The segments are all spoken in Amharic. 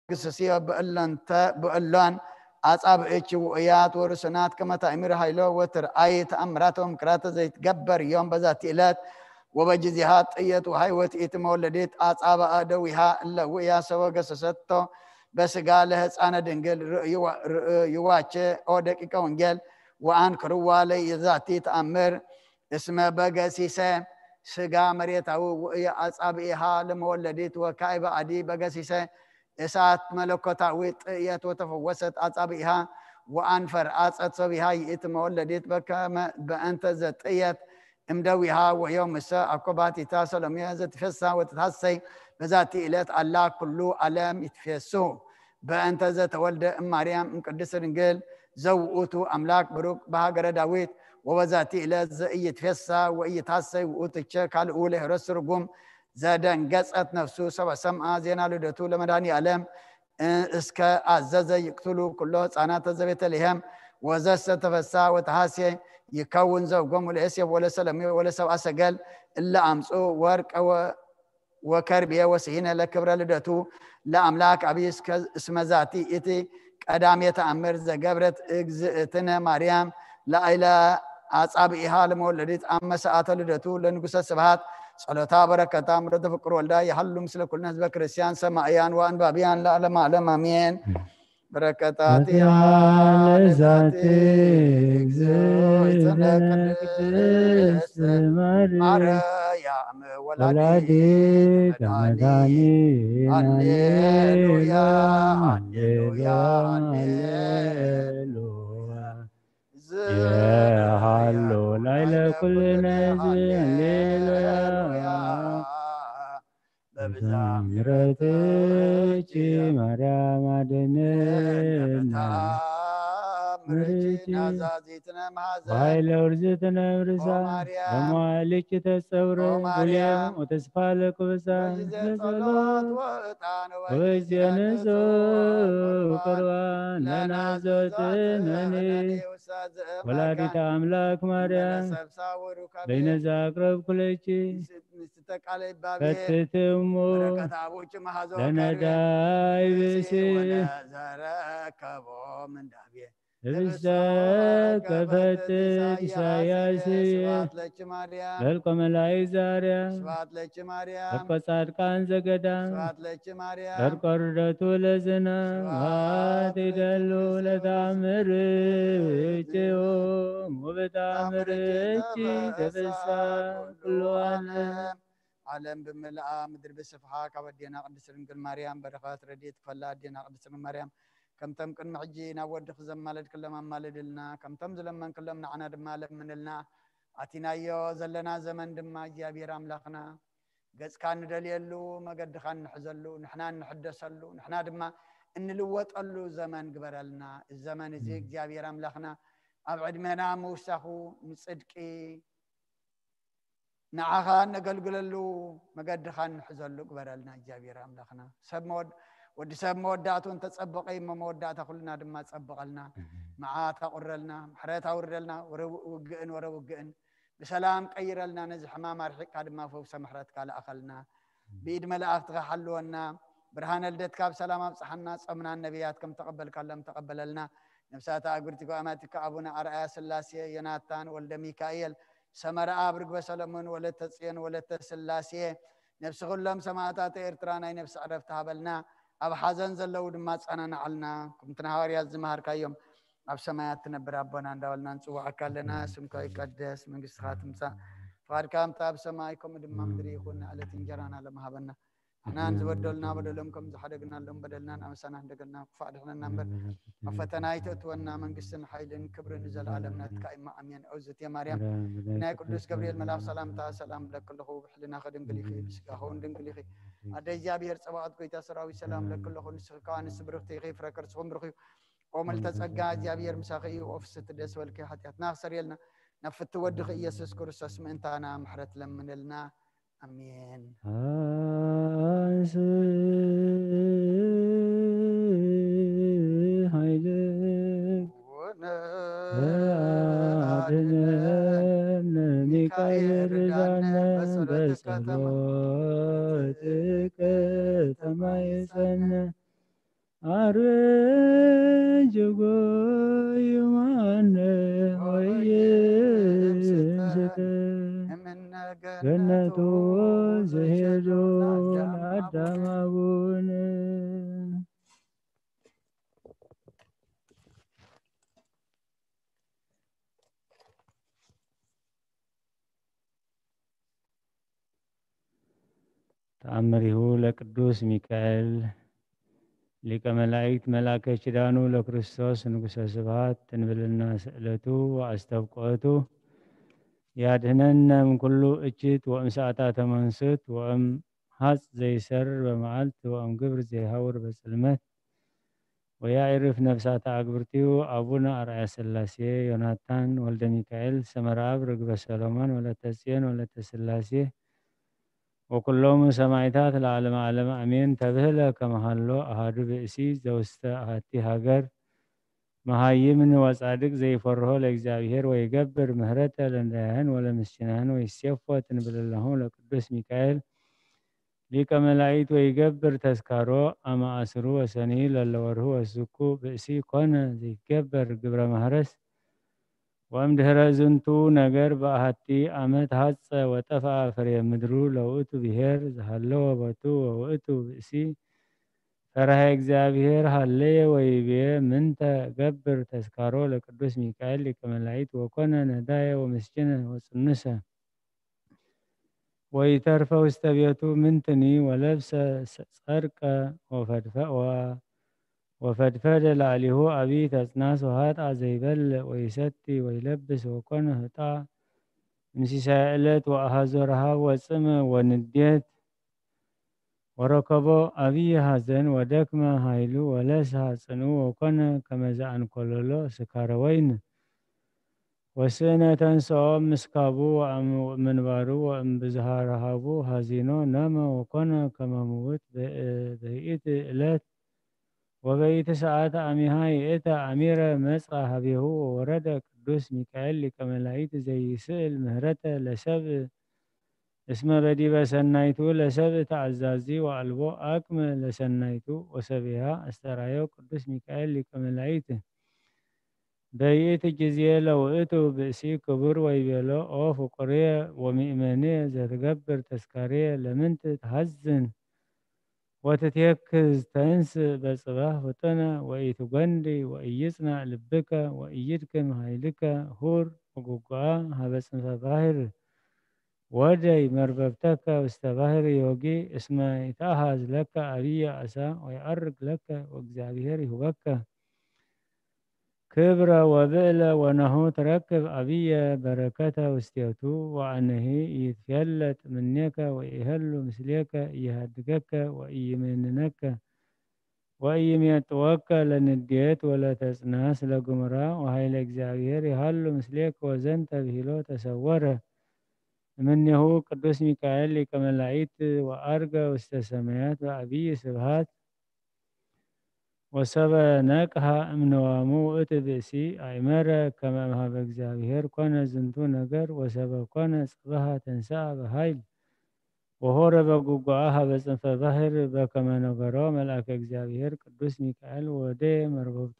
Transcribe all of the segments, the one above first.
قصصية بقلان أصاب إيش وإيات ورسنات كما تأمير هايلو وتر أي تأمراتهم كراتا زي تقبر يوم بذات إلات وبجزيهات إيات وهاي وتئيت مولديت أصاب أدويها إلا ويا سوا قصصتو بس قال أنا دنقل يواجه أو دقيقة ونقل وأن كروالي ذاتي تأمر اسمه بقسيسة سقا مريت أو أصاب إيها لمولديت وكايبة عدي بقسيسة إسات ملكوتاوي طيت وتفوست أصابها وأنفر أصابها يئت مولدت بكما بأنت زطيت امدويها ويوم الساعة عقبات تاسل ميزة تفسها وتتحسي بذات إلات الله كله ألم يتفسو بأنت زتولد مريم مقدس رنجل زوؤتو أملاك بروك بهاجر داويت ووزات إلات زي تفسها ويتحسي وأتشك على الأولى رسرقم زادن قصت نفسه سوى سمعة زينا لدتو لمداني ألم اسك عزز يقتلوا كله صانات زبيت لهم وزس تفسا وتحاسي يكون زوجهم والاسيب ولا سلمي ولا سوء سجل الا امصو ورق وكربيه وسهينه لكبر لدتو لا املاك ابيس اسم ذاتي اتي قدام يتامر زغبرت اجزتنا مريم لا الى اصابئها لمولدت ام ساعه لدتو لنقص سبحات صلوتا بركتا مرد فكر والدا يحل مثل كل ناس بكريستيان سمايان وانبابيان لا علم علم امين بركاتات يا لذاتك زويتنا قدس مريم ولادي مداني هللويا هللويا هللويا يا هلو ليلى كل نازل هللويا بزامرتك مريم أدننا مرتي وهايل ورزتنا ورزا ومالك تصور وليم وتسفالك وبسا لصلوت وزينزو قربان لنا زوتنني ولادة أملاك مريم بين زاقرب كلشي فتتمو لنا دايبسي لبسك فتت سياسي للكم العيزاريا للكو صادقان زقدا للكو ردتو لزنا واتدلو لتعمرتي وبتعمرتي تفسا كل عالم عالم بملأ مدر بسفحاك ودينا قدس رنقل مريم برخات رديت فلا دينا قدس مريم كم تم كن معجينا ودخ زمالد كلما مالد لنا كم تم زلمن كلمنا عنا دمال من لنا اتينا يو زلنا زمن دما جابير املاخنا قص كان دليلو ما قد خان نحزلو نحنا نحدثلو نحنا دما ان لوطلو زمن قبرلنا الزمن زيك جابير املاخنا ابعد منا موسخو نصدقي نعها نقلقللو ما قد خان نحزلو قبرلنا جابير املاخنا سمود ودي سب موداتون تصبقي ما مودات كلنا دما تصبقلنا معات قرلنا محرات ورلنا وروقن وروقن بسلام قيرلنا نزح ما مرحق دما فوق سمحرات قال اخلنا بيد ملائكه تحلونا برهان الدتك بسلام صحنا صمنا النبيات كم تقبل كلام تقبل لنا نفسات اغرتك اماتك ابونا ارعيا سلاسي يناتان ولد ميكائيل سمر ابرق بسلمون ولد تصين ولد سلاسي نفس غلم سماعات ارترانا نفس عرفتها بلنا أب حزن زلوا دمات أنا نعلنا كنت نهاري الزمهر كيوم أب سمايات نبر ربنا دولنا نسوع أكلنا سمك يقدس من قصات مسا فاركام تاب سمايكم دم مدري يكون على تنجرنا لما هبنا إحنا نزبدلنا بدلهم زحدقنا لهم بدلنا أمسنا هدقنا فادحنا نمبر أفتنا يتوتونا من قصنا حيلين كبر نزل عالمنا تكايم أمين أوزت يا مريم هنا قدوس جبريل ملاك سلام تا سلام لك كله بحلنا خدم قليخي بسكاهون دم قليخي أدي جابير صباحت كويتا سراوي سلام لك كله نسخان سبرختي غيف ركر سخم برخي ومل تسقى جابير مساقي وفست دس والكي حتى ناخسر يلنا نفت ودخ يسوس كرسس من أنا محرت لمن لنا أمين ميكائيل رجعنا بصلاتك تميزنا አርጅጎ ይማነ ወይስት ገነቱ ዘሄዶ ለአዳም አቡነ ተአምሪሁ ለቅዱስ ሚካኤል ሊቀ መላእክት መልአከ ኪዳኑ ለክርስቶስ ንጉሠ ስብሐት ትንብልና ስእለቱ ወአስተብቆቱ ያድኅነነ እምኩሉ እኪት ወእምሰዓታተ መንሱት ወእም ሐጽ ዘይሰር በመዓልት ወእም ግብር ዘይሃውር በጽልመት ወያዕርፍ ነፍሳተ አግብርቲሁ አቡነ አርአያ ሥላሴ ዮናታን ወልደ ሚካኤል ሰመርአብ ርግበ ሰሎሞን ወለተ ጽዮን ወለተ ሥላሴ ወኩሎሙ ሰማዕታት ለዓለመ ዓለም አሜን። ተብህለ ከመሃሎ አሃዱ ብእሲ ዘውስተ አሐቲ ሀገር መሃይምን ወጻድቅ ዘይፈርሆ ለእግዚአብሔር ወይገብር ምህረተ ለነዳያን ወለምስኪናን ወይሴፎ ትንብልለሁ ለቅዱስ ሚካኤል ሊቀ መላእክት ወይገብር ተስካሮ አማእስሩ ወሰኒ ለለወርሁ ወስኩ ብእሲ ኮነ ዘይገብር ግብረ ማህረስ ወእምድኅረ ዝንቱ ነገር በአሐቲ ዓመት ሐጸ ወጠፍአ ፍሬ ምድሩ ለውእቱ ብሔር ዘሃለወ ቦቱ ወውእቱ ብእሲ ፈርሃ እግዚአብሔር ሃለየ ወይቤ ምንተ ገብር ተስካሮ ለቅዱስ ሚካኤል ሊቀ መላእክት ወኮነ ነዳየ ወምስኪነ ወጽኑሰ ወይተርፈ ውስተ ቤቱ ምንትኒ ወለብሰ ጸርቀ ወፈድፈደ ላዕሌሁ አብይ ተጽናስ ወኃጥአ ዘይበልዕ ወይሰቲ ወይለብስ ወኮነ ህጣ እምሲሳየ ዕለት ወአሐዞ ረሃብ ወጽም ወንዴት ወረከቦ አብይ ሐዘን ወደክመ ኃይሉ ወለስሐ ጽንዑ ወኮነ ከመ ዘአንኰለሎ ስካረ ወይን ወስእነ ተንሥኦ ምስካቡ ወምንባሩ ወእምብዝሃ ረሃቡ ሐዚኖ ነመ ወኮነ ከመ ምውት በይእቲ ዕለት ወበይእቲ ሰዓት አሚሃ ይእተ አሚረ መጽአ ሀቤሁ ወወረደ ቅዱስ ሚካኤል ሊቀ መላእክት ዘይስእል ምህረተ ለሰብእ እስመ በዲበ ሰናይቱ ለሰብእ ተአዛዚ ወአልቦ አቅመ ለሰናይቱ ወሰቢሃ አስተርአዮ ቅዱስ ሚካኤል ሊቀ መላእክት በይእቲ ጊዜ ለውእቱ ብእሲ ክቡር ወይቤሎ ኦ ፍቁርየ ወምእመንየ ዘትገብር ተስካርየ ለምንት ትሐዝን ወትትየክዝ ተንሥእ በጽባሕ ፍጡነ ወኢትጐንዲ ወኢይጽናዕ ልብከ ወኢይድክም ኃይልከ ሁር ወጉጓ ሀበ ጽንፈ ባሕር ወደይ መርበብተከ ውስተ ባሕር ዮጊ እስመ ይትአሐዝ ለከ አብየ ዓሣ ወየዐርግ ለከ ወእግዚአብሔር ይሁበከ ክብረ ወብዕለ ወነሁ ትረክብ አብየ በረከተ ውስቴቱ ወአነሂ ይትፌለጥ እምኔከ ወኢይሄሉ ምስሌከ ኢይሃድገከ ወኢይሜንነከ ወኢይሜጥወከ ለንዴት ወለተጽናስ ለግሙራ ወኃይለ እግዚአብሔር ይሃሉ ምስሌከ ወዘንተ ብሂሎ ተሰወረ እምኔሁ ቅዱስ ሚካኤል ሊቀ መላእክት ወዐርገ ውስተ ሰማያት በዐቢይ ስብሐት ወሰበ ነቅሐ እምነዋሙ ውእቱ ብእሲ አእመረ ከመ እምኀበ እግዚአብሔር ኮነ ዝንቱ ነገር ወሰበ ኮነ ጽባሕ ተንሥአ በኃይል ወሖረ በጉጓ ሀበ ጽንፈ ባሕር በከመ ነገሮ መልአከ እግዚአብሔር ቅዱስ ሚካኤል ወወደየ መርበብቶ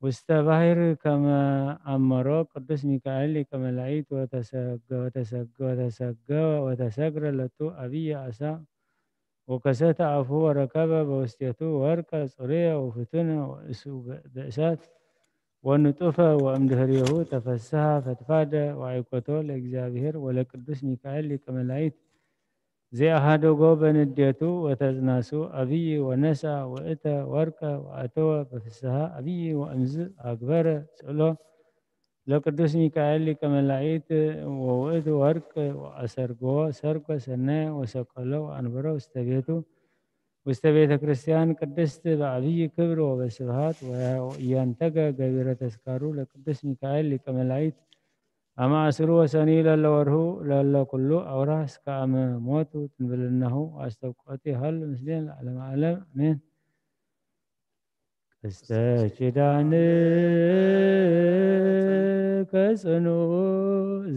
ውስተ ባሕር ከመ አመሮ ቅዱስ ሚካኤል ሊቀ መላእክት ወተሰግረ ለቱ አብየ ዓሣ ወከሰተ አፉሁ ወረከበ በውስቴቱ ወርቀ ጽሩየ ወፍቱነ በእሳት ወንጡፈ ወእምድኅሬሁ ተፈስሐ ፈድፋደ ወአይኰቶ ለእግዚአብሔር ወለቅዱስ ሚካኤል ሊቀ መላእክት ዘአሐደጎ በንዴቱ ወተጽናሱ አብይ ወነሣ ውእተ ወርቀ ወአተወ በፍስሐ አብይ ወእምዝ አግበረ ስእሎ ለቅዱስ ሚካኤል ሊቀ መላእክት ወውእቱ ወርቅ ወአሰርግዎ ሰርጎ ሰናየ ወሰቀሎ ወአንበሮ ውስተ ቤተ ክርስቲያን ቅድስት በዐቢይ ክብር ወበስብሐት ወኢያንተገ ገቢረ ተስካሩ ለቅዱስ ሚካኤል ሊቀ መላእክት አማእስሩ ወሰኒ ለለወርሁ ለለኩሉ አውራህ እስከ አመ ሞቱ ትንብልናሁ ወአስተብቆቱ ይሃሉ ምስሌነ ለዓለመ ዓለም አሜን። ቀስተ ኪዳን ከጽኑ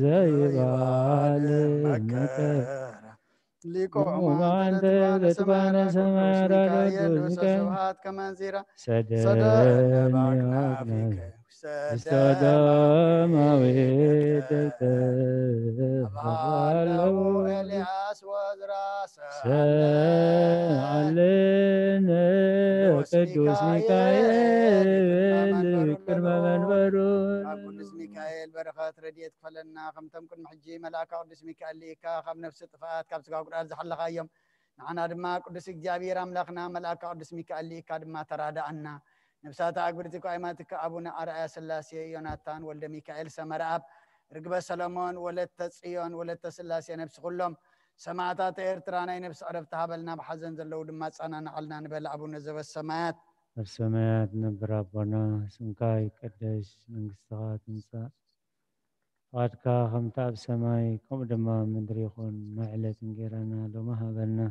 ዘይባል መከራ ليكو وما أنت تبان سماء ميكائيل رادوس ميكائيل وسبحات كمان زيرا سدني باقنا أقنا فيك استدام ويدك ويدك أبهالله إلياس وزرا سألنا قدوس ميكائيل كرم منبرون قدس ميكائيل بركات رديت فلنا خمتم كن محجي ملاك قدس ميكائيل ليكا خم نفس طفات كابس قاقر زحل خايم نحن دما قدس اجابير املاكنا ملاك قدس ميكائيل ليكا دما ترادى عنا نفسات اقبرتك وايماتك ابونا ارعيا سلاسي يوناتان ولد ميكائيل سمراب رقبة سلمون ولد تصيون ولد سلاسي نفس كلهم سماعات إيرترانا نفس عرفتها بلنا بحزن زلو دمات أنا نعلنا نبل أبونا زب السماوات السماوات نبرابنا سمكاي قدس ننقصات نساء واتكا خمتا بسماي كم دما مدريخون معلة نجيرانا لو ما هبلنا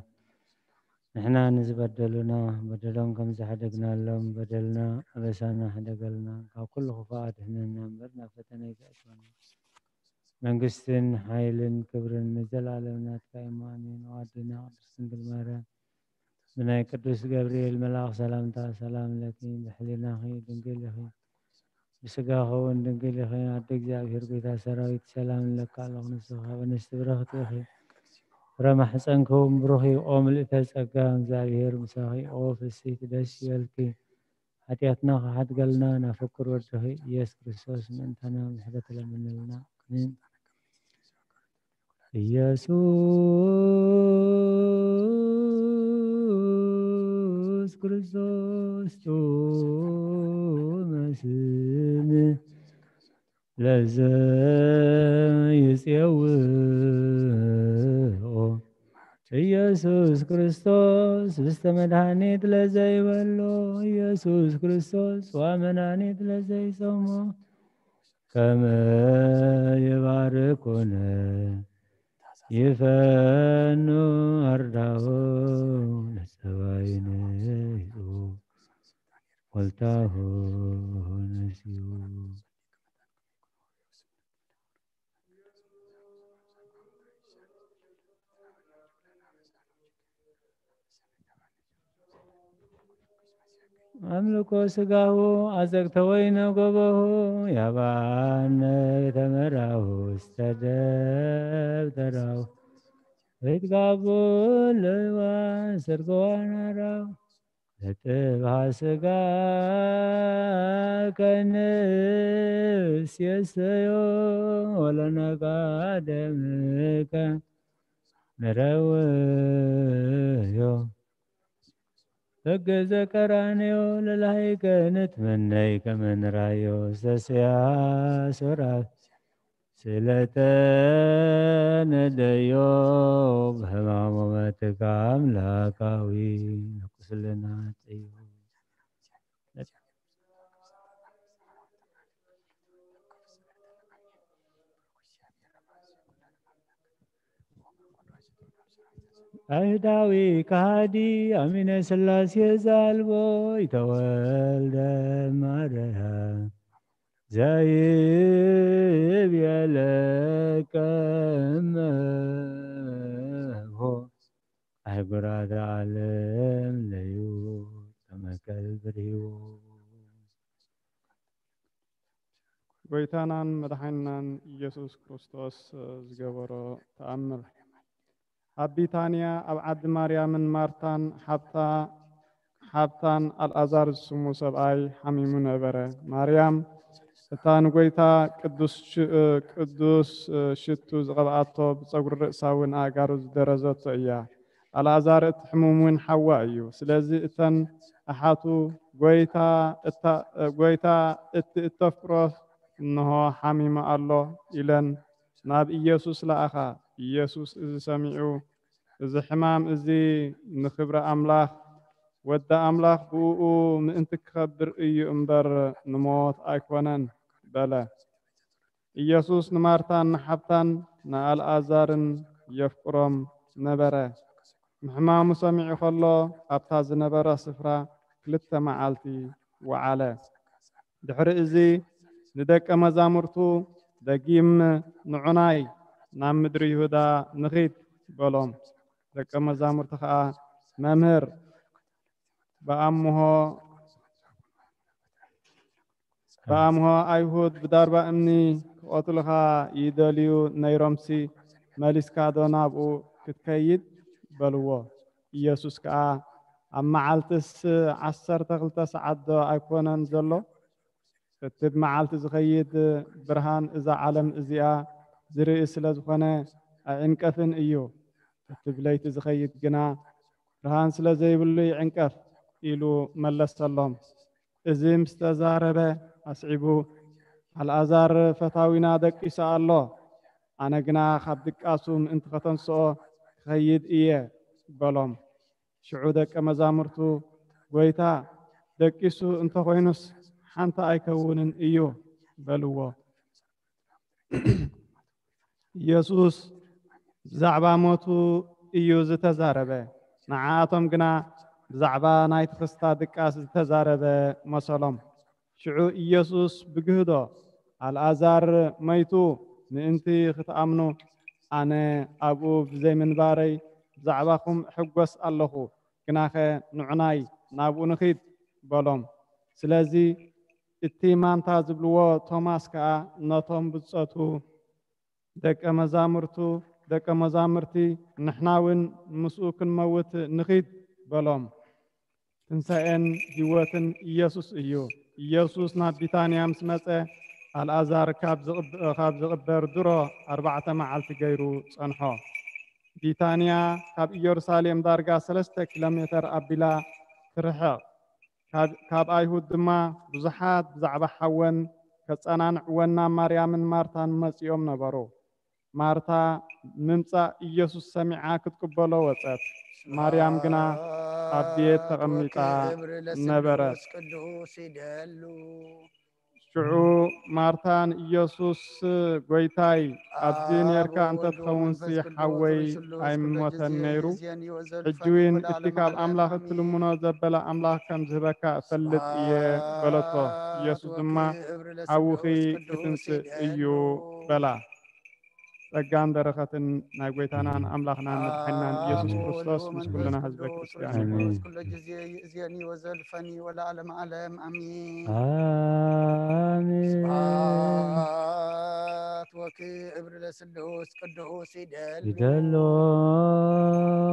نحنا نزبدلنا بدلون كم زحدقنا لهم بدلنا أبسانا حدقلنا كل خفاءات احنا نمبرنا فتنة كأسوانا منقستن حيلن كبرن نزل علمنا كايمانين وعدنا عدرسن بالمرة من قدوس جبريل ملاك سلامتا سلام لك بحلنا خي دنقل خي بسقا خون دنقل خي عدك زاكر بيتا سراويت سلام لك على نسخة ونستبرخت خي رمح سنكم بروحي أوم الإتساقا زاكر مساخي أوف السيت دش يلكي حتياتنا حد قلنا نفكر ورجخي يس كريستوس من تنا محدث لمن لنا آمين ኢየሱስ ክርስቶስ ቶመስም ለዘይፄውኦ ኢየሱስ ክርስቶስ ብስተ መድኃኒት ለዘይበሎ ኢየሱስ ክርስቶስ ወመድኃኒት ለዘይጾሞ ከመ ይባርኮነ ይፈኑ አርዳሁ ለሰባይነ ይጹ ወልታሁ ነሲዩ አምልኮ ስጋሁ አዘግተ ወይነ ጎበሁ ያባነ ተመራሁ ስተደብተራሁ ወይትጋቡ ለዋን ሰርጎዋናራሁ ለጥብሃ ስጋ ከንስ የሰዮ ወለነጋ ደምከ ነረውዮ ተገዘ ቀራንዮ ለላይከ ንትመነይ ከመንራዮ ዘስያ ሶራት ስለተነደዮ በሕማሙ መትካ አምላካዊ ንቁስልና ጥዩ አይሁዳዊ ከሃዲ አሚነ ሥላሴ ዛልቦ ይተወልደ ማርያም ዘይብየለከ እመሆ አህጉራተ ዓለም ለዩ ተመከል ብርሂዎ ጎይታናን መድኃኒናን ኢየሱስ ክርስቶስ ዝገበሮ ተአምር ኣብ ቢታንያ ኣብ ዓዲ ማርያምን ማርታን ሓብታን አልዓዛር ዝስሙ ሰብኣይ ሓሚሙ ነበረ። ማርያም እታ ንጎይታ ቅዱስ ሽቱ ዝቐብኣቶ ብፀጉሪ ርእሳ እውን ኣእጋሩ ዝደረዘቶ እያ። አልዓዛር እቲ ሕሙም እውን ሓዋ እዩ። ስለዚ እተን ኣሓቱ ጎይታ እቲ እተፍቅሮ እንሆ ሓሚሙ ኣሎ ኢለን ናብ ኢየሱስ ለኣኻ። ኢየሱስ እዚ ሰሚዑ እዚ ሕማም እዚ ንክብሪ ኣምላኽ ወዲ ኣምላኽ ብኡ ምእንቲ ክኸብር እዩ እምበር ንሞት ኣይኮነን በለ። ኢየሱስ ንማርታን ንሓብታን ንኣልዓዛርን የፍቅሮም ነበረ። ምሕማሙ ሰሚዑ ከሎ ኣብታ ዝነበረ ስፍራ 2 መዓልቲ ወዓለ። ድሕሪ እዚ ንደቀ መዛሙርቱ ደጊም ንዑናይ ናብ ምድሪ ይሁዳ ንኺድ በሎም። ደቀ መዛሙርቱ ከዓ መምህር በአምሆ አይሁድ ብዳርባ እምኒ ክቆትሉኻ ይደልዩ ነይሮምሲ መሊስካ ዶ ናብኡ ክትከይድ በልዎ። ኢየሱስ ከዓ ኣብ መዓልትስ 12 ሰዓት ዶ ኣይኮነን ዘሎ እቲ ብመዓልቲ ዝኸይድ ብርሃን እዛ ዓለም እዚኣ ዝርኢ ስለ ዝኾነ ኣይዕንቀፍን እዩ። እቲ ብለይቲ ዝኸይድ ግና ብርሃን ስለ ዘይብሉ ይዕንቀፍ ኢሉ መለሰሎም። እዚ ምስ ተዛረበ ኣስዒቡ ኣልዓዛር ፈታዊና ደቂሱ ኣሎ፣ ኣነ ግና ካብ ድቃሱ ምእንቲ ከተንስኦ ክኸይድ እየ በሎም። ሽዑ ደቀ መዛሙርቱ ጎይታ ደቂሱ እንተኾይኑስ ሓንታ ኣይከውንን እዩ በልዎ። ኢየሱስ ብዛዕባ ሞቱ እዩ ዝተዛረበ፣ ንዓኣቶም ግና ብዛዕባ ናይቲ ክስታት ድቃስ ዝተዛረበ መሰሎም። ሽዑ ኢየሱስ ብግህዶ ኣልዓዛር መይቱ ምእንቲ ክትኣምኑ ኣነ ኣብኡ ብዘይምንባረይ ብዛዕባኹም ሕጐስ ኣለኹ፣ ግናኸ ንዑናይ ናብኡ ንኺድ በሎም። ስለዚ እቲ ማንታ ዝብልዎ ቶማስ ከዓ ነቶም ብፀቱ ደቀ መዛሙርቲ ንሕና እውን ምስኡ ክንመውት ንኺድ በሎም። ትንሣኤን ህይወትን ኢየሱስ እዩ። ኢየሱስ ናብ ቢታንያ ምስ መፀ ኣልዓዛር ካብ ዝቕበር ድሮ 4 መዓልቲ ገይሩ ጸንሖ። ቢታንያ ካብ ኢየሩሳሌም ዳርጋ 3 ኪሎ ሜትር ኣቢላ ትርሕቕ። ካብ ኣይሁድ ድማ ብዙሓት ብዛዕባ ሓወን ከጸናንዕወና ማርያምን ማርታን መጺኦም ነበሩ። ማርታ ምምጻእ ኢየሱስ ሰሚዓ ክትቅበሎ ወጸት፣ ማርያም ግና ኣብ ቤት ተቐሚጣ ነበረት። ሽዑ ማርታን ኢየሱስ ጎይታይ ኣብዚ ነርካ እንተትኸውንሲ ሓወይ ኣይምሞተን ነይሩ፣ ሕጂ እውን እቲ ካብ ኣምላኽ እትልምኖ ዘበለ ኣምላኽ ከም ዝህበካ እፈልጥ እየ በለቶ። ኢየሱስ ድማ ሓውኺ ክትንስእ እዩ በላ። ጸጋን በረኸትን ናይ ጎይታናን ኣምላኽናን መድሓኒናን ኢየሱስ ክርስቶስ ምስ ኩልና ህዝበ ክርስቲያን ይኹን። كل جزية يأذيني وزلفني ولا علم علم أمين. آمين. سبحات وكبر لسلوس قدوس يدلو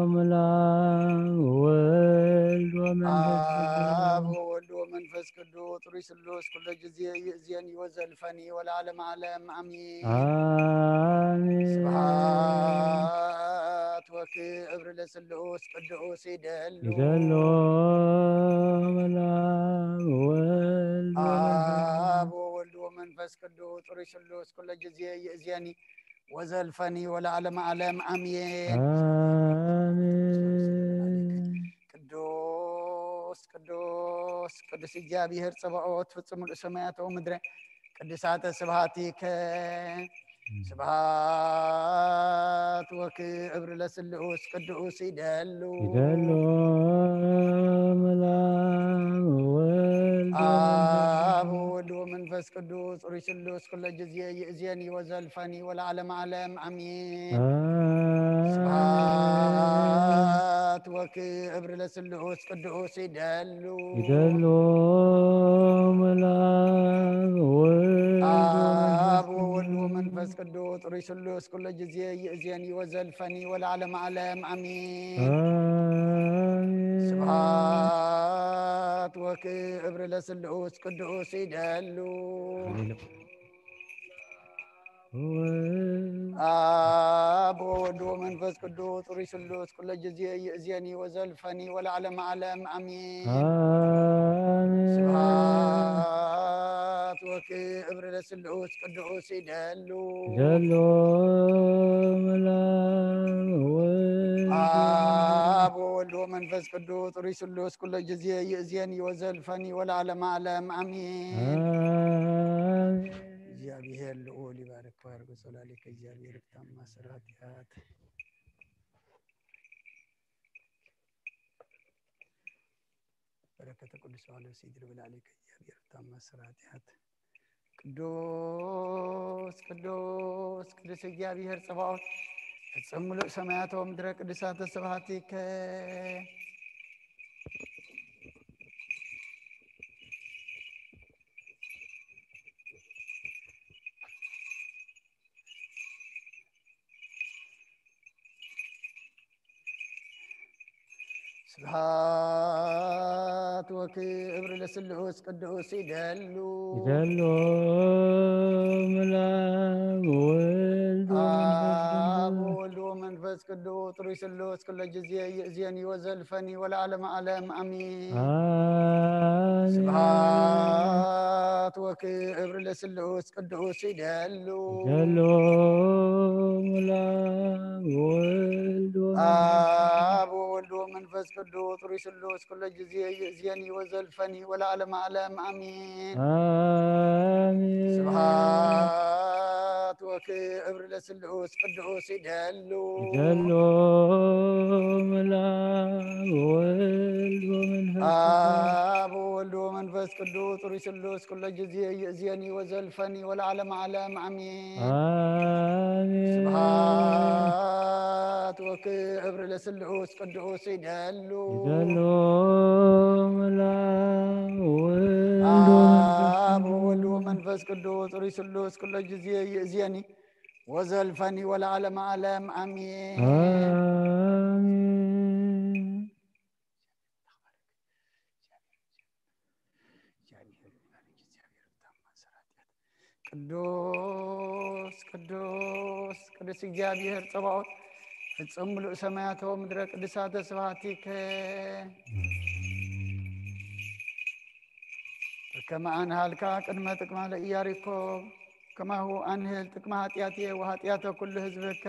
ملام ولد آب وولد ومنفس قدوس طريس اللوس كل جزية يأذيني وزلفني ولا علم علم أمين. آمين. سبحات وكبر لسلوس قدوس يدلو ملام ولد آب وولد ومنفس قدوس طريس اللوس كل جزية يأذيني وزلفني ولا علم علم أمين. آمين. ቅዱስ ቅዱስ ቅዱስ እግዚአብሔር ጸባኦት ፍጹም ሰማያት ወምድረ ቅዱሳተ ስብሐቲከ ስብሐት ወክብር ለስሉስ ቅዱስ ይደሉ መላም ወልድ አብ ወወልድ ወመንፈስ ቅዱስ ሩይ ስሉስ ኩለ ጊዜ ይእዜኒ ወዘልፈኒ ወለዓለመ ዓለም አሜን። ስብሐት ወክብር ለስሉስ ቅዱስ ይደሉ መላም ወልድ አብ ወወልድ ወመንፈስ ቅዱስ ሩይ ስሉስ ኩለ ጊዜ ይእዜኒ ወዘልፈኒ ወለዓለመ ዓለም አሜን። ስብሐት ወክብር ለስሉስ ቅዱስ ይደሉ አብ ወወልድ ወመንፈስ ቅዱስ ሩይ ስሉስ ኩለ ጊዜ ይእዜኒ ወዘልፈኒ ወለዓለመ ዓለም አሜን። ስብሐት ወክብር ለስሉስ ቅዱስ ይደሉ መላም ወልድ አብ ወወልድ ወመንፈስ ቅዱስ ሩይ ስሉስ ኩለ ጊዜ ይእዜኒ ወዘልፈኒ ወለዓለመ ዓለም አሜን። እግዚአብሔር ልዑል ይባርክ ባርክ ጸላሊከ እግዚአብሔር ፍታማ ስራትያት በረከተ ቅዱስ ዮሐንስ ይድር ብላሊከ እግዚአብሔር ፍታማ ስራትያት ቅዱስ ቅዱስ ቅዱስ እግዚአብሔር ጸባኦት ፍጽም ሙሉእ ሰማያት ወምድረ ቅዱሳት ስብሐቲከ ስብሐት ወክብር ለስሉስ ቅዱስ ይደሉ ምልአብ ወወልድ አብ ወወልድ ወመንፈስ ቅዱስ ጥሩይ ስሉስ ኩለ ጊዜ ይእዜኒ ወዘልፈኒ ወለዓለመ ዓለም አሚን። ስብሐት ወክብር ለስሉስ ቅዱስ ይደሉ ምልአብ ወወልድ አብ ወወልድ ወመንፈስ ቅዱስ ጥሩይ ስሉስ ኩለ ጊዜ ይእዜኒ ወዘልፈኒ ወለዓለመ ዓለም አሚን። ስብሐት ወክብር ለስሉስ ቅዱስ ይደሉ ምልአብ ወወልድ አብ ወወልድ ወመንፈስ ቅዱስ ጥሩይ ስሉስ ኩለ ጊዜ ይእዜኒ ወዘልፈኒ ወለዓለመ ዓለም አሚን። ስብሐት ወክብር ለስሉስ ቅዱስ ይደሉ ምልአብ ወወልድ አብ ወወልድ ወመንፈስ ቅዱስ ጥሩይ ስሉስ ኩለ ጊዜ ይእዜኒ ወዘልፈኒ ወለዓለመ ዓለም አሚን። ቅዱስ ቅዱስ ቅዱስ እግዚአብሔር ጸባኦት ፍጹም ሙሉእ ሰማያት ወምድረ ቅዱሳተ ስብሐቲከ ከመ አንሃልካ ቅድመ ጥቅመ ለኢያሪኮ ከማሁ አንህል ጥቅመ ኃጢአቴ ወኃጢአተ ኩሉ ህዝብከ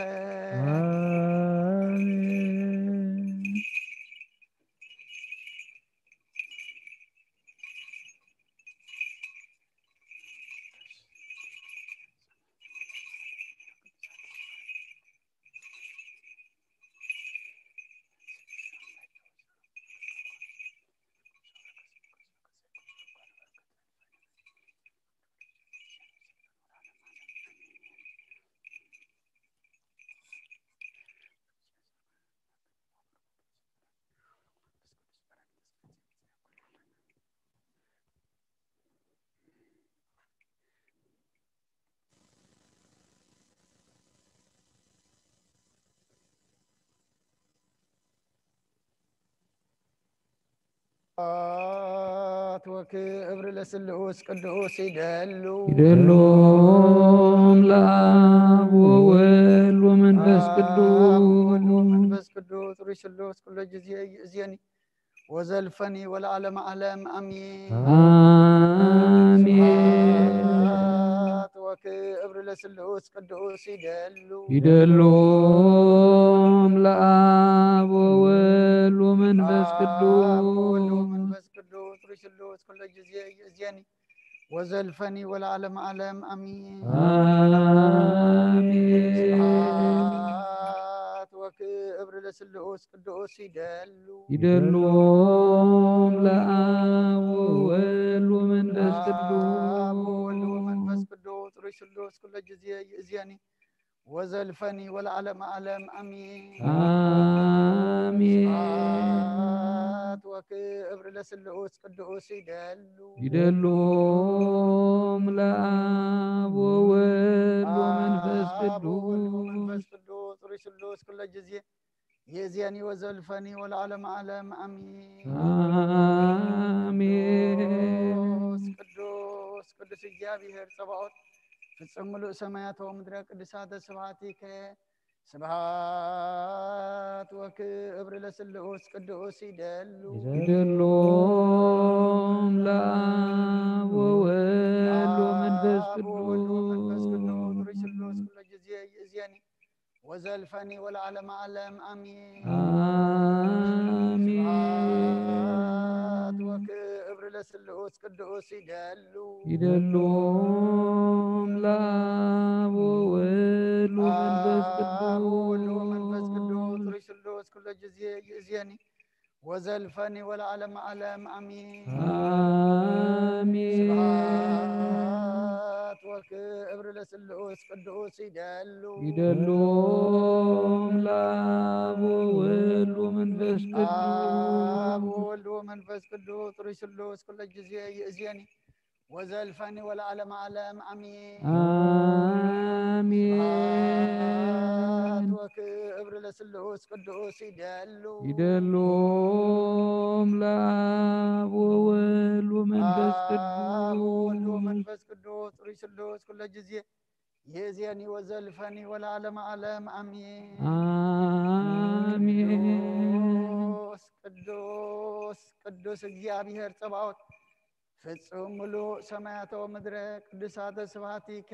ወክብር ለስሉስ ቅዱስ ይደሉ ምልአብ ወወልድ ወመንፈስ ቅዱስ ጥሩይ ስሉስ ኩለ ጊዜ ይእዜኒ ወዘልፈኒ ወለዓለመ ዓለም አሚን። ስብሐት ወክብር ለስሉስ ቅዱስ ይደሉ ምልአብ ወወልድ ወመንፈስ ጥሩይ ስሉስ ኩለ ጊዜ ይእዜኒ ወዘልፈኒ ወለዓለመ ዓለም አሚን። ስብሐት ወክብር ለስሉስ ቅዱስ ይደሉ ምልአብ ወወልድ ወመንፈስ ቅዱስ ጥሩይ ስሉስ ኩለ ጊዜ ይእዜኒ ወዘልፈኒ ወለዓለመ ዓለም አሚን። ስብሐት ወክብር ለስሉስ ቅዱስ ይደሉ ምልአብ ወወልድ ወመንፈስ ቅዱስ ጥሩይ ስሉስ ኩለ ጊዜ ይእዜኒ ወዘልፈኒ ወለዓለመ ዓለም አሚን። ቅዱስ ቅዱስ እግዚአብሔር ጸባኦት ፍጹም ሙሉእ ሰማያት ወምድረ ቅዱሳተ ስብሐቲከ ስብሐት ወክብር ለስሉስ ቅዱስ ይደሉ ምልአብ ወወልድ ወመንፈስ ጥሩይ ስሉስ ኩለ ጊዜ ይእዜኒ ወዘልፈኒ ወለዓለመ ዓለም አሚን። ስብሐት ወክብር ለስሉስ ቅዱስ ይደሉ ምልአብ ወወልድ ወመንፈስ ቅዱስ ጥሩይ ስሉስ ኩለ ጊዜ ይእዜኒ ወዘልፈኒ ወለዓለመ ዓለም አሚን። ስብሐት ወክብር ለስሉስ ስሉስ ቅዱስ ይደሉ ለአብ ወወልድ ወመንፈስ አብ ቅዱስ ወወልድ ወመንፈስ ቅዱስ ጥሪ ስሉስ ኩለ ጊዜ ይእዜኒ ወዘልፈኒ ወለዓለመ ዓለም አሜን አሜን ወክብር ለስሉስ ቅዱስ ይደሉ ለአብ ወወልድ ወመንፈስ አብ ወወልድ ቅዱስ ወመንፈስ ቅዱስ ጥሪ ስሉስ ኩለ ጊዜ ይእዜኒ ወዘልፈኒ ወለዓለመ ዓለም አሜን አሜን ቅዱስ ቅዱስ እግዚአብሔር ጸባኦት ፍጹም ሙሉእ ሰማያተ ወምድረ ቅዱሳተ ስብሐቲከ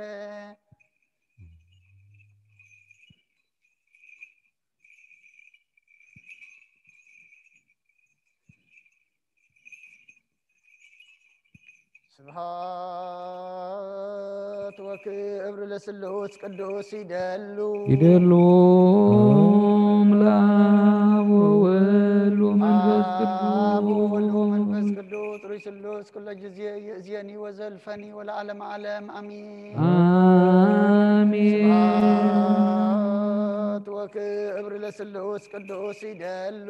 ስብሐት ወክብር ለስሉስ ቅዱስ ይደሉ ለአብ ወወልድ ወመንፈስ አብ ወወልድ ወመንፈስ ቅዱስ ቅዱስ ጥሪ ስሉስ ኩለ ጊዜ ይእዜኒ ወዘልፈኒ ወለዓለመ ዓለም አሜን አሜን ስብሐት ወክብር ለስሉስ ቅዱስ ይደሉ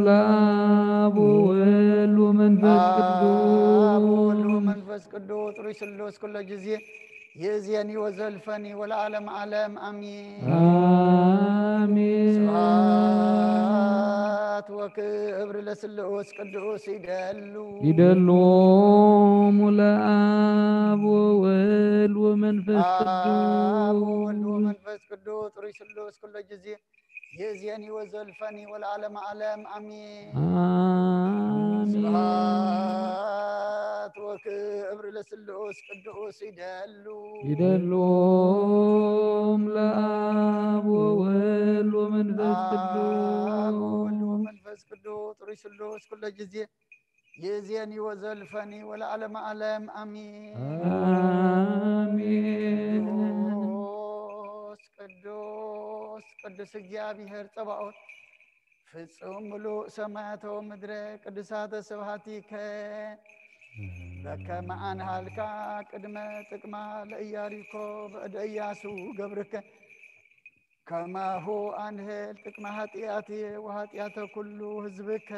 ለአብ ወወልድ ወመንፈስ አብ ወወልድ ቅዱስ ወመንፈስ ቅዱስ ጥሪ ስሉስ ኩለ ጊዜ ይእዜኒ ወዘልፈኒ ወለዓለመ ዓለም አሜን አሜን ስብሐት ወክብር ለስሉስ ቅዱስ ይደሉ ለአብ ወወልድ ወመንፈስ አብ ወወልድ ቅዱስ ወመንፈስ ቅዱስ ጥሪ ስሉስ ኩለ ጊዜ ይእዜኒ ወዘልፈኒ ወለዓለመ ዓለም አሜን አሜን ስብሐት ወክብር ለስሉስ ቅዱስ ይደሉ ለአብ ወወልድ ወመንፈስ አብ ወወልድ ቅዱስ ወመንፈስ ቅዱስ ጥሪ ስሉስ ኩለ ጊዜ ይእዜኒ ወዘልፈኒ ወለዓለመ ዓለም አሜን አሜን ቅዱስ ቅዱስ እግዚአብሔር ጸባኦት ፍጹም ሙሉእ ሰማያተ ወምድረ ቅዱሳተ ስብሐቲከ በከመ አንሃልካ ቅድመ ጥቅማ ለኢያሪኮ በእደ ኢያሱ ገብርከ ከማሁ አንሄል ጥቅመ ኃጢአትየ ወኃጢአተ ኩሉ ህዝብከ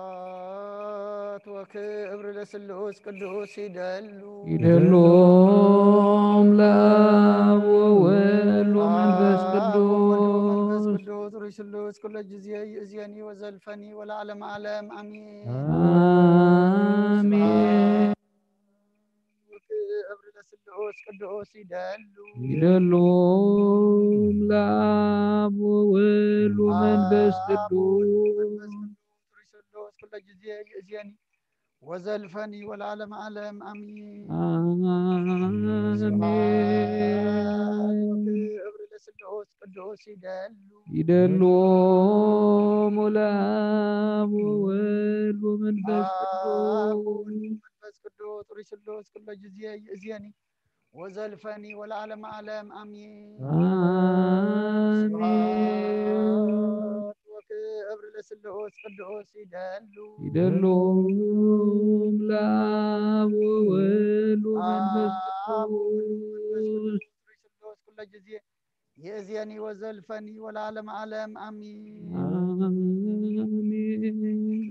ስብሐት ወክብር ለስሉስ ቅዱስ ይደሉ ለአብ ወወልድ ወመንፈስ ቅዱስ ጥሪ ስሉስ ኩለ ጊዜ ይእዜኒ ወዘልፈኒ ወለዓለመ ዓለም አሜን አሜን ወክብር ለስሉስ ቅዱስ ይደሉ ለአብ ወወልድ ወመንፈስ ቅዱስ ጥሪ ስሉስ ኩለ ጊዜ ይእዜኒ ወዘልፈኒ ወለዓለመ ዓለም አሜን አሜን ወክብር ለስሉስ ቅዱስ ይደሉ ለአብ ወወልድ ወመንፈስ መንፈስ ቅዱስ ጥሪ ስሉስ ኩለ ጊዜ ይእዜኒ ወዘልፈኒ ወለዓለመ ዓለም አሜን ወክብር ለስሉስ ቅዱስ ይደሉ ለአብ ወወልድ ወመንፈስ ቅዱስ ጥሪ ስሉስ ኩለ ጊዜ ይእዜኒ ወዘልፈኒ ወለዓለመ ዓለም አሜን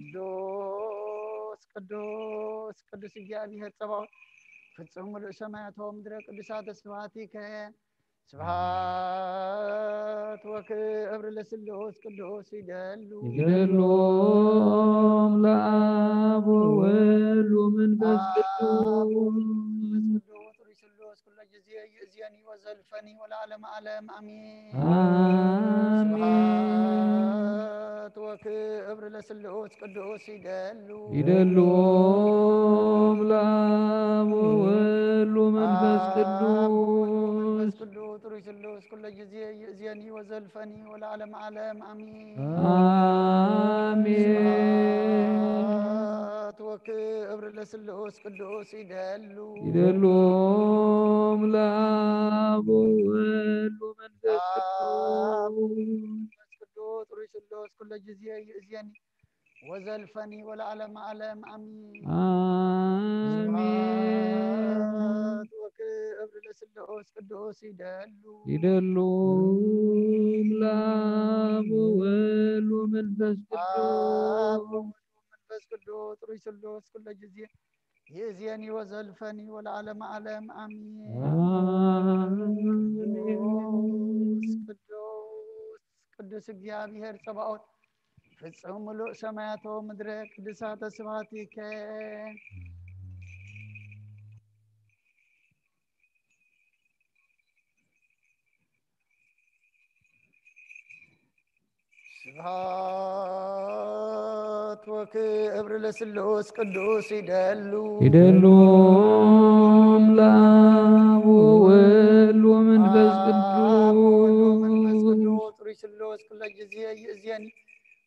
ቅዱስ ቅዱስ ቅዱስ እግዚአብሔር ጸባኦት ፍጹም ምሉእ ሰማያቶም ምድረ ቅዱሳት ስብሐቲከ ስብሐት ወክብር ለስሉስ ቅዱስ ይደሉ ይደሎም ለአብ ወወልድ ወመንፈስ ቅዱስ ስሉስ ኩለ ጊዜ ይእዜኒ ወዘልፈኒ ወለዓለመ ዓለም አሜን። ስብሐት ወክብር ለስሉስ ቅዱስ ይደሉ ይደሎም ለአብ ወወልድ ወመንፈስ ቅዱስ ጥሩይ ስሉስ ኩለ ጊዜ ይእዜኒ ወዘልፈኒ ወለዓለመ ዓለም አሜን። አሜን። ወክብር ለስሉስ ቅዱስ ይደሉ ይደሎም ለአብ ወወልድ ወመንፈስ ቅዱስ ጥሩይ ስሉስ ኩለ ጊዜ ይእዜኒ ወዘልፈኒ ወለዓለመ ዓለም አሜን። አሜን። ወክብር ለስሉስ ቅዱስ ይደሉ ይደሎም ለአብ ወወልድ ወመንፈስ ቅዱስ ጥሩይ ስሉስ ኩለ ጊዜ ይእዜኒ ወዘልፈኒ ወለዓለመ ዓለም አሜን። ቅዱስ እግዚአብሔር ጸባኦት ፍጹም ምሉእ ሰማያቶ ምድረ ቅዱሳተ ስብሐቲከ ስብሐት ወክብር ለስሉስ ቅዱስ ይደሉ ይደሎም ለአብ ወወልድ ወመንፈስ ቅዱስ ጥሩይ ስሉስ ኩለ ጊዜ ይእዜኒ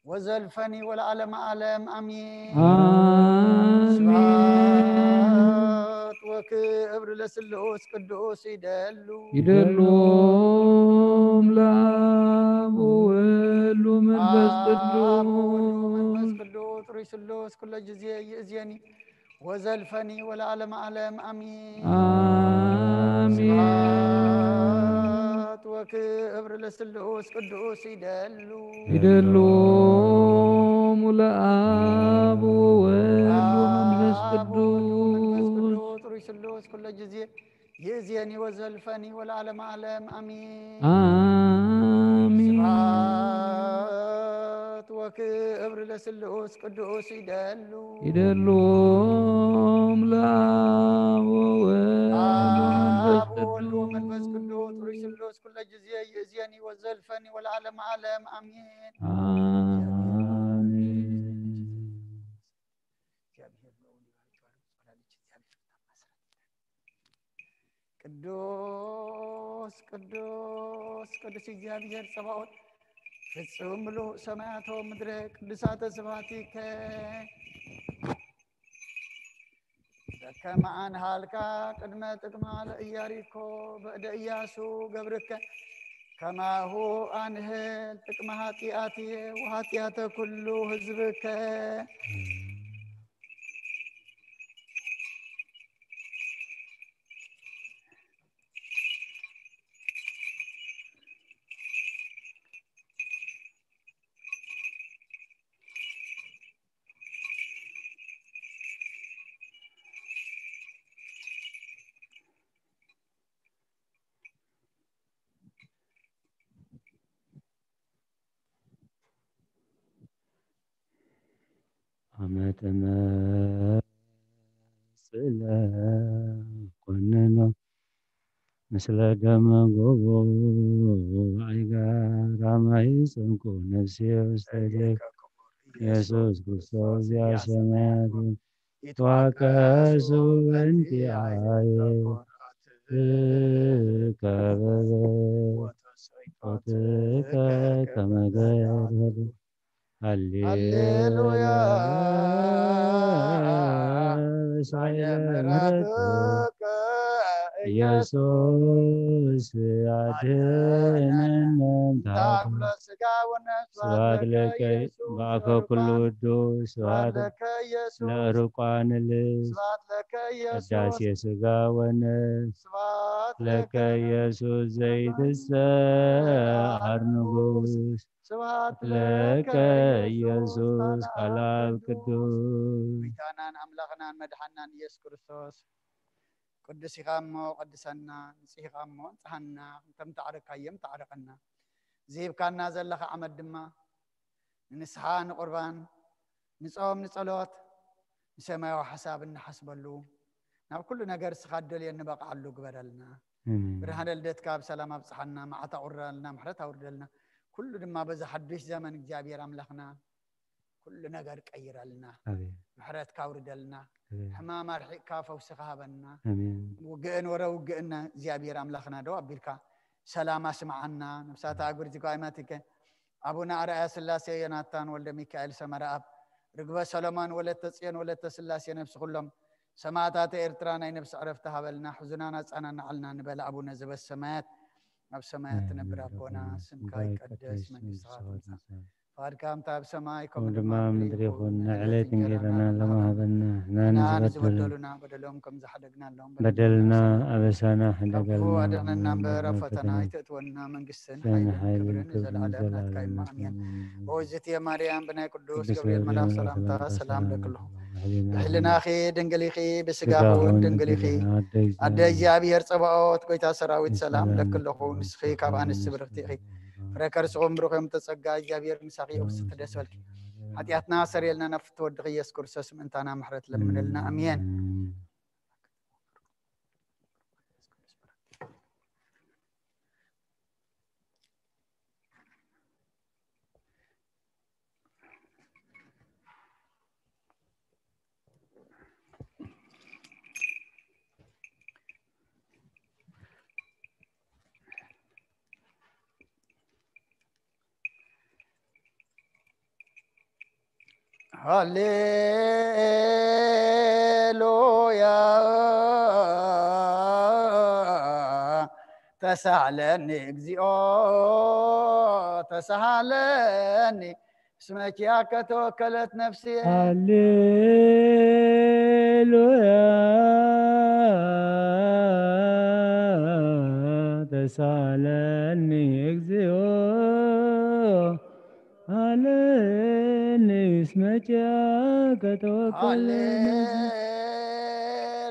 ወዘልፈኒ ወለዓለመ ዓለም አሜን። ስብሐት ወክብር ለስሉስ ቅዱስ ይደሉ ይደሎም ለአብ ወወልድ ወመንፈስ ቅዱስ ጥሩይ ስሉስ ኩለ ጊዜ ይእዜኒ ወዘልፈኒ ወለዓለመ ዓለም አሜን። ስብሐት ወክብር ለስሉስ ቅዱስ ይደሉ ይደሎም ለአብ ወወልድ ወመንፈስ ቅዱስ ጥሩይ ስሉስ ኩለ ጊዜ ይእዜኒ ወዘልፈኒ ወለዓለመ ዓለም አሜን። ስብሐት ወክብር ለስሉስ ቅዱስ ይደሉ ይደሎም ለአብ ወወልድ ወመንፈስ ቅዱስ ጥሩይ ስሉስ ኩለ ጊዜ ይእዜኒ ወዘልፈኒ ወለዓለመ ዓለም አሜን። ቅዱስ ቅዱስ ቅዱስ እግዚአብሔር ጸባኦት ፍጹም ምሉእ ሰማያቶ ምድረ ቅዱሳተ ስብሐቲከ በከመ አንሃልካ ቅድመ ጥቅማ ለኢያሪኮ በእደ ኢያሱ ገብርከ ከማሁ አንህል ጥቅመ ኃጢአትየ ወኃጢአተ ኩሉ ህዝብከ አመተመ ስለ ኮነኖ ምስለ ደመ ጎቦ አይጋራማይ ጽንቁ ነፍሴ ውስተ ኢየሱስ ክርስቶስ ያሰማያት ይትዋቀሱ በእንቲአየ ከበበ ወትከ ከመ ገረብ ሃሌሉያ ሳይለ ምሕረትከ ኢየሱስ አድኅነነ ስብሐት ለከ በአፈ ኩሉ ቅዱስ ስብሐት ለርቋን ልብስ ቅዳሴ ሥጋ ወነፍስ ለከ ኢየሱስ ዘይትሰዓር ንጉሥ ለከ ኢየሱስ ቃለ አብ ቅዱስ ጌታናን አምላኽናን መድኃኒናን ኢየሱስ ክርስቶስ قدس يغامو قدسنا نسيه غامو انتهنا تم تعرق ايام تعرقنا زيب كان نازل لك عمد دما نسحان قربان نصوم نصلوت نسمع حساب نحسب له ناب كل نجار سخدل ينبقى على قبرلنا برهان الدت كاب سلام ابصحنا مع تعرلنا محرت اوردلنا كل ما بز حدش زمن اجابير املخنا كل نجار قير لنا محرت كاوردلنا حمام رحيق كافه وسخابنا وقئن ورا وقئنا زيابير املخنا دو ابيركا سلام اسمعنا نفسات اغرتي قائمتك ابونا ارأى سلاسي يناتان ولد ميكائيل سمراب رغبه سلمان ولد تصيان ولد سلاسي نفس كلهم سماعات إرترانا نفس عرفتها بلنا حزننا صاننا علنا نبل أبونا زب السماوات أب سماوات نبر أبونا سمكاي قدس من الصلاة فاركام تاب سمايكم لما مدريخون عليت نجرنا لما هبنا نزبدلنا بدلهم كم زحدقنا لهم بدلنا أبسانا حدقلنا أدعنا برفتنا يتأتونا من قسن حيل كبرن نزل على أبنات كايم أمين وزت يا مريم بنا قدوس قبريل ملاك سلام لك الله حلنا أخي دنقلي خي بسقاقون دنقلي خي أدى جابير صباوت كويتا سراويت سلام لك الله نسخي كابان السبرتي خي فركرس عمرك يوم تسقى جابير مساقي أوست دسولك حتياتنا سريلنا نفت ودغي يسكر سسم انتنا محرت لمن لنا أمين هللويا تسهلني اجزيو تسهلني اسمك يا كتوكلت نفسي هللويا تسهلني اجزيو عليني اسمك يا كتوكل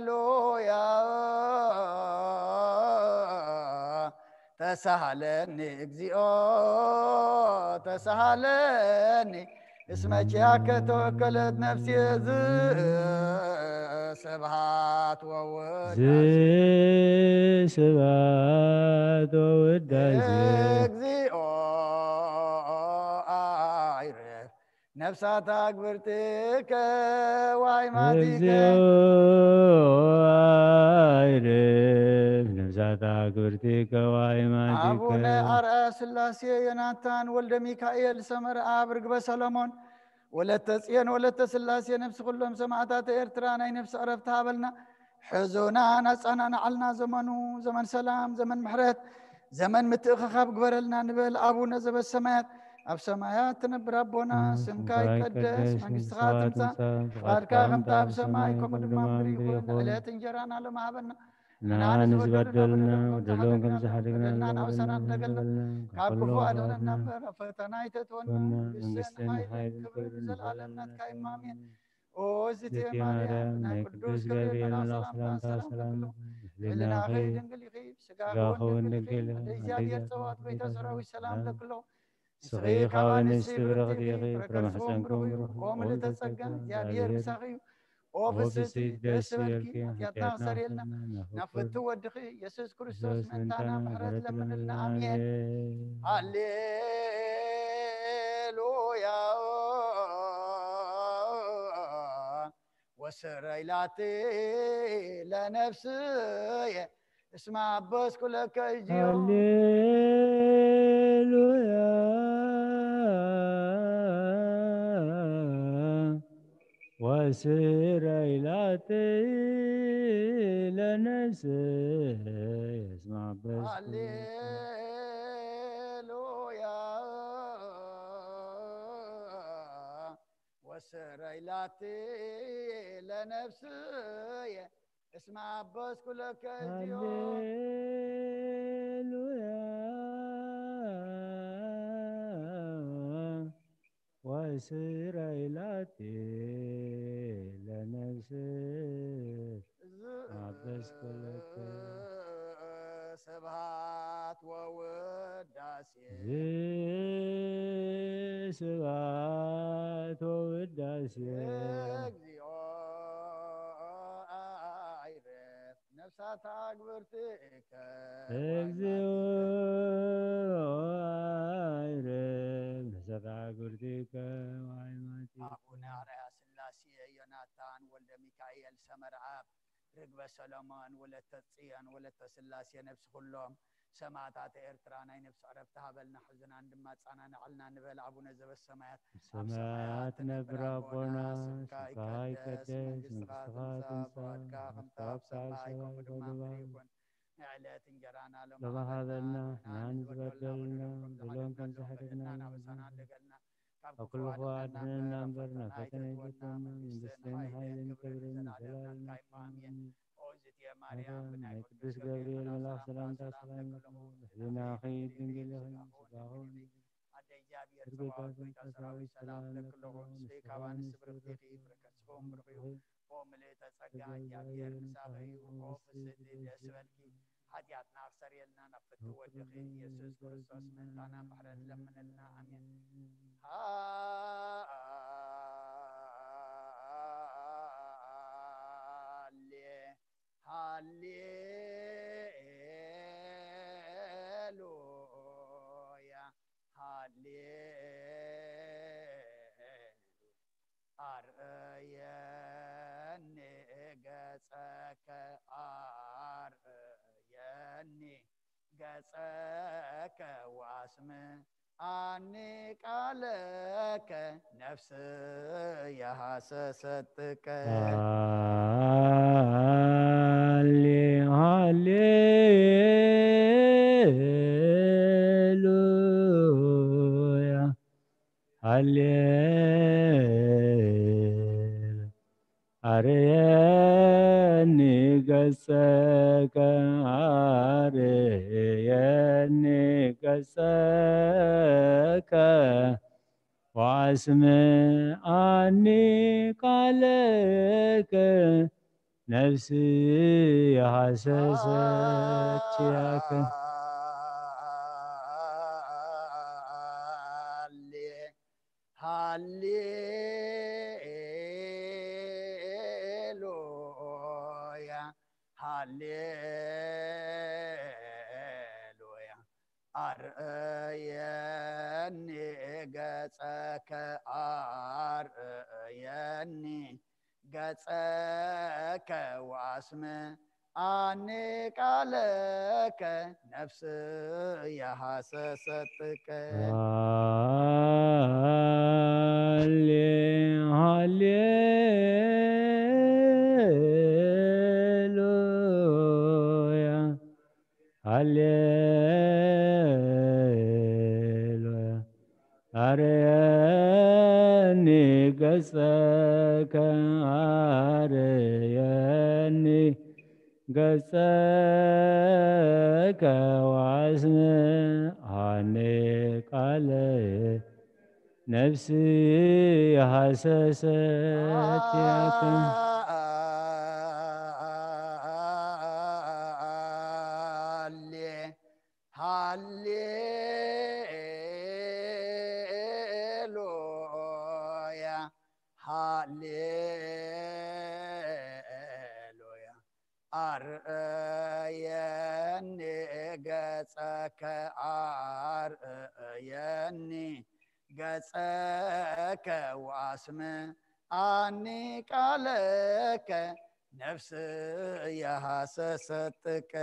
هللويا تسهلني اجزيو تسهلني اسمك يا كتوكلت نفسي سبحات ووداس سبحات ووداس اجزيو نفسات أكبرتك وعيماتك نفسات أكبرتك وعيماتك أبونا أرأى سلاسي يناتان ولد ميكائيل سمر أبرق بسلمون ولد تسيان ولد تسلاسي نفس كلهم سمعتات إرترانا نفس عرفتها بلنا حزونا نسأنا نعلنا زمنو زمن سلام زمن محرت زمن متأخخاب قبرلنا نبال أبونا زب السماوات أب سمايات نبر ربنا سمكاي قدس منقستغات تمسا فاركا غمتا أب سماي كومد مامري خون عليات انجرانا لما هبنا نحن بدلنا ودلون كم زحدقنا لنا وسنا دقلنا كاب كفو أدلنا فتنا يتتونا بسن حيل كبر نزل علمنا كاي مامين وزتي مريم قدوس قبريل ملاك سلام لنا خير دنقلي خيب سقاخون دنقلي إجابير صوات بيت سراوي سلام لكله صغير خاون استبرغ ديغي برمحسنكم قوم لتسقى إجابير مساقي وفسي دس يلكي يطنع سريلنا نفتو ودخي يسوس كريستوس منتانا محرت لمن لنا آمين هللويا وسريلاتي لنفسي اسمع بس كلك يجيو هللويا وسريلاتي لنفسي اسمع بس هللويا وسريلاتي لنفسي اسمع بس كلك هللويا وسريلاتي لنفسي ቅዱስ ኩልከ ስብሐት ወውዳሴ ስብሐት ወውዳሴ እግዚኦ አይረፍ ነፍሳት አግብርትከ እግዚኦ አይረፍ ነፍሳት አግብርትከ ወአይማቲከ አቡነ አርአያ ሥላሴ ዮናታን ወልደ ሚካኤል ሰመርአብ ርግበ ሰሎሞን ወለተ ጽዮን ወለተ ሥላሴ ነፍስ ሁሎም ሰማዕታት ኤርትራ ናይ ነፍሲ ዕረፍቲ ሃበልና ሕዝና እንድማፃና ንዓልና ንበል አቡነ ዘበሰማያት ሰማያት ነብር አቦና ስምካ ይቀደስ መንግሥትከ ትምጻእ ከምታ ኣብ ሰማይ ከምኡ ድማ ምድሪ ይኩን ንዕለት እንጀራና ሎሚ ሃበና ንሕናን ዝበደልና በደሎን ከም ዝሓደግና ናበሳና እንደገልና ካብ ኩሉ አድኅነና እምበር ናብ ፈተና የግብረና መንግሥትን ኃይልን ክብርን ዘለዓለሙ አሜን። ማርያም ናይ ቅዱስ ገብርኤል መልአክ ሰላምታ ሰላም ለክሙ ሕሊናኺ ድንግል ኢኺ ስጋኹን አደ እግዚአብሔር ጸባኦት ወይ ሰራዊት ሰላም ለክልኹ ንስቲ ካባን ስብርክቲ ፍረከስኩም ብርኽዩ ኦ ምልእተ ጸጋ እግዚአብሔር ምሳበዩ ኦ ፍስሕቲ ደስ በልኪ ኃጢአትና አብሰርየልና ናብ ፍትሕ ወድኺ ኢየሱስ ክርስቶስ ምንታና ምሕረት ለምንልና አሜን። ሃሌሉያ አርአየኒ ገጸከ አርአየኒ ገጸከ ወአስም አኒ ቃለከ ነፍስየ ሐሰሰትከ ሃሌሉያ ሃሌሉያ አርየኒ ገጸከ አርየኒ ገጸከ ወአስምዓኒ ቃለከ ነፍስየ ሐሰሰት ያከ ሃሌሉያ ሃሌሉያ አርአየኒ ገጸከ አርአየኒ ገጸከ ወአስምዓኒ ቃለከ ነፍስየ ሐሰሰትከ ሃሌሉያ ሃሌሉያ አርየኒ ገጸከ አርየኒ ገጸከ ወአስምዓኒ ቃለከ ነፍስየ ሐሰሰት ያከ ሃሌሉያ ሃሌሉያ አርአየኒ ገጸከ አርአየኒ ገጸከ ወአስምዓኒ ቃለከ ነፍስየ ሐሰሰትከ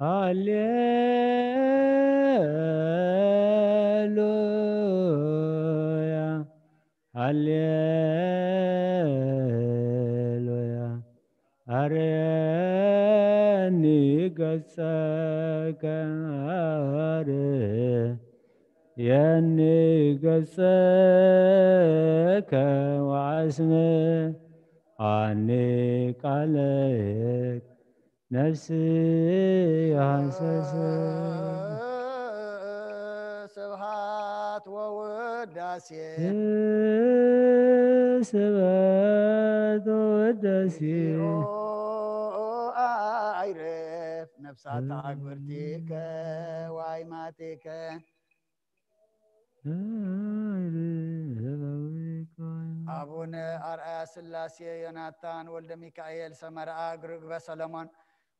ሃሌሉያ ሃሌሉያ አርየኒ ገጸከ አርየኒ ገጸከ ወአስምዓኒ ቃለከ ነፍስየ ሐሰሰት ስብሐት ወውዳሴ سبات ودسي አይረፍ ነፍሳት አግብርቲከ ዋይማቲከ አቡነ አርአያ ስላሴ ዮናታን ወልደ ሚካኤል ሰመርአ ግርግበ ሰለሞን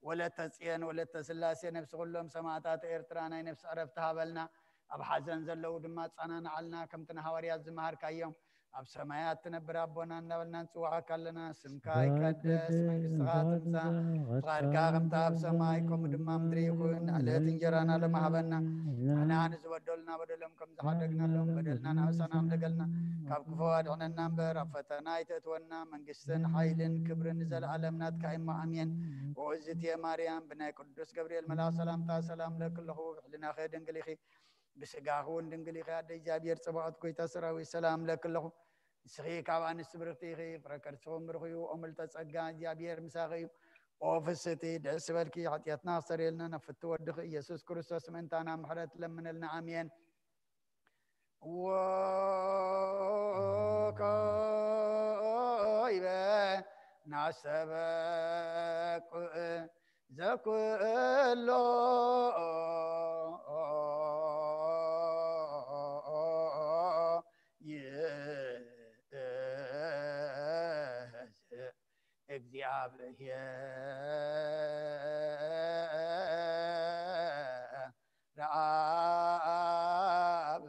ወለተ ጽዮን ወለተ ስላሴ ነፍስ ኩሎም ሰማዕታት ኤርትራ ናይ ነፍሲ ዕረፍቲ ሃበልና ኣብ ሓዘን ዘለው ድማ ፃናንዓልና ከምቲ ንሃዋርያት ዝመሃርካዮም ኣብ ሰማያት ትነብር ኣቦና እናበልና ንፅዋዓካ ኣለና ስምካ ይቀደስ መንግስትኻ ትምፃእ ፍቃድካ ከምቲ ኣብ ሰማይ ከምኡ ድማ ምድሪ ይኹን ዕለት እንጀራና ሎሚ ሃበና ንሕና ንዝበደሉና በደሎም ከም ዝሓደግናሎም በደልና ንኣብሳና ንደገልና ካብ ክፉ ኣድሕነና እምበር ኣብ ፈተና ኣይተእትወና መንግስትን ሓይልን ክብርን ንዘለኣለም ናትካ እሞ ኣሜን ወእዝትየ ማርያም ብናይ ቅዱስ ገብርኤል መልኣክ ሰላምታ ሰላም ለክለኹ ብሕሊናኸ ድንግል ኢኺ بسجاهون دنقلي خياد جابير صباحت كوي تسراوي سلام لك له سخي كابان السبرتي خي فركرتهم برخيو أمل تسجع جابير مساقي أوفستي دسبركي حتياتنا صريلنا نفتو ودخ يسوع كريستوس من تانا محرت لمن لنا آمين وكايبه ناسبك زكولو እግዚአብሔር ረአብ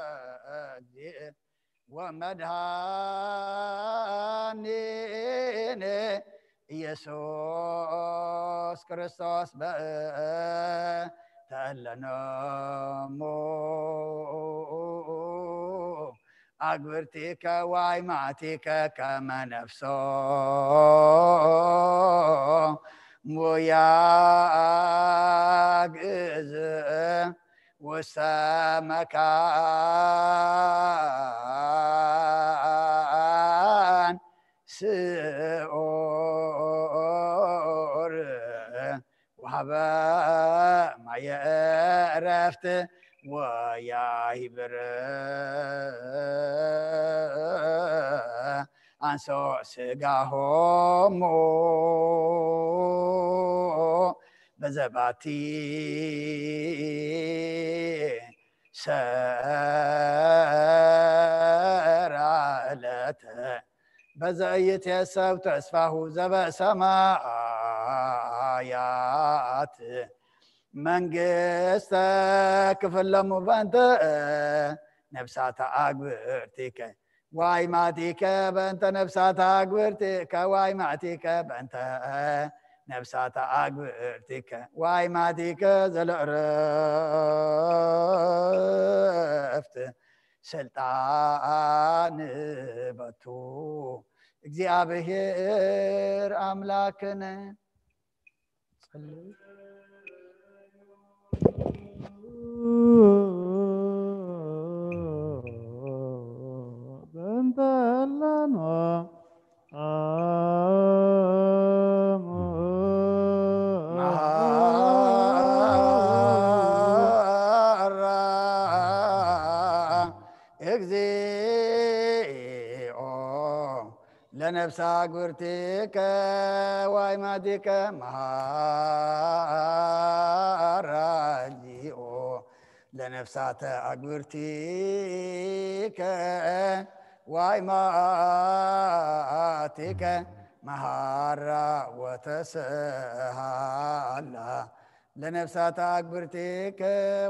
ለእግዚእ ወመድኃኒነ ኢየሱስ ክርስቶስ በተለነሞ أقبرتك وايماتك كما نفسه وياقز وسمكان سؤر وهبا ما يعرفت ويايبر أنسو سجاهم بزباتي سرالت بزايت يسوع تسفه زب سمايات መንግሥትከ ፍለሙ በእንተ ነፍሳተ አግብርቲከ ዋይማቲከ በእንተ ነፍሳተ አግብርቲከ ዋይማቲከ በእንተ ነፍሳተ አግብርቲከ ዋይማቲከ ዘለዕረፍት ስልጣን በቱ እግዚአብሔር አምላክነ بنتلنا لنفس أقبرتك وايماتك مهاراجيو لنفسات أقبرتك وايماتك مهارا وتسهالا لنفسات أقبرتك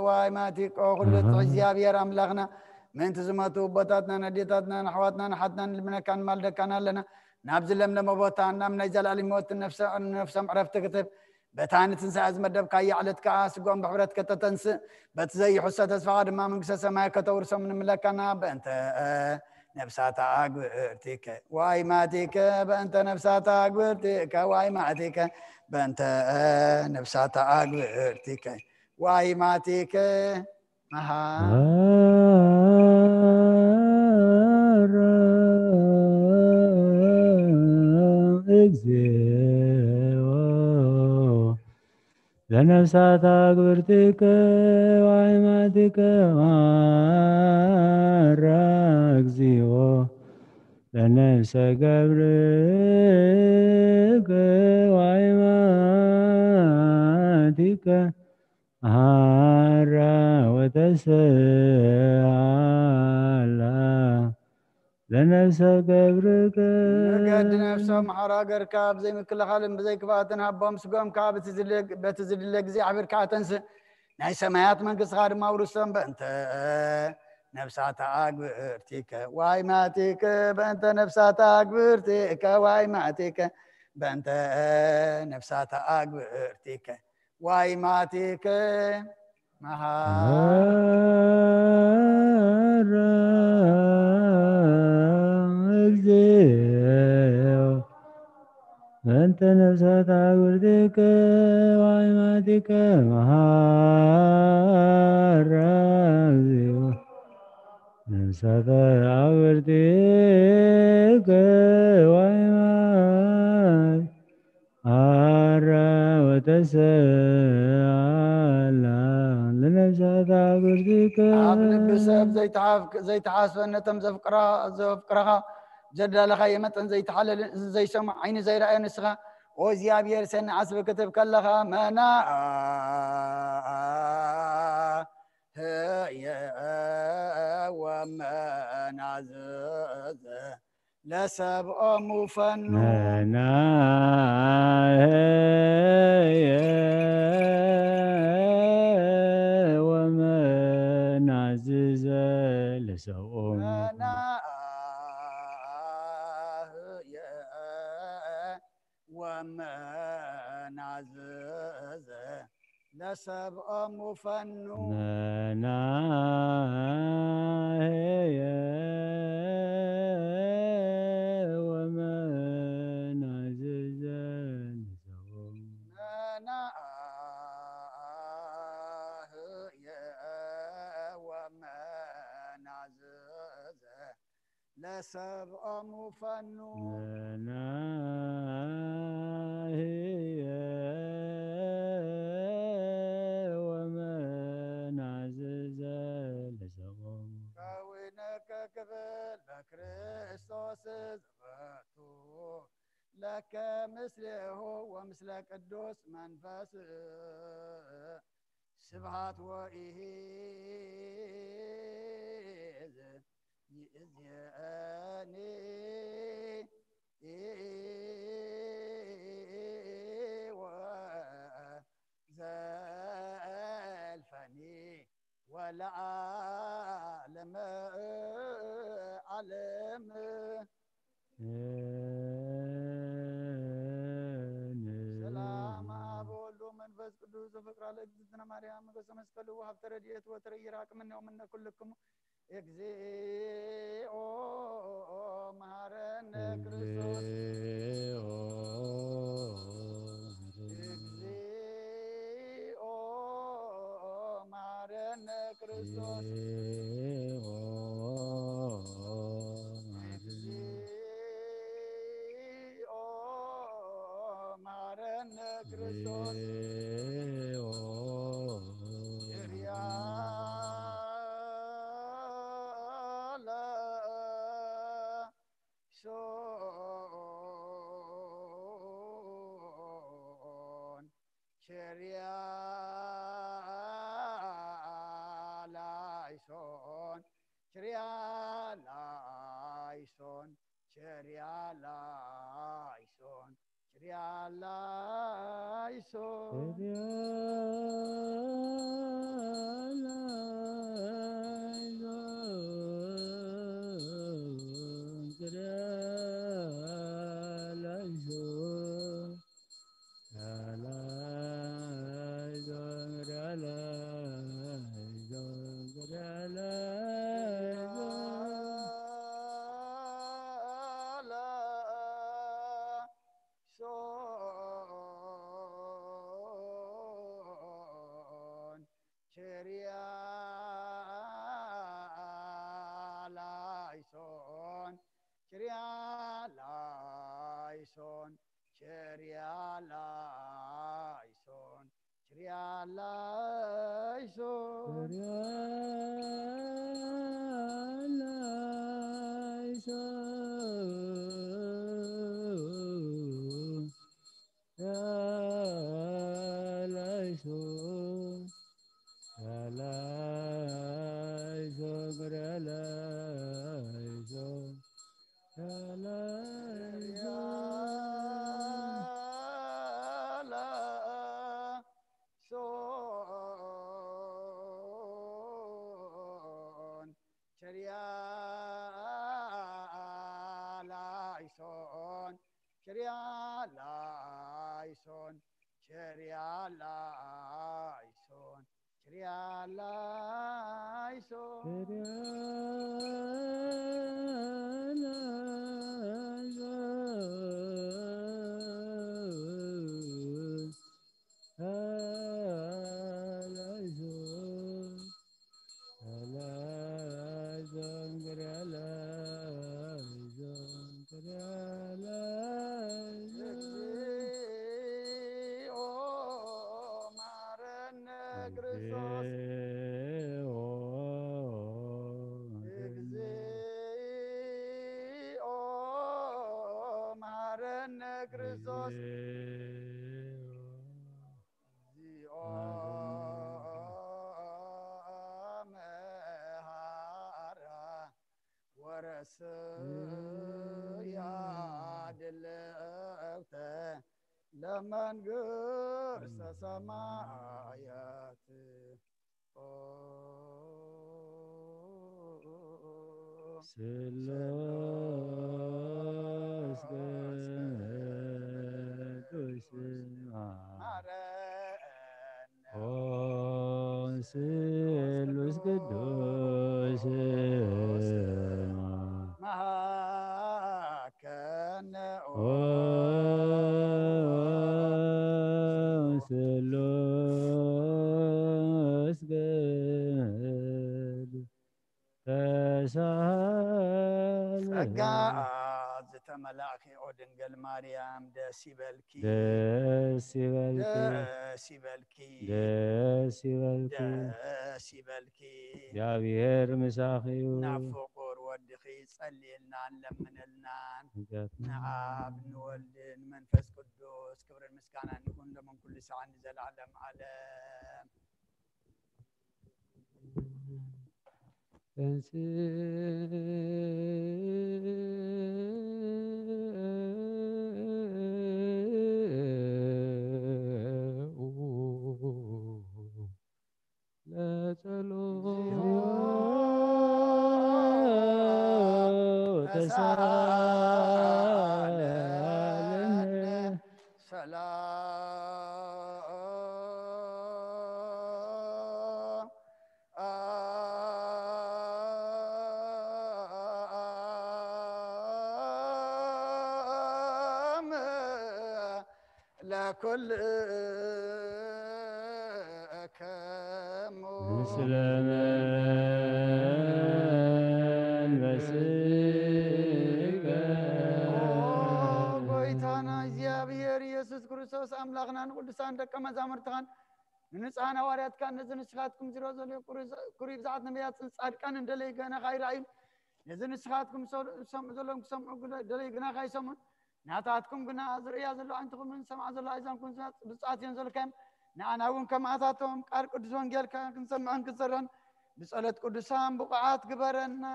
وايماتك وخلت عزياب يا رملغنا من تزمتو بطاتنا نديتاتنا نحواتنا نحتنا لمن كان مالدكنا لنا نابزل لم مبوتانا من يزال علي موت النفس عرفت كتب بتاني تنسى أزمدب كاي علت كاس قوم بحبرت كتتنس بتزي حسة تسفاد ما من قصة ما كتورس من ملكنا بأنت نفسات أقبرتك واي ماتك بأنت نفسات أقبرتك واي ماتك بأنت نفسات أقبرتك واي ماتك ለነፍሳት አግብርቲከ ወአይማቲከ ማራ እግዚኦ ለነፍሰ ገብርከ ወአይማቲከ ማራ ወተሰአላ ለነፍሰ ገብርከ ንገድ ነፍሶም ሓራገር ካብ ዘይምክልኻልን ብዘይክፋትን ሃቦም ስጎም ካብ በትዝድለ ጊዜ ዓቢርካ ተንስ ናይ ሰማያት መንግስትኻ ድማ ውርሶም በእንተ ነፍሳት አግብርቲከ ወአይማቲከ በእንተ ነፍሳት አግብርቲከ ወአይማቲከ በእንተ ነፍሳት አግብርቲከ ወአይማቲከ ማራ እግዚኦ በእንተ ነፍሳት አግብርቲከ ወአይማቲከ ማራ እግዚኦ ነፍሳት አግብርቲከ ወአይማቲከ ማራ ወተሰአላ ለነፍሳት አግብርቲከ ኣብ ልቢ ሰብ ዘይተሓስበ ነቶም ዘፍቅረኻ ዘዳለኻ የመጠን ዘይተሓለልን እዚ ዘይሰምዕ ዓይኒ ዘይረአዮ ንስኻ ወእግዚአብሔር ሰኒ ዓስቢ ክትብ ከለኻ መናህየ ወመናዝዘ ለሰብኦም ፈኑ መናህየ ወመናዝዘ ለሰብኦም ወመናዝዘ ለሰብኦም ፈኑ መናህየ ወመናዝዘ ለሰብኦም መናህየ ወመናዝዘ ለሰብኦም ፈኑ መናህየ ወመናዝዘ ለሰብኦም ከዊነከ ክብል በክርስቶስ ዝበቱ ለከ ምስሌሁ ወምስለ ቅዱስ መንፈስ ስብሃት ወኢዝ ይእዜኒ ወዘልፈኒ ወለዓለመ ዓለም ሰላም አብ ወወልድ ወመንፈስ ቅዱስ ዘፍቅራ ለእግዝእትነ ማርያም ገጸ መስቀሉ ሀብተ ረድኤት ወትረ ይራቅ ምነ ወምነ ኩልክሙ እግዚኦ መሐረነ ክርስቶስ እግዚኦ መሐረነ ክርስቶስ እግዚኦ መሐረነ ክርስቶስ لمن قرص سمايات سلوس قدوس سلوس قدوس ما كان سلوس قدوس تسال سقاز تملاخي أودنجل مريم دسيبلكي دسيبلكي يا بير مساخيو نفقر ودخي صليلنا نلمنلنا نعاب نولد منفس قدوس كبر المسكانة نكون لمن كل ساعة نزل علم عالم لا تلو تسالن سلام لكل سلمان مسيك قويتانا እግዚአብሔር ኢየሱስ ክርስቶስ አምላክናን ቅዱሳን ደቀ መዛሙርትካን ንንጻና ዋርያት ካን ንዝንስኻትኩም ዝሮ ዘሎ ኩሪብ ሰዓት ነቢያት ጻድቃን እንደለይ ገና ኻይራዩ ንዝንስኻትኩም ሰም ዘሎም ሰምዑ ደለይ ገና ኻይሰሙን ናታትኩም ግና ዝርያ ዘሎ አንትኩም ሰምዓ ዘሎ አይዛንኩም ብጻት ዮን ዘልከም ንአናውን ከማታቶም ቃል ቅዱስ ወንጌል ክንሰምዕን ክንሰራን بصلاة قدسان بقعات قبرنا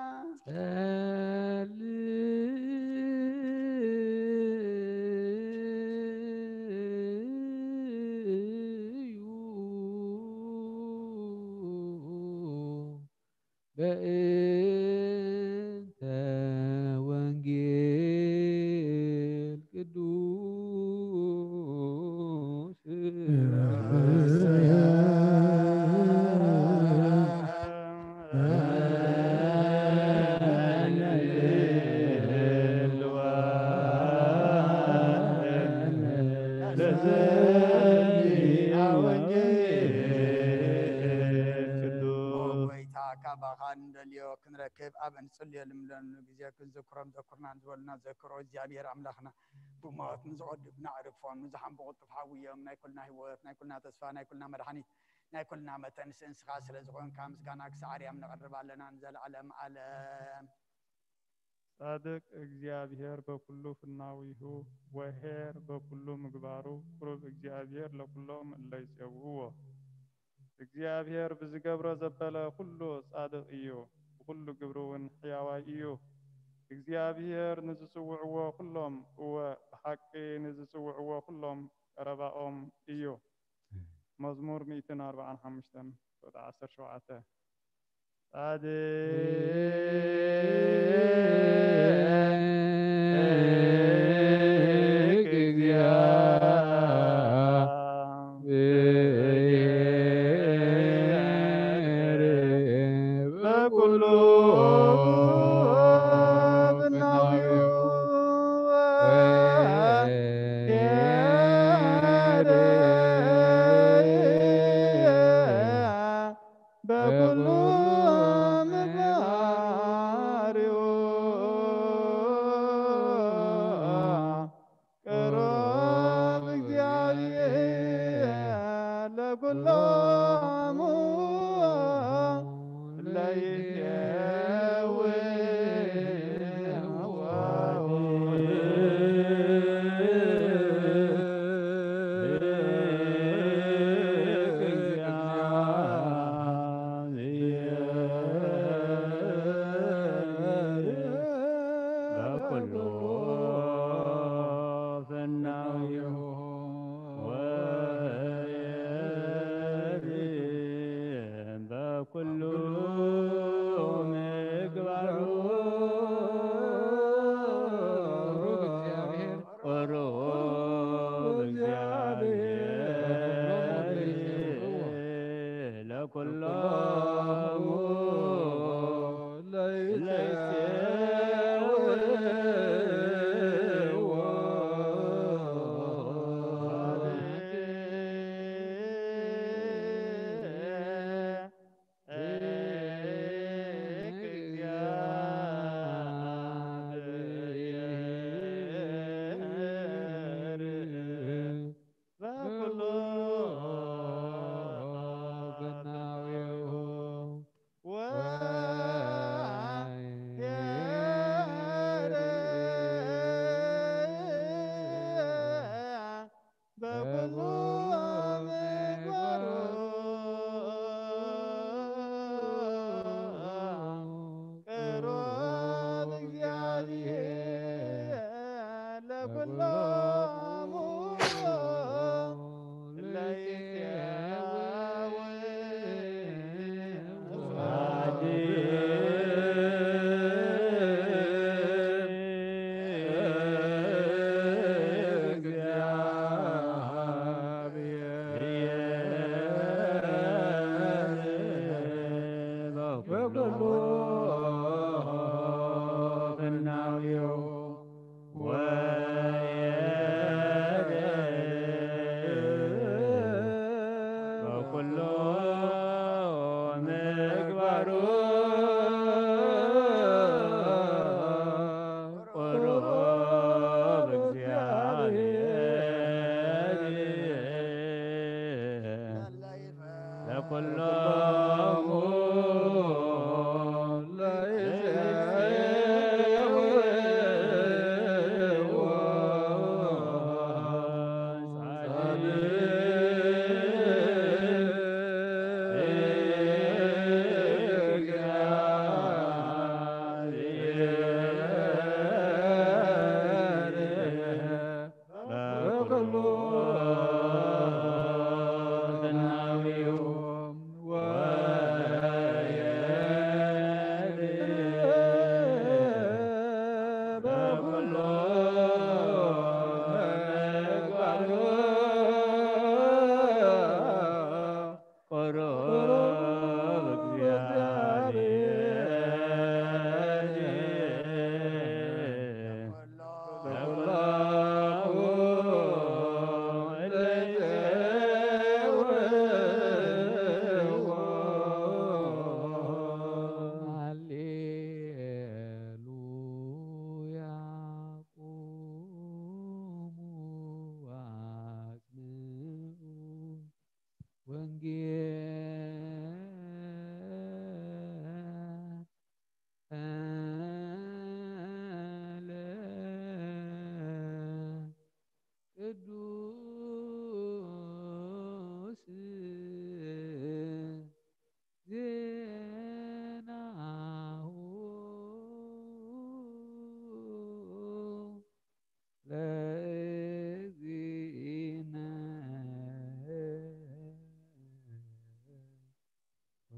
بأنت وانجيل قدوس ካባኻን ደልዮ ክንረክብ ኣብ እንጽልዮ ልምለኑ ግዜ ክንዝክሮም ዘኩርና ዝበሉና ዘክሮ እግዚኣብሔር ኣምላኽና ብሞት ንዝቐድብ ናዕርፎም ንዝሓን ብቕጡፍ ሓውዮም ናይ ኩልና ህይወት ናይ ኩልና ተስፋ ናይ ኩልና መድሓኒት ናይ ኩልና መተንስእ እንስኻ ስለ ዝኾንካ ምስጋና ክሳዕ ኣርያም ነቐርብ ኣለና ንዘለዓለም ዓለም። ጻድቅ እግዚአብሔር በኩሉ ፍናዊሁ ወሄር በኩሉ ምግባሩ ቅሩብ እግዚአብሔር ለኩሎም እለ ይጸውዕዎ። እግዚአብሔር ብዝገብሮ ዘበለ ኩሉ ጻድቅ እዩ፣ ብኩሉ ግብሩ እውን ሕያዋይ እዩ። እግዚአብሔር ንዝጽውዕዎ ኩሎም እወ ብሓቂ ንዝጽውዕዎ ኩሎም ቀረባኦም እዩ። መዝሙር 145 ቁጥር 17 ለኩሎሙ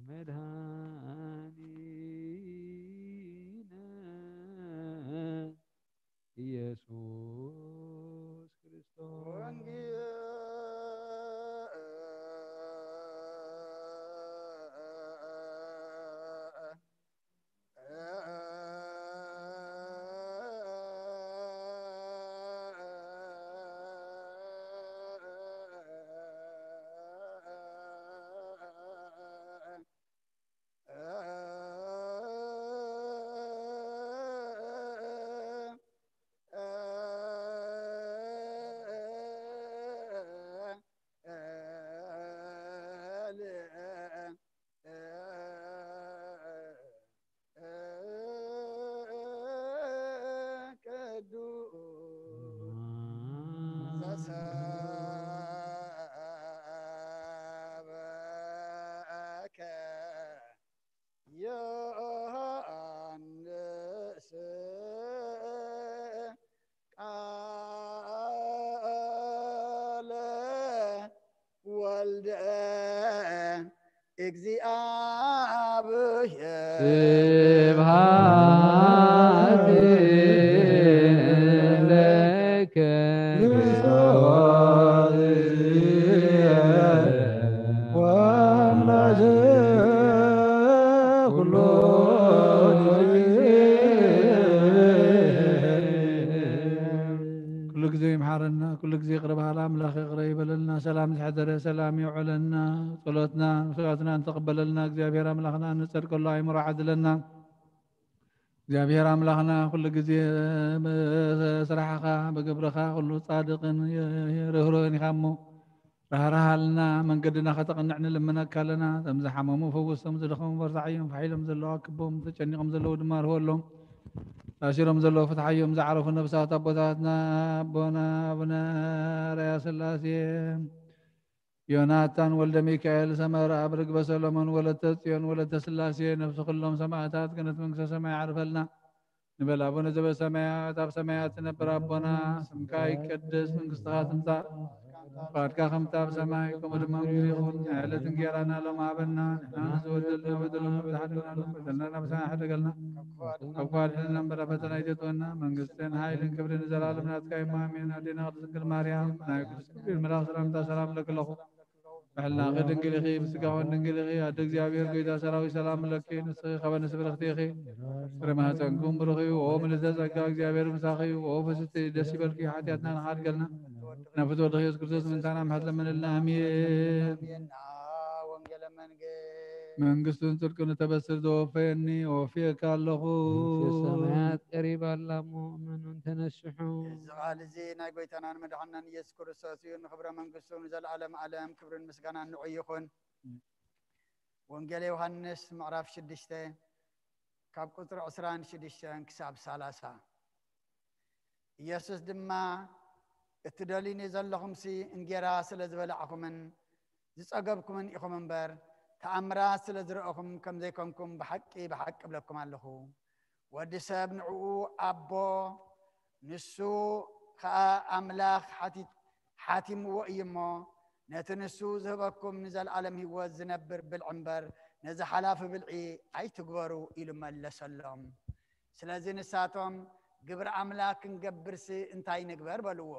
ومدهانينا ኢየሱስ ክርስቶስ ስብሐት ለከ كل ጊዜ ይምሐረና كل ጊዜ ይቅርብሃላ አምላኽ ይቅር ይበለልና ሰላም ዝሐደረ ሰላም ይውዕለና ጸሎትና መስዋዕትና እንተቀበለልና እግዚአብሔር አምላኽና እንጸድቀሉ አይምሮ ዓድለና እግዚአብሔር አምላኽና ኩሉ ጊዜ በስራሕኻ በግብርኻ ኩሉ ጻድቕን ርህሩህን ኢኻ እሞ ራህራሃልና መንገድና ከተቐንዕ ንልመነካ ኣለና እቶም ዝሓመሙ ፈውሶም ዝደኸሙ በርታዕዮም ፈሒሎም ዘለዋ ክቦም ተጨኒቖም ዘለዉ ድማ ርህወሎም ታሲሮም ዘለዉ ፍትሓዮም ዝዓረፉ ነብሳት ኣቦታትና ኣቦና ኣቡነ ራያ ስላሴ ዮናታን ወልደ ሚካኤል ሰመረ ኣብ ርግበ ሰሎሞን ወለተ ጽዮን ወለተ ስላሴ ነፍሲ ኩሎም ሰማዕታት ገነት መንግሥተ ሰማይ ዓርፈልና ንበል ኣቡነ ዘበሰማያት ኣብ ሰማያት ትነብር ኣቦና ስምካ ይቀደስ መንግሥትኻ ትምጻእ ፈቃድካ ከምቲ ኣብ ሰማይ ከምኡ ድማ ምድሪ ይኹን ዕለት እንጀራና ሎም ሃበና ንሕና ንዝበደልና በደለና በዝሓለና በደልና ናብ ሰማይ ሓደገልና ካብ ኳድሕልና እምበረ ፈተና ይተጥወና መንግስትን ሃይልን ክብርን ዘላለም ናትካ እዩ ኣሜን ኣዴና ቅድስት ድንግል ማርያም ናይ ቅዱስ ገብርኤል መልአክ ሰላምታ ሰላም ለክለኹ በሕልናኺ ድንግል ኢኺ ብስጋኹን ድንግል ኢኺ ኣደ እግዚአብሔር ጌታ ሰራዊት ሰላም ለኪ ንስኺ ኸበነስ ብርኽቲ ኢኺ ፍሬ ማኅፀንኩም ብሩኽ እዩ ኦ ምልዕተ ጸጋ እግዚአብሔር ምሳኺ እዩ ኦ ፍስሕቲ ደስ ይበልኪ ሓጢአትና ንኻድገልና نفذ وضع يسوع كريستوس من تانا محل من الله آمين መንግስቱን ጽድቅን ተበስር ዘወፈየኒ ወፊየካ ኣለኹ ሰማያት ቀሪባ ኣላ ሙእምኑን ተነስሑ እዚ ቃል እዚ ናይ ጎይታናን መድሓናን ኢየሱስ ክርስቶስ እዩ ንክብረ መንግስቱ ንዘለዓለም ዓለም ክብርን ምስጋናን ንዑ ይኹን ወንጌል ዮሐንስ ምዕራፍ 6 ካብ ቁጥሪ 26 ክሳብ 30 ኢየሱስ ድማ እትደሊኒ ዘለኹምሲ እንጌራ ስለ ዝበላዕኹምን ዝጸገብኩምን ኢኹም እምበር ተኣምራት ስለ ዝረአኹም ከም ዘይኮንኩም ብሓቂ ብለኩም ኣለኹ ወዲ ሰብ ንዕኡ ኣቦ ንሱ ከዓ ኣምላኽ ሓቲምዎ እዩ እሞ ነቲ ንሱ ዝህበኩም ንዘለዓለም ህይወት ዝነብር ብልዒ እምበር ነዚ ሓላፊ ብልዒ ኣይትግበሩ ኢሉ መለሰሎም ስለዚ ንሳቶም ግብሪ ኣምላኽ ክንገብርሲ እንታይ ንግበር በልዎ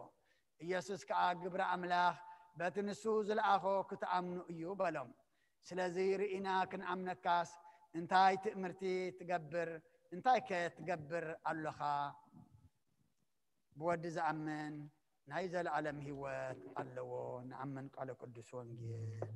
ኢየሱስ ከዓ ግብሪ ኣምላኽ በቲ ንሱ ዝለኣኾ ክትኣምኑ እዩ በሎም ስለዚ ርኢና ክንኣምነካስ እንታይ ትእምርቲ ትገብር እንታይ ከ ትገብር ኣለኻ ብወዲ ዝኣምን ናይ ዘለዓለም ህይወት ኣለዎ ንኣምን ቃል ቅዱስ ወንጌል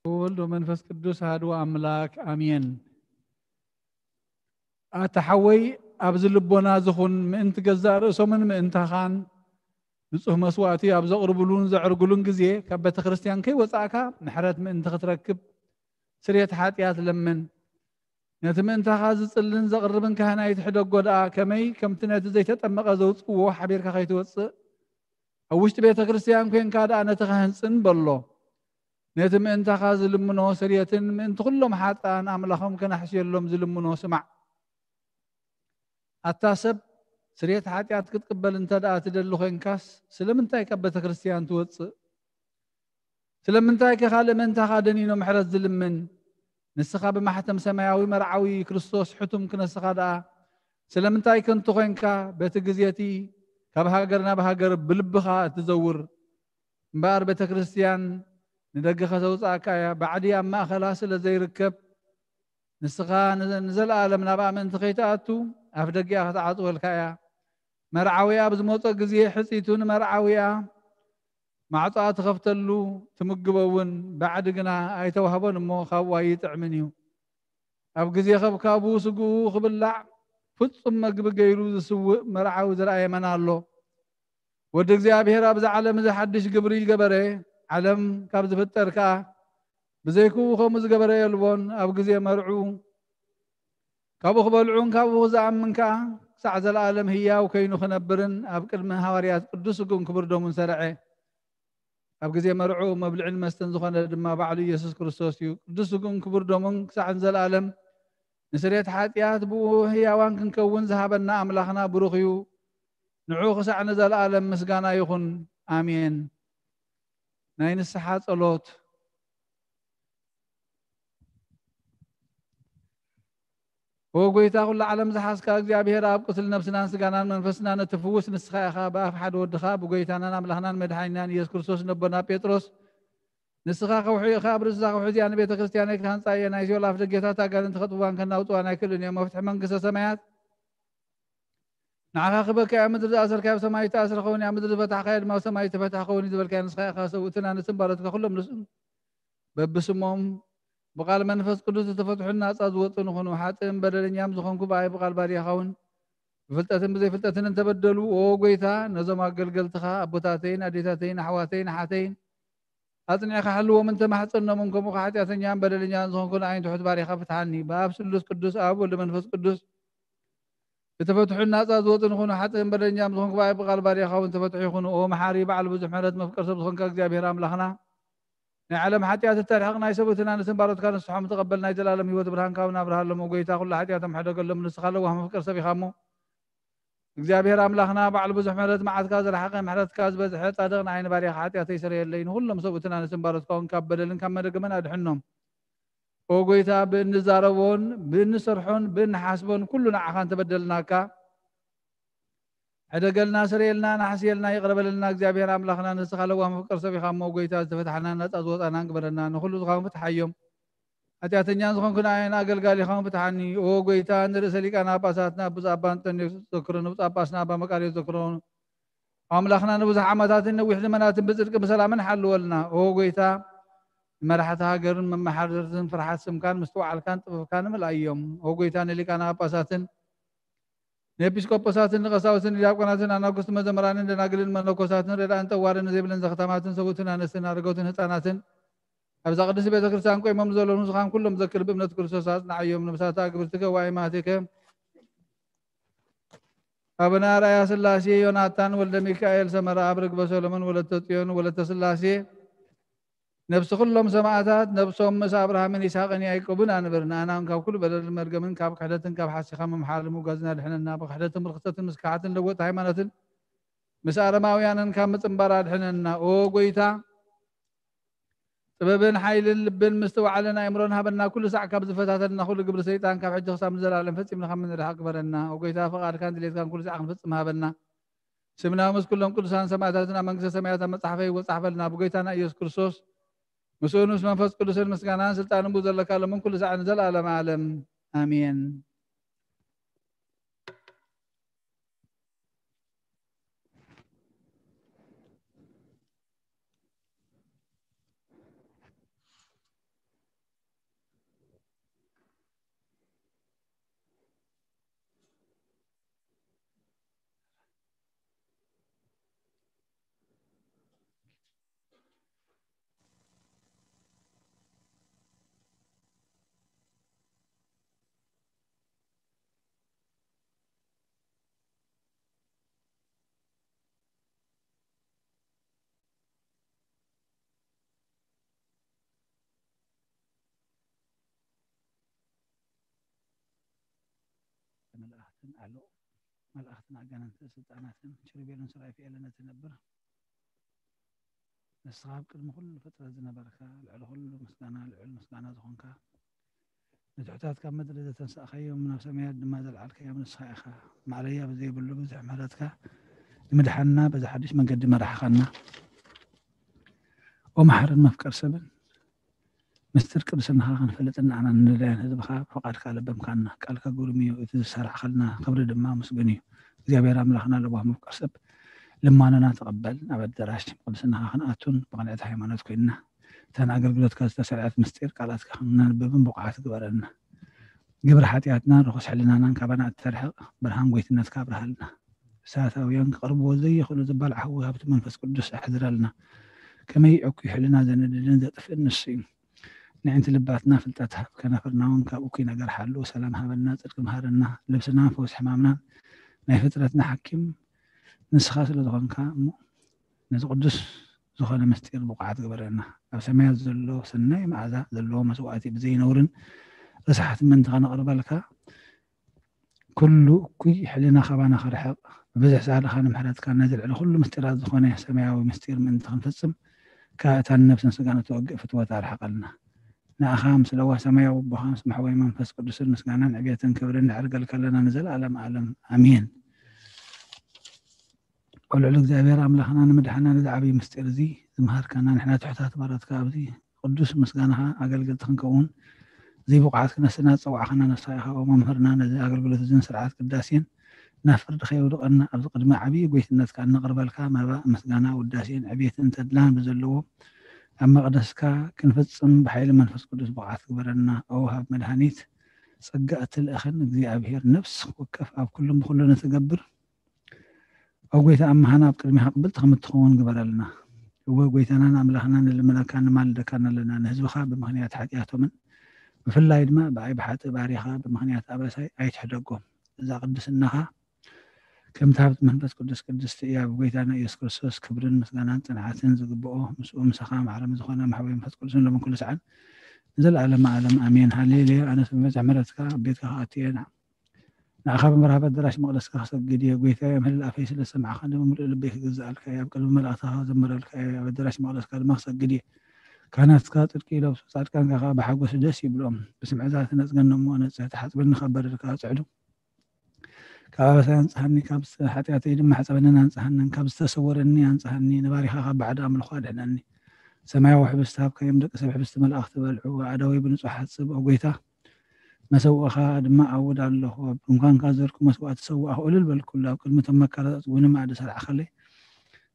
ወልድ ወመንፈስ ቅዱስ አሐዱ አምላክ አሜን። ኣተሓወይ ኣብዚ ልቦና ዝኹን ምእንቲ ገዛእ ርእሶምን ምእንታኻን ንጹህ መስዋእቲ ኣብ ዘቕርብሉን ዘዕርግሉን ግዜ ካብ ቤተ ክርስቲያን ከይወፃእካ ምሕረት ምእንቲ ክትረክብ ስርየት ሓጢኣት ለምን። ነቲ ምእንታኻ ዝጽልን ዘቕርብን ካህናይ ትሕደጎ ደኣ ከመይ ከምቲ ነቲ ዘይተጠመቐ ዘውፅዎ ሓቢርካ ከይትወፅእ ኣብ ውሽጢ ቤተ ክርስቲያን ኮንካ ደኣ ነቲ ኸህንፅን በሎ። ነቲ ምእንታኻ ዝልምኖ ስርየትን ምእንቲ ኩሎም ሓጣን ኣምላኾም ከናሕስየሎም ዝልምኖ ስማዕ። ኣታ ሰብ ስርየት ሓጢኣት ክትቅበል እንተ ደኣ ትደሊ ኮንካስ ስለምንታይ ካብ ቤተ ክርስቲያን ትወፅእ? ስለምንታይ ከኻልእ ምእንታኻ ደኒኖ ምሕረት ዝልምን? ንስኻ ብማሕተም ሰማያዊ መርዓዊ ክርስቶስ ሕቱም ክነስኻ ደኣ ስለምንታይ ከንቱ ኮንካ በቲ ግዜቲ ካብ ሃገር ናብ ሃገር ብልብኻ እትዘውር? እምበኣር ቤተ ክርስቲያን ንደገ ከተውፃእካ እያ ባዕዲ ኣብ ማእኸላ ስለ ዘይርከብ ንስኻ ንዘለኣለም ናብኣ ምእንቲ ከይተኣቱ ኣፍ ደጊኣ ከተዓፅወልካ እያ። መርዓዊያ ብዝመፆ ግዜ ሕፂቱን መርዓዊያ ማዕፆኣ ትኸፍተሉ ትምግበውን ባዕዲ ግና ኣይተዋህቦን እሞ ካብዋ ይጥዕምን እዩ። ኣብ ግዜ ኸብካቡ ስግኡ ክብላዕ ፍጹም መግቢ ገይሩ ዝስውእ መርዓዊ ዝረኣየመና ኣሎ። ወዲ እግዚኣብሔር ኣብዚ ዓለም እዚ ሓድሽ ግብሪ ገበረ ዓለም ካብ ዝፍጠር ከዓ ብዘይኩ ከምኡ ዝገበረ የልቦን። ኣብ ግዜ መርዑ ካብኡ ክበልዑን ካብኡ ክዝኣምን ከዓ ክሳዕ ዘለኣለም ህያው ኮይኑ ክነብርን ኣብ ቅድሚ ሃዋርያት ቅዱስ ስጉኡን ክቡር ደሙን ሰርዐ። ኣብ ግዜ መርዑ መብልዕን መስተን ዝኾነ ድማ ባዕሉ ኢየሱስ ክርስቶስ እዩ። ቅዱስ ስጉኡን ክቡር ደሙን ክሳዕ ዘለኣለም ንስርየት ሓጢኣት ብኡ ህያዋን ክንከውን ዝሃበና ኣምላኽና ብሩኽ እዩ። ንዑ ክሳዕ ንዘለኣለም ምስጋና ይኹን ኣሜን። ናይ ንስሓ ጸሎት ወጎይታ ኩሉ ዓለም ዝሓስካ እግዚኣብሔር ኣብ ቁስል ነፍስናን ስጋናን መንፈስናን እትፍውስ ንስኻ ኢኻ ብኣፍ ሓደ ወድኻ ብጎይታናን ኣምላኽናን መድሓኒናን ኢየሱስ ክርስቶስ ነቦና ጴጥሮስ ንስኻ ከውሒ ኢኻ ኣብ ርእስኻ ከውሒ እዚኣ ንቤተ ክርስቲያን ክሃንፃ እየ ናይ ሲኦል ኣፍ ደጌታት ኣጋንንቲ ከጥፍዋን ከናውፅዋን ኣይክእልን እዮም መፍትሒ መንግስተ ሰማያት ንዓኻ ክበክያ ምድሪ ዝኣሰርካዮ ኣብ ሰማይ ተኣስረ ኸውን እያ ምድሪ ዝፈታሕካዮ ድማ ኣብ ሰማይ ተፈታሕ ኸውን እዩ ዝበልካዮ ንስኻ ኢኻ ሰብኡትን ኣንስትን ባሮትካ ኩሎም ንስን በብስሞም ብቃል መንፈስ ቅዱስ ዝተፈትሑን ናፃ ዝወፁ ንኾኑ ሓጥእን በደለኛም ዝኾንኩ በኣይ ብቃል ባሪኻውን ብፍልጠትን ብዘይፍልጠትን እንተበደሉ ኦ ጎይታ ነዞም ኣገልገልትኻ ኣቦታተይን ኣዴታተይን ኣሕዋተይን ኣሓተይን ኣጽኒዕኻ ሓልዎም እንተማሕፀኖምን ከምኡ ሓጢኣተኛን በደለኛን ዝኾንኩ ንኣይን ትሑት ባሪኻ ፍትሓኒ ብኣብ ስሉስ ቅዱስ ኣብ ወልዲ መንፈስ ቅዱስ ዝተፈትሑን ናፃ ዝወፁ ንኾኑ ሓጥእን በደለኛም ዝኾንኩ በኣይ ብቃል ባሪኻውን ተፈትሑ ይኹኑ። ኦ መሓሪ በዓል ብዙሕ ምሕረት መፍቀር ሰብ ዝኾንካ እግዚኣብሔር ኣምላኽና ናይ ዓለም ሓጢኣት እተርሕቕ ናይ ሰብኡትን ኣንስትን ባሮትካ ንስሖም ተቐበል ናይ ዘላለም ህይወት ብርሃን ካብ ናብርሃሎም ጎይታ ኩሉ ሓጢኣቶም ሕደገሎም ንስኻ ለዋህ መፍቀር ሰብ ኢኻ እሞ እግዚኣብሔር ኣምላኽና በዓል ብዙሕ ምሕረት መዓትካ ዝረሓቐ ምሕረትካ ዝበዝሐ ጻድቕ ንዓይኒ ባሪኻ ሓጢኣተይ ይሰረየለይ ንኹሎም ሰብኡትን ኣንስትን ባሮትካ እውን ካብ በደልን ካብ መደገመን ኣድሕኖም። ኦ ጎይታ ብእንዛረቦን ብእንሰርሖን ብእንሓስቦን ኩሉ ንዓኻ እንተበደልናካ ሕደገልና ሰረየልና ናሕስየልና ይቕረበለልና እግዚኣብሔር ኣምላኽና ንስኻ ለዋህ መፍቀር ሰብ ኢኻ እሞ ጎይታ ዝተፈታሕና ነፃ ዝወፃናን ግበረና ንኹሉ ዝኻውን ፍትሓዮም ሓጢኣተኛን ዝኾንኩ ንኣየን ኣገልጋሊ ኢኻውን ፍትሓኒ። ኦ ጎይታ ንርእሰ ሊቃና ጳጳሳትና ብፁዕ ኣባ አንጦንዮስ ዘክሮ ንብፁዕ ጳጳስና ኣባ መቃርዮስ ዘክሮ ኣምላኽና ንብዙሕ ዓመታትን ነዊሕ ዘመናትን ብፅድቂ ብሰላምን ሓልወልና። ኦ ጎይታ መራሕቲ ሃገርን መመሓደርትን ፍርሓት ስምካን ምስትውዓልካን ጥበብካን ምልኣ እዮም። ኦ ጎይታ ንሊቃና ጳጳሳትን ንኤጲስቆጶሳትን ንቀሳውስትን ዲያቆናትን ኣናጉስት መዘምራንን ደናግልን መነኮሳትን ረዳእን ጠዋርን ዘይብለን ዘኽተማትን ሰብኡትን ኣንስትን ኣረገውትን ህፃናትን ኣብዛ ቅድስቲ ቤተ ክርስቲያን ቆይሞም ዘለኑ ንስኻን ኩሎም ዘክር ብእምነት ክርስቶስ ኣጽናዕዮም። ነብሳታ ግብርትከ ዋእማትከ ኣቡነ ኣርአያ ስላሴ ዮናታን ወልደ ሚካኤል ሰመራ ኣብ ርግበ ሰሎሞን ወለተ ጽዮን ወለተ ስላሴ ነብሲ ኩሎም ሰማዕታት ነብሶም ምስ ኣብርሃምን ይስሐቅን ያዕቆብን ኣንብር ንኣናን ካብ ኩሉ በደልን መርገምን ካብ ክሕደትን ካብ ሓሲኻ ምምሓር ምውጋዝን ኣድሕነና ብክሕደትን ብርክሰትን ምስ ክሓትን ለወጥ ሃይማኖትን ምስ ኣረማውያንን ካብ ምፅምባር ኣድሕነና። ኦ ጎይታ ጥበብን ሓይልን ልብን ምስትውዓልን ኣእምሮን ሃበና ኩሉ ሳዕ ካብ ዝፈታተልና ኩሉ ግብሪ ሰይጣን ካብ ሕጂ ክሳብ ንዘላለም ፈፂምና ካብ ምንርሓቅ ግበረና። ኦ ጎይታ ፈቃድካን ድሌትካን ኩሉ ሳዕ ክንፍፅም ሃበና። ስምና ምስ ኩሎም ቅዱሳን ሰማዕታትን ኣብ መንግስተ ሰማያት ኣብ መፅሓፈይ ወፃሕፈልና ብጎይታና ኢየሱስ ክርስቶስ ምስኡን ምስ መንፈስ ቅዱስን ምስጋናን ስልጣንን ብኡ ዘለካ ሎምን ኩሉ ሳዕ ንዘለኣለም ዓለም ኣሜን። أعلو ملأختنا أجانا سلطانات شربين سرعي في إلنا تنبر نصحاب كل كل فترة زنبركا العلو كل مسكانا العلو مسكانا زخونكا نتعتاد كم مدرسة تنسى خيوم من سميات دماذا العالكة من الصحيخة معليا بزي بلو بزح مالتك مدحنا بزح حديش من قد ما راح خلنا ومحر المفكر سبن مستر كرسنا خان فلتنا عنا ندين هذا فقد قال بمكاننا قال كقولمي وتسرع خلنا قبل دما مسبني እግዚአብሔር አምላክና ለባህ መፍቀር ሰብ ልማነና ተቀበል አበ ደራሽ ቅድስና خنአቱን በቅንዕት ሃይማኖት ኮይና ተን አገልግሎትካ ዝተሰርዐት ምስጢር ቃላትካ ክንናንብብን ብቕዓት ግበረና ግብሪ ሓጢኣትና ርኩስ ሕሊናናን ካባና እተርሕቕ ብርሃን ጎይትነትካ ኣብርሃልና እሳታውያን ክቐርብዎ ዘይኽእሉ ዝበል ዓህዊ ሃብቲ መንፈስ ቅዱስ ኣሕዝረልና ከመይ ዕኩይ ሕሊና ዘነድድን ዘጥፍእን ንሱ እዩ ንዕንቲ ልባትና ፍልጠት ሃብ ከነፈርና እውን ካብ እኩይ ነገር ሓሉ ሰላም ሃበና ፅድቂ መሃረና ልብስና ፈውስ ሕማምና ናይ ፍጥረትና ሓኪም ንስኻ ስለ ዝኾንካ እሞ ነዚ ቅዱስ ዝኾነ ምስጢር ብቕዓት ግበረና ኣብ ሰማያት ዘሎ ሰናይ መዓዛ ዘለዎ መስዋእቲ ብዘይነውርን ርስሓት ምንትኻ ነቕርበልካ ኩሉ እኩይ ሕሊና ኸባና ኸርሕቕ ብብዝሕ ፃዕድኻ ንምሕረትካ ነዚ ልዕሊ ኩሉ ምስጢራት ዝኾነ ሰማያዊ ምስጢር ምእንቲ ክንፍፅም ካብ እታን ነብስን ስጋን እተወግእ ፍትወት ኣርሕቐልና ንኣኻ ምስለዋ ሰማያዊ ኣቦኻ ምስ መሕወይ መንፈስ ቅዱስን ምስጋናን ዕብየትን ክብርን ንዕርገል ከለና ንዘለኣለም ዓለም ኣሜን ولعل እግዚአብሔር አምላኽና ንምድሓና ነዚ ዓብይ ምስጢር እዚ ዝምሃርከና ንሕና ትሑታት ባሮትካ ኣብዚ ቅዱስ ምስጋናኻ ኣገልገልቲ ክንከውን ዘይብቕዓት ክነስና ዝፀዋዕኸና ነፍስኻ ኢኻ መምህርና ነዚ ኣገልግሎት እዝን ስርዓት ቅዳሴን ናብ ፍርዲ ከየውድቐና ኣብዚ ቅድሚ ዓብዪ ጎይትነትካ እነቕርበልካ መባእ ምስጋና ውዳሴን ዕብየትን ተድላን ብዘለዎ ኣብ መቕደስካ ክንፍፅም ብሓይሊ መንፈስ ቅዱስ ብቕዓት ግበረና ኣውሃብ መድሃኒት ፀጋ እትልእኽን እግዚኣብሔር ነፍስ ወከፍ ኣብ ኩሉም ብኩሉ ነትገብር ኣብ ጎይታ ኣመሃና ኣብ ቅድሚኻ ቅብልቲ ከም እትኸውን ግበረልና እወ ጎይታናን ኣምላኽናን ንልምነካ ንማልደካን ኣለና ንህዝብኻ ብምኽንያት ሓጢኣቶምን ብፍላይ ድማ ብኣይ ብሓጥእ ባሪኻ ብምኽንያት ኣበሳይ ኣይትሕደጎም እዛ ቅድስናኻ ከምቲ ሃብቲ መንፈስ ቅዱስ ቅድስቲ እያ ብጎይታና ኢየሱስ ክርስቶስ ክብርን ምስጋናን ፅንዓትን ዝግብኦ ምስኡ ምሳኻ ማዕረም ዝኾነ ማሕበይ መንፈስ ቅዱስን ሎምን ኩሉ ሰዓን ንዘለኣለመ ዓለም ኣሜን ሃሌሉያ ኣነ ብመፅዕ ምሕረትካ ኣብ ቤትካ ከኣትየ ንኣኻ ብምርሃብ ኣዳራሽ መቕደስካ ክሰግድ እየ ጎይታየ ምህልል ኣፈይ ስለ ሰማዕኻ ንምሉእ ልበይ ክግዝኣልካ እየ ኣብ ቅድሚ መላእኽትኻ ዘመረልካ እየ ኣብ ኣዳራሽ መቕደስካ ድማ ክሰግድ እየ ካህናትካ ፅድቂ ይለብሱ ፃድቃንካ ከዓ ብሓጎስ ደስ ይብሎም ብስምዕዛት ነፅገኖ እሞ ነፅሕቲ ሓፅበኒ ከበደልካ ፅዕዱ ካብ ኣበሳይ ኣንፅሃኒ ካብ ሓጢኣተይ ድማ ሓፀበንን ኣንፅሃንን ካብ ዝተሰወረኒ ኣንፅሃኒ ንባሪኻ ካብ ባዕዳ ኣምልኾ ኣድሕነኒ ሰማያዊ ሕብስቲ ሃብካዮም ደቂ ሰብ ሕብስቲ መላእኽቲ በልዑ ኣዳወይ ብንፁሕ ሓፅብ ኣብ ጎይታ መሰውእኻ ድማ ኣውድ ኣለኹ ኣብ ድንኳንካ ዘርኩ መስዋእቲ ሰዋእኹ እልል በልኩሉ ኣብ ቅድሚቶም መካረፅ እውን ማዕደ ሰራዕኸለይ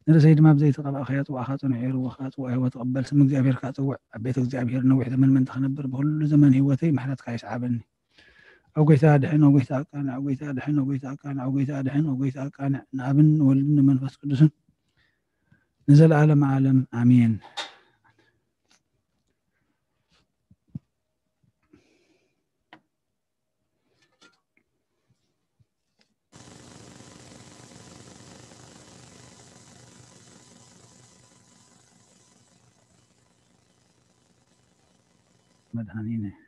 ንርእሰይ ድማ ብዘይተቐባእኸያ ፅዋዕኻ ፅኑዕ ይርወኻ ፅዋዕ ሂወት ቅበል ስም እግዚኣብሔርካ ፅውዕ ኣብ ቤተ እግዚኣብሔር ነዊሕ ዘመን ምንቲ ክነብር ብኩሉ ዘመን ሂወተይ ምሕረትካ ይስዓበኒ ኣብ ጎይታ ድሕን ኣብ ጎይታ ኣቃንዕ ኣብ ጎይታ ድሕን ኣብ ጎይታ ኣቃንዕ ኣብ ጎይታ ድሕን ኣብ ጎይታ ኣቃንዕ ንኣብን ወልድን መንፈስ ቅዱስን ንዘለኣለመ ዓለም ኣሜን مدهنينه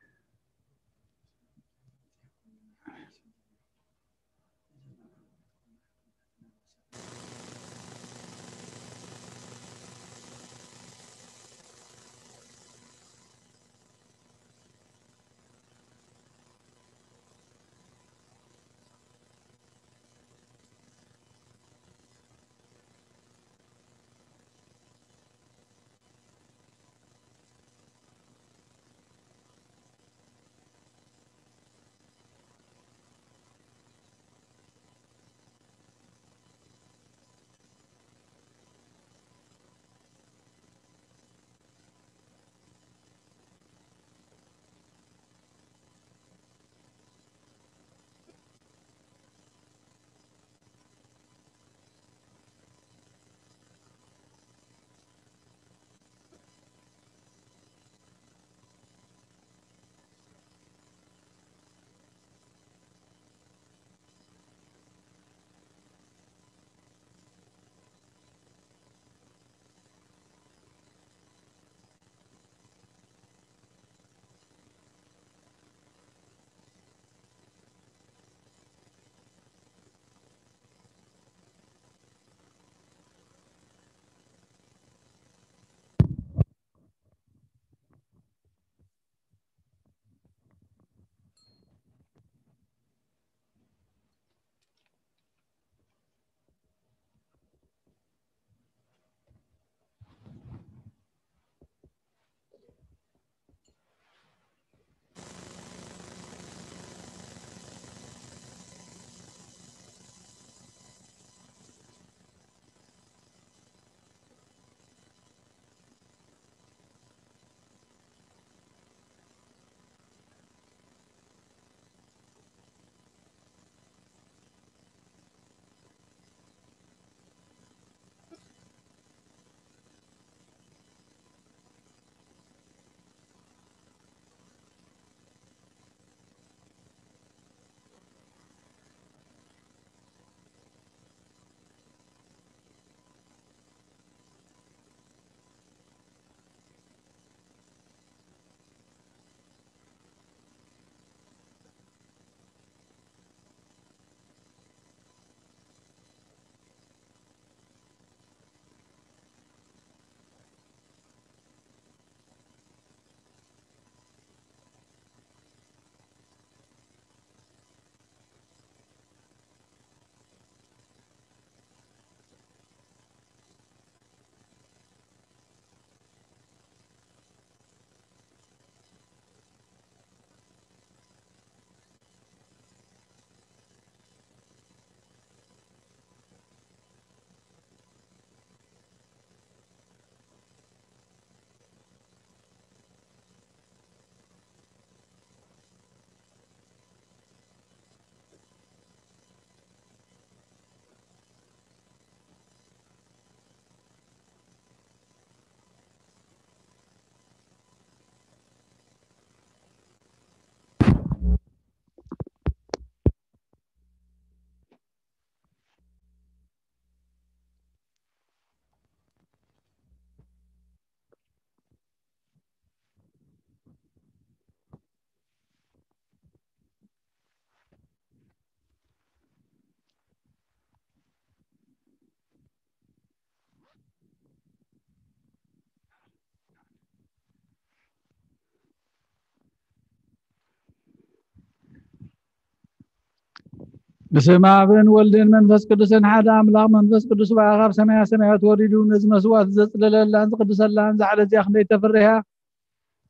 بسم አብን ወልድን መንፈስ ቅዱስን ሓደ አምላክ መንፈስ ቅዱስ በአኻብ ሰማያት ወሪዱ ነዚ መስዋዕት ዘጽለለላን ዝቅድሰላን ዛዕለት ያ ክንደይ ተፍርያ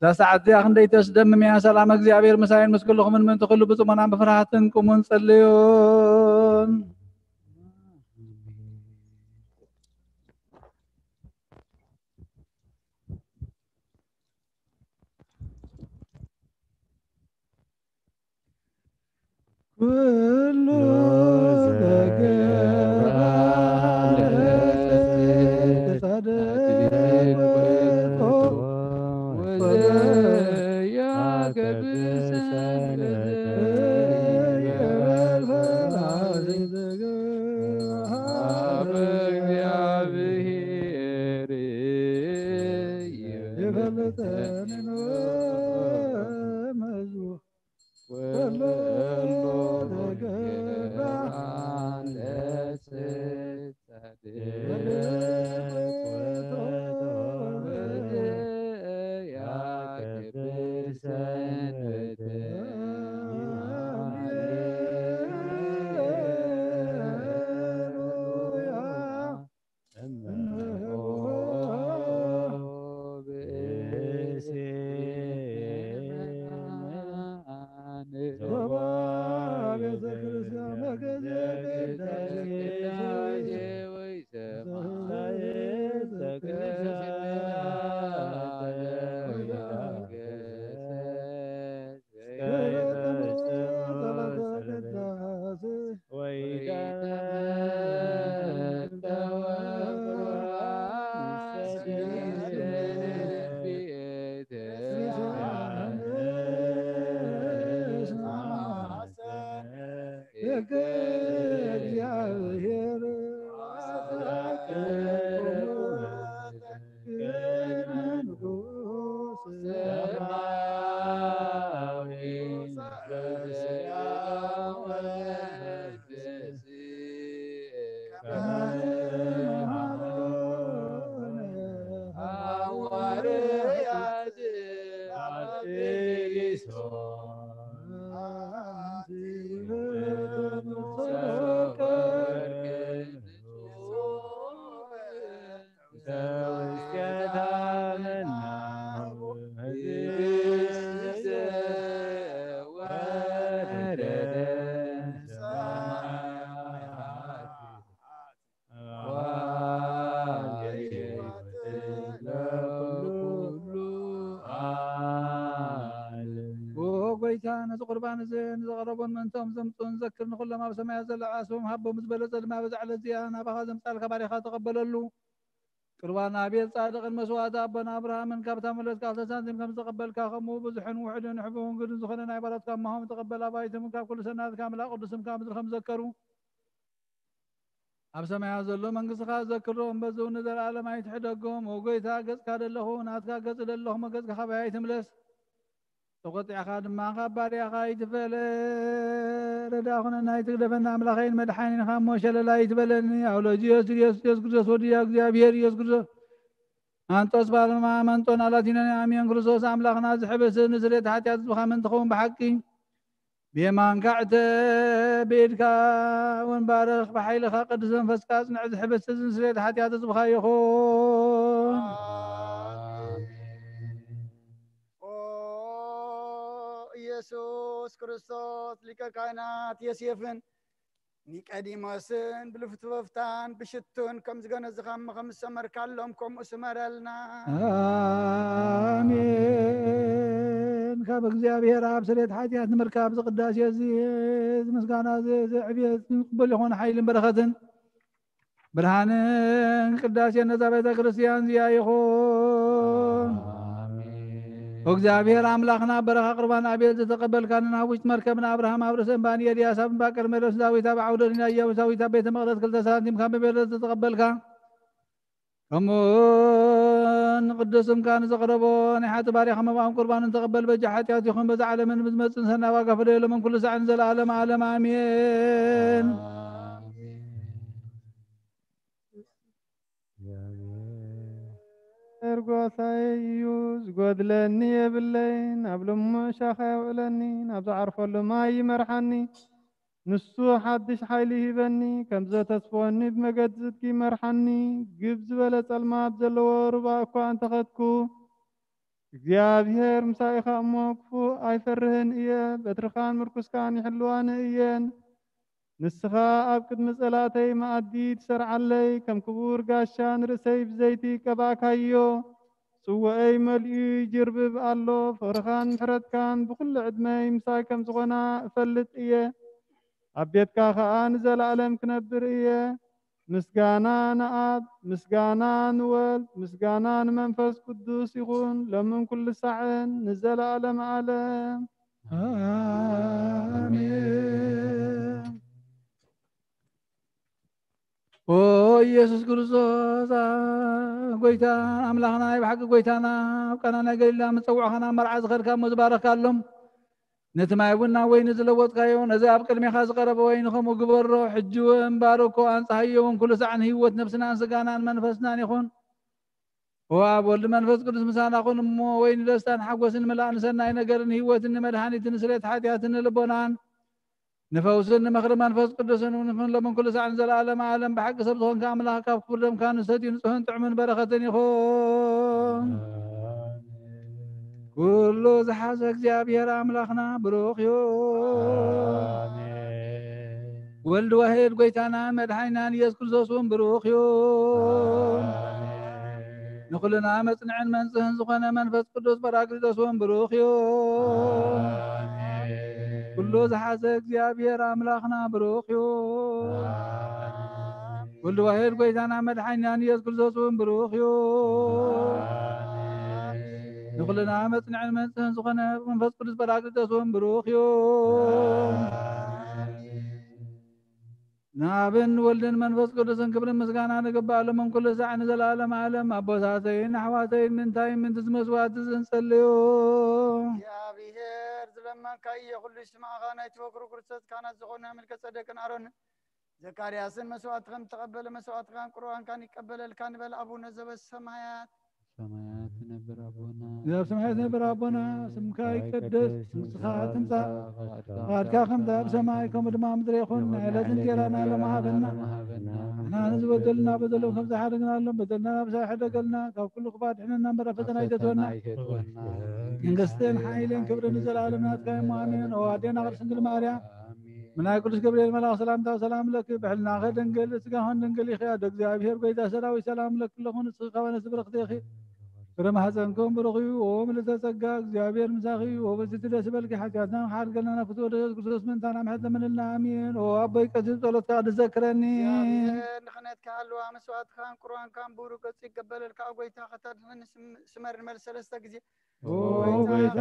ዛሰዓት ያ ክንደይ ተስደምም ያ ሰላም እግዚአብሔር መሳይን መስከለኹም ምን ተخلو በጽሞናን በፍርሃትን ቁሙን ጸልዩን كل قربان زين زغربون من توم زمتون ذكر نقول ما بسمع زل عاسهم هبهم زبلت ما بزعل زيانا بخازم مسال كباري خا تقبل له قربان ابي صادق المسوات ابنا ابراهيم من كبتا ملت قال سانتم كم تقبل كخمو بزحن وحد نحبهم قد زخنا عبارات كما هم تقبل ابايتهم كل سنه كامله قدسم كامل خم ذكروا اب سمع زل من قصخا ذكرهم بزون ذل العالم يتحدقهم وقيتا قص كاد له ناتكا قص له ما قص خبايتهم لس تقطع خادم ما خبر يا خايت فل رداخنا نايت دفنا املاخين مدحين خاموش لا يتبلني اولوجي يسكر ودي እግዚአብሔር يسكر انت اصبر ما منتون على ديننا امين ክርስቶስ املاخنا زحبس نزلت ኃጢአት በኻመን ተኸውን بحق بيمان قعت بيدك ونبارك بحيلك قدس منفسك صنع زحبس نزلت ኃጢአት ዝብኻ ይኹን ኢየሱስ ክርስቶስ ሊቀ ካህናት የሴፍን ኒቆዲሞስን ብልፍትወፍታን ብሽቱን ከም ዝገነዝኻም ከም ሰመርካሎም ከምኡ ስመረልና አሜን ካብ እግዚአብሔር አብ ስሬት ኃጢአት ንምርካብ ዝቅዳሴ እዚ ምስጋና ዝዕብየት ቅበል ይኹን ኃይልን በረኸትን ብርሃንን ቅዳሴ ነዛ ቤተ ክርስቲያን ዝያ ይኹን እግዚአብሔር አምላክና በረኻ ቅርባን አቤት ተቀበልካና ውጭ መርከብና አብርሃም አብረሰን ባን የዲያሳብ ባቀር መለስ ዳዊት አብዓውደና ያውሳዊት ቤተ መቅደስ ክልተ ሳንቲም ከም በበለት ተቀበልካ ከመን ቅዱስም ካን ዘቅረቦን ሐት ባሪኻ መባም ቁርባንን ተቀበል በጃሐት ይኹን በዛ ዓለምን ምዝመጽን ሰናባ ጋፈለ ለምን ኩሉ ሰዓን ዘላለም ዓለም አሜን እርጎታዩ ዝጎድለኒ የብለይን ኣብ ልሙ ሻኸ የውዕለኒ ናብ ዝዓርፈሉ ማይ ይመርሓኒ ንሱ ሓድሽ ሓይሊ ሂበኒ ከም ዘተስፈወኒ ብመገዲ ጽድቂ መርሐኒ ግብ ዝበለ ጸልማት ዘለዎ ሩባ እኳ እንተኸድኩ እግዚአብሔር ምሳይ ኢኻ እሞ ክፉእ ኣይፈርህን እየ በትርኻን ምርኩስካን ይሕልዋኒ እየን ንስኻ ኣብ ቅድሚ ጸላተይ መኣዲ ትሰርዓለይ ከም ክቡር ጋሻን ርእሰይ ብዘይቲ ቀባእካዮ ጽውዐይ መልኡ ይጅርብብ ኣሎ ፍቕርኻን ምሕረትካን ብኩሉ ዕድመይ ምሳይ ከም ዝኾና እፈልጥ እየ ኣብ ቤትካ ከዓ ንዘለዓለም ክነብር እየ ምስጋና ንኣብ ምስጋና ንወልድ ምስጋና ንመንፈስ ቅዱስ ይኹን ሎምን ኩሉ ሰዓን ንዘለዓለም ዓለም አሜን። ኦ ኢየሱስ ክርስቶስ ጎይታ አምላኽና ብሓቂ ጎይታና ኣብ ቃና ናይ ገሊላ ምፀውዕኻና መርዓ ዝኸድካ እሞ ዝባረካሎም ነቲ ማይ ቡን ናብ ወይኒ ዝለወጥካዮ ነዚ ኣብ ቅድሜኻ ዝቐረበ ወይኒ ከምኡ ግበሮ ሕጂ እውን ባርኮ ኣንጻሕዮ እውን ኩሉ ሰዓን ህይወት ነብስናን ስጋናን መንፈስናን ይኹን ወአብ ወልድ መንፈስ ቅዱስ ምሳና ኩን እሞ ወይኒ ደስታን ሓጎስን ምላእ ንሰናይ ነገርን ህይወትን ንመድሓኒትን ስርየት ሓጢኣትን ንልቦናን ንፈውስን ንመኽሪ መንፈስ ቅዱስን ንኹን ሎምን ኩሉ ሰዓን ዘለዓለም ዓለም ብሓቂ ሰብ ዝኾንካ ኣምላኽ ካብ ክቡር ደምካ ንሰትዩ ንጽሑን ጥዕምን በረኸትን ይኹን ኩሉ ዝሓዘ እግዚአብሔር ኣምላኽና ብሩኽ ይሁን ወልድ ዋሕድ ጎይታና መድሓኒናን ኢየሱስ ክርስቶስ እውን ብሩኽ ይሁን ንኩልና መጽንዕን መንጽህን ዝኾነ መንፈስ ቅዱስ ጰራቅሊጦስ እውን ብሩኽ ይሁን ኩሉ ዝሓዘ እግዚአብሔር ኣምላኽና ብሩኽ ይሁን ወልድ ዋሕድ ጎይታና መድሓኒናን ኢየሱስ ክርስቶስ እውን ብሩኽ ይሁን ንኩልና መጽንዕን መንጽህን ዝኾነ መንፈስ ቅዱስ ጰራቅሊጦስ እውን ብሩኽ ይሁን ናብን ወልድን መንፈስ ቅዱስን ክብርን ምስጋና ንግባእ ሎምን ኩሉ ሰዓን ንዘለዓለም ዓለም ኣቦታተይን ኣሕዋተይን ምንታይን ምንቲ ዝመስዋዕቲ ዝንጸልዩ እግዚአብሔር ዝለመንካዮ ኩሉ ይስማዕኻ ናይቲ ወክሩ ክርስቶስ ካህናት ዝኾነ መልከ ጸደቅን ኣሮን ዘካርያስን መስዋዕትከን ተቐበለ መስዋዕትካን ቁርባንካን ይቀበለልካ ንበል አቡነ ዘበሰማያት ሰማያት ነበር አቦና ኣብ ሰማያት ነበር ኣቦና ስምካ ይቀደስ ስምካ ትምጻእ ፈቃድካ ከምታ ኣብ ሰማይ ከምኡ ድማ ምድሪ ይኹን ዕለት እንጀራና ሎሚ ሃበና ንሕና ንዝበደልና በደሎም ከም ዝሓደግናሎም በደልና ናብ ሳይሕደገልና ካብ ኩሉ ክፋት ሕነና እምበር ኣብ ፈተና ኣይተትወና መንግስትን ሓይልን ክብርን ንዘለዓለም ናትካ እሞ ኣሜን ኦ ኣዴና ቅድስት ድንግል ማርያም ምናይ ቅዱስ ገብርኤል መልአክ ሰላምታ ሰላም ለኪ ብሕልናኸ ድንግል ስጋኸን ድንግል ኢኺ ኣደ እግዚአብሔር ጎይታ ሰራዊት ሰላም ለኪ ለኹን እስኺ ከበነስ ብርክቲ ኢኺ ፍረ ማሕፀንኩም ብሩኽ እዩ ኦ ምልዕተ ጸጋ እግዚአብሔር ምሳኺ እዩ ኦ በዝቲ ደስ በልኪ ሓጢኣትና ሓድገልና ናፍቲ ወደ ኢየሱስ ክርስቶስ ምንታና ምሕረት ለምንልና ኣሜን ኦ ኣቦይ ቀሲስ ጸሎትካ ድዘክረኒ እግዚአብሔር ንኽነትካ ሃለዋ መስዋዕትካን ቁርባንካን ብሩክ ገጽ ይቀበለልካ ጎይታ ኸተድህን ስመር ንመል ሰለስተ ጊዜ ኦ ጎይታ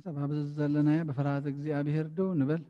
ሰባብ ዘለናዮ ብፍርሃት እግዚአብሔር ደው ንበል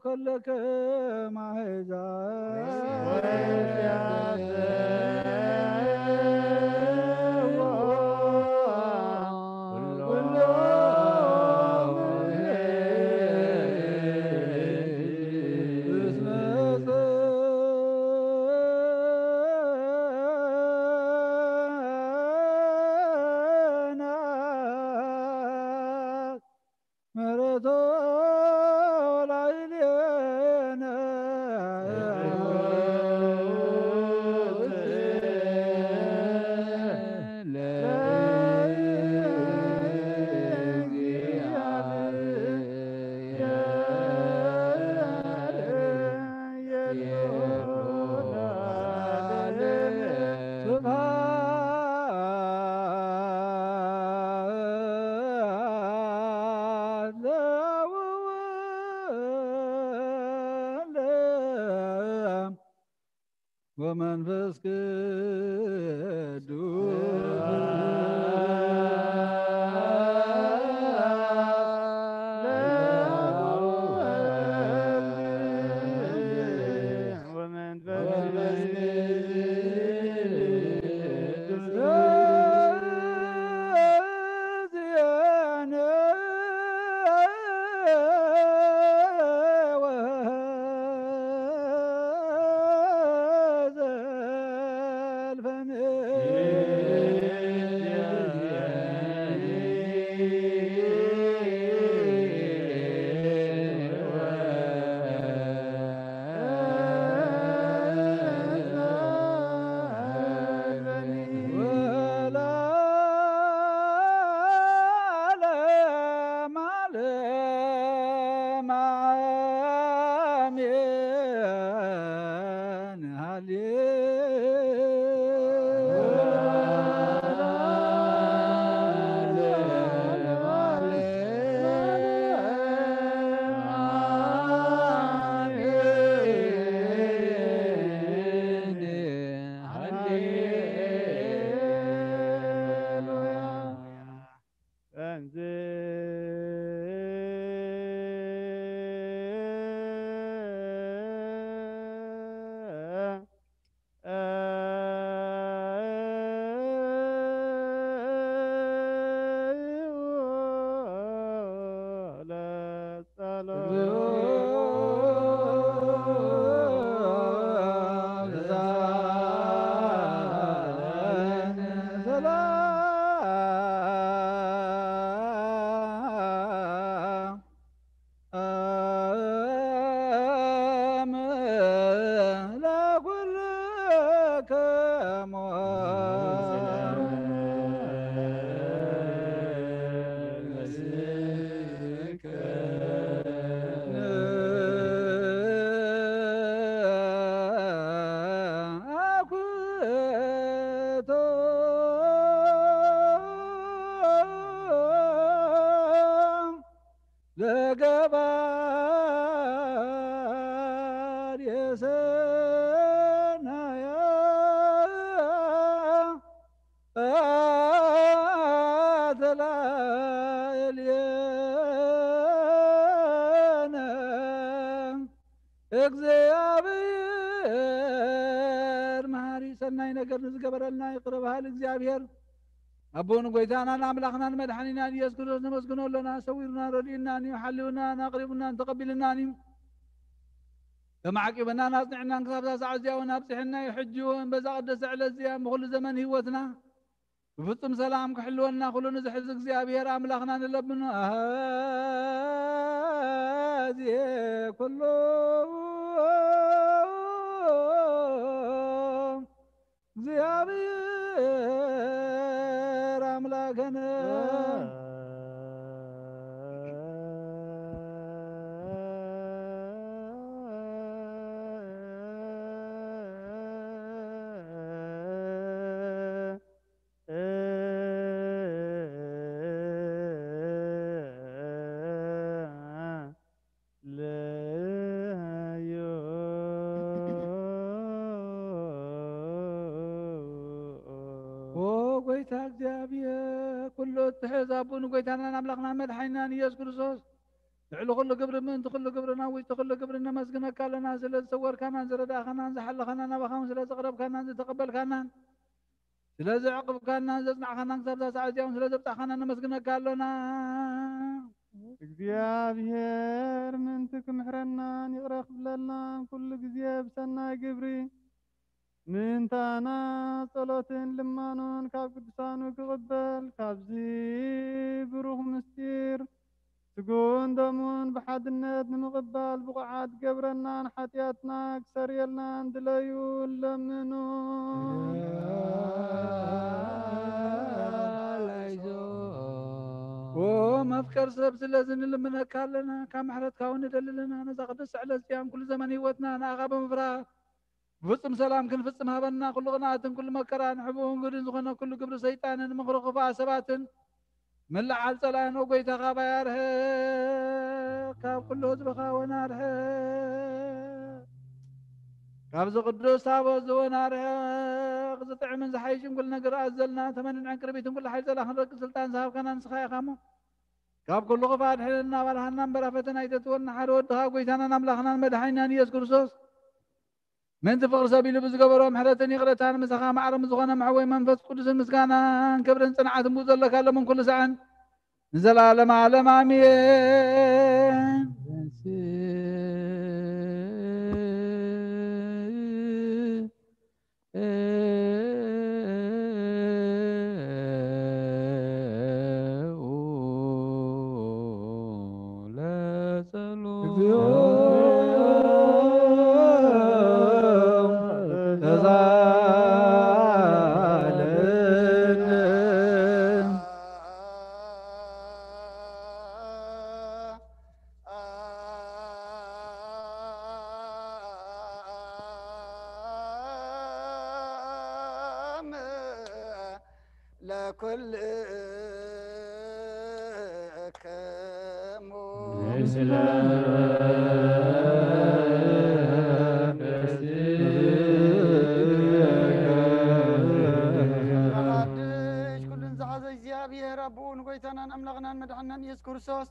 كلك ومنفس لقبار يسنا يا እግዚአብሔር መሐሪ ሰናይ ነገር ንዝገበረልና ይቅርብሃል እግዚአብሔር አቦን ጎይታናን አምላኽናን መድኃኒናን ኢየሱስ ክርስቶስ ነመስግኖለና ሰዊርና ረዲእናኒ ሓልውና ናቅሪቡናን ተቀቢልናኒ ተማዕቂበናን አጽኒዕናን ክሳብታ ሰዓት እዚያውን ኣብፅሕና ይሕጅውን በዛ ቀደሰ ዕለት እዚያ ብኩሉ ዘመን ህይወትና بفطم سلام كحلونا خلونا زحز እግዚአብሔር አምላኽና ንለብኖ هذه كله እግዚአብሔር አምላክነ ጎይታ እግዚአብሔር ኩሉ ትሕዝ አቡን ጎይታና አምላኽና መድኃኒና ኢየሱስ ክርስቶስ لعل كل قبر من كل قبرنا ويت كل قبرنا مسكنك لنا سلا تصور كان زردا خنا زحل خنا نبخم سلا تقرب كان تقبل كان سلا عقب كان زسمع خنا كتر ساعه يوم سلا تبع خنا مسكنك لنا እግዚአብሔር ምንትክ ምሕረናን ይቅረፍ ለና ኩሉ ጊዜ ብሰናይ ግብሪ ምንታና ጸሎትን ልማኖን ካብ ቅዱሳኑ ክቕበል ካብዚ ብሩኽ ምስጢር ስጉን ደሙን ብሓድነት ንምቕባል ብቑዓት ገብረናን ሓጢኣትና ክሰርየልናን ድለዩ ለምኑ ومفكر سب سلازن لمن كالنا كم حرت كون دللنا نزقد سعل الصيام كل زمن هوتنا ناغاب مفرا فصم سلام كن فصم هبنا كل غنات كل مكران حبون قد زغنا كل قبر شيطان مخرق فاسبات من لعل سلان وقيت غابا ياره كاب كل زبخا وناره كاب قدوس تابو زوناره قزطع من زحيشم كل نقر أزلنا ثمن عنكربيتم كل حي زلا خنرق سلطان صاحب كان نسخايا خامو كاب كل غفات حلنا والهنا برفتنا يتتولنا حرود دها قويتانا نملخنا مدحينا يذكر صوص من تفقر سبيل بزقبرهم حرتني غرتان مسخا معرم زغنا معوي منفس قدس المسكانا كبرن صنعت موزل لك من كل سعن نزل عالم عالم آمين لكل كورسوس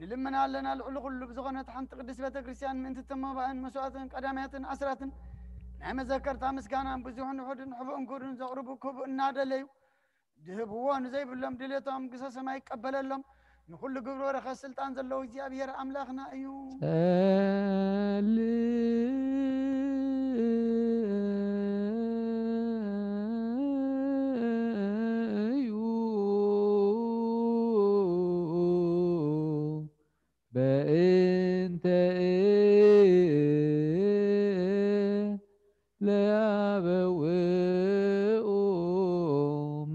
نلمنا لنا العلو كله بزغنة حنت قدس بيت كريستيان من تتمبعن مسواتن قدامياتن أسراتن نعم ذكرت مسكانا بزوحن وحدن حبون كورن زغربو كوب النادى ليو دهبوان زي بلهم دليتهم قصص ما يقبل لهم نقول قبرو رخ السلطان زلو زيابير أملاخنا أيوم بأنت لا بوئ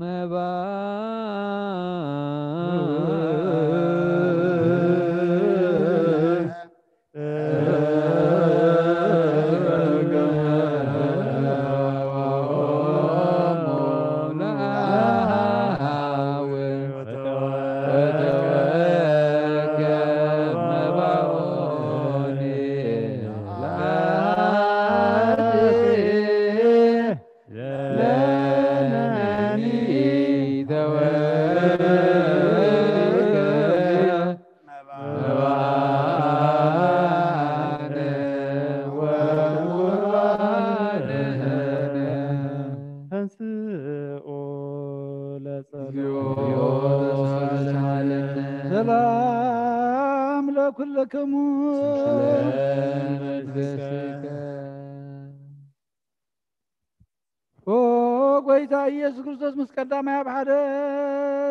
مبا سلام لكلكم وقويتا يسوع كريستوس مسكدام يا بحد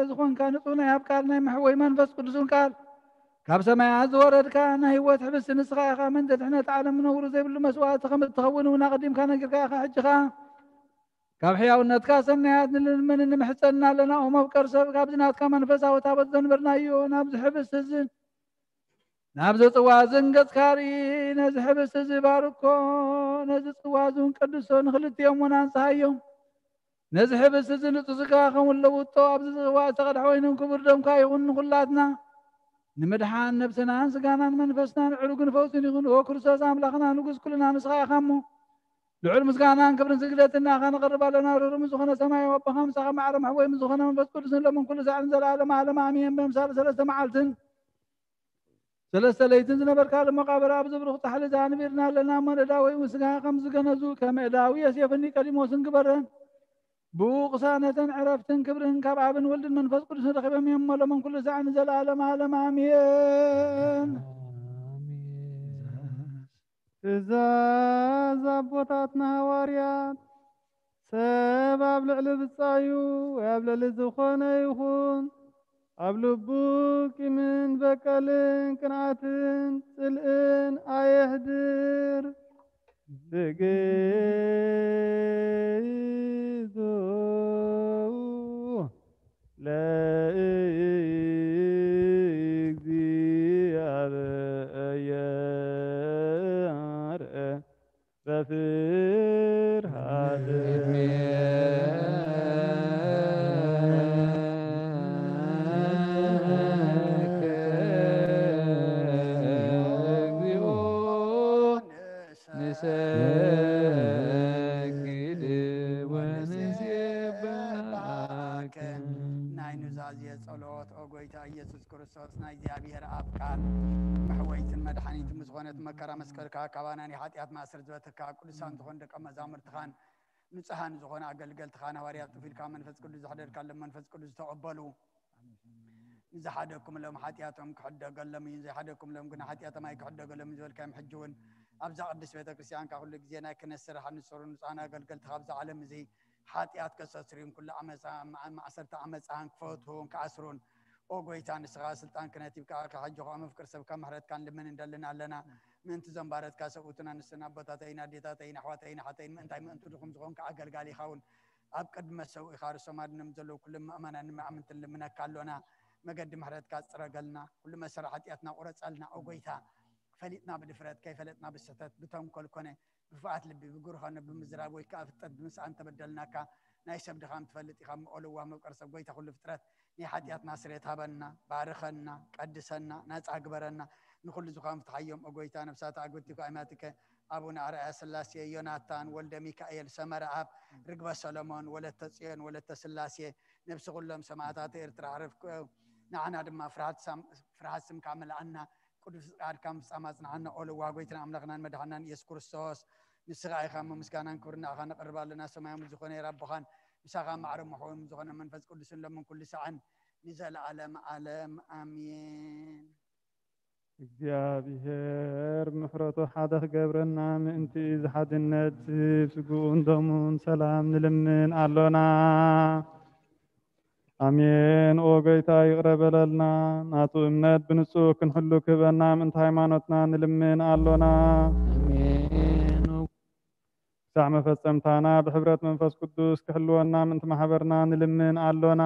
زخون كان طونا يبقالنا محوي منفس قدسون قال كاب سماء زورد كان هيوت حبس نسخا خا من تحنا تعلم منور زي بالمسوات خمس تخون ونقدم كان قرقا خا حجخا كاب حياو نتكا سنيات من نمحسنا لنا ومبكر سب كاب زنات كمان فسا وتابت زنبرنا يو نابز حبس الزن نابز طوازن قسكاري نز حبس زباركو نز طوازن قدسون خلت يوم ونانسا يوم نز حبس الزن تسكا خمول لو الطواب زغوا تغد حوينهم كبر دم كايغن خلاتنا نمدحان نفسنا سقانا منفسنا العلوق نفوسن يغن وكرسوس أملاخنا نقص كلنا نسخا خمو لعل مسكانا كبر سجدتنا خان قرب لنا رمز خنا سماء وبخم سخا معرم حوي مزخنا من بس كل سنة من كل ساعة نزل على ما على ما عميم بمسال سلسة معالتن ሰለስተ ለይትን ዝነበርካ ሎ መቃብር ኣብ ዝብርኽ ፃሕሊ ዛንቢርና ኣለና መደዳ ወይ ምስጋ ከም ዝገነዙ ከመእዳዊ የሴፍኒ ቀሊሞስን ግበረን ብቕሳነትን ዕረፍትን ክብርን ካብ ኣብን ወልድን መንፈስ ቅዱስን ረኺቦም የመሎምን ኩሉ ሰዓት ንዘለዓለም ዓለም ኣሜን። ትእዛዝ ኣቦታትና ሃዋርያት ሰብ ኣብ ልዕሊ ብፃዩ ወይ ኣብ ልዕሊ ዝኾነ ይኹን ኣብ ልቡ ቂምን በቀልን ቅንዓትን ጽልእን ኣየህድር ብግዞ ለእግዚአብሔር በፍርሃት ንሰግድ ወንሴብሐከ ናይ ኑዛዜ ጸሎት ኦ ጎይታ ኢየሱስ ክርስቶስ ናይ እግዚኣብሔር ኣብ ቃል መሕወይትን መድሓኒትን ዝኾነት መከራ መስቀልካ ካባናኒ ኃጢአት ማእሰር ዝበተካ ቅዱሳን ዝኾኑ ደቀ መዛሙርትኻን ንጹሃን ዝኾነ ኣገልገልትኻን ሃዋርያት ጥፊልካ መንፈስ ቅዱስ ዝሕደርካሎም መንፈስ ቅዱስ ተቐበሉ ንዝሓደኩም ሎም ኃጢአቶም ክሕደገሎም እዩ ዘይሓደኩም ግን ኃጢአቶም ኣይክሕደገሎም ዝበልካዮም ሕጂ እውን ኣብዛ ቅዱስ ቤተ ክርስቲያንካ ኩሉ ግዜ ናይ ክህነት ስራሕ ንሰሩ ንጹሃን ኣገልገልትኻ ኣብዛ ዓለም እዚ ኃጢአት ከሰስርዩን ኩሉ ማእሰርተ ዓመፃን ክፈትውን ክኣስሩን ኦ ጎይታ ንስኻ ስልጣን ክህነት ይብካ ሕጂ ኸም ፍቅር ሰብካ ምሕረትካን ልምን እንደልና ኣለና ምእንቲ ዘንባረትካ ሰብኡትና ንስና ኣቦታተይና ዴታተይና ኣሕዋተይና ሓተይን ምእንታይ ምእንቲ ድኹም ዝኾንካ ኣገልጋሊ ኢኻውን ኣብ ቅድመ ሰብኡኻ ርሶም ኣድኖም ዘለዉ ኩሎም ምእመናን ንምእምንትን ልምነካ ኣሎና መገዲ ምሕረትካ ፅረገልና ኩሉ መሰረ ኃጢአትና ቁረፀልና ኦ ጎይታ ፈሊጥና ብድፍረት ከይፈለጥና ብስሕተት ብተንኮል ኮነ ብፍኣት ልቢ ብጉርኸነ ብምዝራብ ወይ ከዓ ፍጠት ብምስኣን ተበደልናካ ናይ ሰብ ድኻም ትፈልጥ ኢኻ ምኦልዋ መብቀር ሰብ ጎይታ ኩሉ ፍጥረት ናይ ኃጢአትና ስርየት ሃበና ባርኸና ቀድሰና ነፃ ግበረና ንኩሉ ዝኻም ፍትሓዮም ኦ ጎይታ ነብሳት ኣግብቲካ ኣይማትከ ኣቡነ ኣርአያ ስላሴ ዮናታን ወልደ ሚካኤል ሰመረ ኣብ ርግበ ሰሎሞን ወለተ ጽዮን ወለተ ስላሴ ነብሲ ኩሎም ሰማዕታት ኤርትራ ዓረፍ ንዓና ድማ ፍርሃት ስምካ መልኣና ቅዱስ ቃልካ ምፍፃም ኣጽናዓና ኦልዋ ጎይትና ኣምላኽናን መድሓናን ኢየሱስ ክርስቶስ ንስኻ ኢኻ ምስጋናን ክብርና ኢኻ ነቕርብ ኣለና ሰማያዊ ዝኾነ የራብኻን ምሳኻ ማዕረ ምሕውን ዝኾነ መንፈስ ቅዱስን ለምን ኩሉ ሰዓን ንዘለዓለም ዓለም ኣሜን። እግዚአብሔር ምሕረቱ ሓደ ክገብረና ምእንቲ ዝሓድነት ስጉኡን ደሙን ሰላም ንልምን ኣሎና አሜን። ኦ ጌታ ይቅረበለልና ናቱ እምነት ብንጹህ ክንሕሉ ክበና ምእንቲ ሃይማኖትና ንልምን ኣሎና አሜን። ክሳዕ መፈጸምታና ብሕብረት መንፈስ ቅዱስ ክሕልወና ምእንቲ ማሕበርና ንልምን ኣሎና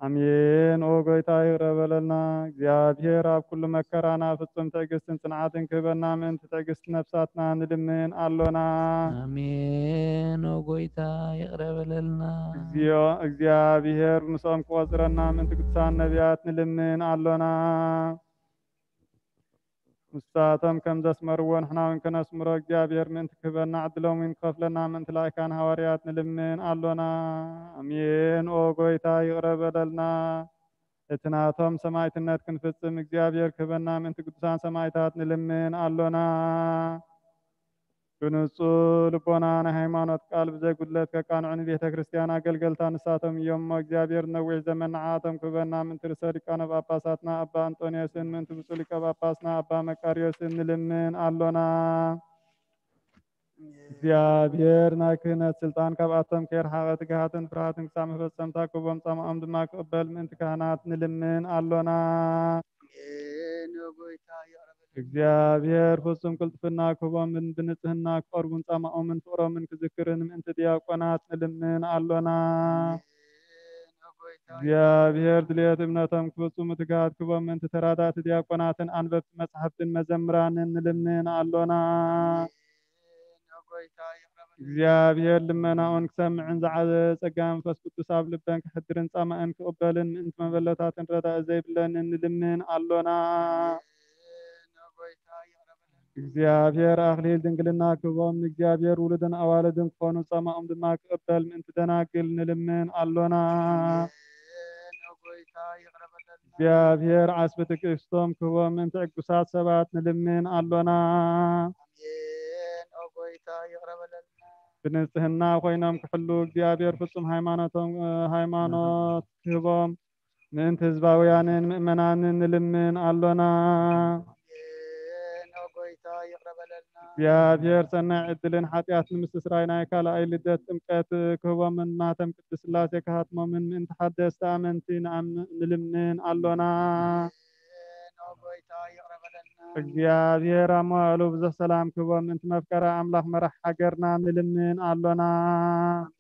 አሜን። ኦ ጌታ ይቅረበለልና እግዚአብሔር ኣብ ኩሉ መከራና ፍጹም ትዕግስትን ጽንዓትን ክህበና ምእንቲ ትዕግስቲ ነፍሳትና ንልምን ኣሎና አሜን። ኦ ጌታ ይቅረበለልና እግዚአብሔር ምስኦም ክቆጽረና ምእንቲ ቅዱሳን ነቢያት ንልምን ኣሎና ንሳቶም ከም ዘስመርዎ ንሕና እውን ከነስምሮ እግዚአብሔር ምእንቲ ክህበና ዕድሎም እውን ክኸፍለና ምእንቲ ላእካን ሃዋርያት ንልምን ኣሎና አሜን። ኦ ጌታ ይቅረበለልና እቲ ናቶም ሰማዕትነት ክንፍጽም እግዚአብሔር ክህበና ምእንቲ ቅዱሳን ሰማዕታት ንልምን ኣሎና ብንጹህ ልቦና ናይ ሃይማኖት ቃል ብዘይጉድለት ከቃንዑን ቤተ ክርስቲያን ኣገልገልታ ንሳቶም እዮም እሞ እግዚአብሔር ነዊሕ ዘመን ንዓቶም ክህበና ምእንቲ ርእሰ ሊቃነ ጳጳሳትና ኣባ አንጦንዮስን ምእንቲ ብፁዕ ሊቀ ጳጳስና ኣባ መቃርዮስን ንልምን ኣሎና እግዚአብሔር ናይ ክህነት ስልጣን ካብኣቶም ከይርሓቐ ትግሃትን ፍርሃትን ክሳዕ መፈጸምታ ክህቦም ጻምኦም ድማ ክቕበል ምእንቲ ካህናት ንልምን ኣሎና እግዚአብሔር ፍጹም ቅልጥፍና ክህቦም ብንጽህና ክቐርቡን ጻምኦምን ፍቕሮምን ክዝክርን ምእንቲ ዲያቆናት ንልምን ኣሎና እግዚአብሔር ድልየት እምነቶም ክፍጽሙ ትግሃት ክህቦም ምእንቲ ተራዳእቲ ዲያቆናትን ኣንበብቲ መጻሕፍትን መዘምራንን ንልምን ኣሎና እግዚአብሔር ልመናውን ክሰምዕን ዝዓበ ጸጋ መንፈስ ቅዱስ ኣብ ልበን ክሕድርን ጻማእን ክቕበልን ምእንቲ መበለታትን ረዳእ ዘይብለንን ንልምን ኣሎና እግዚአብሔር ኣኽሊል ድንግልና ክህቦም ንእግዚአብሔር ውሉድን ኣዋልድን ክኾኑ ጻማኦም ድማ ክቕበል ምእንቲ ደናግል ንልምን ኣሎና እግዚአብሔር ዓስበ ትዕግስቶም ክህቦም ምእንቲ ዕጉሳት ሰባት ንልምን ኣሎና። አሜን። ኦ ጎይታ ይቅር በለልና። ብንጽህና ኮይኖም ክሕሉ እግዚአብሔር ፍጹም ሃይማኖት ክህቦም ምእንቲ ህዝባውያንን ምእመናንን ንልምን ኣሎና። አሜን። ኦ ጎይታ ይቅር በለልና። እግዚአብሔር ሰናይ ዕድልን ኃጢአት ንምስትስራይ ናይ ካልኣይ ልደት ጥምቀት ክህቦምን ማኅተም ቅድስት ሥላሴ ክሃትሞምን ምእንቲ ሓደስቲ ኣመንቲ ንልምን ኣሎና። አሜን። ኦ ጎይታ ይቅር በለልና። እግዚአብሔር ኣብ መዋዕሉ ብዙሕ ሰላም ክህቦም ምእንቲ መፍቀሪ ኣምላኽ መራሒ ሃገርና ንልምን ኣሎና። አሜን።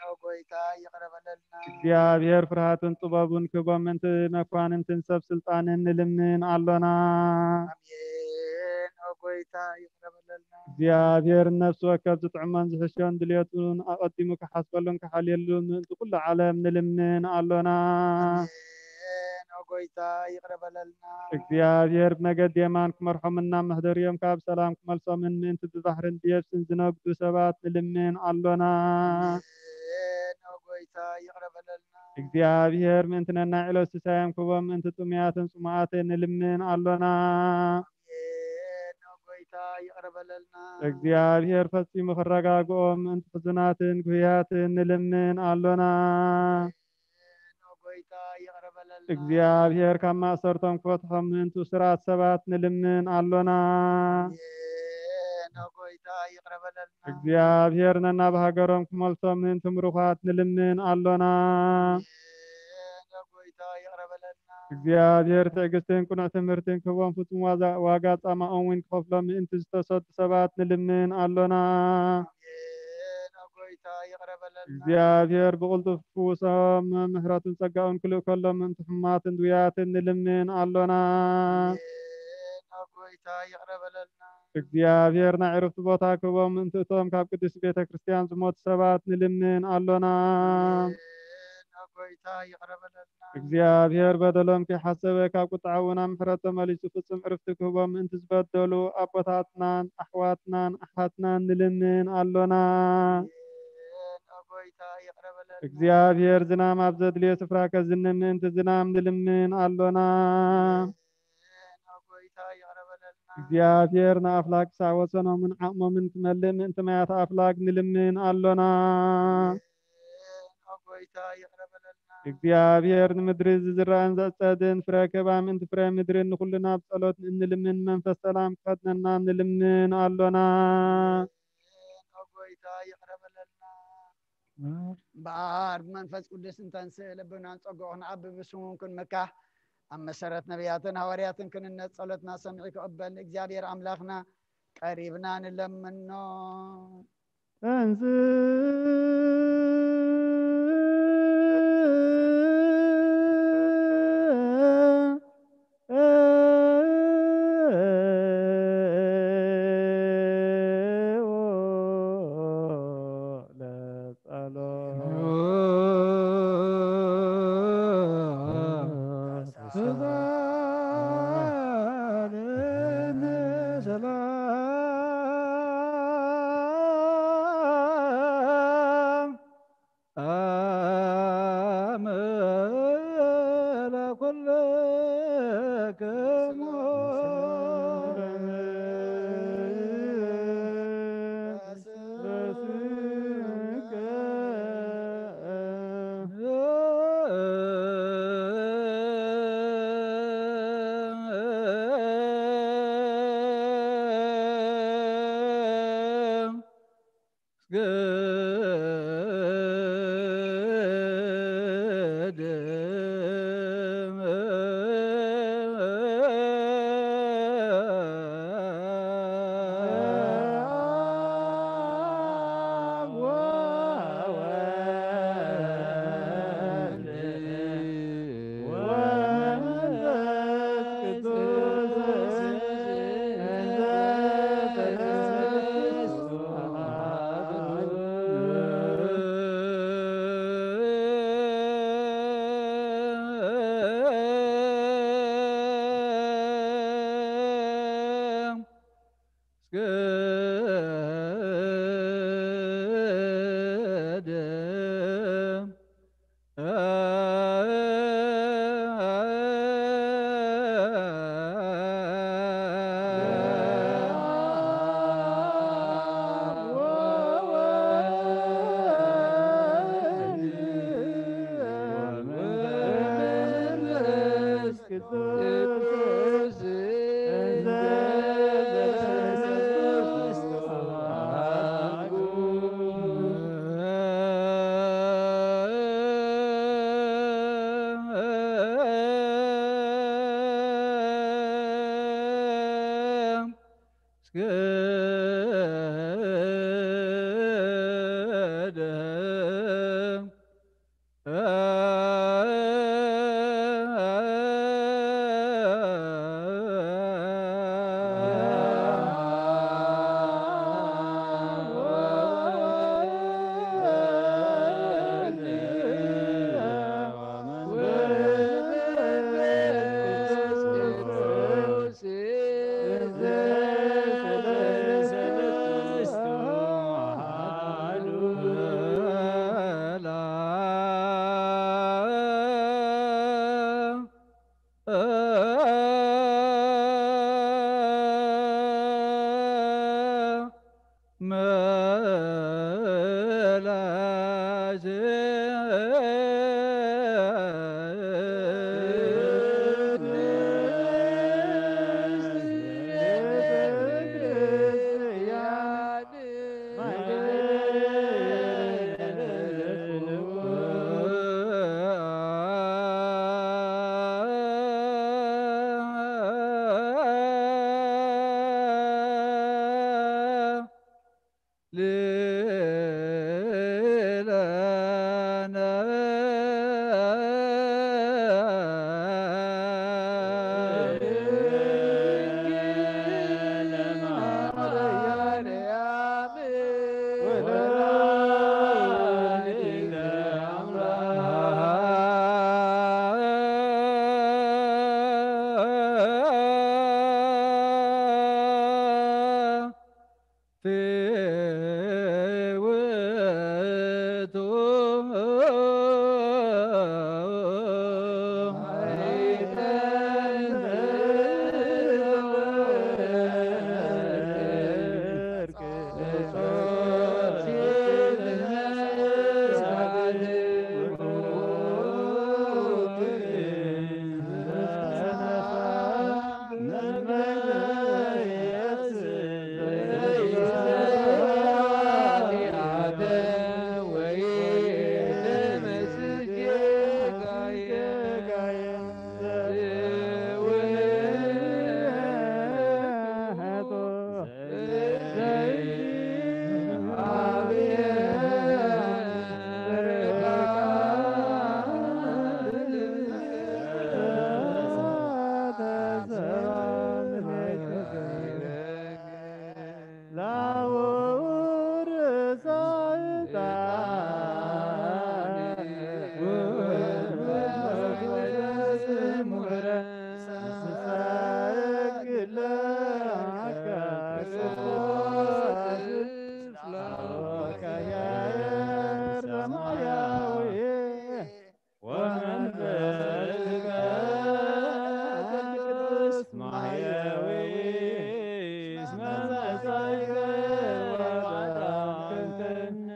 ኦ ጎይታ ይቅር በለልና። እግዚአብሔር ፍርሃትን ጥበቡን ክህቦም ምእንቲ መኳንንትን ሰብ ስልጣንን ንልምን ኣሎና። አሜን። ኦ ጎይታ ይቅር በለልና። እግዚአብሔር ነፍሲ ወከፍ ዝጥዕሞን ዝሕሾን ድልየቱን ኣቐዲሙ ክሓስበሉን ክሓልየሉን ምእንቲ ኩሉ ዓለም ንልምን ኣሎና። አሜን። ኦ ጎይታ ይቅር በለልና። እግዚአብሔር ብመገዲ የማን ክመርሖምና መህደርዮም ካብ ሰላም ክመልሶምን ምእንቲ ብባሕርን ብየብስን ዝነግዱ ሰባት ንልምን ኣሎና። አሜን። ኦ ጎይታ ይቅር በለልና። እግዚአብሔር ምእንቲ ነናይ ዕለት ሲሳዮም ክህቦም ምእንቲ ጥሙያትን ጽሙዓትን ንልምን ኣሎና። አሜን። ኦ ጎይታ ይቅር በለልና። እግዚአብሔር ፈጺሙ ክረጋግኦም ምእንቲ ሕዙናትን ጉህያትን ንልምን ኣሎና። ኦ ጎይታ ይቅር በለልና። እግዚአብሔር ካብ ማእሰርቶም ክፈትሖም ምእንቲ እስራት ሰባት ንልምን ኣሎና። አሜን። ኦ ጎይታ ይቅር በለልና። እግዚአብሔር ነና ብሃገሮም ክመልሶም ምእንቲ ምሩኻት ንልምን ኣሎና። አሜን። ኦ ጎይታ ይቅር በለልና። እግዚአብሔር ትዕግስትን ቅኑዕ ትምህርትን ክህቦም ፍጹም ዋጋ ጻማኦም እውን ክኸፍሎም ምእንቲ ዝተሰዱ ሰባት ንልምን ኣሎና። አሜን። ኦ ጎይታ ይቅር በለልና። እግዚአብሔር ብቕልጡፍ ክፍውሶም ምሕረቱን ጸጋኡን ክልእ ከሎም ምእንቲ ሕማትን ድውያትን ንልምን ኣሎና። አሜን። ኦ ጎይታ ይቅር በለልና። እግዚአብሔር ናይ ዕረፍቲ ቦታ ክህቦም ምእንቲ እቶም ካብ ቅድስቲ ቤተ ክርስቲያን ዝሞቱ ሰባት ንልምን ኣሎና። አሜን። ኦ ጎይታ ይቅር በለልና። እግዚአብሔር በደሎም ከይሓሰበ ካብ ቁጥዓው ናብ ምሕረት ተመሊሱ ፍጹም ዕረፍቲ ክህቦም ምእንቲ ዝበደሉ ኣቦታትናን ኣሕዋትናን ኣሓትናን ንልምን ኣሎና። አሜን። ኦ ጎይታ ይቅር በለልና። እግዚአብሔር ዝናም ኣብ ዘድልዮ ስፍራ ከዝንም ምእንቲ ዝናም ንልምን ኣሎና። አሜን። ኦ ጎይታ ይቅር በለልና። እግዚአብሔር ንኣፍላግ ክሳዕ ወሰኖምን ዓቕሞምን ክመልእ ምእንቲ ማያት ኣፍላግ ንልምን ኣሎና። አሜን። ኦ ጎይታ ይቅር በለልና። እግዚአብሔር ንምድሪ ዝዝራእን ዘዕጸድን ፍረ ከባ ምእንቲ ፍረ ምድርን ንኹልና ብጸሎት እንልምን መንፈስ ሰላም ክኸድነና ንልምን ኣሎና። አሜን። ኦ ጎይታ ይቅር በለልና። በአብ መንፈስ ቅዱስ እንተንስእ ልብናን ጸጉዑን ዓብ ብስሙን ክንምካሕ ኣብ መሰረት ነቢያትን ሐዋርያትን ክንነት ጸሎትና ሰምዒ ክቕበል እግዚአብሔር ኣምላኽና ቀሪብና ንለምኖ። እንዝ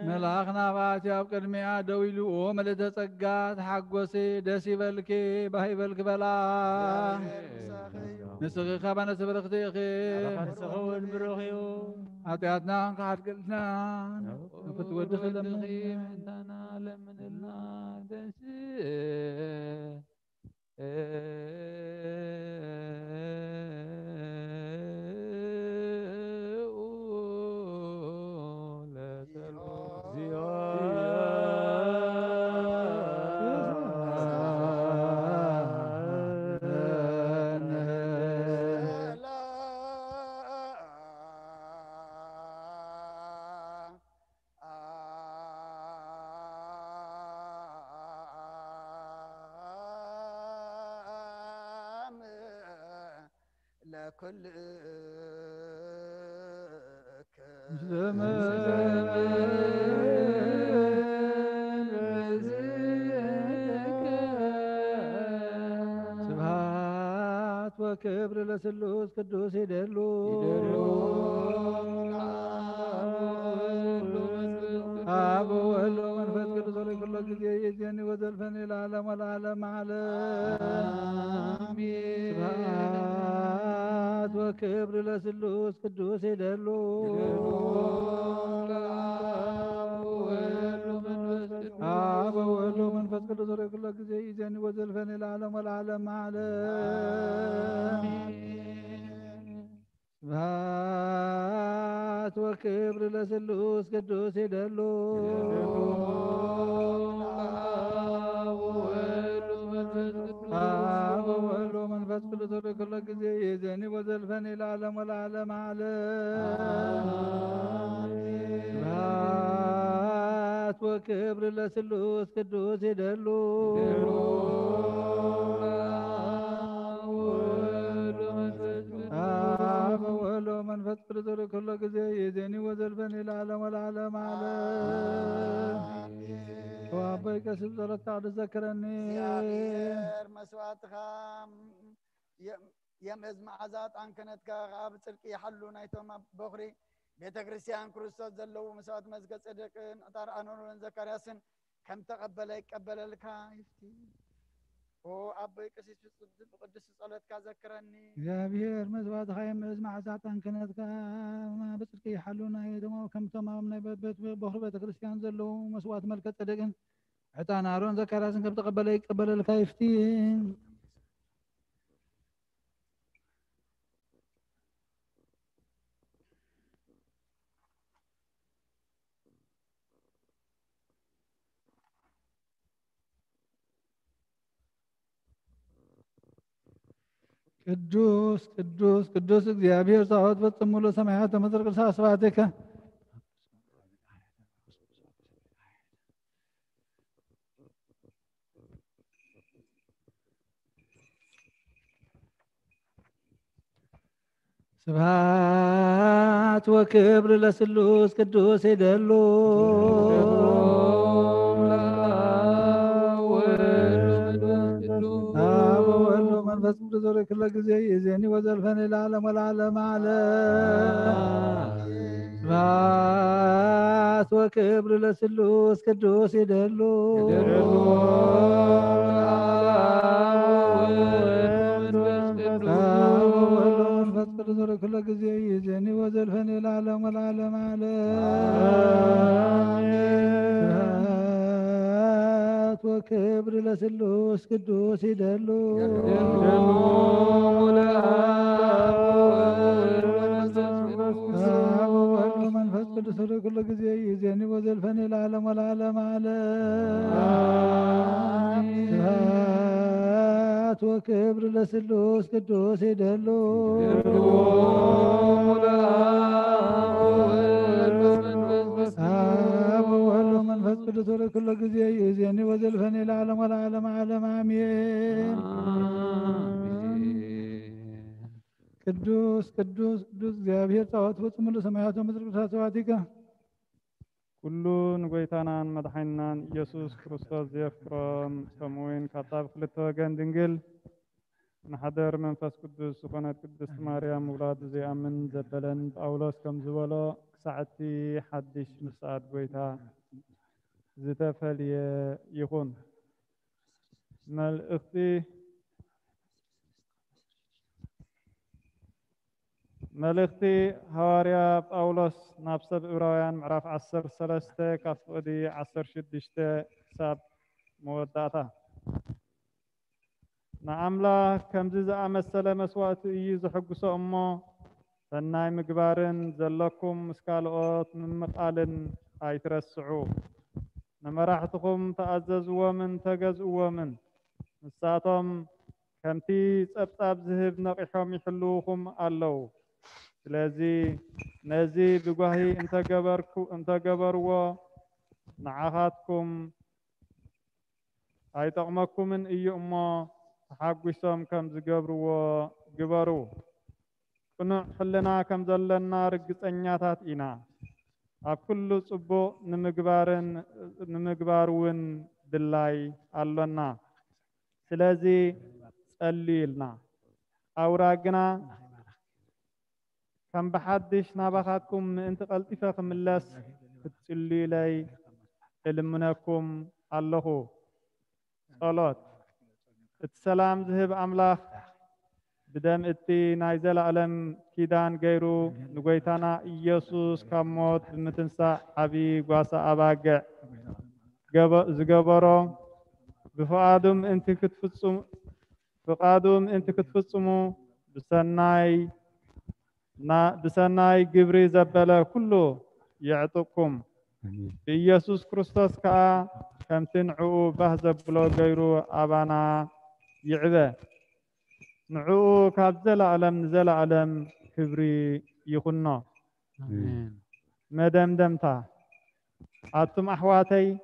መልአክና ባት ያብ ቅድሚያ ደው ኢሉ መልእተ ጸጋ ተሓጐሲ ደስ ይበልኪ ባህ ይበልክ በላ ንስኺ ኸ ባነሰ በረኽቲ ኢኺ ንስኸውን ብሩኽ እዩ ኃጢአትና ካሓድግልና ንክትወድኽ ለምን ምሕታና ለምንልና ደስ لكل ስብሐት ወክብር ለስሉስ ቅዱስ ይደሉ አብ ወወልድ ወመንፈስ ቅዱስ ለኩሉ ጊዜ ይእዜኒ ወዘልፈኒ ለዓለመ ወለዓለመ ዓለም ስብሐት ወክብር ለስሉስ ቅዱስ ይደሉ አብ ወወልድ ወመንፈስ ቅዱስ ለኩሉ ጊዜ ይእዜኒ ወዘልፈኒ ለዓለመ ወለዓለመ ዓለም ስብሐት وكبر لسلوس قدوس يدلو وولو من فسق لطر كل جزي يزني وزلفني العالم والعالم سبحات وكبر لسلوس قدوس يدلو وولو من فسق لطر كل جزي يزني وزلفني العالم والعالم وابيك سبزرت على ذكرني እግዚአብሔር መስዋዕትኻ የምዝ መዓዛት አንከነትካ ኣብ ጽድቂ ይሓሉ ናይቶም በኽሪ ቤተ ክርስቲያን ክርስቶስ ዘለዉ መስዋዕት መዝገብ ጽድቅን ዕጣር አኖንን ዘካርያስን ከም ተቀበለ ይቀበለልካ ይፍቲ አበይ ቀሲስ ቅዱስ ጸሎትካ ዘክረኒ እግዚአብሔር መስዋዕትኻ የምዝ መዓዛት አንከነትካ በጽድቂ ይሓሉ ናይቶም ከም ተማም ናይ በኽሪ ቤተ ክርስቲያን ዘለዉ መስዋዕት መልከ ጽድቅን ዕጣን አሮን ዘካርያስን ከም ተቀበለ ይቀበለልካ ይፍቲ ቅዱስ ቅዱስ ቅዱስ እግዚአብሔር ጸሎት ፈጽሙ ለሰማያት ተመጽር ቅዱስ አስባትከ ስብሐት ወክብር ለስሉስ ቅዱስ ይደሉ መንፈስ ቅዱስ ወደ ክለ ጊዜ የዜኒ ወዘልፈን ለዓለም ወለዓለም ዓለም ስብሐት ወክብር ለስሉስ ቅዱስ ይደሉ መንፈስ ቅዱስ ወደ ክለ ጊዜ የዜኒ ወዘልፈን ለዓለም ወለዓለም ዓለም ወክብር ለስሉስ ቅዱስ ይደሉ መንፈስ ቅዱስ ወደ ኩሉ ጊዜ ይዜኒ ወዘልፈኒ ለዓለም ወለዓለም ዓለም ስብሐት ወክብር ለስሉስ ቅዱስ ይደሉ መንፈስ ቅዱስ ወደ ኩሉ ጊዜ ይዜኒ ወዘልፈኒ ለዓለም ወለዓለም ዓለም አሜን። ቅዱስ ቅዱስ ቅዱስ እግዚአብሔር ጣዖት ፍጹም ለሰማያት ወምድር ቅዱሳት ሰዋቲከ ኩሉን ጎይታናን መድኃኒናን ኢየሱስ ክርስቶስ ዘፍቅሮም ከምኡውን ካብ ክልተ ወገን ድንግል ንሓደር መንፈስ ቅዱስ ዝኾነት ቅድስት ማርያም ውላዱ ዘይኣምን ዘበለን ጳውሎስ ከም ዝበሎ ክሳዕቲ ሓድሽ ምሳኣት ጎይታ ዝተፈልየ ይኹን። መልእኽቲ ሃዋርያ ጳውሎስ ናብ ሰብ ዕብራውያን ምዕራፍ 13 ካብ ፍቕዲ 16 ክሳብ መወዳእታ ንኣምላኽ ከምዚ ዝኣመሰለ መስዋዕቲ እዩ ዝሕጉሶ እሞ ሰናይ ምግባርን ዘለኩም ምስ ካልኦት ምምቓልን ኣይትረስዑ። ንመራሕትኩም ተኣዘዝዎምን ተገዝእዎምን ንሳቶም ከምቲ ጸብጻብ ዝህብ ነቂሖም ይሕልውኩም ኣለዉ። ስለዚ ነዚ ብጓሂ እንተገበርዎ ንዓኻትኩም ኣይጠቕመኩምን እዩ እሞ ተሓጒሶም ከም ዝገብርዎ ግበሩ። ቅኑዕ ሕልና ከም ዘለና ርግፀኛታት ኢና። ኣብ ኩሉ ጽቡቕ ንምግባር እውን ድላይ ኣሎና። ስለዚ ጸልዩ ኢልና ኣውራግና ከም ብሓድሽ ናባኻትኩም ምእንቲ ቀልጢፈ ክምለስ ክትጽልዩለይ እልምነኩም ኣለኹ። ጸሎት። እቲ ሰላም ዝህብ ኣምላኽ ብደም እቲ ናይ ዘለኣለም ኪዳን ገይሩ ንጎይታና ኢየሱስ ካብ ሞት ብምትንሳእ ዓብዪ ጓሳ ኣባግዕ ዝገበሮ ብፍቓዱ ምእንቲ ክትፍጽሙ ብሰናይ بسناي جبري زبلا كله يعطيكم بإيسوس كريستوس كا كم تنعو بهزب بلو غيرو أبانا يعبه نعو كابزل علم نزل علم كبري يخنا آمين مدام دمتا أتم أحواتي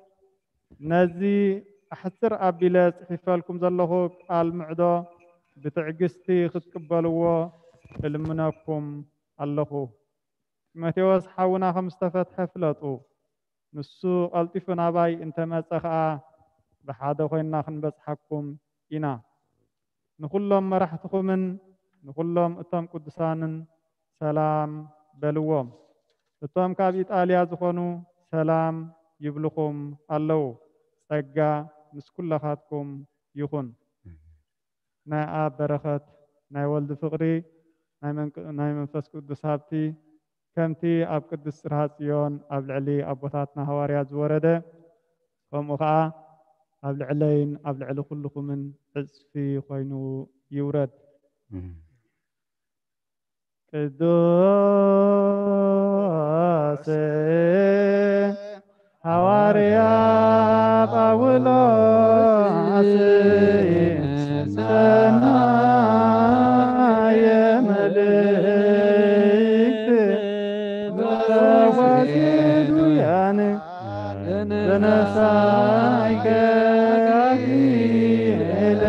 نزي أحسر أبيلات حفالكم زلهو المعدو بتعجستي خدقبلوا المناكم اللهو متيوس حاونا خمستفت حفلتو نسو ألطفنا باي انت مسخا بحاده خوينا خنبصحكم إنا نخلهم مرحتكم نخلهم اتم قدسان سلام بلوم اتم كاب إيطاليا زخونو سلام يبلكم الله ጸጋ ምስ ኩላኻትኩም ይኹን ናይ ኣብ በረኸት ናይ ወልዲ ፍቕሪ ናይ መንፈስ ቅዱስ ሃብቲ ከምቲ ኣብ ቅዱስ ጽርሐ ጽዮን ኣብ ልዕሊ ኣቦታትና ሃዋርያት ዝወረደ ከምኡ ከዓ ኣብ ልዕለይን ኣብ ልዕሊ ኩልኩምን ዕፅፊ ኮይኑ ይውረድ ቅዱስ ሐዋርያ ጳውሎስ ሰናየ መልእክት በወሴዱያን ተነሳይከ አክሊለ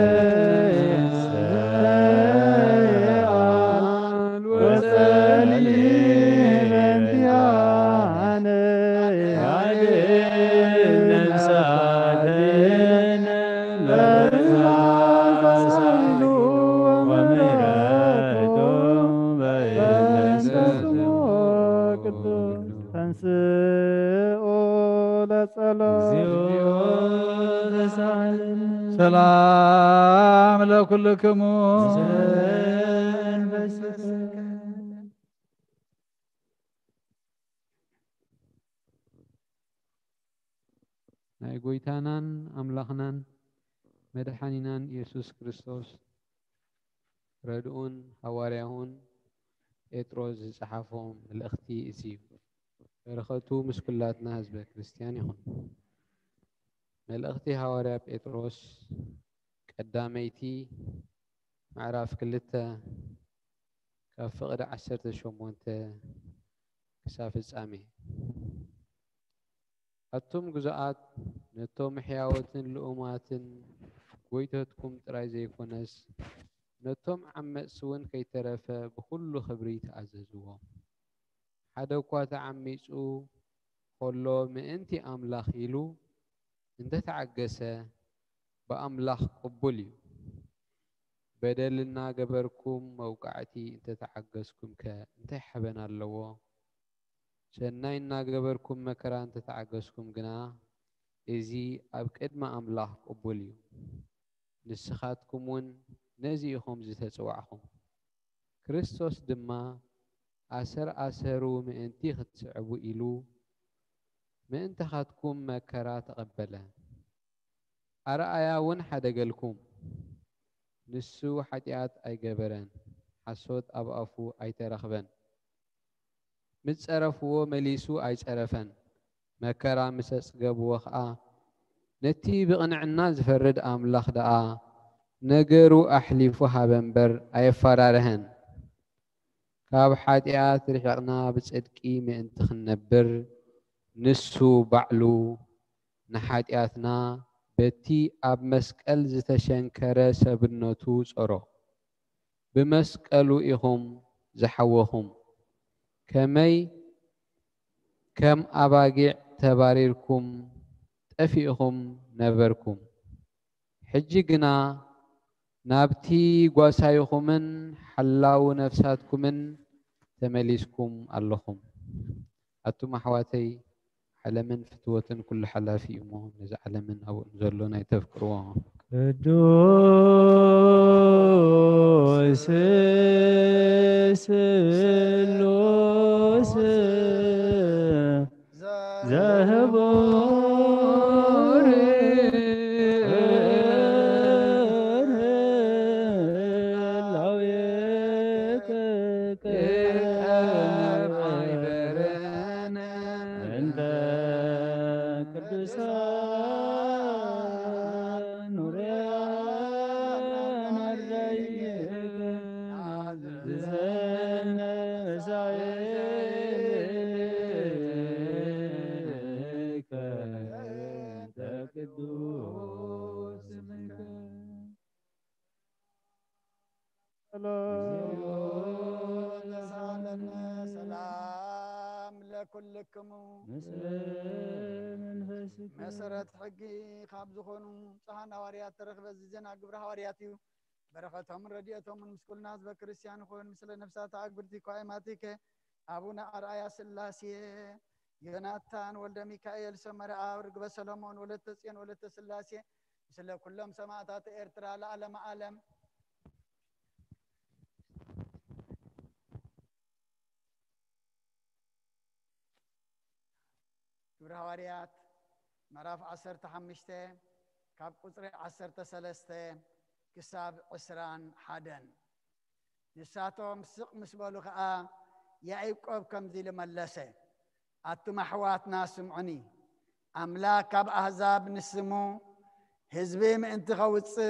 ሰይአል ወጸልይ ለእንቲአነ سلام لكلكم ናይ ጎይታናን ኣምላኽናን መድሓኒናን ኢየሱስ ክርስቶስ ረድኡን ሃዋርያውን ጴጥሮስ ዝጸሓፎም መልእኽቲ እዚ በረኸቱ ምስ ኩላትና ህዝበ ክርስቲያን ይኹን። መልእኽቲ ሃዋርያ ጴጥሮስ ቀዳመይቲ ምዕራፍ 2 ካብ ፍቕዲ 18 ክሳብ ፍጻሜ أتم جزءات نتوم حياوة لؤماتن ويتهتكم تراي زي كونس نتوم عم سون كي ترفا بكل خبريت عززوه حدا وقات عميسو خلو من انتي أملاخ إلو انت تعجسه بأملاخ قبولي بدلنا جبركم موقعتي انت تعجزكم انت حبنا اللوه شناينا جبركم مكران تتعجزكم جنا إزي أبكد ما أملاح قبولي نسخاتكم ون نزيهم زتسوعهم كريستوس دما أسروا من أنتي ختصعبوا إلو من أنت خاتكم مكرا تقبله أرأيا ون حدا قلكم نسو حتيات أي جبران حسود أبقفو أي ترخبن متصرفو مليسو أي صرفن مكرا مسس جابو خا نتي بقنعنا زفرد أملاخ دعا نجرو أحلفو هبنبر أي فرارهن كاب حاتيات رحقنا بصدقي من تخنبر نسو بعلو نحاتياتنا بتي أب مسكال زتشنكر سبنوتو صرو بمسكالو إهم زحوهم كمي كم أباجع تباريركم تفيهم نبركم حجنا نابتي قواسايكمن حلاو نفساتكمن تمليسكم اللهم أتم حواتي حلمن فتوة كل حلا في أمهم نزعل من أو نزلنا يتفكروا قدوس سلوس زهبور لو يكك عبرنا أنت قدسان نوران الريك زلنا مسعيك أنت قدوس منك سلام لكلكم مسرت حقي خاب زخونو صحان هواريات ترخب الزيزان أقبر هوارياتيو بركتهم رديتهم من مسكول ناس بكريستيان خون مثل نفسات أقبرتي قائماتيك أبونا أرآيا سلاسي يوناتان ولد ميكائيل سمر ورقب سلمون ولد تسين ولد سلاسي مثل كلهم سماعتات إرترا لعالم عالم كبر هواريات مراف 15 كاب قصر 13 كساب عسران حدن نساتهم سق مسبولو خا يعقوب كم ذي لملسه أتم حواتنا سمعني أملاك كاب أحزاب نسمو حزبي من انت خوص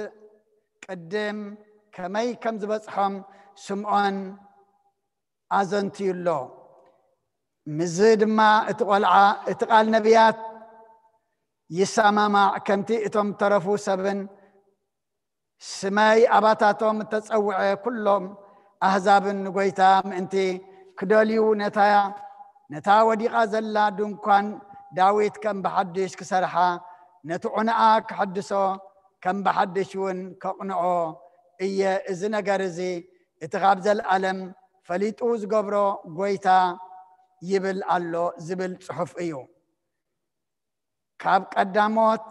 قدم كمي كم زبصحم سمعون أزنتي الله مزيد ما اتقال نبيات يسامى مع كمتي اتم طرفو سبن سماي أباتاتهم تتصوع كلهم أحزاب نقويتام انتي كدوليو نتا وديقا زلا دونكوان داويت كم بحدش كسرحا نتعناك حدثو كم بحدشون كقنعو إيا إذن قرزي اتغاب زل ألم فليتوز قبرو قويتا يبل الله زبل صحف إيو كاب قدامات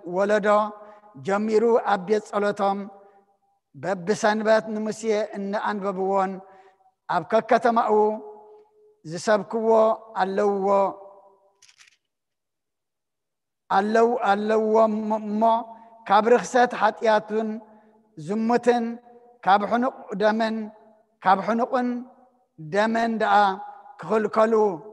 ولدو جميرو أبيت صلاتهم ببسنبات نمسيه إن أنببوون أبكا كتمأو زسبكو اللو مو كاب رخصت حتياتون زمتن كاب حنق دمن كاب حنقن دمن دعا كلو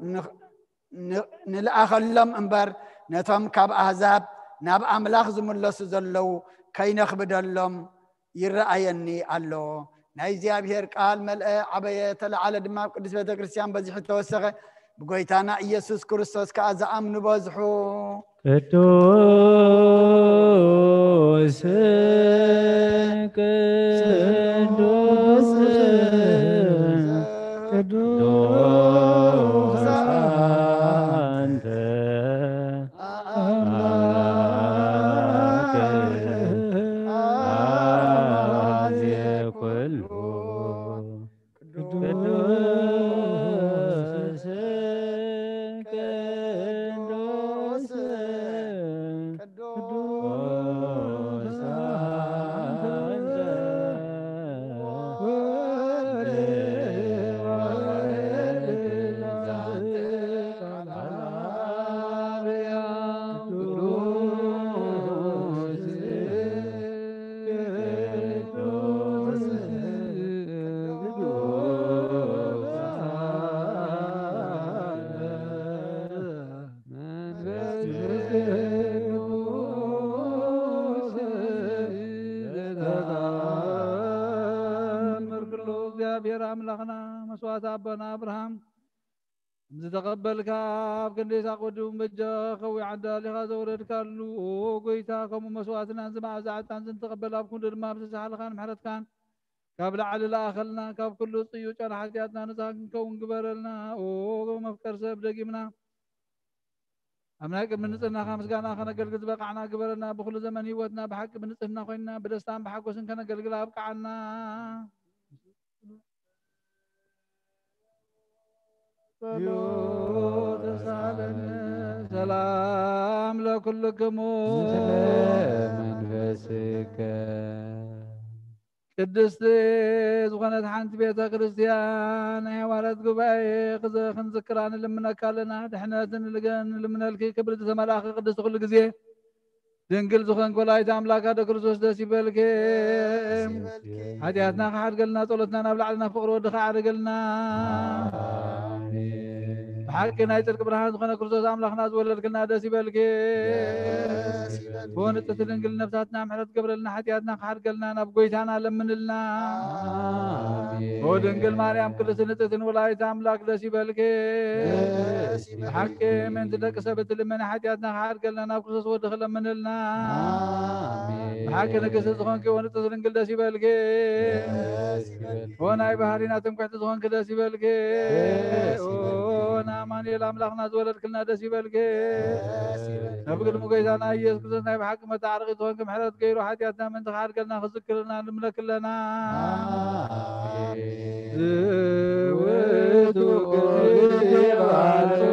نلأخلم انبر نتم كاب أحزاب ناب أملاخ زملس زلو كي نخبد اللهم يرأيني الله نايزي أبهر قال ملأ عبية على دماء قدس بيت كريستيان بزيح التوسخة بقويتانا إيسوس كريستوس كأزا أمن بزحو قدوس قدوس قدوس أنت أملاك عزي كله قدوس قدوس قدوس أملاخنا مسوات أبنا أبراهام زتقبلك بكنديس أقودهم بجا خوي عدا لغاز ورد كارلو قويتا كم مسواتنا زمع زعتان زنتقبل أبكون درما بسسحال خان محرد كان كابل على الآخلنا كاب كل طيو كان حاجاتنا نزاق كون قبرلنا مفكر سب دقيمنا أمناك من نصرنا خامس كانا خنا قلقز بقعنا قبرلنا بخل زمن هيوتنا بحق من نصرنا خوينا بدستان بحق وسن كان قلقلا بقعنا سلام لكلكم منفسك ቅድስት ዝኾነት ሓንቲ ቤተ ክርስቲያን ሃይማኖት ጉባኤ ክንዝክራን ልምነካ ኣለና ድሕነትን ልምነልኪ ክብሪ ዝተመላኸ ቅድስቲ ኩሉ ግዜ دنقل زخن ولايت أملاك هذا كرسوس دسي بالكي حدياتنا خحر قلنا طولتنا نبلعنا فقر ودخع رقلنا بحقنا يترك برهان زخن كرسوس أملاكنا زولد كلنا دسي بالكي بون تتلنقل نفساتنا محرت قبر لنا حدياتنا خحر قلنا نبقيتانا لمن لنا ودنقل مريم كل سنة تتن ولايت أملاك دسي بالكي بحق من تدك سبت لمن حدياتنا خحر قلنا نبقيتانا ودخل لمن لنا بحق نقص زخون كي ونتصل نقل داسي بالكي وناي بحرينا تمكحت زخون كداسي بالكي وناماني الأملاخنا زولد كلنا داسي بالكي نبقى المقيسانا يسكتنا ناي بحق متعرقي زخون كمحرات كيرو حدياتنا من تخار قلنا خزك لنا نملك لنا زوتو كذي على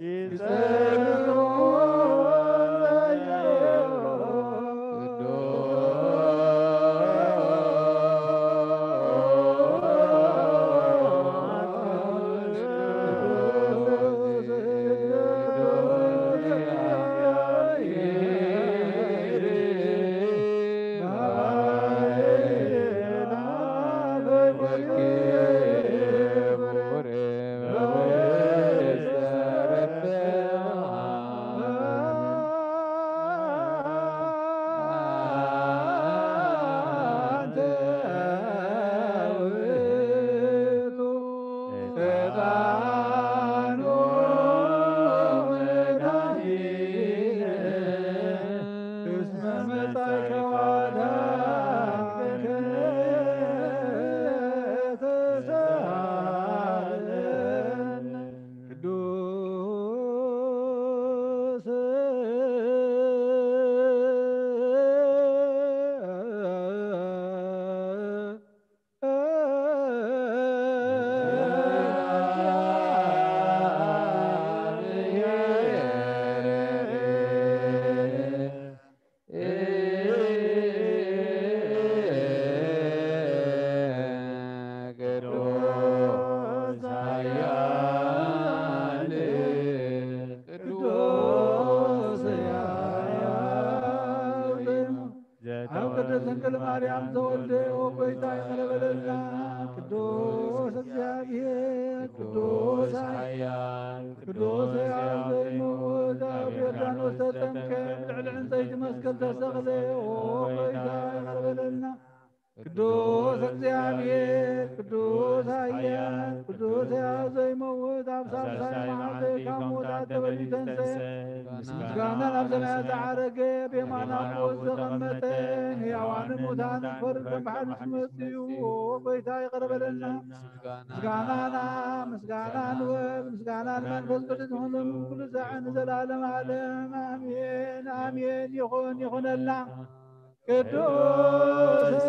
Is ድንግል ማርያም ዘወልደ ወጎይታ ይቀረበለና ቅዱስ እግዚአብሔር ቅዱስ ኃያል ቅዱስ ሕያው ዘይመውት ኣብ ዮርዳኖስ ተጠምቀ ብልዕሊ ዕንፀይቲ መስቀል ተሰቕለ ወጎይታ ይቀረበለና ቅዱስ እግዚአብሔር ቅዱስ ኃያል ቅዱስ ሕያው ዘይመውት ኣብ ሳልሳይ መዓልቲ ካብ ሞታት ተበሊቱ ተንሥአ ምስጋና ናብ ሰማያት ዝዓረገ ብየማነ አብ ዝተቐመጠ ሕያዋንን ሙታንን ክፈርድ ከም ብሓደ ዝመጽኡ ወጎይታ ይቀረበለና ምስጋና ንወልድ ምስጋና ንመንፈስ ቅዱስ ይኹን ኩሉ ሰዓት ንዘላለም ዓለም አሜን አሜን ይኹነልና ቅዱስ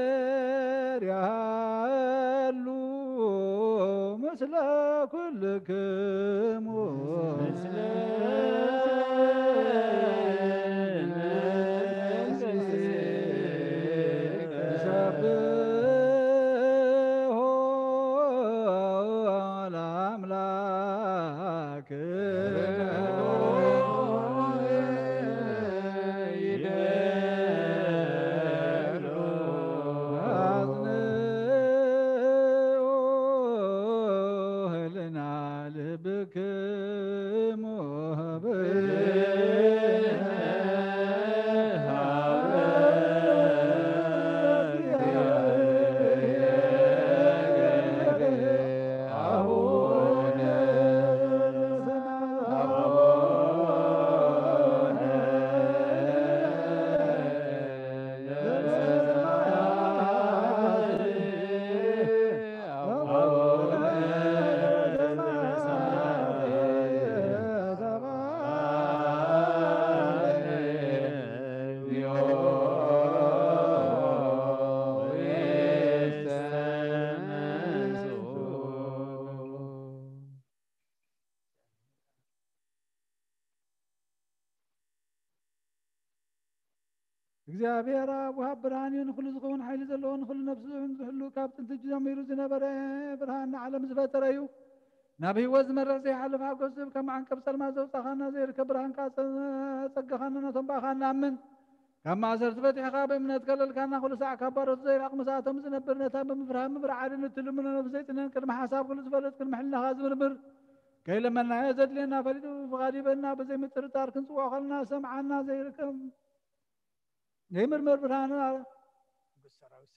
እግዚአብሔር ያሉ ምስለ ኩልክሙ እግዚአብሔር አብ ወሃብ ብርሃን ይሁን ኩሉ ዝኸውን ሓይሊ ዘለዎን ኩሉ ነፍሲ ዝሕሉ ካብ ጥንቲ ጀሚሩ ዝነበረ ብርሃን ንዓለም ዝፈጠረ እዩ ናብ ህይወት ዝመርሕ ዘይሓልፍ ሓጎስ ዝህብ ከም ዓንቀብ ጸልማት ዘውፃእኻና ዘይርከብ ብርሃንካ ፀጋኻና ነቶም ባኻ ንኣምን ካብ ማእሰር ዝፈቲሕኻ ብእምነት ከለልካና ኩሉ ሰዕ ካብ ባሮት ዘይራቕ መሳቶም ዝነብር ነታ ብምፍርሃም ምብርዓድን እትልምኖ ነፍሲ ዘይጥነን ቅድሚ ሓሳብ ኩሉ ዝፈለጥ ቅድሚ ሕሊናኻ ዝምርምር ከይለመናዮ ዘድልየና ፈሊጡ ብቓዲበና ብዘይ ምጥርጣር ክንፅውዖ ከለና ሰምዓና ዘይርከብ ዘይምርምር ብርሃን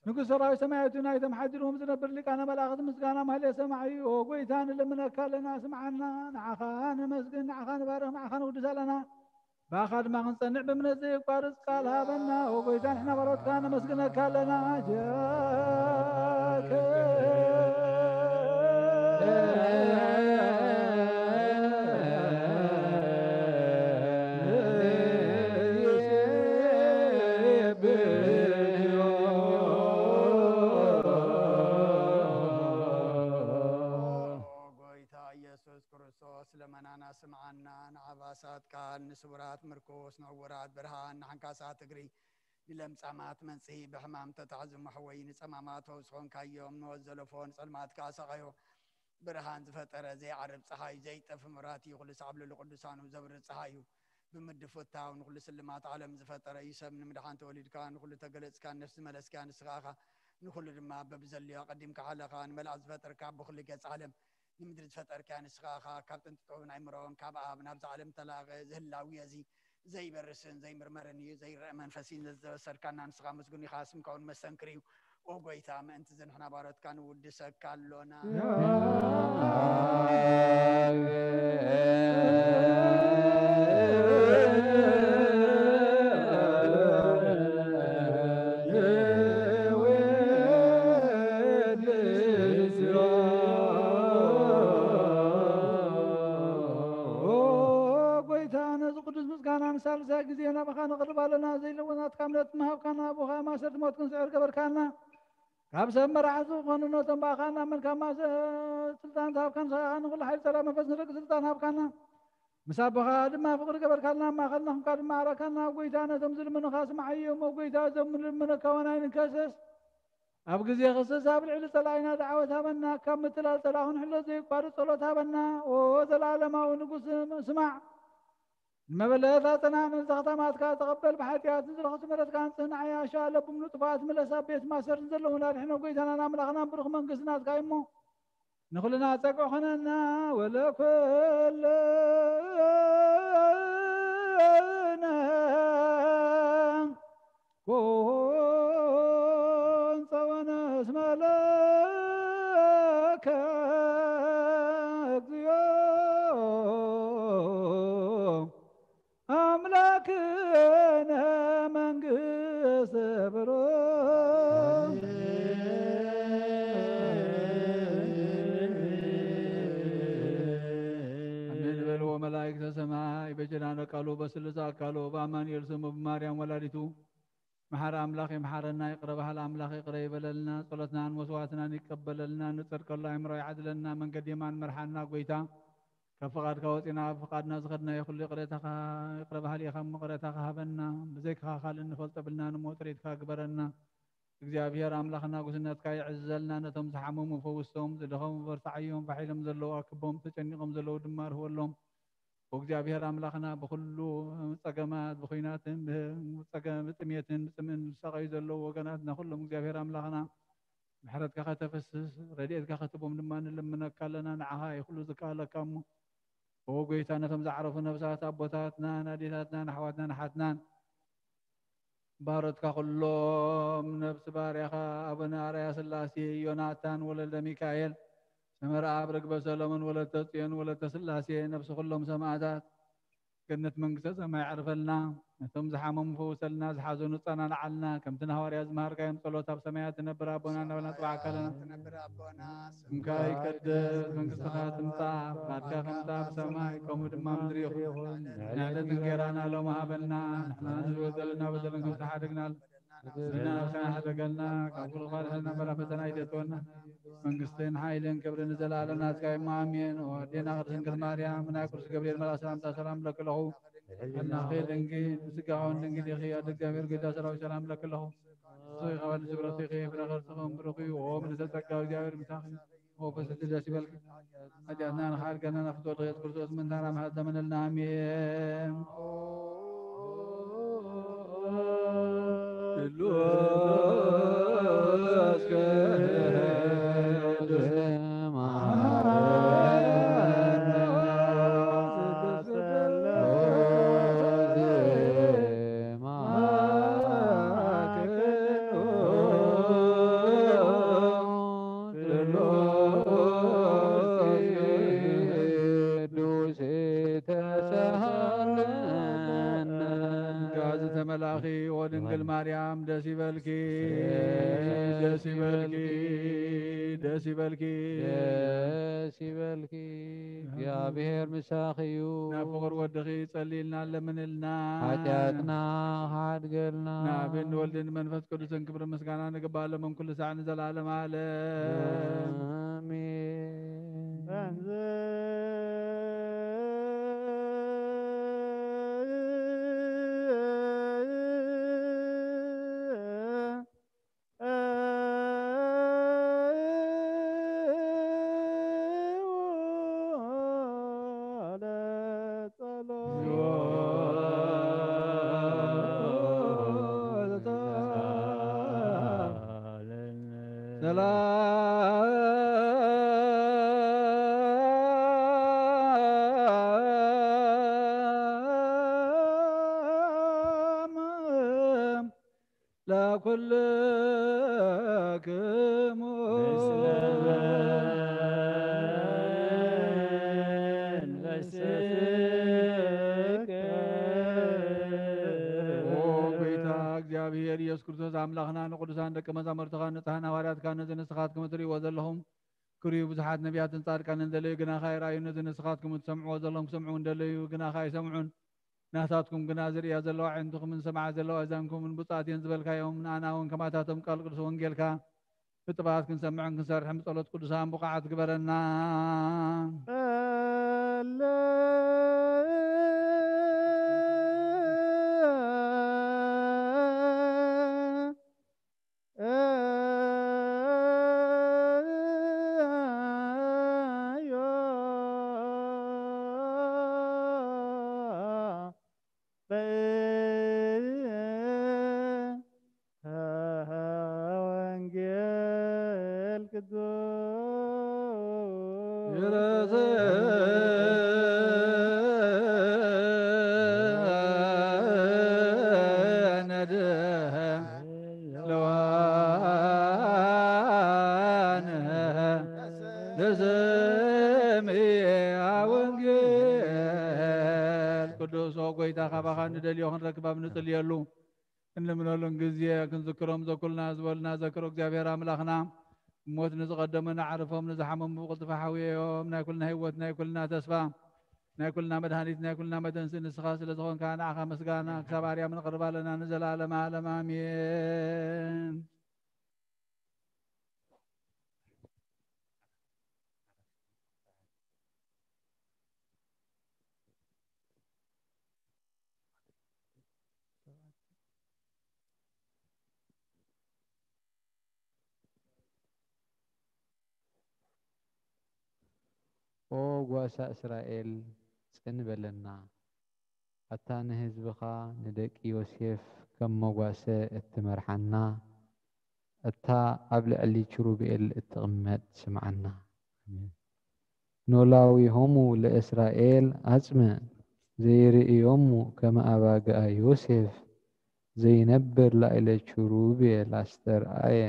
ንጉሥ ሰራዊት ሰማያዊቱ ናይቶም ሓዲሮም ዝነብር ሊቃነ መላእኽት ምስጋና ማህሌት ሰማዒ ጎይታ ንልምነካ ኣለና ስምዓና ንዓኻ ነመስግን ንዓኻ ንባርኽ ንዓኻ ንቅዱስ ኣለና ባኻ ድማ ክንጸንዕ ብእምነት ዘይቋርፅ ቃል ሃበና ጎይታ ንሕና ባሮትካ ነመስግነካ ኣለና ጃከ ለመናና ስምዓና ንዓባሳት ቃል ንስውራት ምርኮስ ንዕውራት ብርሃን ንሓንካሳት እግሪ ንለምጻማት መንጽሂ ብሕማም ተታሕዙ መሕወይ ንጸማማት ወስኾንካዮም ንወዘለፎን ጸልማትካ ሰቐዮ ብርሃን ዝፈጠረ ዘይዓርብ ፀሓይ ዘይጠፍ ምራት እዩ ኩሉ ሰዓብለሉ ቅዱሳኑ ዘብርህ ፀሓይ እዩ ብምድፍታው ንኩሉ ስልማት ዓለም ዝፈጠረ እዩ ሰብ ንምድሓን ተወሊድካ ንኩሉ ተገለጽካ ነፍሲ መለስካ ንስኻኻ ንኩሉ ድማ በብዘልዮ ቀዲምካ ሓለኻ ንመላእ ዝፈጠርካ ብኩሉ ገጽ ዓለም ንምድሪ ዝፈጠርካ ንስኻኻ ካብ ጥንቲ ጥዑብ ናይ ምሮን ካብ ኣብ ናብዚ ዓለም ተላቐ ዝህላዊ እዚ ዘይበርስን ዘይምርመርን እዩ ዘይርአ መንፈሲን ዘበሰርካና ንስኻ መስጉን ኢኻ ስምካ እውን መሰንክር እዩ ኦ ጎይታ ምእንቲ ዝንሕና ባሮትካ ንውድሰካ ኣሎና ሳልሳ ጊዜ ናባኻ ንቕርብ ኣለና ዘይለወናት ካምነት ምሃብካና ኣቦኻ ማሰር ትሞት ክንስዕር ገበርካና ካብ ሰብ መራሕቲ ዝኾኑ ነቶም ባኻና መን ካብ ማሰር ስልጣን ተሃብካ ንስኻኻ ንኩሉ ሓይሊ ሰላም መንፈስ ንርቂ ስልጣን ሃብካና مسابقة دم فقر قبل كلنا ما خلنا قد ما ركنا وقيتانا تمزل من خاص معيهم وقيتا زمن من كونين كسس أبغى زي خصص أبلع لسلاينا دعوتها بنا كم مثل سلاهن حلو زي قارو صلوتها بنا وزلالة ما ونقص سمع ما بلغتنا من زختمات كا تقبل بحياتي نزل خصمرت كان صنع يا شالب من طفات من الأسابيت ما صار نزل ولا الحين وقيتنا نعمل أغنام برغ من قسنات كايمو نخلنا تقوحنا ولا كل كون صوانا اسم لك اليوم أملاكنا من قصبر وملائكة السماء بجنان قالوا بسلسة قالوا بأمان يرسموا بماريام ولادته محار أملاخ محارنا يقربها الأملاخ يقرب لنا صلتنا عن وسواتنا نقبل لنا نترك الله امر يعدلنا من قديمان مرحنا قويتا كفقاد كوتنا فقادنا زغدنا يخل قريتها يقربها لي خم قريتها هبنا بزيكها خال نفلت بلنا نموت ريتها قبرنا እግዚአብሔር አምላክና ጉስነትካ ይዕዘልና ነቶም ዝሓመሙ ፈውሶም ዝደኸሙ በርታዓዮም ባሒሎም ዘለዉ ኣክቦም ተጨኒቆም ዘለዉ ድማ ርህወሎም ወእግዚአብሔር አምላክና በኩሉ ጸገማት በኹይናትን ብጥሜትን ብፅምእን ዝሰቃዩ ዘለዉ ወገናትና ኩሎም እግዚአብሔር አምላክና ምሕረትካ ከተፈስስ ረድኤትካ ከተቦም ድማ ንልምነካ ኣለና ንዓኻ ይኩሉ ዝከኣለካ እሞ ወጎይታ ነቶም ዝዓረፉ ነብሳት ኣቦታትና ናዴታትና ንኣሕዋትና ንሓትናን ባሮትካ ኩሎም ነብሲ ባርያኻ ኣቡነ ኣርአያ ስላሴ ዮናታን ወለደ ሚካኤል ሰመራ አብረግበ ሰሎሞን ወለተ ጽዮን ወለተ ስላሴ ነብሲ ኩሎም ሰማዕታት ገነት መንግስተ ሰማይ ያዕርፈልና ነቶም ዝሓመሙ ፈውሰልና ዝሓዘኑ ጸናንዓልና ከምቲ ሐዋርያት ዝመሃርካዮም ጸሎት ኣብ ሰማያት ትነብር ኣቦና እናበልና ጽባሕ ካለና ስምካ ይቀደስ መንግስትኻ ትምጻእ ፈቃድካ ከምታ ኣብ ሰማይ ከምኡ ድማ ምድሪ ይኹን ንዕለት እንጀራና ሎሚ ሃበና ንሕና ንዝበደለና በደለን ከም ዝሓደግናል እና ነፍስና ሓደገልና ካብ ኩሉ ኻልሕና በላ ፈተና ይደጥወና መንግስትን ሓይልን ክብርን ዘላለም ናትካ እሞ ኣሜን ወዴና ቅድስት ድንግል ማርያም ናይ ቅዱስ ገብርኤል መልአክ ሰላምታ ሰላም ለክለኹ ሕልናኺ ድንግል ስጋውን ድንግል ኢኺ ኣደ እግዚአብሔር ጌታ ሰራዊት ሰላም ለክለኹ ሶይ ኸበል ዝብረት ኢኺ ፍረኸርትኹም ብሩኽ እዩ ምንተጸጋ እግዚአብሔር ምሳኺ ወፈስቲ ደስ ይበልክ ኃጢአትና ንኻድገና ናፍትወልድ ኢየሱስ ክርስቶስ ምንታና ምሕረት ተመነልና አሜን መላኺ ወድንግል ማርያም ደስ ይበልኪ ደስ ይበልኪ ደስ ይበልኪ ደስ ይበልኪ እግዚአብሔር ምሳኺዩ ናብ ፍቅር ወድኺ ጸሊልና ለምንልና ኃጢአትና ሓድገልና ናብን ወልድን መንፈስ ቅዱስን ክብሪ ምስጋና ንግባሎም ኩሉ ሰዓት ንዘላለም ዓለም አሜን ኢየሱስ ክርስቶስ አምላኽና ንቅዱሳን ደቀ መዛሙርትኻ ንጽሕና ሐዋርያትካ ነዚ ንስኻትኩም እትርእይዎ ዘለኹም ክሪኡ ብዙሓት ነቢያትን ጻድቃንን እንደለዩ ግናኻ ይረኣዩ ነዚ ንስኻትኩም እትሰምዕዎ ዘለኹም ክሰምዑ እንደለዩ ግናኻ ይሰምዑን ናታትኩም ግና ዝርእያ ዘለዋ ዓይንትኹምን ሰምዓ ዘለዋ እዛንኩምን ብፁዓት እየን ዝበልካዮም ንኣና እውን ከማታቶም ቃል ቅዱስ ወንጌልካ ብጥባት ክንሰምዕን ክንሰርሕን ብጸሎት ቅዱሳን ብቕዓት ግበረና ቅዱስ ጎይታ ካባኻን ደልዮ ክንረክባ ምንጽልየሉ እንምነሉን ጊዜ ክንዝክሮም ዘኩልና ዝበልና ዘክሮ እግዚአብሔር አምላኽና ሞት ንዝቐደሙ ንዓርፎም ንዝሓመሙ ብቕልጥፋ ሓዊዮም ናይ ኩልና ህይወት ናይ ኩልና ተስፋ ናይ ኩልና መድሃኒት ናይ ኩልና መደንሲ ንስኻ ስለ ዝኾንካ ንዓኻ ምስጋና ክሳብ ኣርያም ንቕርባ ኣለና ንዘላለማ ዓለም ኣሜን። ኦ ጓሳ እስራኤል ጽን በለና ኣታ ንህዝብኻ ንደቂ ዮሴፍ ከም መጓሰ እትመርሓና እታ ኣብ ልዕሊ ኪሩቤል እትቕመጥ ስምዓና ኖላዊሆሙ ለእስራኤል ኣጽመ ዘይርእዮሙ ከመ ኣባግዓ ዮሴፍ ዘይነብር ላዕለ ኪሩቤል ኣስተርአየ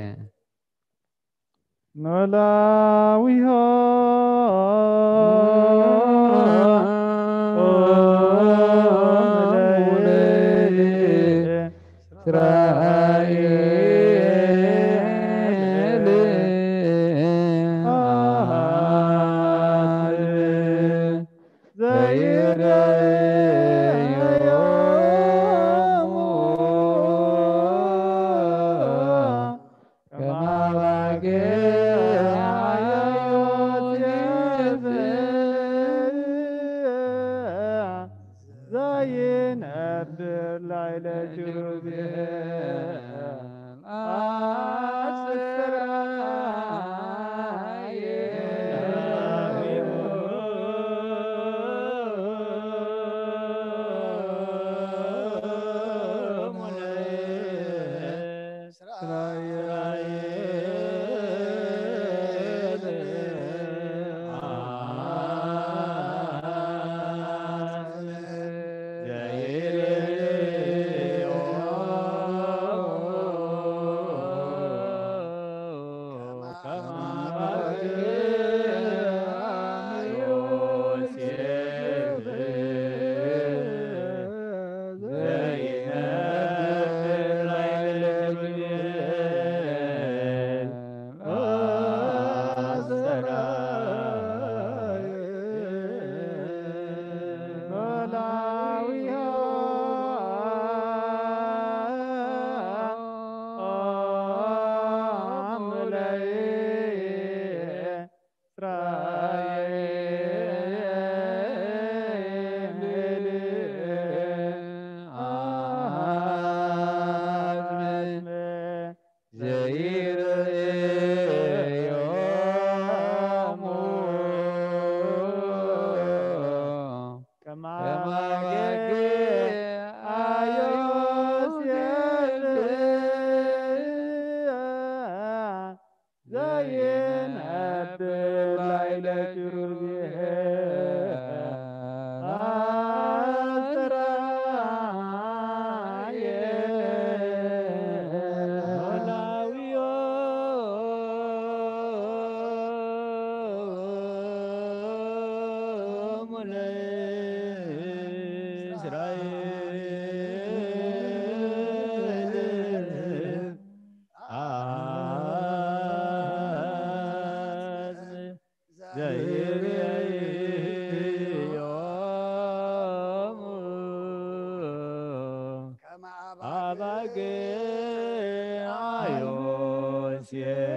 Yeah.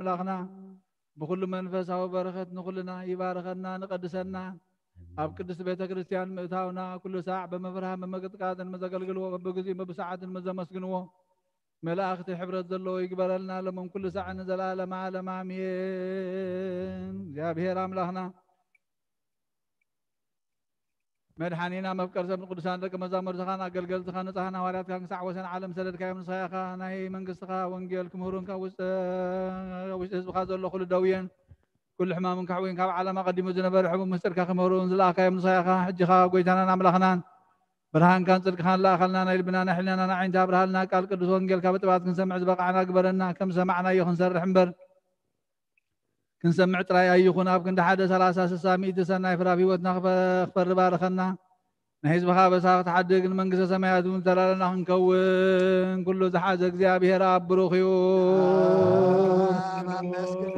أملاخنا بكل منفس أو بركة نقولنا يباركنا نقدسنا أب قدس بيت كريستيان مئتاونا كل ساعة بمفرها بمقد قادن مزقلقلوا بقزيم بساعة مزمسقنوا ملاخت حبرت ذلو يقبل لنا لمن كل ساعة نزل عالم عالم آمين يا بهير أملاخنا مدحانينا مفكر سبن قدسان لك مزامر سخانا قلقل سخانا سخانا واريات كان ساعة وسن عالم سلد كايم صياخا ناهي من قصخا وانجيل كمهورون كاوست اسبخا زلو خل دوين كل حمام كحوين كاب على ما قدموا زنبر حبوب مستر كمهورون زلا كايم صياخا حجخا قويتانا نملخنان برهان كان صدق خان لا خلنا نيل بنا حلنا نعين تابرهالنا قال قدس وانجيل كابت بعد كنسمع زبقعنا قبرنا كم سمعنا يخن سر حنبر كنسمع تراي أيخون أب كنت حدا 360 سنة يفرا في وتنا خبر بارخنا نحيز بخابة ساقط حدق المنقصة سمايات ونتلالنا نكون كل زحاز እግዚአብሔር አብ ብሩክ ይሁን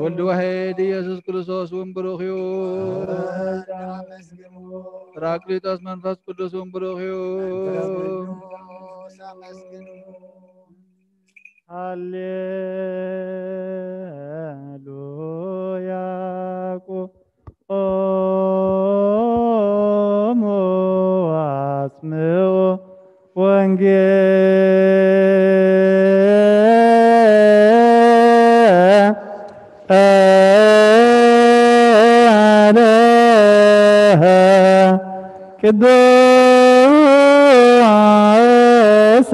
ወልድ ዋሕድ ኢየሱስ ክርስቶስ ብሩክ ይሁን ጰራቅሊጦስ መንፈስ ቅዱስ ብሩክ ይሁን ሃሌሉያ አጽምዑ ወንጌለ ቅዱስ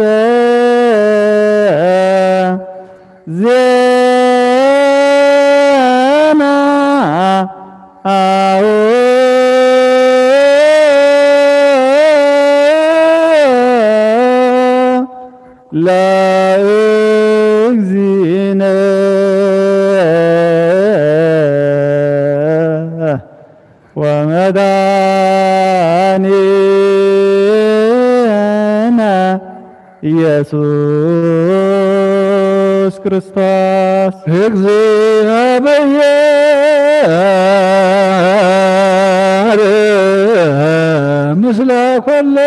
ዜና ለእግዚእነ ወመድኃኒነ ኢየሱስ ክርስቶስ እግዚአብሔር ምስለ ኩልክሙ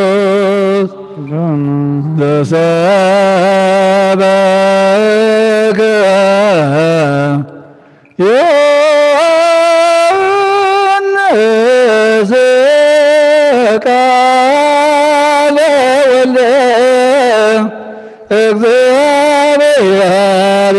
ቅዱስ ተሰበከ ዮሐንስ ቃለ ወልደ እግዚአብሔር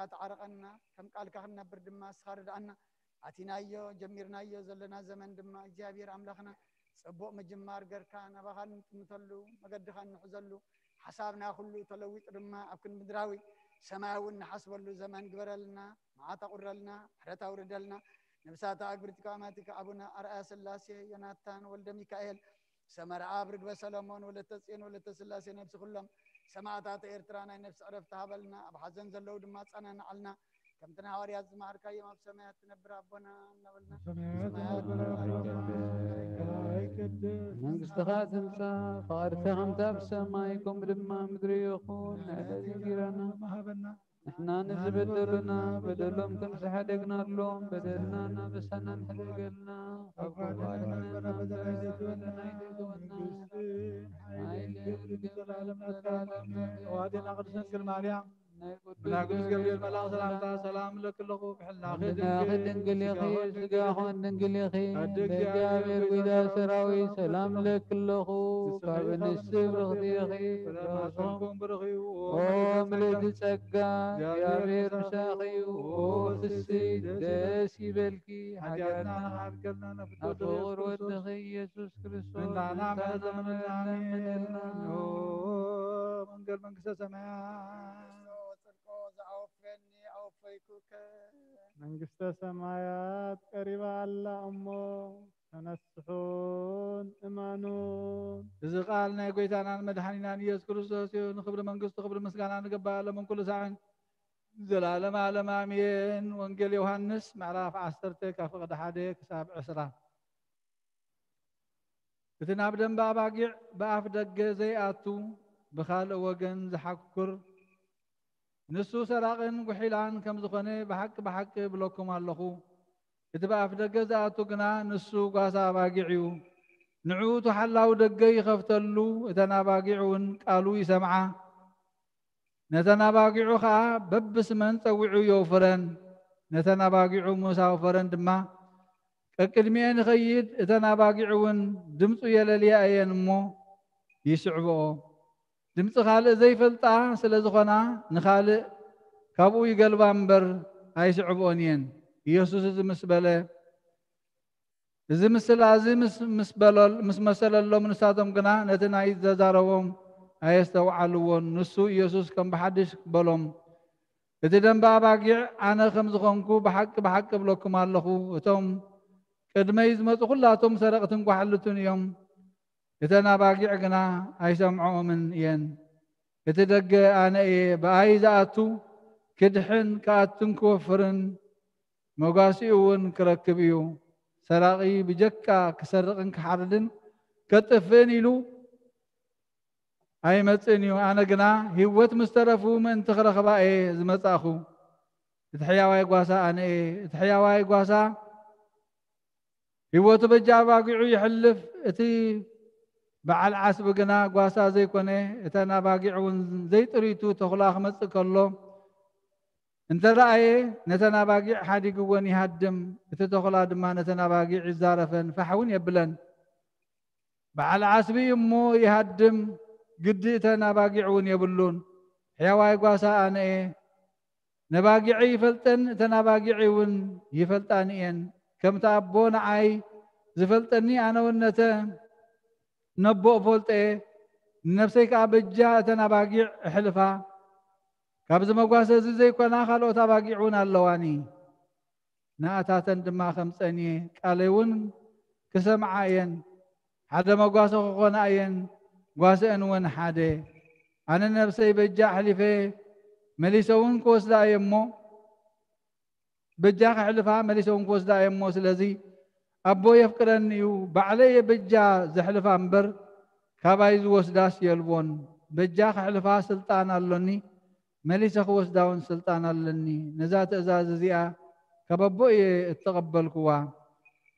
تعرقنا كم قال كهنا بردما سخرد عنا عتينايو جميرنايو زلنا زمن دما እግዚአብሔር አምላክና ጽቦ መጀማር ገርካና ባኻን ምተሉ መገድኻን ንሕዘሉ حسابنا كله تلويت رما أكن مدراوي سماوي نحسب له زمان قبرلنا ما تقرلنا حرتا وردلنا نبسات أكبرتك أماتك أبونا أرأس اللاسي يناتان ولد ميكائيل سمر عابرك بسلمون ولا تسين ولا تسلاسي نفس كلهم سماعات إيرترانا نفس عرفتها بلنا أبحزن زلود ما أنا نعلنا كم تناوري أزمار كاي ما بسمعت نبر ربنا نولنا منقص خاتمسا خارثة خمتا بسمايكم لما مدري يخون الذي جيرنا نحنا نزبدلنا بدلهم تمسح دقنا اللوم بدلنا بسنا نحرقلنا أقوى علمنا بدلنا وهذه قدسنا كل مريم ناقص قبل الملاك سلام لك اللغو بحلنا خدن يا خي سقاخون دنقل يا خي دجابر ودا سراوي سلام لك اللغو كابن السبر خدي يا خي راسكم برخي وملد سقا جابر مساخي وفسي داسي بلكي حاجاتنا حركلنا أفغر ودخي يسوس كريستوس من نعم زمن من قلب من قصة سماء መንግሥተ ሰማያት ቀሪባ አላ እሞ ተነስሑን እመኑን። እዚ ቃል ናይ ጎይታናን መድሓኒናን ኢየሱስ ክርስቶስ እዩ። ንክብሪ መንግስቱ ክብሪ ምስጋና ንግባእ ሎምን ኩሉ ሰዓን ዘላለም ዓለም ኣሜን። ወንጌል ዮሃንስ ምዕራፍ 10 ካብ ፍቅዲ 1 ክሳብ 20 እቲ ናብ ደንባ ኣባጊዕ ብኣፍ ደገ ዘይኣቱ ብካልእ ወገን ዝሓኩር ንሱ ሰራቅን ጉሒላን ከም ዝኾነ ብሓቂ ብሓቂ ብለኩም ኣለኹ። እቲ ብኣፍ ደገ ዝኣቱ ግና ንሱ ጓሳ ኣባጊዕ እዩ። ንዕኡ ተሓላው ደገ ይኸፍተሉ፣ እተን ኣባጊዕ እውን ቃሉ ይሰምዓ። ነተን ኣባጊዑ ከዓ በብስመን ፀዊዑ የውፍረን። ነተን ኣባጊዑ ምስ ኣውፈረን ድማ ቀቅድሚአን ይኸይድ። እተን ኣባጊዕ እውን ድምፁ የለልያ እየን እሞ ይስዕብኦ። ድምፂ ካልእ ዘይፈልጣ ስለ ዝኾና ንኻልእ ካብኡ ይገልባ እምበር ኣይስዕብኦን እየን። ኢየሱስ እዚ ምስ በለ እዚ ምስላ እዚ ምስ መሰለሎም ንሳቶም ግና ነቲ ናይ ዘዛረቦም ኣየስተውዓልዎን። ንሱ ኢየሱስ ከም ብሓድሽ በሎም እቲ ደንባ ኣባጊዕ ኣነ ከም ዝኾንኩ ብሓቂ ብሓቂ ብለኩም ኣለኹ። እቶም ቅድመይ ዝመፁ ኩላቶም ሰረቕትን ጓሕልቱን እዮም። እተን ኣባጊዕ ግና ኣይሰምዖምን እየን። እቲ ደገ ኣነ እየ። ብኣይ ዝኣቱ ክድሕን ክኣቱን ክወፍርን መጓሲኡ እውን ክረክብ እዩ። ሰራቂ ብጀካ ክሰርቅን ክሓርድን ከጥፍእን ኢሉ ኣይመፅን እዩ። ኣነ ግና ህይወት ምስ ተረፉ ምእንቲ ክረኽባ እየ ዝመጻእኹ። እቲ ሕያዋይ ጓሳ ኣነ እየ። እቲ ሕያዋይ ጓሳ ህይወቱ በጃ ኣባጊዑ ይሕልፍ። እቲ በዓል ዓስቢ ግና ጓሳ ዘይኮነ እተን ኣባጊዕ እውን ዘይጥሪቱ ተኹላ ክመፅእ ከሎ እንተረኣየ ነተን ኣባጊዕ ሓዲግዎን ይሃድም። እቲ ተኹላ ድማ ነተን ኣባጊዕ ይዛረፈን ፋሕ እውን የብለን። በዓል ዓስቢ እሞ ይሃድም፣ ግዲ እተን ኣባጊዕ እውን የብሉን። ሕያዋይ ጓሳ ኣነ እየ። ነባጊዕ ይፈልጠን፣ እተን ኣባጊዕ እውን ይፈልጣን እየን። ከምቲ ኣቦ ንዓይ ዝፈልጠኒ ኣነ እውን ነተ ነቦ ፈልጠ ነፍሰይ ከዓ በጃ እተን ኣባጊዕ እሕልፋ። ካብዚ መጓሰ እዚ ዘይኮና ካልኦት ኣባጊዕ እውን ኣለዋኒ። ንኣታተን ድማ ከምፀንየ ቃለይ እውን ክሰምዓ እየን። ሓደ መጓሰ ክኾና እየን፣ ጓሰአን እውን ሓደ። ኣነ ነፍሰይ በጃ ኣሕሊፈ መሊሰ እውን ክወስዳ እየ እሞ በጃ ክሕልፋ መሊሰ እውን ክወስዳ እየ እሞ ስለዚ ኣቦ የፍቅረኒ እዩ። ባዕለየ በጃ ዘሕልፋ እምበር ካባይ ዝወስዳስ የልቦን። በጃ ክሕልፋ ስልጣን ኣሎኒ፣ መሊሰ ክወስዳ እውን ስልጣን ኣለኒ። ነዛ ትእዛዝ እዚኣ ካብ ኣቦ እየ እተቐበልክዋ።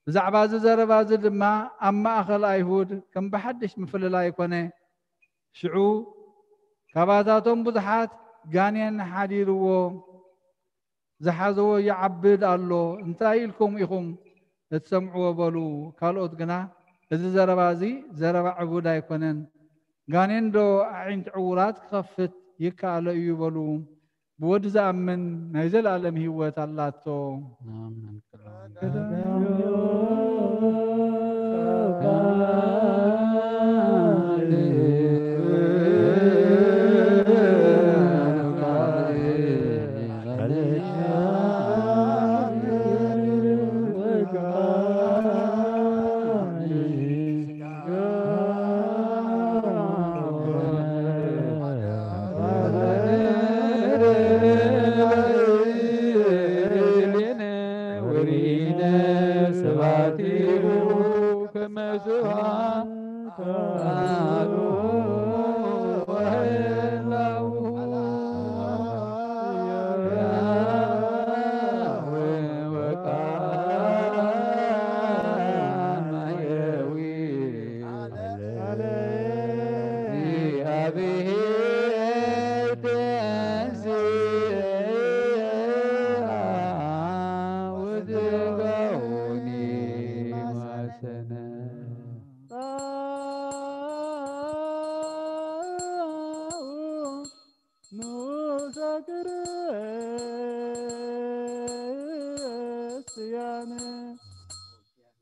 ብዛዕባ እዚ ዘረባ እዚ ድማ ኣብ ማእኸል ኣይሁድ ከም ብሓድሽ ምፍልላይ ኮነ። ሽዑ ካባታቶም ብዙሓት ጋንየን ሓዲርዎ ዝሓዘዎ ይዓብድ ኣሎ። እንታይ ኢልኩም ኢኹም እትሰምዕዎ በሉ። ካልኦት ግና እዚ ዘረባ እዚ ዘረባ ዕቡድ ኣይኮነን፣ ጋኔን ዶ ኣዒንቲ ዕውራት ክኸፍት ይከኣሎ እዩ በሉ። ብወዲ ዝኣምን ናይ ዘለኣለም ህይወት ኣላቶ።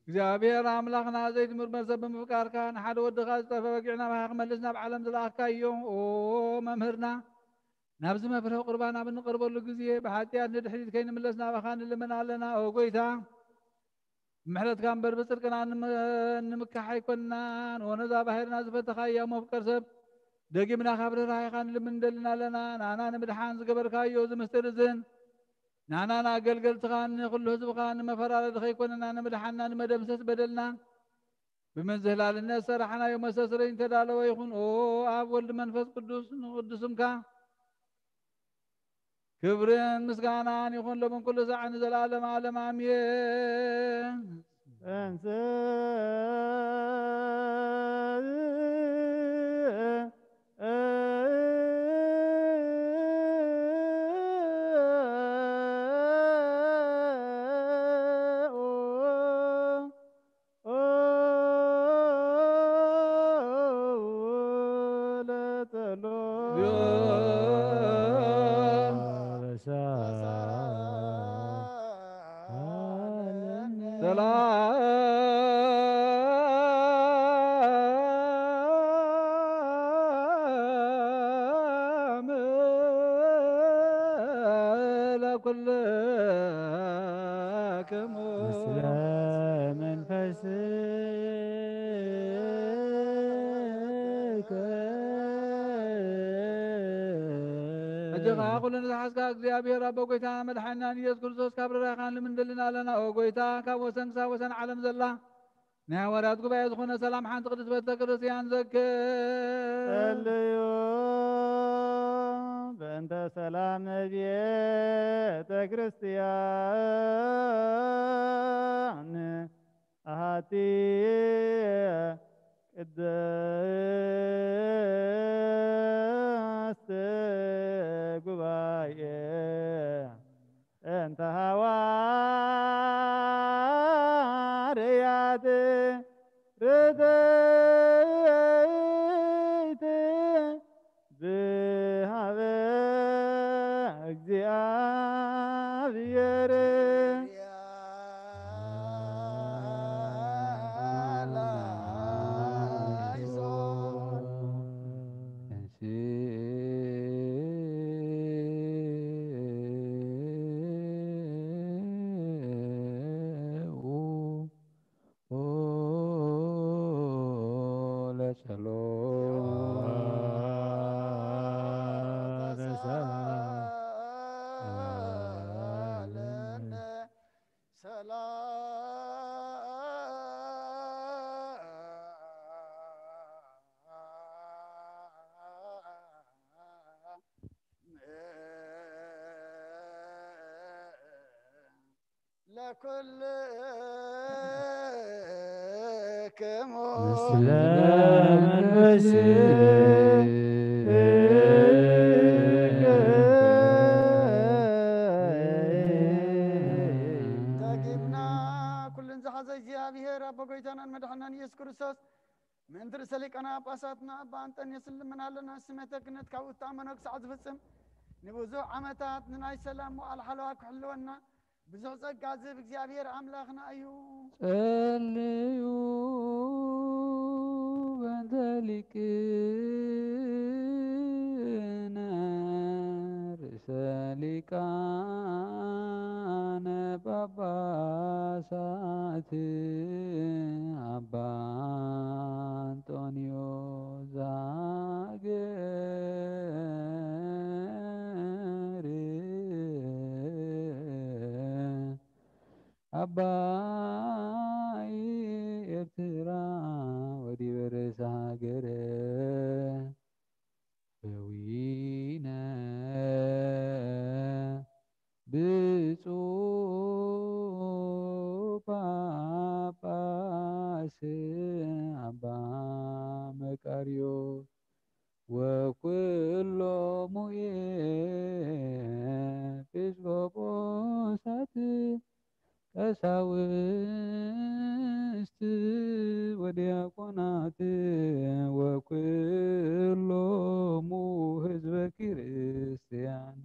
እግዚአብሔር አምላኽና ዘይትምር መሰብ በምፍቃርካ ንሓደ ወድኻ ዝጠፈ በጊዕና ባሃ ክመልስ ናብ ዓለም ዝለኣኽካ እዮም ኦ መምህርና ናብዚ መፍርሒ ቁርባን ኣብ እንቐርበሉ ግዜ ብሓጢኣት ንድሕሪት ከይንምለስ ናባኻ ንልመና ኣለና ኦ ጎይታ ብምሕረትካ እምበር ብፅድቅና ንምካሕ ኣይኮንናን ወነዛ ባሂርና ዝፈተኻ እያ መፍቀር ሰብ ደጊምና ካብ ርህራሄኻ ንልምን እንደልና ኣለና ንኣና ንምድሓን ዝገበርካዮ እዚ ምስጢር እዝን ንዓናና ኣገልገልትኻ ንኩሉ ህዝብኻ ንመፈራረዲ ከይኮነና ንምድሓና ንመደምሰስ በደልና ብመንዝህላልነት ሰራሕናዮ መሰስረኝ ተዳለወ ይኹን ኦ ኣብ ወልዲ መንፈስ ቅዱስ ንቅዱስምካ ክብርን ምስጋናን ይኹን ሎምን ኩሉ ሰዓት ንዘለዓለም ዓለም ኣሜን። እግዚአብሔር አብ ጎይታ መድኃኒና ኢየሱስ ክርስቶስ ካብ ርራኻን ልምንደልና ኣለና ኦ ጎይታ ካብ ወሰን ክሳብ ወሰን ዓለም ዘላ ናይ ሃዋርያት ጉባኤ ዝኾነ ሰላም ሓንቲ ቅድስት ቤተ ክርስቲያን ዘክር ጸልዩ በእንተ ሰላም ቤተ ክርስቲያን አሐቲ ቅድስት ጉባኤ እንተ ሐዋርያት ርትዕት ብሃበ እግዚአብሔር ለኩልክሙ ምስለ ዳጊምና ኩልን ዝሓዘ እግዚአብሔር አቦ ጎይታናን መድኃኒናን ኢየሱስ ክርስቶስ ምእንቲ ርእሰ ሊቃነ ጳጳሳትና አባ አንጦንዮስ እንልምናለና ስመተ ክህነት ካብኡ ተኣመኖ ክሳዕ ዝፍፅም ንብዙሕ ዓመታት ንናይ ሰላም መዋዕለ ሓለዋ ክሕልወና ብዙሕ ጸጋ ዝህብ እግዚአብሔር አምላኽና እዩ። ጸልዩ በእንተ ሊቅነ ርእሰ ሊቃነ ሰማዕት አባ አንጦንዮስ ዘአገር አባ ኤርትራ ወዲበረስ ሀገረ በዊነ ብፁዕ ጳጳስ አባ መቃርዮስ ወኩሎሙ ኤጲስቆጶሳት ቀሳውስት ወዲያቆናት ወኩሎሙ ህዝበ ክርስቲያን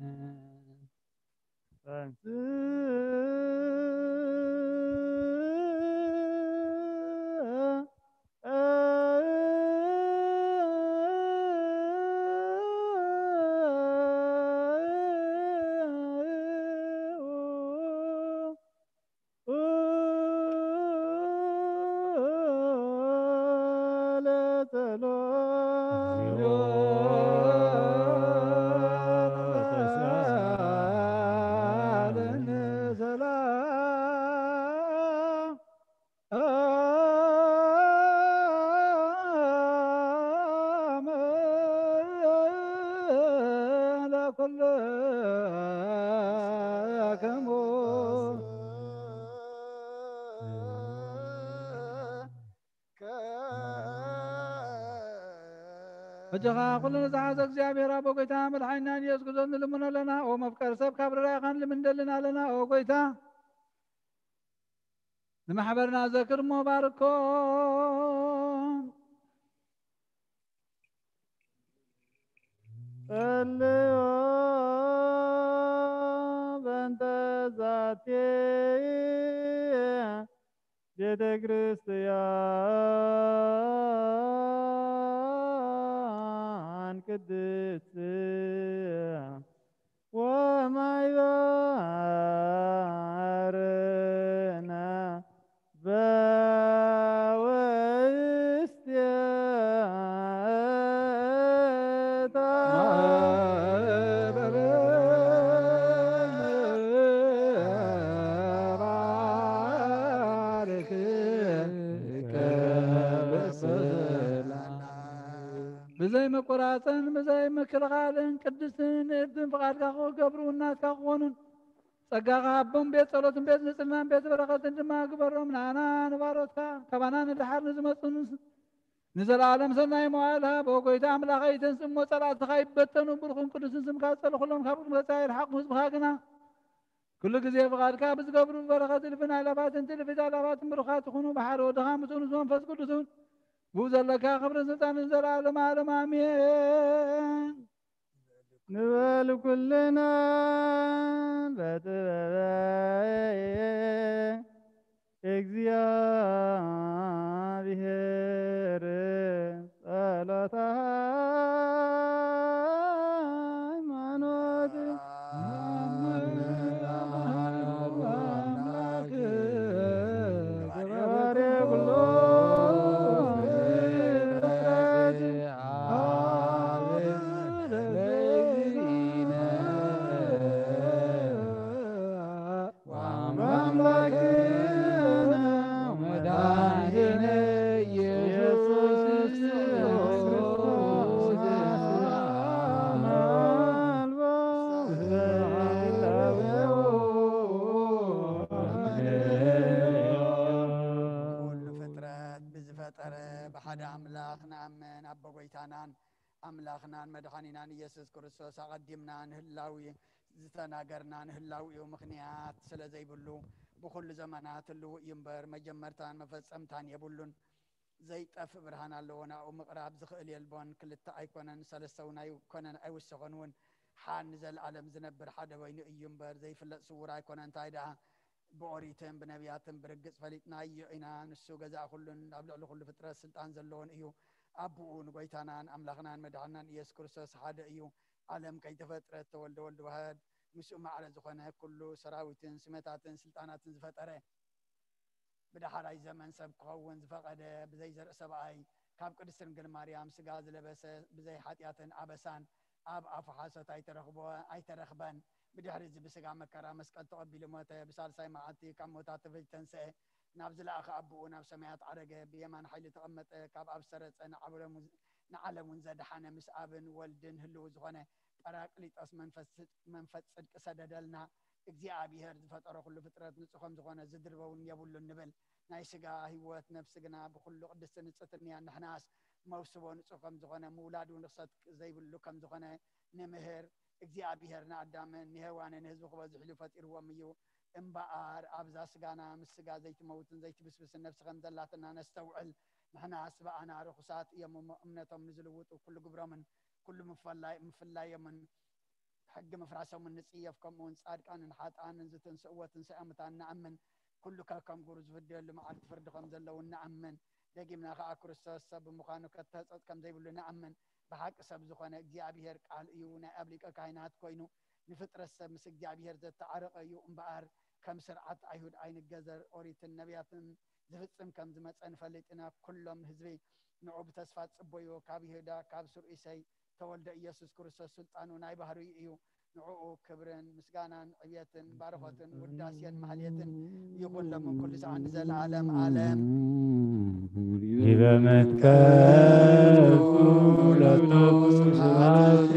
ወጀኻ ኩለን ዝሓዘ እግዚአብሔር አቦ ጎይታ መድኃኒና ኢየሱስ ክርስቶስ ንልሙነ ኣለና ኦ መፍቀር ሰብ ካብ ርራይኻን ልምንደልና ኣለና ኦ ጎይታ ንማሕበርና ዘክር እሞ ባርኮ ጸልዮ በእንተ ዛቲ ቤተ ክርስቲያን ቅድስት ወማይበርነ ብዘይ መቆራፀን ብዘይ ምክልኻልን ቅድስትን እርድን ፍቃድካ ክገብሩ እናትካ ክኾኑን ጸጋኻ ኣቦም ቤት ጸሎትን ቤት ንጽልናን ቤት በረኸትን ድማ ግበሮም ንኣና ንባሮትካ ካባና ንድሓር ንዝመፁን ንዘለዓለም ሰናይ መዋዕል ሃብ ኦ ጎይታ ኣምላኸይ ተንስሞ ጸላእትኻ ይበተኑ ብርኹም ቅዱስን ስምካ ዝጸልእ ኩሎም ካብ ቅድሚ ገጻ ይርሓቁ ህዝብኻ ግና ኩሉ ግዜ ፍቃድካ ብዝገብሩ በረኸት እልፍን ኣእላፋትን ትልፊት ኣእላፋትን ብሩኻት ይኹኑ ብሓደ ወድኻ ምስኡ ንስ መንፈስ ቅዱስን ብኡ ዘለካ ክብርን ስልጣንን ዘለዓለም ዓለም ኣሜን ንበል ኩልና በጥበበየ እግዚአብሔር ጸሎተ ሃይማኖት أملاخنا مدحانينا يسوع كريستوس أقدمنا نهلاوي زتناجرنا نهلاوي ومخنيات سلزي بلو بكل زمانات اللو ينبر مجمرتان مفصمتان يبلون زي طف برهان اللونا ومقراب زخيل يلبون كل التايكونن سلسونا يكونن أي وسخنون حان نزل عالم زنبر حدا وين ينبر زي فل صورة يكونن تايدا بوريتم بنبياتم برقص فليتنا يعينا نسو جزاء كلن قبل كل فترة سلطان زلون إيو أبوون قويتانان أملاخنان مدعنان يسوع كريستوس حدا إيو عالم كي تفترة تولد ولد وهاد مسؤوم على زخنا كله سراويتن سمتاتن سلطاناتن فترة بدحراي زمن سب كون فقد بزي زر سبعي كاب قدس دنگل مريم سغا زلبس بزي حاتياتن عبسان اب افحاسه ايترخبن بدحري بسغا مكرا مسقل تقبل موت بسالساي معتي كموتا تفجتنسه نابزل اخ ابو ناب سميات عرجه بيمان حيل تقمط كاب ابسرت نعلم زدحنا مسابن ولدن هلو زغنه طراقليطس منفس صدق سددلنا እግዚአብሔር ዝፈጠረ ሁሉ ፍጥረት ንጹህም ዝኾነ ዝድርበውን የብሉ ንብል ናይ ስጋ ህይወት ነፍስ ግና ብኩሉ ቅድስት ንጽሕትና ንሕናስ መውስቦ ንጹህም ዝኾነ ምውላዱ ንኽሰት ዘይብሉ ከም ዝኾነ ንምህር እግዚአብሔር ንአዳምን ንሔዋንን ህዝቢ ክበዝሕሉ ፈጢርዎም እዩ እምበኣር ኣብዛ ስጋና ምስ ስጋ ዘይትመውትን ዘይትብስብስን ነፍሲ ከም ዘላትና ነስተውዕል ንሕናስ በኣና ርኩሳት እዮም እምነቶም ንዝልውጡ ኩሉ ግብሮምን ኩሉ ምፍላዮምን حق مفراسهم من نصيف كم ونصادقان حاطان زتن سوتن سامتان نامن كل كم غرز فدل مع فرد زلو نامن دقيمنا خا كريستوس سب مخانو كتصت كم زيبل نامن بحق سب زخونه እግዚአብሔር ቃል እዩና አብሊቀ ካይናት ኮይኑ ንፍጥረት ሰብ ምስ እግዚአብሔር ዘተዓረቀ እዩ እምበኣር ከም ስርዓት አይሁድ አይን ገዘር ኦሪትን ነቢያትን ዝፍጽም ከም ዝመፀን ፈሊጥና ኩሎም ህዝቢ ንዑ ብተስፋ ጽቦዮ ካብ ይሁዳ ካብ ሱርኢሰይ ተወልደ ኢየሱስ ክርስቶስ ስልጣኑ ናይ ባህሪ እዩ ንዑ ክብርን ምስጋናን ዕብየትን ባረኸትን ውዳሴን ማህሌትን ይኩን ለምን ኩሉ ሰዓት ዘለዓለም ዓለም ይበመትከፍ ለቶስ ስብሐት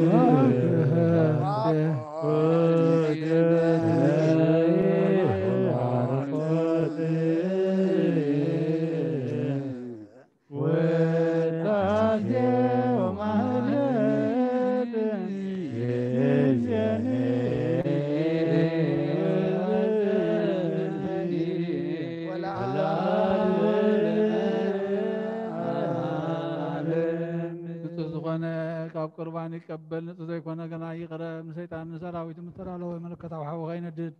قربان يقبل زي كنا غنا يقرب شيطان سراويت متراله ملكته وحو غيندد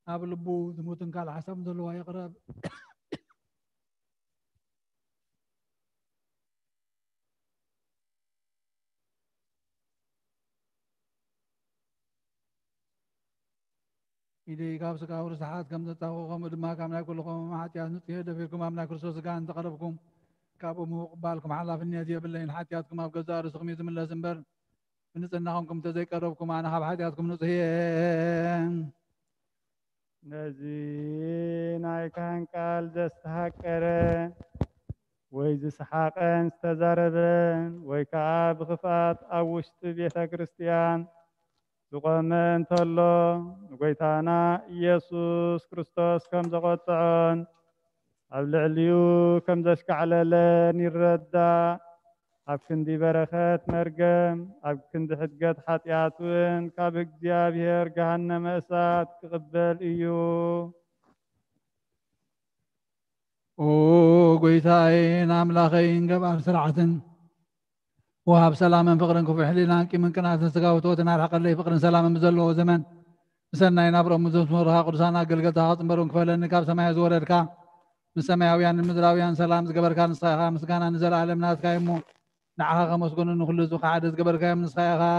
ابلبو زموتن قال حسب دلوا يقرب إذا كاب سكاور ساعات كم تتاوهم دما كم ناكل لكم ما حتى نتيه دفيكم أمنا كرسوس كان تقربكم كابو مقبالكم على في النادي بالليل حياتكم أبو جزار سخميز من لازمبر بنسألناهم تذكركم أنا حاب حياتكم نصهين نزين كان قال دستهكره ويز سحاقن استزاربن ويكاب خفات أوشت بيت كريستيان زقمن تلو ويتانا يسوع كريستوس كم زقطعن أبلعليو كم دشك على لين الردة أبكندي بركات مرقم أبكند حدقات حتياتوين كابك ديابير جهنم أسات قبل إيو قويتاين أملاخين قبل سرعة وهاب سلاما فقرن كفي حلينا كي من كنات سقاوت وتنا الحق اللي فقرن سلاما بزلو زمن سنين أبرم مزوس مرها قرصانا قلقتا خاطمبرون كفلن كاب سمايا زورركا مسماويان المدراويان سلام زقبر كان صيغا مسكانا نزل على ناس كايمو نعها خمسكن نخلص وقعد زقبر كايم نصيغا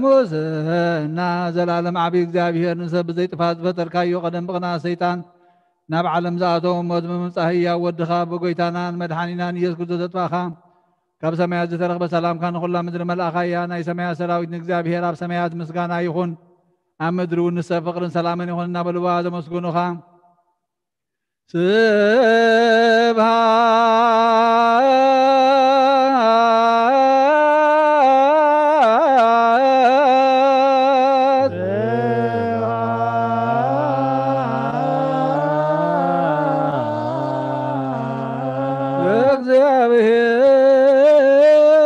ሙስና ዘላለም ዓብይ እግዚአብሔር ንሰብ ዘይጥፋት ዝፈጠርካዮ ቀደም ብቕና ሰይጣን ናብ ዓለም ዝኣተዎም ሞት ብምምፃእ ህያው ወድኻ ብጎይታናን መድሓኒናን ኢየሱስ ክርስቶስ ዘጥፋእኻ ካብ ሰማያት ዝተረኽበ ሰላምካ ንኹላ ምድሪ መልኣኻያ ናይ ሰማያት ሰራዊት ንእግዚአብሔር ኣብ ሰማያት ምስጋና ይኹን ኣብ ምድሪ እውን ንሰብ ፍቕርን ሰላምን ይኹን እናበልዋ ዘመስግኑኻ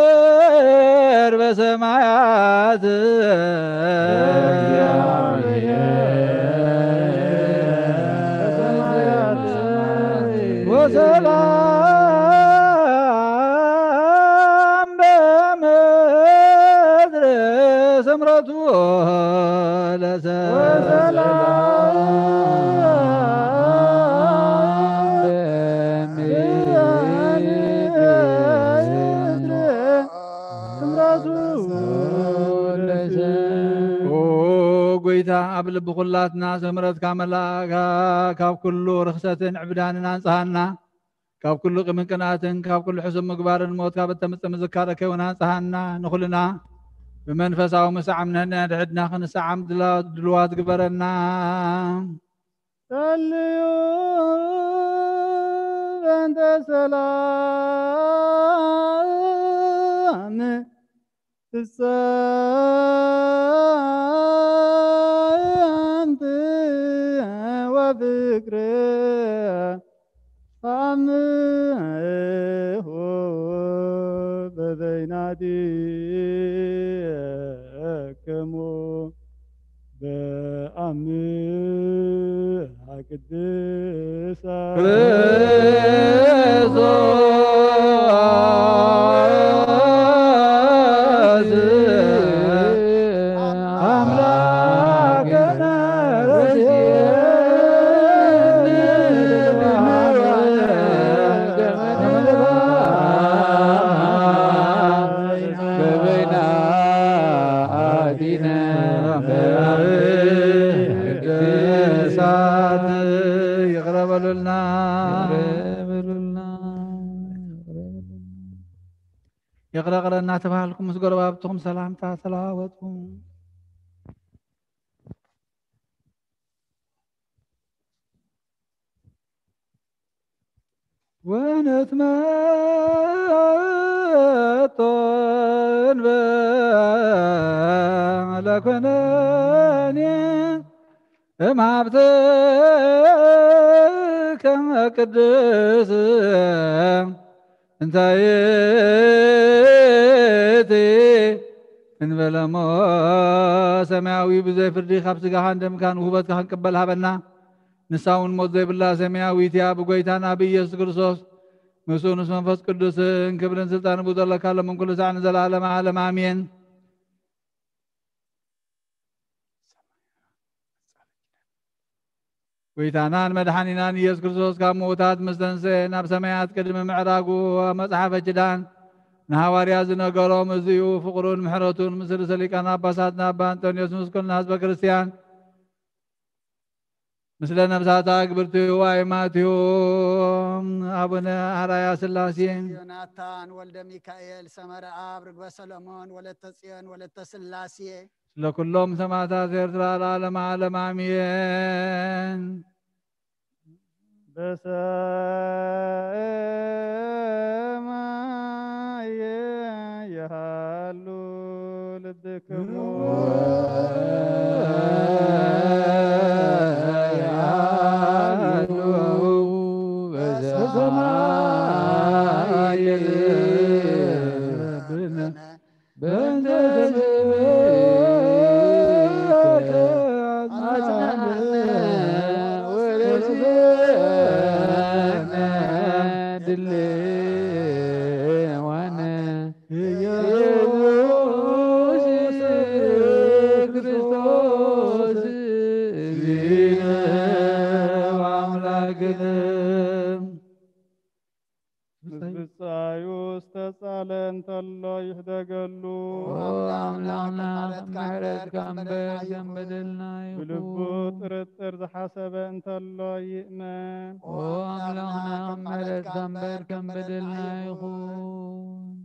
እግዚአብሔር በሰማያት ወሰላም በምድር ስምረቱ ጎይታ ኣብ ልቢ ኩላትና ስምረትካ መላእካ ካብ ኩሉ ርክሰትን ዕብዳንን አንጽሃና ካብ ኩሉ ቅምን ቅንኣትን ካብ ኩሉ ሕሱብ ምግባርን ሞት ካብ እተምፅእ ምዝካረከ እውን አንጽሃና ንኹልና ብመንፈሳዊ ምስዓም ንሕድሕድና ክንሰዓም ድልዋት ግበረና ጸልዩ በእንተ ሰላም ፍጸምት ወፍቅር አምሆ በበይናቲክሙ በአምሃ ቅድሳት يقرأ تبعلكم مسجر بابتهم سلام تلاوتهم ونتمتن بلكنني معبتك قدس انتايتي انبلمو سماوي بزي فردي خبسك خاندم كان وهبتك خنقبلها بنا نساون موت زي بالله سماوي تيا بقويتانا بيسوس كرسوس مسونس منفس قدس كبرن سلطان بوضل كالم من كل ساعة نزل عالم عالم آمين ويتانان مدحانينان يسوس كرسوس كاموتات مستنسين اب سمايات قدم معراقو مصحف جدان نهواريا زنقرو مزيو فقرون محرتون مصر سليكان عباساتنا بانتونيوس مسكن حزب كريستيان مثل نبسات أكبرتيو وإيماتيو أبونا أرايا سلاسين يوناتان ولد ميكائيل سمر رقبة سلمون ولد تسيان ولد تسلاسي لكلهم سماتا سيرترا العالم عالم آمين بسما يهالو لدكمو دلي انتلو يحدقلو أملاخنا محرد كامبر كمبدلنا بلبو يخون ترتر حسب انتلو يئمن أملاخنا محرد كامبر كمبدلنا يخون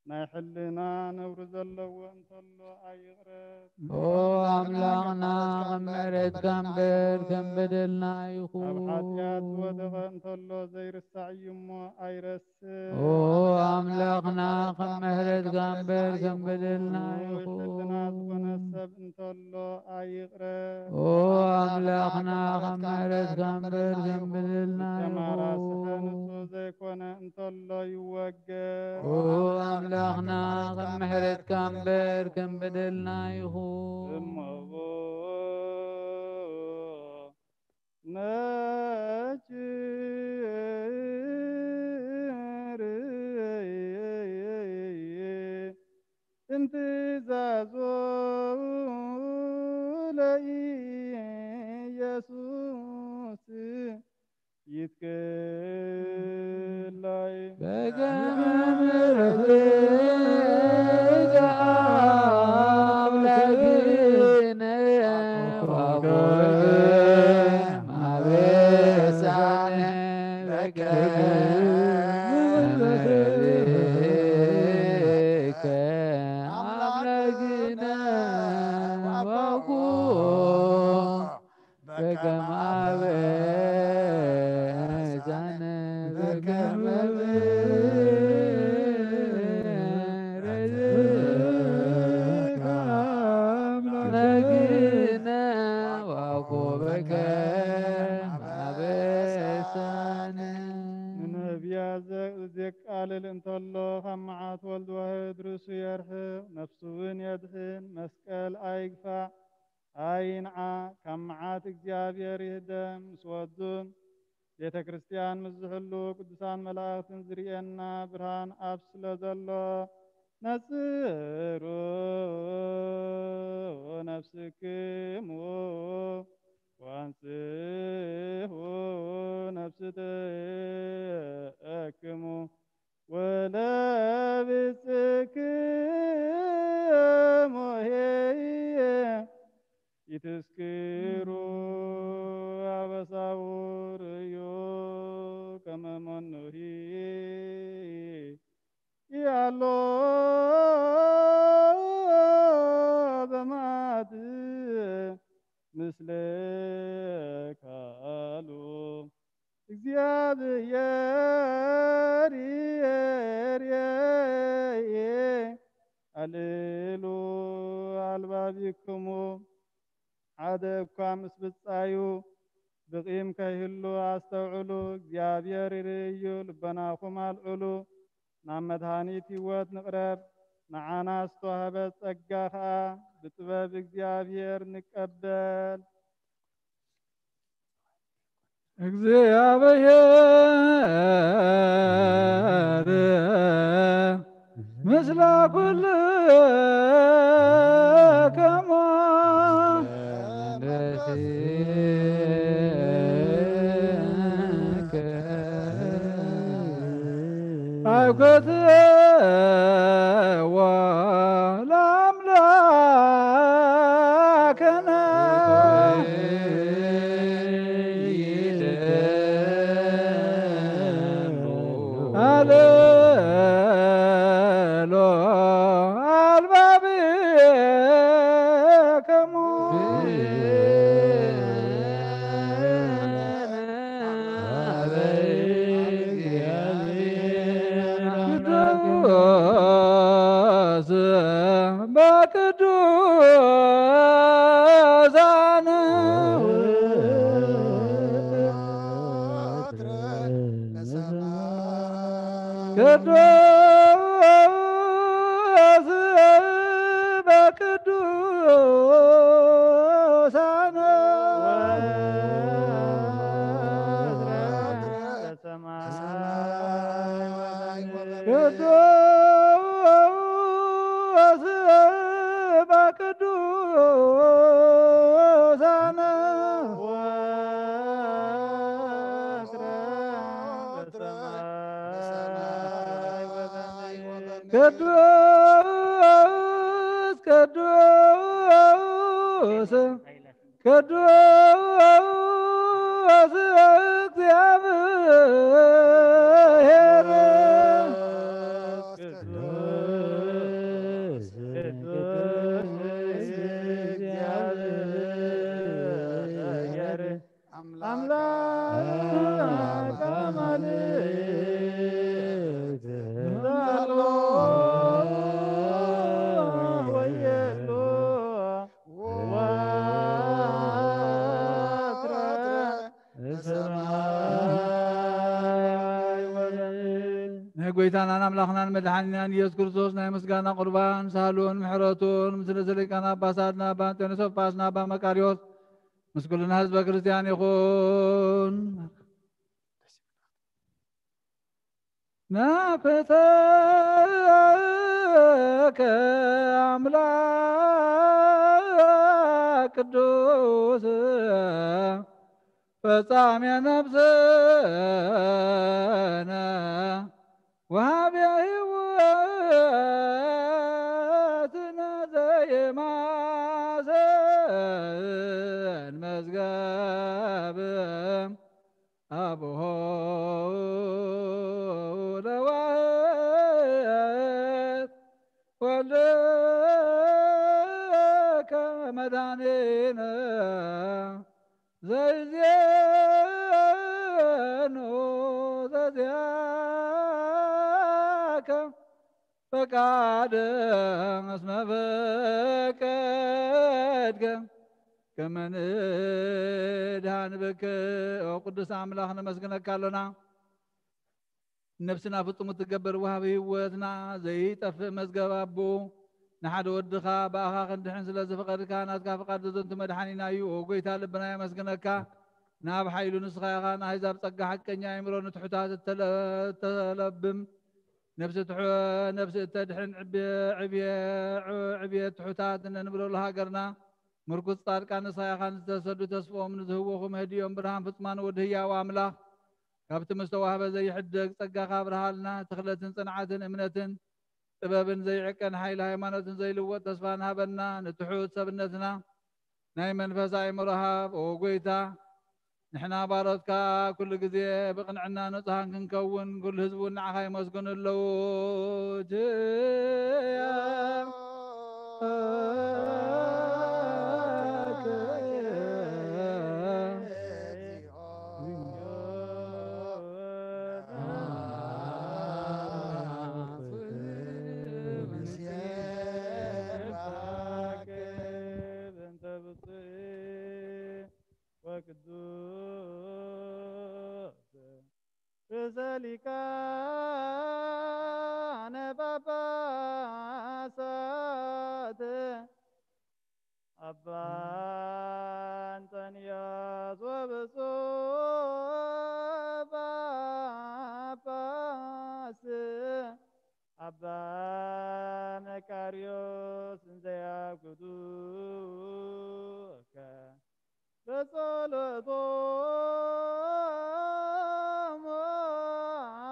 نحلنا نور زلو انتلو ايغرب أملاخنا محرد كامبر كمبدلنا ابحاتيات يخون ودغ انتلو زير السعيمو ايرس أملاخنا محرد كامبر كمبدلنا ويحلنا زغن يخون السب انتلو ايغرب أملاخنا محرد كامبر كمبدلنا الجمارة يخون سحنسو زيكونا انتلو يوقر أملاخنا محرد كامبر كمبدلنا يخون امغو نجر امتزازو لأي يسوس يتكلم بكم رفيقا لقينا وفوق ما بسعنا بكم رفيق أملاكنا وفوق بكم بسعنا بكم لقينا وقوبك ما بسانا نبيا زك قال انتلو خمعات ولد وهدرس يرحق نفسون يدحن مسكال ايقفع اينعا كمعات اكزابير يهدم سودون ቤተ ክርስቲያን ምዝሕሉ ቅዱሳን መላእክትን ዝርየና ብርሃን ኣብ ስለ ዘሎ ነጽሩ ነፍስክሙ ወአንጽሑ ነፍስተክሙ ወለብጽክሙ ይትስክሩ አበሳውርዮ ከመመኑሂ ያሎ በማት ምስለ ካሉ እግዚአብሔር አልሉ አልባቢክሙ ሓደ እኳ ምስ ብጻዩ ብቂም ከይህሉ አስተውዕሉ እግዚአብሔር ይርእዩ ልበናኹም አልዕሉ ናብ መድኃኒት ሕይወት ንቕረብ ንዓና ዝተዋህበ ጸጋ ኸዓ ብጥበብ እግዚአብሔር ንቀበል እግዚአብሔር ምስለ ኩልክሙ አይኮትዎ ለአምላክነ አሌሎ አልባቢክሙ ቅዱስ በቅዱሳን ቅዱስ በቅዱሳን ቅዱስ በቅዱሳን ቅዱስ ቅዱስ ቅዱስ እግዚአብሔር አምላክ አማልክት ዛሎ ወየሎ ወትረ ሰማይ ወምድር ናይ ጎይታናን አምላኽናን መድሓኒናን ኢየሱስ ክርስቶስ ናይ ምስጋና ቁርባን ሳህሉን ምሕረቱን ምስ ዘለቃና አባሳትና አባ አንጦንዮስ ጳጳስና አባ መቃርዮስ ምስ ኩልና ህዝበ ክርስቲያን ይኹን። ናፈተከ አምላክ ቅዱስ ፈጻሜ ነፍስነ ወሃብየ ሕይወትነ ዘየማሰን መዝገብ አብሆ ለዋህድ ወልድከ መድኃኒነ ዘይዜኑ ዘዚአከ ፈቃደ እስመ ፈቀድከ ከመ ንድኃን በከ ቅዱስ አምላክ ነመስግነካለና ነፍስና ፍጹም ትገበር ወሃብ ህይወትና ዘይጠፍእ መዝገብ አቦ ንሓደ ወድኻ በኣኻ ክንድሕን ስለ ዝፈቐድካ ናትካ ፈቃድ ዘንቱ መድሓኒና እዩ ጎይታ ልብና የመስግነካ ናብ ሓይሉ ንስኻ ኢኻ ንኣሕዛብ ፀጋ ሓቀኛ ኣእምሮ ንትሑታት እተለብም ነፍሲ እተድሕን ዕብየት ትሑታት እንብለሉ ሃገርና ምርኩዝ ጻድቃን ንስኻ ኢኻ ንዝተሰዱ ተስፎም ንዝህወኹም ህድዮም ብርሃን ፍጹማን ወዲ ህያው ኣምላኽ ካብቲ ምስተዋህበ ዘይሕደግ ፀጋኻ ብርሃልና ትኽለትን ፅንዓትን እምነትን ጥበብን ዘይዕቀን ሓይሊ ሃይማኖትን ዘይልወጥ ተስፋን ሃበና ንትሑት ሰብነትና ናይ መንፈስ ኣእምሮ ሃብ ኦ ጎይታ ንሕና ባሮትካ ኩሉ ግዜ ብቕንዕና ንጹሃን ክንከውን ኩሉ ህዝቡ ንዓኻ ይመስግኑ ኣለዉ ሊቃነ ጳጳሳት አባ አንጦንዮስ ወብፁዕ ጳጳስ አባ መቃርዮስ እንዘያግዱከ በጸሎቶሙ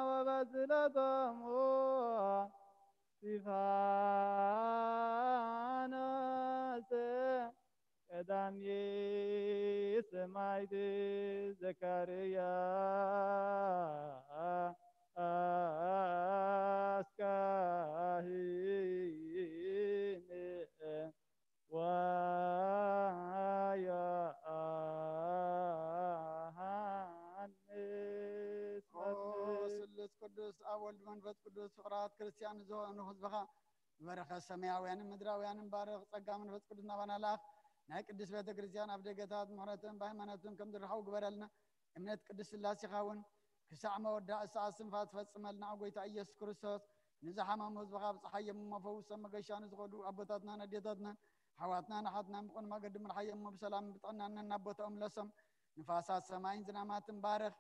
ወበስእለቶሙ እስጢፋኖስ ቀዳሚ ሰማዕት ዘካርያስ ካህን ቅዱስ አብ ወልድ መንፈስ ቅዱስ ፍቅራት ክርስቲያን ዝኾኑ ህዝብኻ በረኸት ሰማያውያንን ምድራውያንን ባረኽ ጸጋ መንፈስ ቅዱስ ናባናላኽ ናይ ቅዱስ ቤተ ክርስቲያን ኣብ ደገታት ምሕረትን ብሃይማኖትን ከም ዝረኸቡ ግበረልና እምነት ቅዱስ ስላሴ ይኸውን ክሳዕ መወዳእ ሰዓት ስንፋት ትፈጽመልና ጎይታ ኢየሱስ ክርስቶስ ንዝሓመሙ ህዝብኻ ብፀሓዮም መፈውሶም መገሻ ንዝኸዱ ኣቦታትናን ኣዴታትናን ሓዋትናን ኣሓትናን ብቆን መገዲ ምርሓዮም ብሰላም ብጥዕናን ናብ ቦታኦም ለሶም ንፋሳት ሰማይን ዝናማትን ባረኽ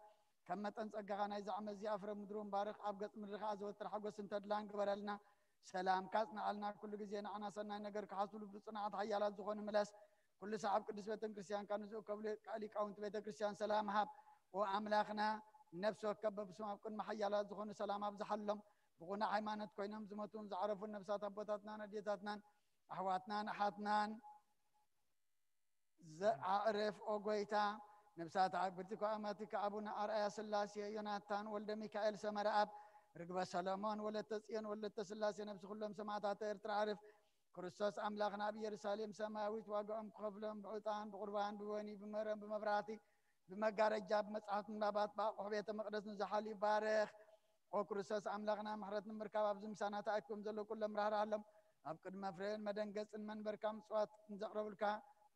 كما تنصقغا ناي زعما زي افر مدرون بارخ ابقص مدرخا زوتر حقوس انتدلان قبرلنا سلام كاسنا علنا كل جزينا انا سناي نجر كحاسول بصناعه حيالات زغون ملاس كل صعب قدس بيت كريستيان كانوا زو قبل قالي كاونت بيت كريستيان سلام هاب واملاخنا نفسه كبب سما كن محيالات زغون سلام ابزحلهم بغنا حيمانت كوينم زمتون زعرفوا النفسات ابوتاتنا نديتاتنا احواتنا نحاتنا عرف اوغويتا نفسات عبرتك واماتك ابونا ارأي سلاسي يوناتان ولد ميكائيل سمراب رقبه سلمان ولد تسين ولد سلاسي نفس كلهم سمعتها ارتر عارف كريستوس املاخنا بيرساليم سماويت واقعهم قبلهم بعطان بقربان بواني بمرم بمبراتي بمقارجة بمصحف نبات باقو بيت مقدس نزحالي بارخ او كريستوس املاخنا محرتنا مركب ابزم سنه اكم زلو كل مرار علم اب قدم فرين مدنقص المنبر كم صوت نزقربلك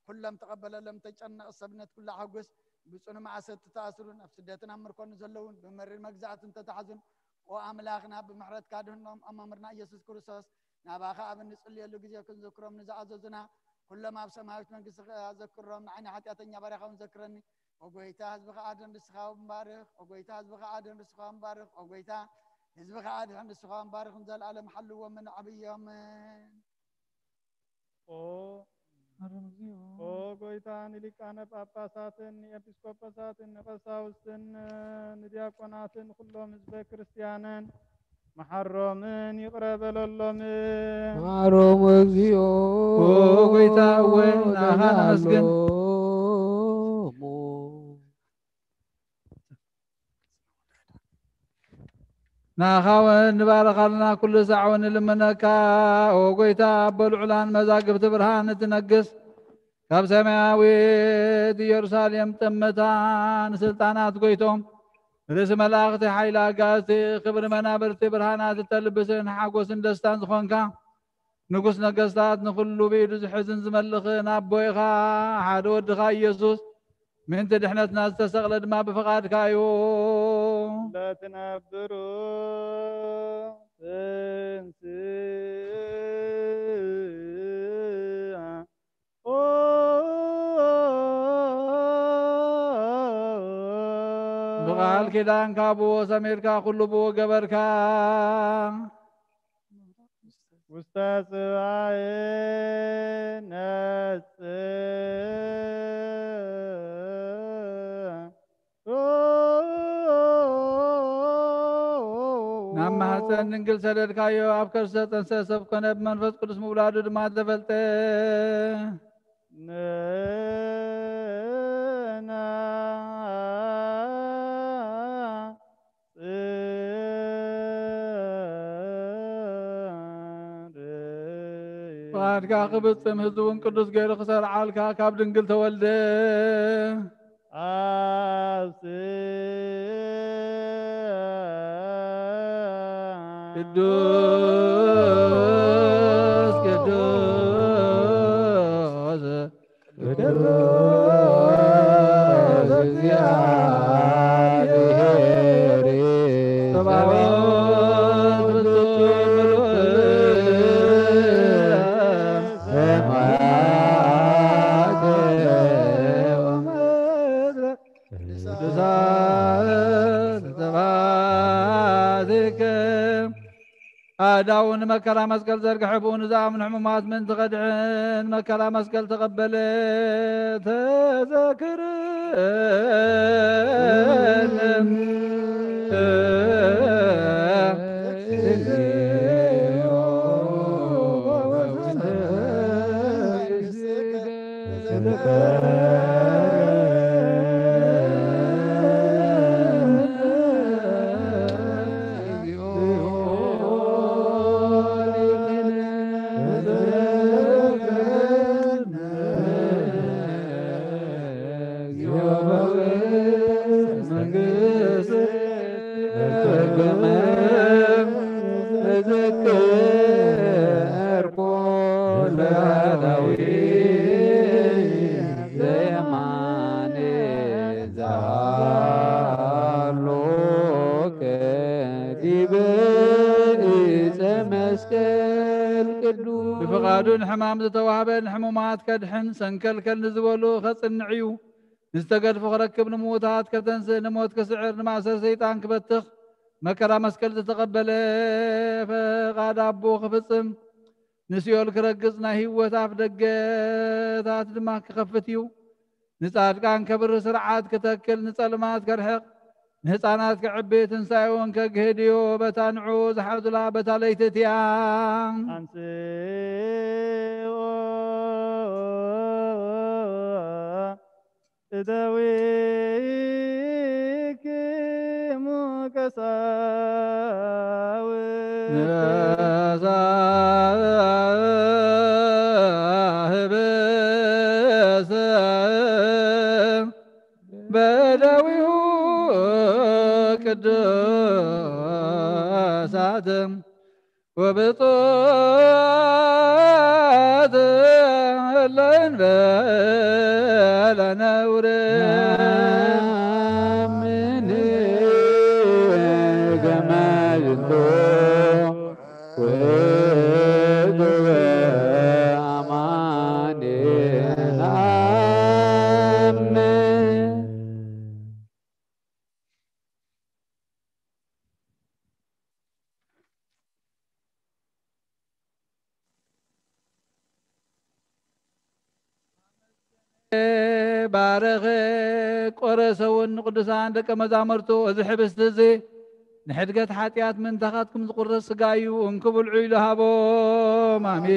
كلهم تقبل لم تجنق الصبنت كل حقس بصنا مع ست تاثرون افسدتنا امركم زلون بمرر مجزات انت تحزن واملاخنا بمحرت كادهم امامرنا يسوع كريستوس نباخا ابن نصلي له غزي كن ذكرهم نزعززنا كلما بسماوات منقص ذكرهم عين حتياتنا برخون ذكرني وغويتا حزبك ادم بسخاو مبارك وغويتا حزبك ادم بسخاو مبارك وغويتا حزبك ادم بسخاو مبارك ذا العالم حل ومن عبيهم او ጎይታን ሊቃነ ጳጳሳትን ኤጲስቆጶሳትን ቀሳውስትን ዲያቆናትን ሁሉም ህዝበ ክርስቲያንን محرمن يقرب للم محرم እግዚኦ ጎይታ ወይ ናሃ መስገን ናኻወን ንባረኻልና ኩሉ ሰዓውን ልመነካ ወጎይታ በልዑላን መዛግብቲ ብርሃን ትነግስ ካብ ሰማያዊት ኢየሩሳሌም ጥመታን ስልጣናት ጎይቶም ርእሲ መላእኽቲ ሓይሊ ኣጋዝቲ ክብሪ መናብርቲ ብርሃናት ተልብስን ሓጎስን ደስታን ዝኾንካ ንጉስ ነገስታት ንኩሉ ብኢዱ ዝሕዝን ዝመልኽን ኣቦይኻ ሓደ ወድኻ ኢየሱስ ምእንቲ ድሕነትና ዝተሰቕለ ድማ ብፍቓድካ እዩ ለትነብሩ ብቓል ኪዳንካ ብዎ ሰሜርካ ኩሉ ብዎ ገበርካ ውስተ ጽባኤ ናብ ማህፀን ድንግል ሰደድካዮ ኣብ ከርሰ ፀንሰ ሰብ ኮነ ብመንፈስ ቅዱስ ምውላዱ ድማ ተፈልጠ ፍቃድካ ክብፅም ህዝቡን ቅዱስ ገይሩ ክሰርዓልካ ካብ ድንግል ተወልደ ቅዱስ ቅዱስ ቅዱስ እግዚአብሔር ሰባኦት ሰማያት ወምድር ቅዱሳን ተባረከ أداون مكلا مسكال زرق حبون زامن حمومات من تغدعن مكلا مسكال تقبل تذكر بفقادون حمام زتوهبن حمومات كدحن سنكل كل نزولو خصنعيو نستقدف خركب نموتات كتنسى نموت كسعر نماسر سيطان كبتخ مكرا مسكل تتقبل فقاد أبو خفصم نسيول كرقصنا هيوة أفدقات دماغ خفتيو نصادقان كبر سرعات كتكل نصلمات كرحق نهصانات كعبيت نسايون كقهديو بتانعو زحودلا بتاليتتيان أنسيو تداويك بدوي قداسات وبطاعت لين بلا نور من جمال بارغ قرسون قدسان دك مزامرتو ازحبست زي نحدقت حاتيات من تخاتكم زقرس سقايو انكبوا العيل هابو آمين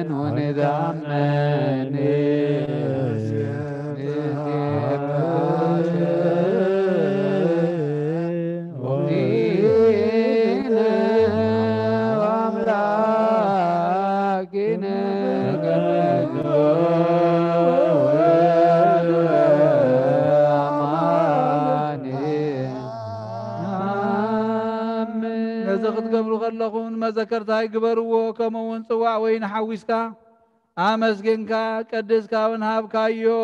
وندعمني قبل خلقون ما ذكرت هاي قبرو كمون صواع وين حويسكا أمسكنكا قدسكا ونهابكا يو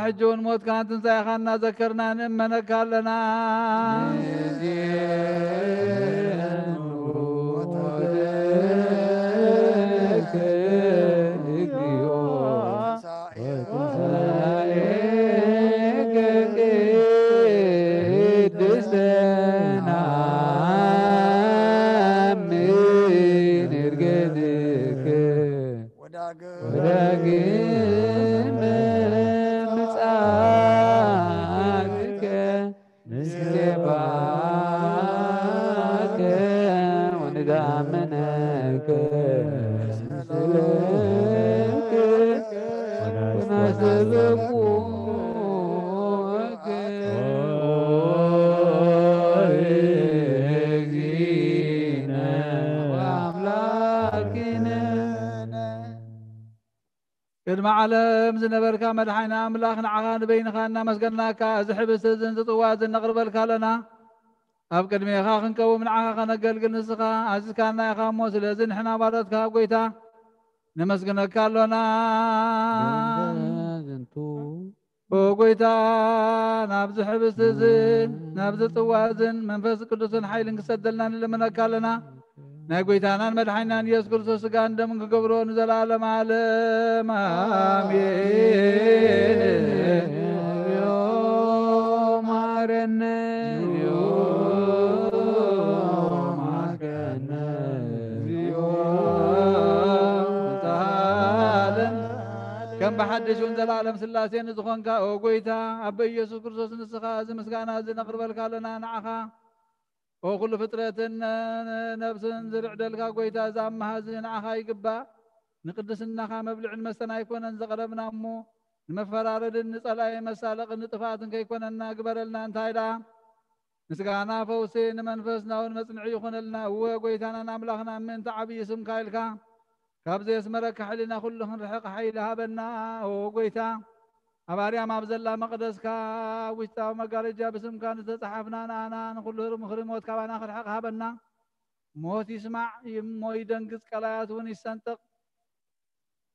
حجون موت كانت نسايخنا ذكرنا نمنك لنا قدم عالم زنبركا مدحينا ملاخنا عغان بين خاننا مسقناكا زحبس زن تطوات نقرب لنا أب قدمي خاخن كو من عاخنا قلق نسخا عزيز كاننا يا خاموس لازن حنا بارتكا بقيتا نمسقناكا لنا وقيتا نابز حبس زن نابز طوازن منفس قدسن حيل نسدلنا لمنكا لنا نقويتانا مدحينا يسوع كريستوس كان دم قبرون زلالم عالم آمين يوم عرنا يوم عرنا يوم تعالى كم بحدشون زلالم سلاسين زخونكا وقويتا أبي يسوع كريستوس نسخا زمسكانا زنقرب الكالنا نعخا وكل فترة نفس زرع دلقا قويتا زامها زين عخاي قبا نقدسنا خا مبلع المسنا يكون انزقربنا امو المفرارد النصلاي مسالق نطفات كيكوننا قبرلنا انتايدا نسقانا فوسي نمنفسنا ونمصنع يكون لنا هو قويتانا نملخنا من تعبي اسم كايلكا كابزي اسمرك حلنا كلهم رحق حيلها بنا هو قويتا أباريا ما بزلا مقدس كا وشتا مقارجة باسم كان تتصحفنا أنا نقول له مخرم موت كوانا آخر حق هبنا موت يسمع يمو يدنقز كلايات ونستنطق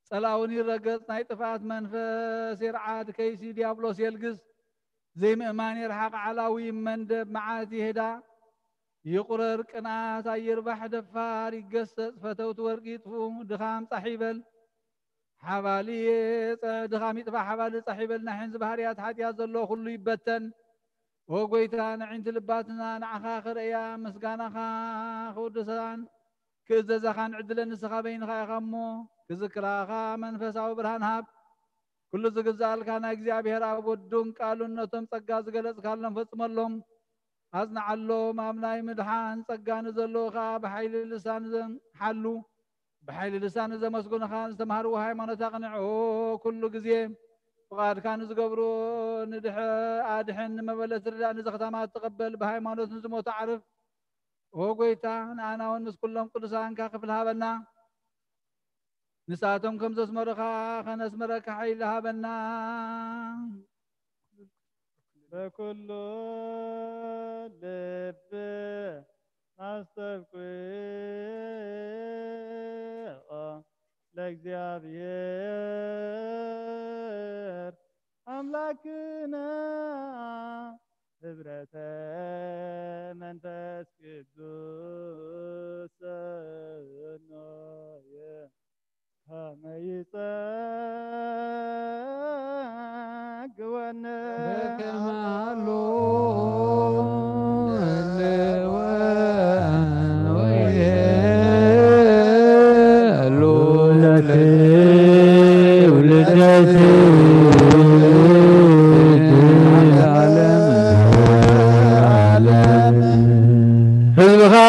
صلاوني رقص نايطفات منفس يرعاد كيسي ديابلوس يلقز زي مأماني رحق علاوي مندب معاتي هدا يقرر كناس يربح دفار يقصص فتوت ورقيتفو دخام صحيبل حوالي دخامي تبع حوالي صاحبنا حين زبهريات حاتيات زلو كله يبتن وقويتا نعين تلباتنا نعخا خريا مسقانا خا خودسان كززا خان عدلن سخابين خا يخمو كذكرا خا منفسا وبرهان هاب كل زقزال كان اكزيابير ودون قالوا انتم صقا زقلص كالن فصملهم ازنا علو مامناي مدحان صقا نزلو خا بحيل لسان زن حلو بحيل لسان إذا مسكون خان استمهروا هاي ما نتقنعوا كل جزيم وقال كانوا زقبروا ندح آدحين ما بلت ردان إذا ختمات تقبل بهاي ما نزمو تعرف وقويتا أنا والناس كلهم قدسان كاقف لها بنا نساتهم كم زسمرخا خنس مرك حي لها بنا بكل لب أستغفر لእግዚአብሔር አምላክና ህብረተ መንፈስ ቅዱስ ሰናየ ከመ ይጸግወነ በከማሉ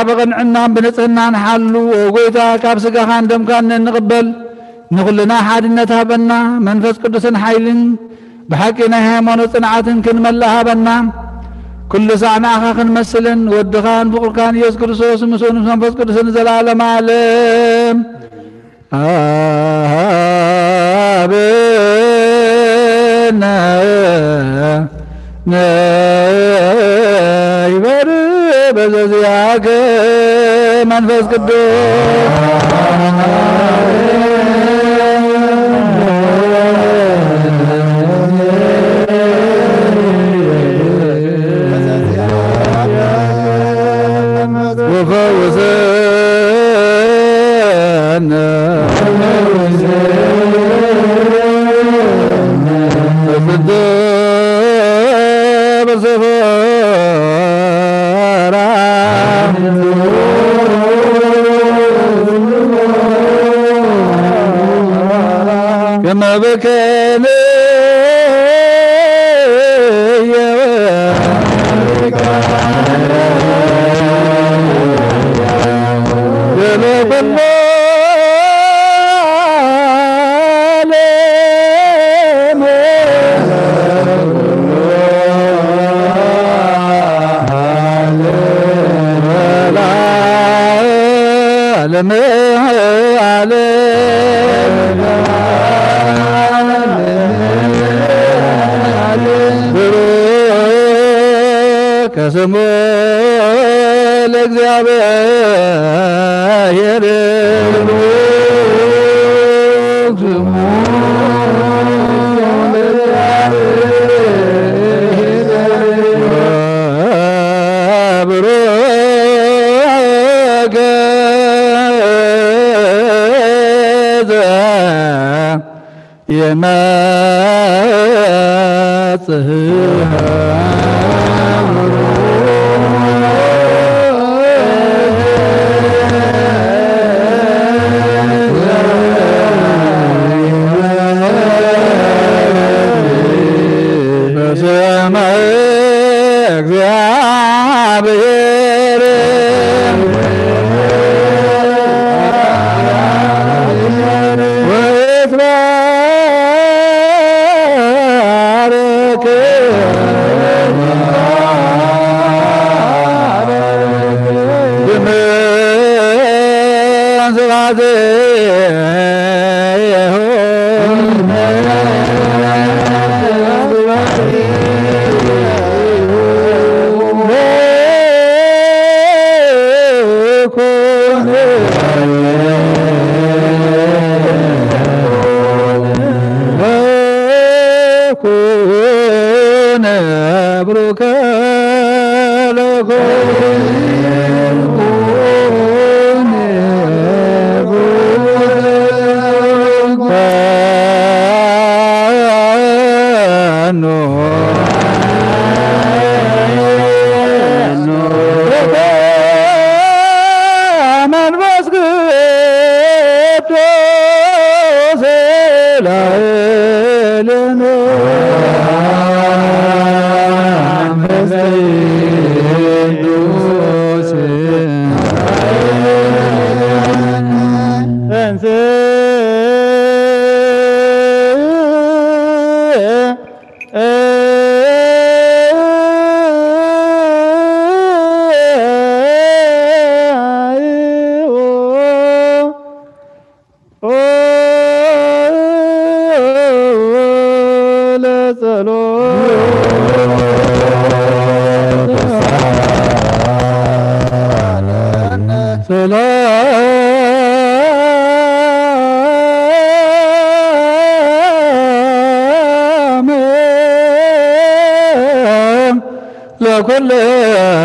بقنعنا بنصنا نحلو وقويتا كاب سقاها ندم كان نقبل نقولنا حادنتها بنا منفس قدس حيلن بحقنا هيمونو صنعاتن كنملها بنا كل ساعة اخا كنمسلن ودخان فقر كان يسوع كريستوس مسون منفس قدس زلالم عالم آبنا نايبر بزياك منفس قدوس وفوزنا كما بكان جنب كسمو لእግዚአብሔር እግዚአብሔር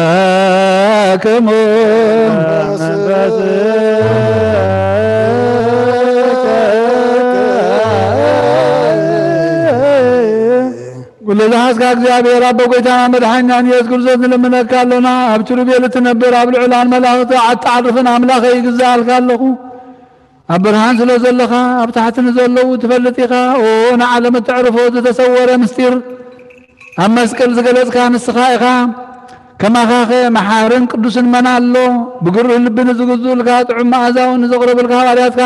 لكلكم قل لها اسكا እግዚአብሔር አብ ጎይታና መድኃኒያን ኢየሱስ ክርስቶስ ለምነካለና አብችሩ ቤልት ነበር አብልዑላን መላእክት አጣርፍን አምላኸ ይግዛል ካለኹ አብርሃን ስለዘለኻ አብታሕትን ዘለው ትፈልጥኻ ወና ዓለም ተዕርፎ ተሰወረ ምስጢር አመስቀል ዝገለጽካ ንስኻ ኢኻ ከማኻኸ መሓርን ቅዱስን መናሎ ብግሩህ ልብን ዝግዙልካ ጥዑም መዓዛውን ዘቕረብልካ ሐዋርያትካ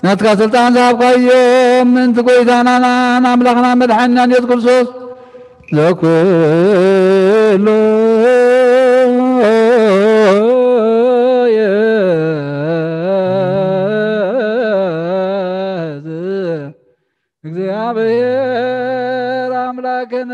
ናትካ ስልጣን ዝሃብካዮም ምንቲ ጎይታናና አምላኽና መድኃኒናን ኢየሱስ ክርስቶስ ዘኩሉ እግዚአብሔር አምላክነ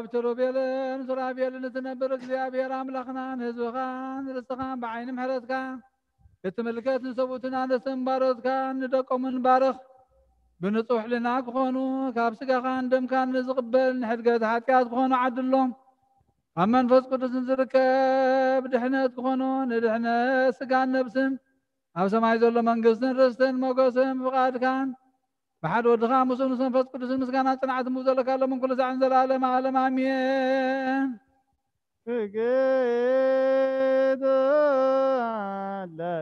بتروبيلن سرابيلن تنبر እግዚአብሔር አምላክና ህዝብኻን ርስትኻን بعين ምሕረትካ እትመልከት ንሰቡትና ንሰንባሮትካ ንደቆምን ባረኽ بنصوح لنا كخونو كابسكا خان دم كان نزقبل نحدقات حاتيات كخونو عدلهم أما نفس قدس نزركب دحنات كخونو ندحنا سقان نبسم أو سماي زولو منقصن رستن موقسم فقاد كان بحد ودخان مصر نفس قدس مسكانات تنعت موزلك الله من كل ساعة زلالة معلم آمين فقيد لا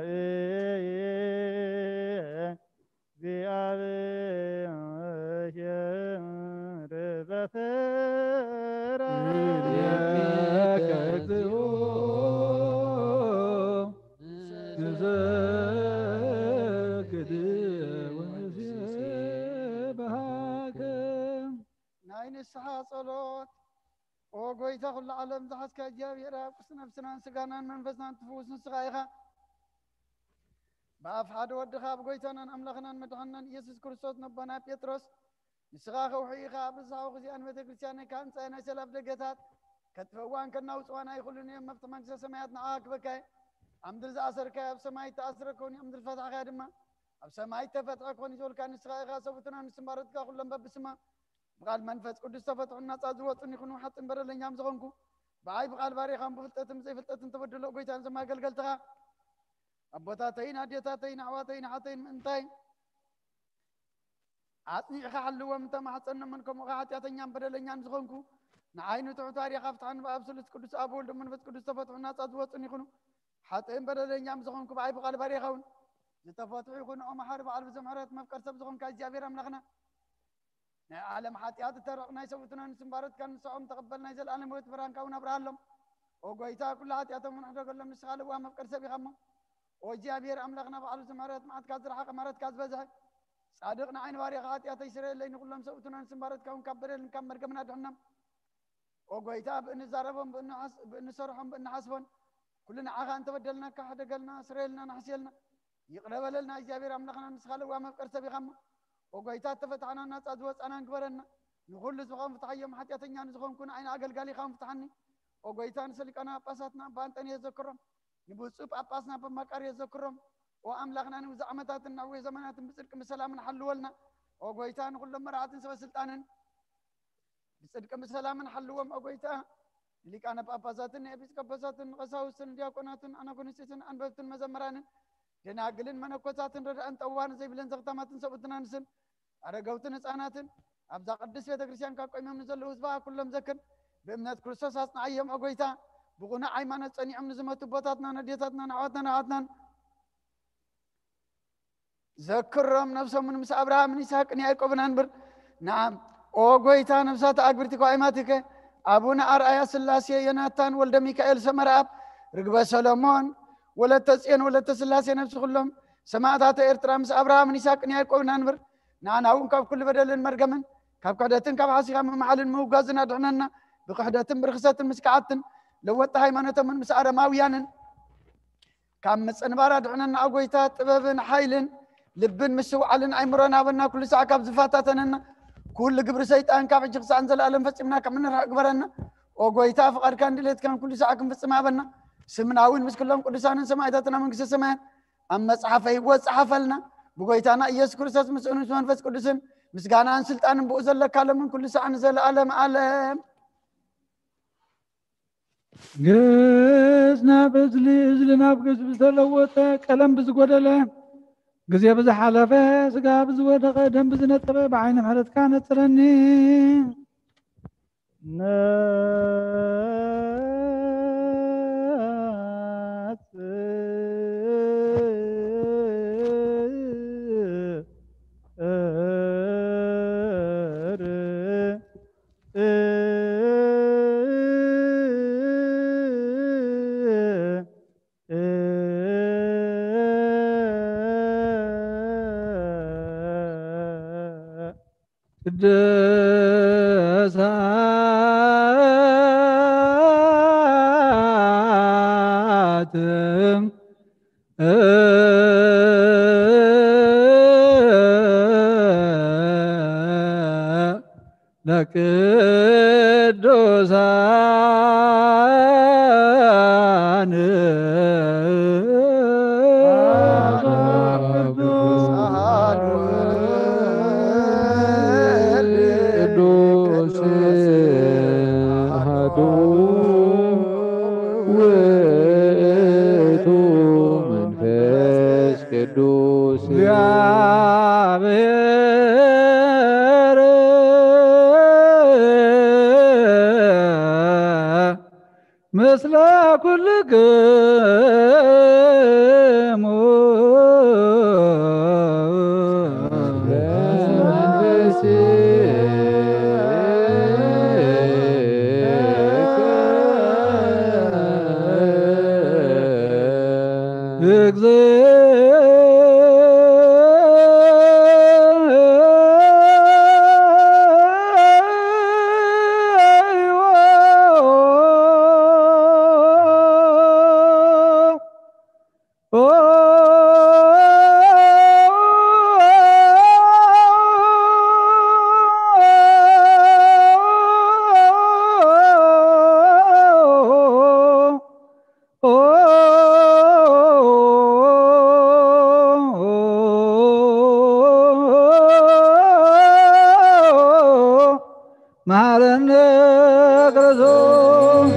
صلوات وقويتا كل عالم زحسك جابيرا قسنا بسنا سقانا منفسنا تفوس نسقايخا بأفحاد ودخا بقويتانا أملخنا مدحنا يسوس كرسوس نبانا بيتروس نسقاخا وحيخا بزاو خزيان متكريسيانا كان ساينا سلاف دقاتات كتفوان كنا وصوانا يخلوني مفتمان سمايات نعاك بكاي عمد الزاسر كاي بسماي تأثر كوني عمد الفتح خادمة بسماي تفتح كوني جول كان نسقايخا سوفتنا نسمارتكا خلن ببسما بقال منفس قدس تفتحنا تازوات يكونوا حتى برا لنيام زغنكو بعاي بقال باري خام بفتتم زي فتتم تبدلوا قويتان زما قلقلتها أبوتاتين هديتاتين عواتين حاتين منتين عطني خحلوا متى ما حصلنا منكم وقعتين يام برا لنيام زغنكو نعينو تعتاري خافت عن بابسلت قدس أبول منفس قدس تفتحنا تازوات يكونوا حتى برا لنيام زغنكو بعاي بقال باري خون زتفتحوا يكونوا محارب على زمرات مفكر سب زغن كاي جابير أملخنا عالم حاتيات ترقنا يسوتنا نسمبارت كان نسعهم تقبلنا يزل أنا موت بران كونا برالهم وقويتا كل حاتياتهم من حدا قلهم نسخال وهم فكر سبي خمم وجي أبير أملقنا بعض زمارات معت كازر حق مرات كاز بزح صادقنا عين واري حاتيات يسري اللي نقول لهم سوتنا نسمبارت كون كبر نكمل كمنا دحنم وقويتا بإن زاربهم بإن سرحهم بإن حسبهم كلنا عاقا أنت بدلنا كحدا قلنا سريلنا نحسيلنا يقرب لنا يجي أبير أملقنا نسخال وهم فكر سبي خمم وقويتات تفتحنا الناس أدوس أنا نكبرنا نقول لزغام فتحيهم حتى يتنيا نزغام كنا عين أقل قالي خام فتحني وقويتان سلك أنا أباساتنا بانتني يذكرهم نبوسوب أباسنا بمكار يذكرهم وأملغنا وزعمتات النووي زمانات بصدق مسلام نحلوا لنا وقويتان نقول لهم مرات سوى سلطانا بصدق مسلام نحلوهم وقويتان اللي كان بأباساتنا بسكباساتن غساوسن دياقوناتن أنا كنسيسن أنبتن مزمران لناقلن منكوساتن ردأن توان زي بلن زغتاماتن سبتنا نسن أرقوتن إساناتن أبزا قدس في تكريسيان كاكو إمام نزل وزباها كلهم ذكر بإمنات كرسوس أصنع أيام أقويتا بغنا عيمانة ساني عم نزمة بوتاتنا نديتاتنا نعواتنا ذكرهم نفسهم من مسا أبراهام من إسحاق نيايكو بنانبر نعم أقويتا نفسات أكبرتك وعيماتك أبونا أرأي سلاسي يناتان ولد ميكائيل سمراب رقبة سلمون ولا تسين ولا تسلاسي نفس كلهم سماعات إرترا مس أبراهام من إسحاق نيايكو بنانبر نعم أون كاب كل بدل المرجمن كاب قعدتن كاب حاسيها من محل الموجازنا دحنا بقعدتن برخصات مسكعتن لو وطهاي مانته من مسعر ماويانن كام مسنبارا دحنا أقويتات بابن حيلن لبن مسوعلن عمرنا بنا كل ساعة كاب زفاتاتنا كل قبر سيطان كاب جقص أنزل ألم فسمنا كم من أكبرنا أقويتا فقر كان دليت كان كل ساعة كم فسمع بنا سمناوين مس كلهم كل ساعة سمعتنا من قصة سماء أما صحفي وصحفلنا بقيتنا يسوع كريستوس مسؤول منفس قدسن مسجانا عن سلطان بوزل لك من كل ساعة نزل عالم عالم قزنا بزلي زلنا بقز بزلوته كلام بزقودله قزي بزحلفه سقا بزوده قدم بزنطبه بعين محرت كانت ترني دساتم لقدوس እግዚአብሔር ምስለ ኩልክሙ መሐረነ ክርስቶስ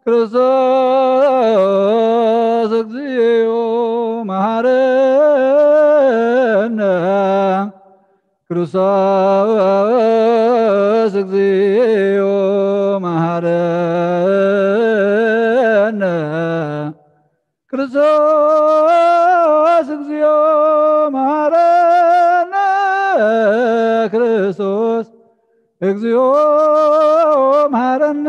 ክርስቶስ እግዚኦ መሐረነ ክርስቶስ እግዚኦ መሐረነ ክርስቶስ እግዚኦ መሐረነ ክርስቶስ እግዚኦ መሐረነ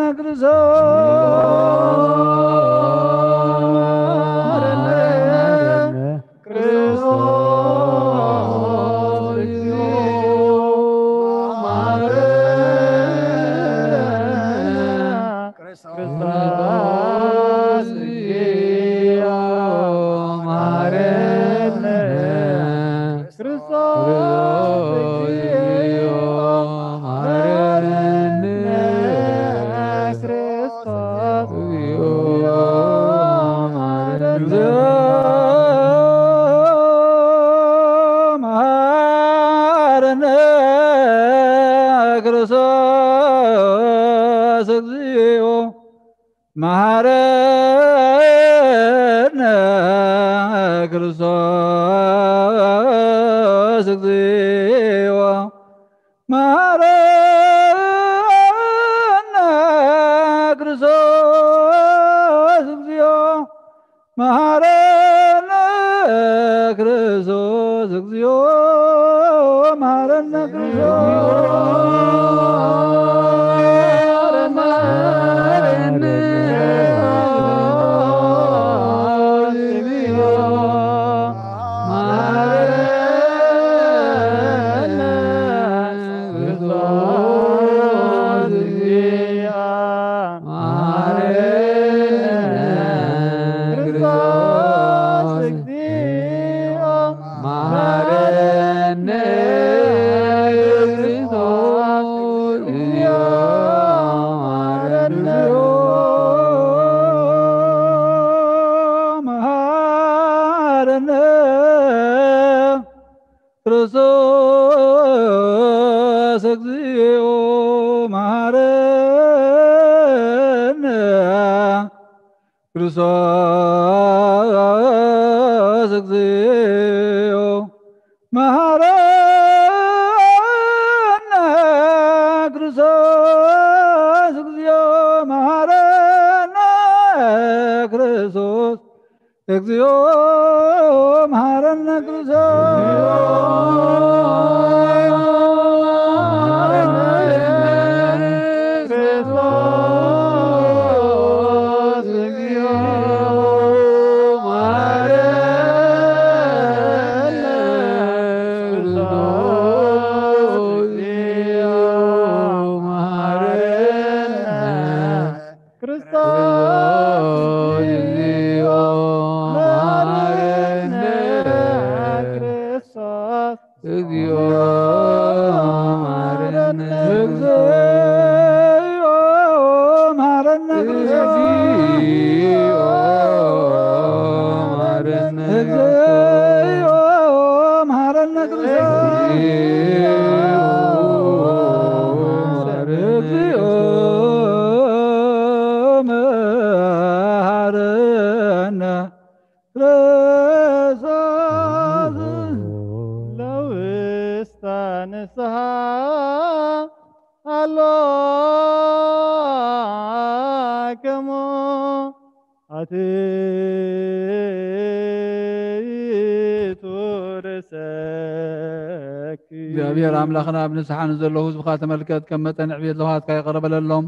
እግዚአብሔር አምላኽና ብንስሓን ዘሎ ህዝብካ ተመልከት ከም መጠን ዕብየት ለውሃትካ ይቐረበለሎም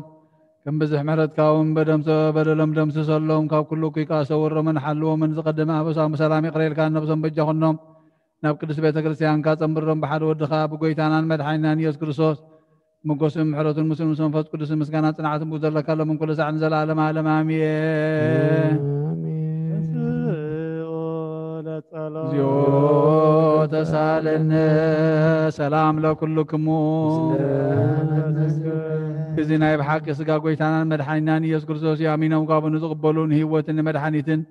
ከም ብዝሕ ምሕረትካውን በደሎም ደምስሰሎም ካብ ኩሉ ኩይካ ሰውሮምን ሓልዎምን ዝቐደመ ኣበሳም ሰላም ይቕረልካ ነብሶም በጃኹኖም ናብ ቅዱስ ቤተ ክርስቲያንካ ጸምብሮም ብሓደ ወድኻ ብጎይታናን መድሓኒናን ኢየሱስ ክርስቶስ مقسم محرة المسلم سنفت قدس مسكنا صنعت بوزر لك من كل ساعة نزل عالم عالم آمين زيو تسالنا سلام لكلكم إذن بحق يسقى قويتانا مدحانينا يسكر سوسي آمين وقابل نتقبلون هيوة مدحانيتن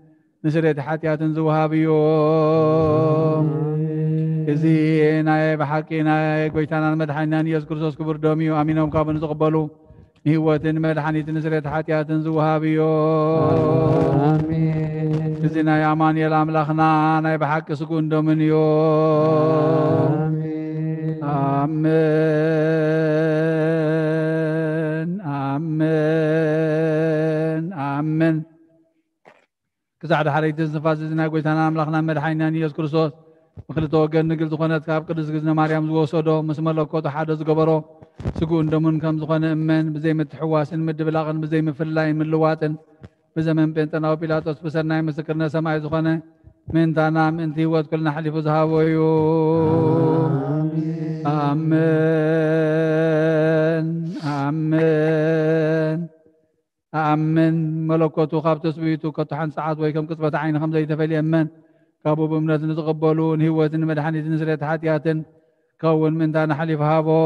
نسريت حاتيات زوهابيوم إذن بحقنا قويتانا مدحانينا يسكر سوس كبر دوميو آمين وقابل نتقبلون هيوة مدحانيتن نسريت حاتيات زوهابيوم آمين إذن يا أمان يا الأملاخنا أنا بحق سكون دومنيو آمين آمين آمين آمين كسعد حريت الزفاز إذن قويتانا أملاخنا مدحانينا يسكر كريستوس مخلط وجن نقل تخونات كاب قدس جزنا مريم زوجة مسمى لك وتحدث قبره سجون دمون كم زخانة أمن بزي متحواسن مدبلاغن بزي مفلاين من لواتن بزمن بنتنا وبيلاطس بسرنا مسكرنا سماع زخانة من تنام انت هوت كلنا حلف زهاويو آمين آمين آمين ملكوتو خاب تسبيتو كتحن ساعات ويكم قصبة عين خمسة يتفلي أمان كابو بمنات نتقبلون هوة مدحني نسرة حاتيات كون من دانا حليف هابو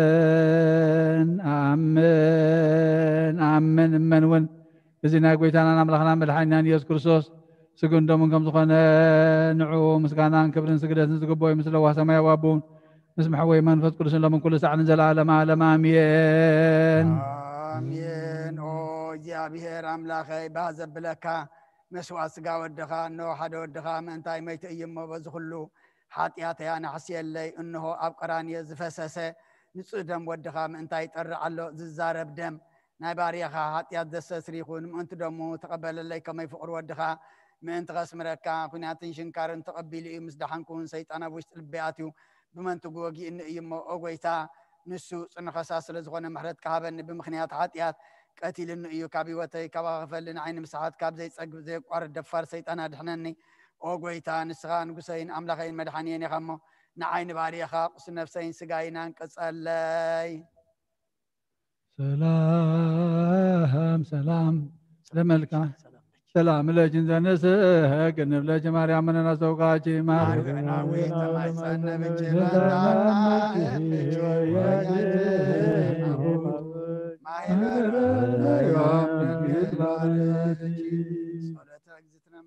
آمين آمين آمين من ون بزينا قويتانا نملخنا مدحنان يس كرسوس سكون دومن كم زخنا نعو مسكانا كبرن سكدات نسقبوي مثل واسما يوابون نسمح وي منفذ كل سنة من كل ساعة نزل على معلم آمين آمين أو እግዚአብሔር አምላኸ ባዘብለካ መስዋዕት ስጋ ወድኻ እነሆ ሓደ ወድኻ ምእንታይ መይትእይሞ በዚ ኩሉ ሓጢአተያ ናሕስየለይ እንሆ ኣብ ቀራንዮ ዝፈሰሰ ንጹህ ደም ወድኻ ምእንታይ ይጠርዕ ኣሎ ዝዛረብ ደም ናይ ባርያኻ ሓጢአት ዘስተስሪ ይኹን ምእንቲ ደሙ ተቐበለለይ ከመይ ፍቕሪ ወድኻ ምእንቲ ኸስምረካ ኩናትን ሽንካርን ተቐቢሉ እዩ ምስ ደሓንኩን ሰይጣን ኣብ ውሽጢ ልበይ ኣትዩ ብመንቱ ወጊእኒ እዩሞ ኦ ጎይታ ንሱ ጽንኸሳ ስለ ዝኾነ ምሕረት ካሃበኒ ብምኽንያት ሓጢአት ቀቲልኒ እዩ ካብ ህይወተይ ካባኸፈልን ዓይኒ ምስሓት ካብ ዘይፀግብ ዘይቋርድ ደፋር ሰይጣን ኣድሕነኒ ኦ ጎይታ ንስኻ ንጉሰይን ኣምላኸይን መድሓንየን ኢኻ እሞ ንዓይኒ ባርያኻ ቁስ ነፍሰይን ስጋይናን ቅጸለይ ሰላም ሰላም ለመልካ ሰላም ለጅን ዘነስህ ቅንብ ለጅ ማርያም ምንና ሰውቃች ማርገናዊ ተማይጸነብች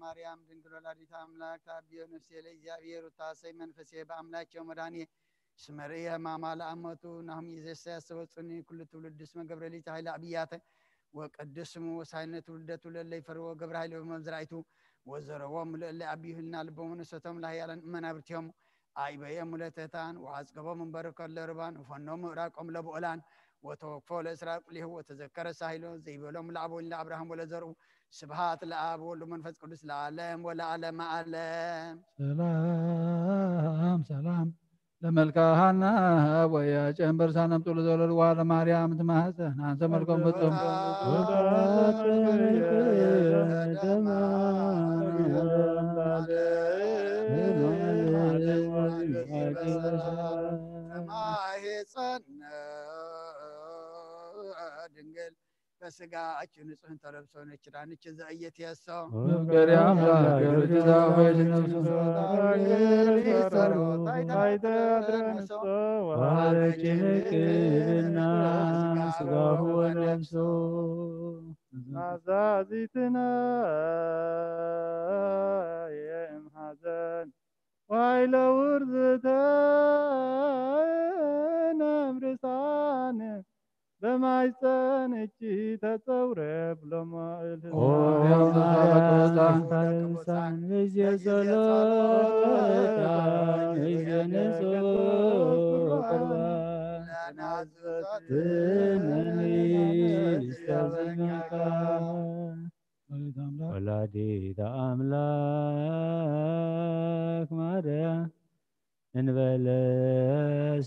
ማርያም ድንግል ወላዲተ አምላክ ታቢዮ ነፍሴ ለእግዚአብሔር ወታሰይ መንፈሴ በአምላቸው መድኃኒ ስመርየ ሕማማ ለአመቱ ናሁም ይዘሳ ያሰበጽኒ ኩሉ ትውልድ እስመ ገብረሊት ኃይለ አብያተ ወቅዱስ ስሙ ወሳይነ ትውልደቱ ለለ ይፈርዎ ገብረ ኃይለ በመዝራይቱ ወዘረዎም ለለ አብዩህልና ልቦሙ ነሰቶም ለህያለን መናብርቲዮም አይበየም ለተታን ወአጽገቦም እንበርከ ለርባን ወፈኖም ምዕራቆም ለብኦላን ወተወክፎ ለእስራኤል ቁሊሁ ወተዘከረ ሳይሎ ዘይበሎም ለአቦን ለአብርሃም ወለዘርኡ ስብሃት ለአብ ወወልድ ወመንፈስ ቅዱስ ለዓለም ወለዓለመ ዓለም ሰላም ሰላም ለመልካሃና ወያ ጨንበር ሳነምጡ ለዘለልዋ ለማርያም ትማህፀን አንተ መልኮም ፍጹም ድንግል በስጋችን ንጹህን ተለብሶ ነችራንች ዘእየት የሰው መፍቀሪ አምላክ ርጅዛ ወይት ነፍሱ ዋለችንቅልና ስጋሁ ወነፍሶ ናዛዚትና የእምሐዘን ዋይለ ውርዝተን እምርሳን በማይፀን እጅ ተጸውረ ብለማእል ኦያማሳን በዚየጸሎታን በዚየነሶ ቅርባን ትነኒ ስተዝመካ ወላዲተ አምላክ ማርያም እንበለ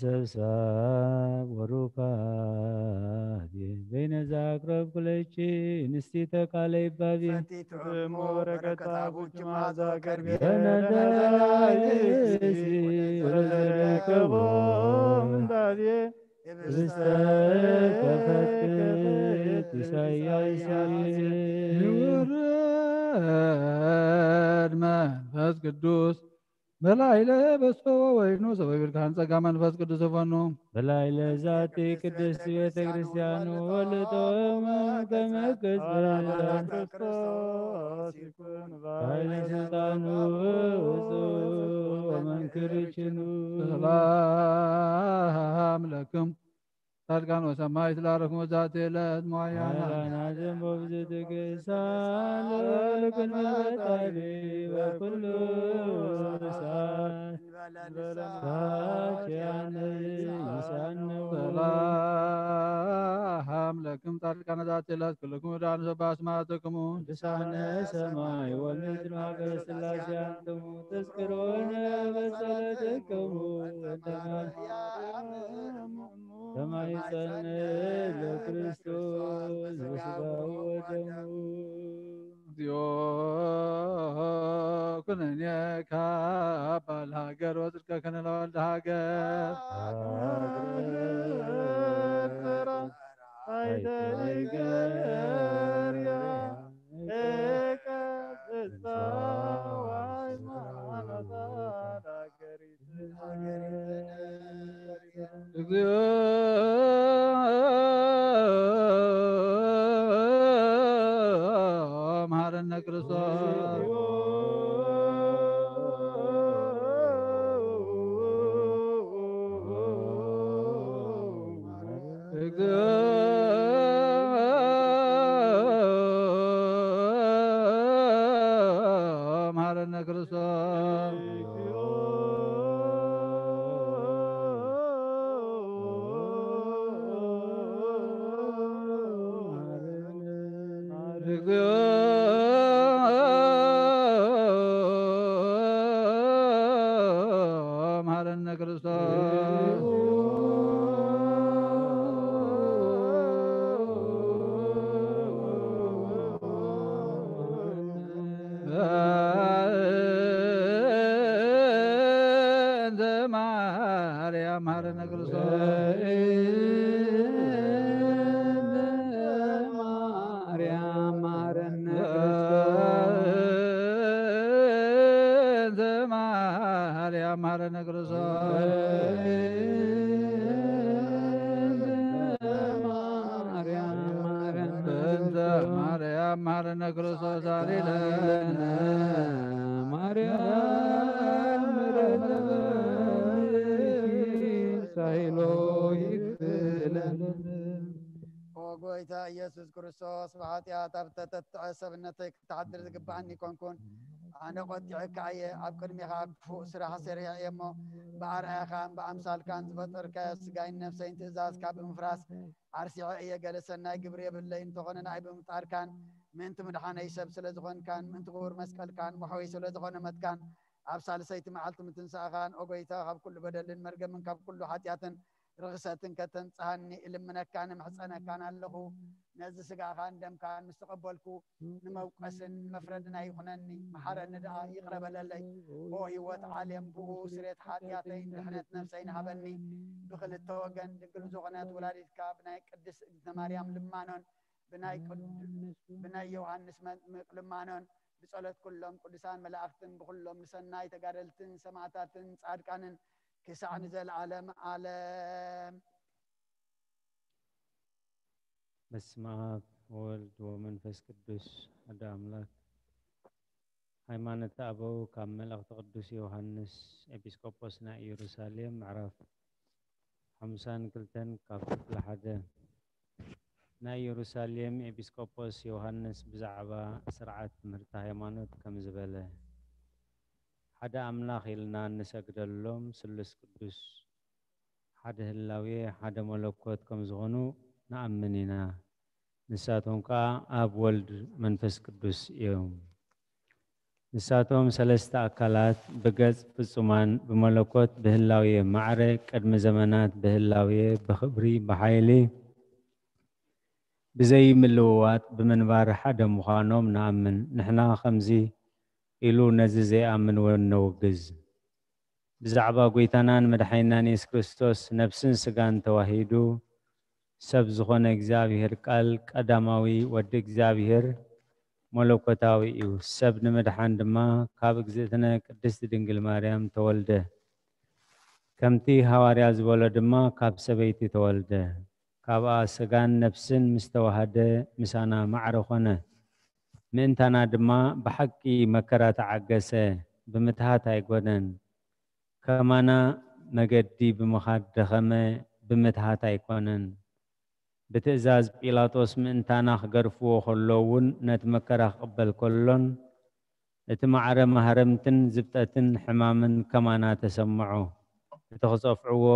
ሰብሳብ ወሩካት በይነዛ አቅረብ ኩለቺ ንስቲተ ቃለ ይባቢ ወረከታቦች ማዛ ገርቤ ተነደራይሲ ወዘረከቦ እንዳዜ ርስተ ከፈትት ኢሳያስ ይውረድ መንፈስ ቅዱስ በላይለ በሰወ ወይኑ ሰበቢል ካን ጸጋ መንፈስ ቅዱስ ፈኑ በላይለ ዛቲ ቅድስት ቤተ ክርስቲያን ወልጦም ከመቅጽ ክርስቶስ ይኩን ኃይለ ስልጣኑ ውፁ ወመንክርችኑ ሰላም ለክም ጻድቃን ወሰማዕት ላረክሙ ዛቲ ዕለት መዋዕያነ ናዘን በብዙ ትግሳን ለቅድመ ፈጣሪ በኩሉ ሰዓት ሳችያነ ይሳነው ሰላም لكم تعلقنا ذات الله كلكم ودعنا سبع أسماءاتكم ቅዱሳነ ሰማይ ወምድር ሀገረ ሥላሴ አንትሙ ተዝክሮነ በጸሎትክሙ ተማኅፀነ ለክርስቶስ በሥጋው ወደሙ እግዚኦ ኩነኔ ካባል ሀገር ወጽድቀ ከነለወልደ ሀገር እግዚኦ መሐረነ ክርስቶስ መሐረነ ክርስቶስ እግዚኦ መሐረነ ክርስቶስ እንተ ማርያም መሐረነ ክርስቶስ ማርያም ማረነ እንተ ማርያም መሐረነ ክርስቶስ ማርያም ማረነ እንተ ማርያም መሐረነ ክርስቶስ አሌለነ ማርያም ምረነ ሳይሎ ይክለለን ጎይታ ኢየሱስ ክርስቶስ ብኃጢአት ኣብ ተተትዐ ሰብነተይ ክትዓድር ዝግባአኒ ኮንኩን ኣነ ቆጢዕካ እየ ኣብ ቅድሚኻ ክፉእ ስራሕ ሰሪሐ እየ እሞ ብኣርኣያኻን ብኣምሳልካን ዝፈጠርካዮ ስጋይን ነፍሰይን ትእዛዝካ ብምፍራስ ዓርሲዐ እየ ገለ ሰናይ ግብሪ የብለይ እንተኾነ ንኣይ ብምፍጣርካን ምእንቲ ምድሓነይ ሰብ ስለ ዝኾንካን ምእንቲ ክቡር መስቀልካን ወሕወይ ስለ ዝኾነ መትካን ኣብ ሳልሰይቲ መዓልቲ ምትንሳእኻን ኦ ጎይታ ካብ ኩሉ በደልን መርገምን ካብ ኩሉ ሓጢኣትን ርክሰትን ከተንጽሃኒ እልምነካን ምሕፀነካን ኣለኹ ነዚ ስጋኻን ደምካን ምስ ተቐበልኩ ንመውቀስን መፍረድን ኣይኹነኒ መሓረኒ ድኣ ይቕረበለለይ ኦ ህይወት ዓለም ብኡ ስሬት ሓጢኣተይ ድሕነት ነፍሰይን ሃበኒ ብክልተ ወገን ድንግል ዝኾነት ወላዲትካ ብናይ ቅድስት እግዝእትነ ማርያም ልማኖን ብናይ ዮሃንስ መጥምቅ ልማኖን ብጸሎት ኩሎም ቅዱሳን መላእክትን ብኩሎም ንሰናይ ተጋደልትን ሰማዕታትን ጻድቃንን ክሳዕ ንዘለዓለም ዓለም በስመ አብ ወወልድ ወመንፈስ ቅዱስ ሓደ አምላክ። ሃይማኖት አበው ካብ መልእኽቲ ቅዱስ ዮሃንስ ኤጲስቆጶስ ናይ ኢየሩሳሌም ምዕራፍ 52 ካብ ክፍሊ 1 ናይ ኢየሩሳሌም ኤጲስቆጶስ ዮሃንስ ብዛዕባ ስርዓት ትምህርቲ ሃይማኖት ከም ዝበለ ሓደ አምላኽ ኢልና እንሰግደሎም ስሉስ ቅዱስ ሓደ ህላዌ ሓደ መለኮት ከም ዝኾኑ ንኣምን ኢና። ንሳቶም ከዓ ኣብ ወልድ መንፈስ ቅዱስ እዮም። ንሳቶም ሰለስተ አካላት ብገጽ ፍጹማን ብመለኮት ብህላዌ ማዕረ ቅድሚ ዘመናት ብህላዌ ብኽብሪ ብሓይሊ ብዘይ ምልውዋጥ ብምንባር ሓደ ምዃኖም ንኣምን። ንሕና ከምዚ ኢሉ ነዚ ዘይኣምን እውን ነውግዝ። ብዛዕባ ጎይታናን መድሓኒናን ኢየሱስ ክርስቶስ ነፍስን ስጋን ተዋሂዱ ሰብ ዝኾነ እግዚአብሔር ቃል ቀዳማዊ ወዲ እግዚአብሔር መለኮታዊ እዩ። ሰብ ንምድሓን ድማ ካብ እግዝእትነ ቅድስቲ ድንግል ማርያም ተወልደ። ከምቲ ሐዋርያ ዝበሎ ድማ ካብ ሰበይቲ ተወልደ። ካብኣ ስጋን ነፍስን ምስ ተዋሃደ ምሳና ማዕረ ኮነ። ምእንታና ድማ ብሓቂ መከራ ተዓገሰ፣ ብምትሃት ኣይኮነን። ከማና መገዲ ብምኻድ ደኸመ፣ ብምትሃት ኣይኮነን። ብትእዛዝ ጲላጦስ ምእንታና ክገርፍዎ ከሎውን ነቲ መከራ ክቕበል ከሎን እቲ ማዕረ ማህረምትን ዝብጠትን ሕማምን ከማና ተሰምዖ። እቲ ክፀፍዕዎ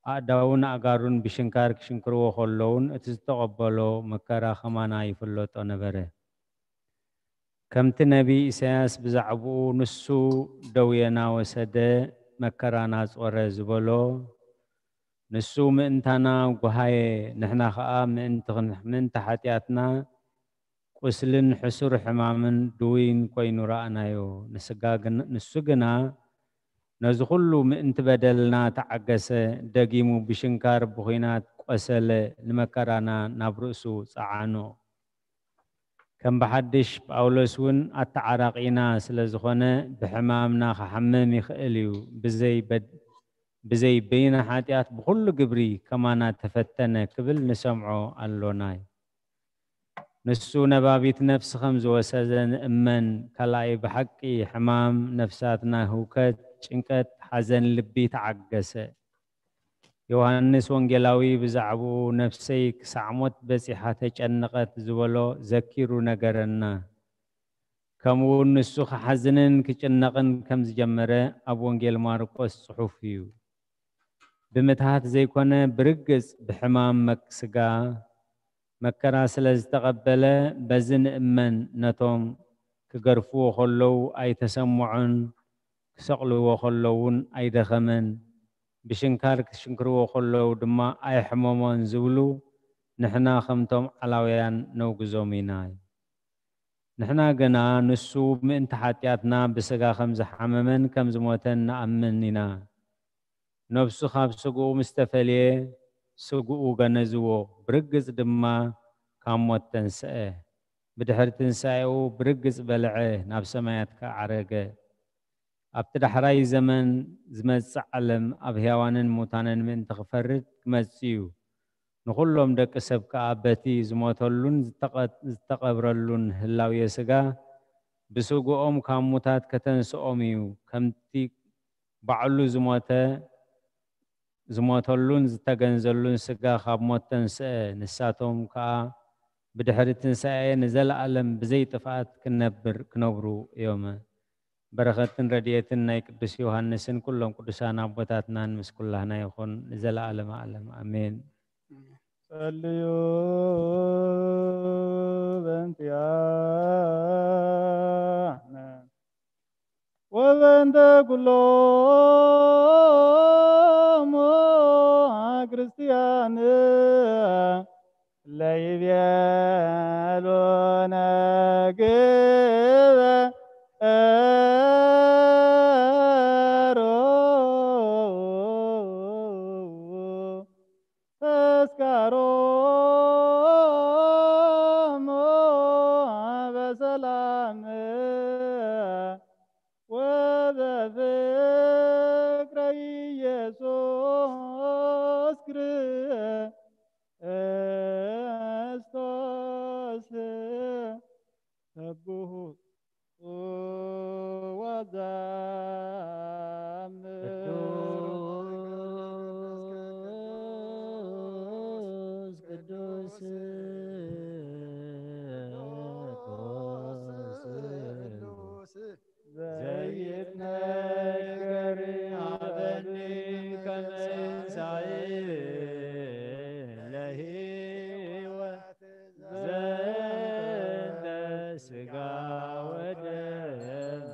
ኣእዳውን ኣጋሩን ብሽንካር ክሽንክርዎ ከለውን እቲ ዝተቐበሎ መከራ ኸማና ይፍለጦ ነበረ። ከምቲ ነቢ ኢሳያስ ብዛዕባኡ ንሱ ደውየና ወሰደ መከራና ጾረ ዝበሎ ንሱ ምእንታና ጓሃየ ንሕና ኸዓ ምእንቲ ሓጢኣትና ቁስልን ሕሱር ሕማምን ድውይን ኮይኑ ረኣናዮ። ንሱ ግና ነዚ ኩሉ ምእንቲ በደልና ተዓገሰ ደጊሙ ብሽንካር ብኹናት ቆሰለ ንመከራና ናብ ርእሱ ጸዓኖ። ከም ብሓድሽ ጳውሎስ እውን ኣተዓራቂና ስለ ዝኾነ ብሕማምና ክሓምም ይኽእል እዩ። ብዘይ በይነ ሓጢኣት ብኩሉ ግብሪ ከማና ተፈተነ ክብል ንሰምዖ ኣሎናይ። ንሱ ነባቢት ነፍሲ ከም ዝወሰደ ንእመን ካልኣይ ብሓቂ ሕማም ነፍሳትና ህውከት ጭንቀት ሓዘን ልቢ ተዓገሰ። ዮሃንስ ወንጌላዊ ብዛዕባኡ ነፍሰይ ክሳዕ ሞት በፂሓ ተጨነቐት ዝበሎ ዘኪሩ ነገረና። ከምኡውን ንሱ ክሓዝንን ክጭነቕን ከም ዝጀመረ ኣብ ወንጌል ማርቆስ ጽሑፍ እዩ። ብምትሃት ዘይኮነ ብርግጽ ብሕማም ስጋ መከራ ስለ ዝተቐበለ በዚ ንእመን ነቶም ክገርፍዎ ከለዉ ኣይተሰምዖን ክሰቕልዎ ከለውን ኣይደኸመን ብሽንካር ክሽንክርዎ ከለዉ ድማ ኣይሕመሞን ዝብሉ ንሕና ከምቶም ዓላውያን ነውግዞም ኢና። ንሕና ግና ንሱ ምእንቲ ሓጢኣትና ብስጋ ከም ዝሓመመን ከም ዝሞተን ንኣምን ኢና። ነፍሱ ካብ ስግኡ ምስ ተፈልየ ስግኡ ገነዝዎ ብርግጽ ድማ ካብ ሞት ተንስአ። ብድሕሪ ትንሳኤኡ ብርግጽ በልዐ ናብ ሰማያት ከዓረገ። ኣብቲ ዳሕራይ ዘመን ዝመጽእ ዓለም ኣብ ሕያዋንን ሙታንን ምእንቲ ክፈርድ ክመጽእ እዩ። ንኹሎም ደቂ ሰብ ከዓ በቲ ዝሞተሉን ዝተቐብረሉን ህላውየ ስጋ ብስግኦም ካብ ሙታት ከተንስኦም እዩ። ከምቲ ባዕሉ ዝሞተሉን ዝተገንዘሉን ስጋ ካብ ሞት ተንስአ ንሳቶም ከዓ ብድሕሪ ትንሳኤ ንዘለዓለም ብዘይ ጥፍኣት ክነብሩ እዮም። በረኸትን ረድኤትን ናይ ቅዱስ ዮሃንስን ኩሎም ቅዱሳን ኣቦታትናን ምስ ኩላህና ይኹን ንዘለዓለም ዓለም ኣሜን። ጸልዩ በእንቲአነ ወበእንተ ኩሎሙ ክርስቲያን ለይቤሎነ ግበሮ ተስካሮሙ በሰላም ወበፍቅረ ኢየሱስ ክርስቶስ ሰብሑ ቅዱስ ዘይትነገር አበኒ ከመ እንሣእ ለሕይወት ዘእንተ ሥጋ ወደም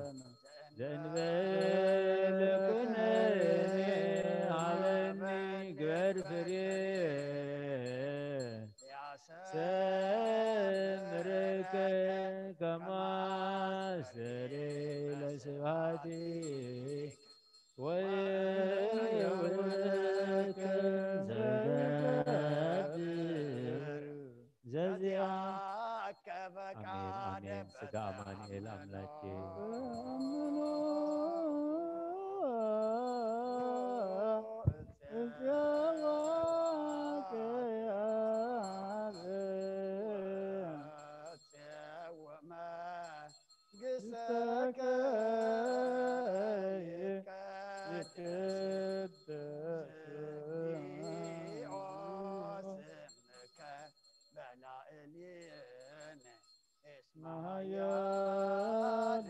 ዘእንበለ ኩነኔ አበኒ ግበር ፍሬ ሰምርከ ከማሰሬ ለስብሐቲ ወየውከ ዘገብር ዘዚአከ ፈቃደ ሥጋ አማኑኤል አምላኬ ማያድ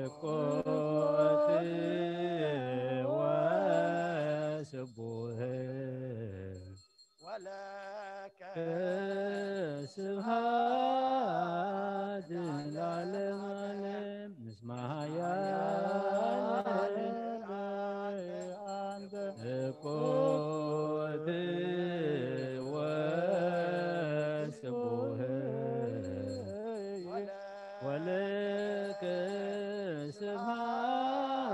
እኮት ወስቡህ ولك ስብሐት ለዓለመ ዓለም ምስማያ እኮት ወስቡህ ወለከ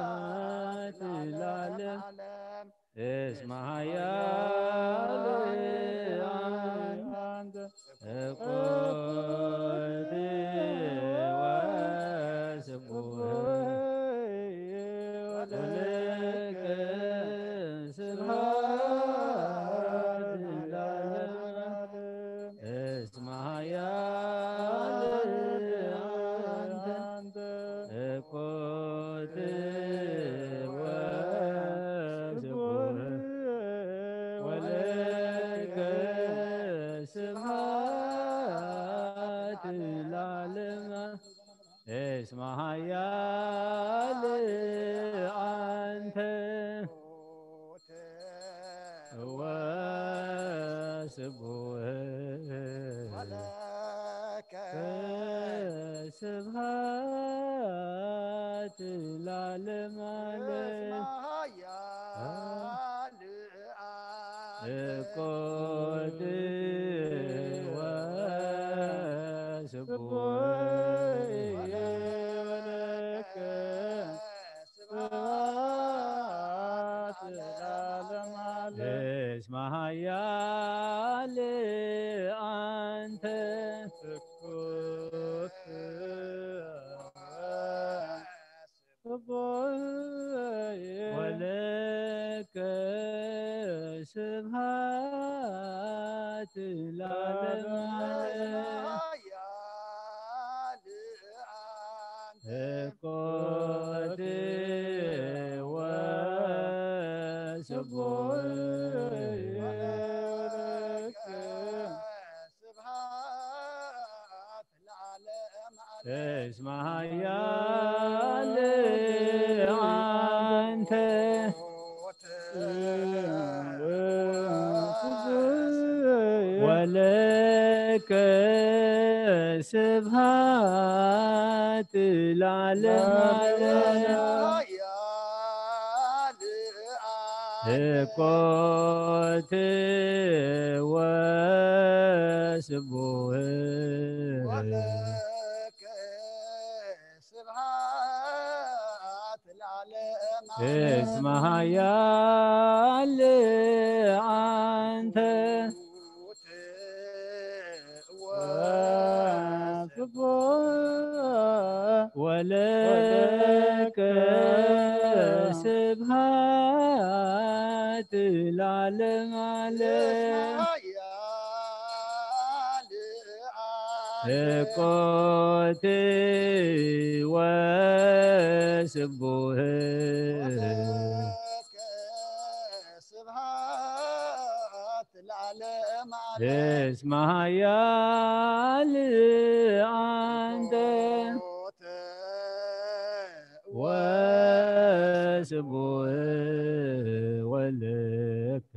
ስብሐት ለዓለም እስመ ኃያል አንተ እኮት ወስቡህ ወለከ ስብሐት ለዓለም እስመ ኃያል አንተ እኮት ወስቡህ ወለከ ስብሐት ለዓለም እስመ ኃያል አንተ ወስቡህ ولك ስብሐት ለዓለመ ዓለም እኮት ወስቡህ ወለከ ስብሐት ለዓለመ ዓለም እስመ ኃያል አንተ እኮት ወለከ ስብሐት ለዓለመ ዓለም እኮት ወስቡህ ወለከ እስመ ኃያል አንተ ወለከ ስብሐት ለዓለመ ዓለም እኮት ወስቡህ እስመ ኃያል አንተ ወለከ ስብሐት ለዓለመ ዓለም እኮት ወስቡህ እስመ ኃያል አንተ ወስቡህ ወለከ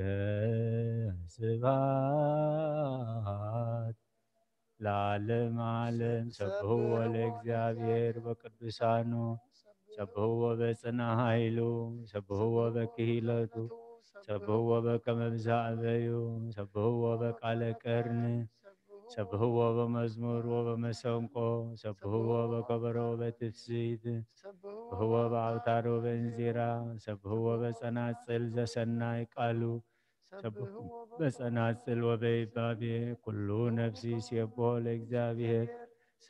ስብሐት ለዓለመ ዓለም ሰብሕዎ ለእግዚአብሔር በቅዱሳኑ ሰብሕዎ በጽንዓ ኃይሉ ሰብሕዎ በክሂለቱ ሰብሕዎ በከመ ብዛዕበዩ ሰብሕዎ በቃለ ቀርን ሰብሕዎ በመዝሙር ወበመሰንቆ ሰብሕዎ በከበሮ ወበትፍሲት ሰብሕዎ በአውታር ወበእንዚራ ሰብሕዎ በጸናጽል ዘሰናይ ቃሉ ሰብሕዎ በጸናጽል ወበይባቤ ኩሉ ነፍሲ ሲቦ ለእግዚአብሔር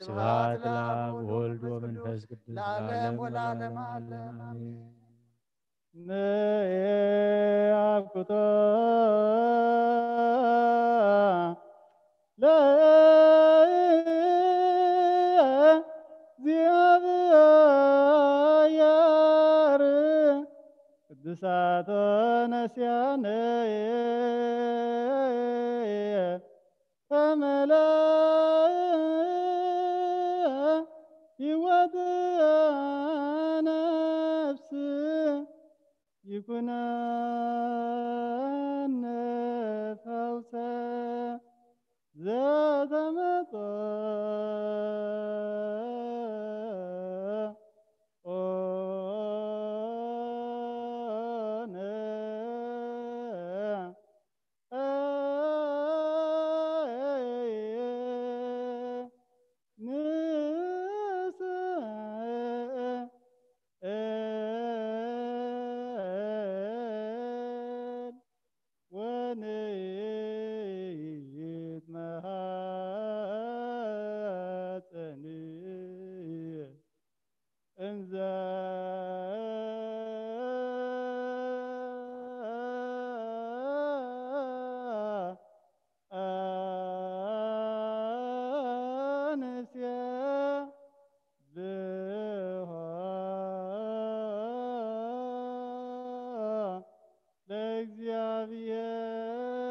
ስብሐት ለአብ ወወልድ ወመንፈስ ቅዱስ ለዓለሙ ወለዓለመ ዓለም አሜን። ነአኩቶ ለእግዚአብሔር ቅዱሳቶ ነስያነ ተመላ ሕይወት ይኩነን ፈውሰ ዘተመጠ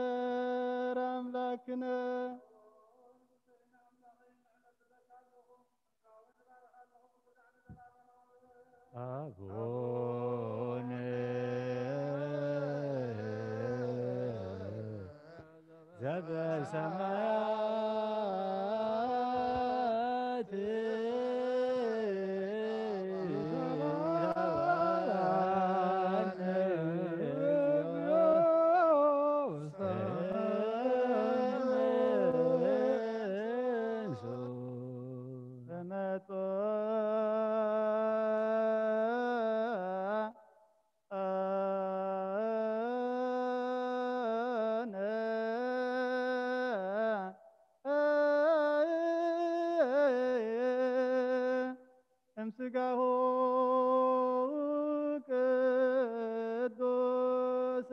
ለእግዚአብሔር አምላክነ አቡነ ዘበሰማያት እምስጋሁ ቅዱስ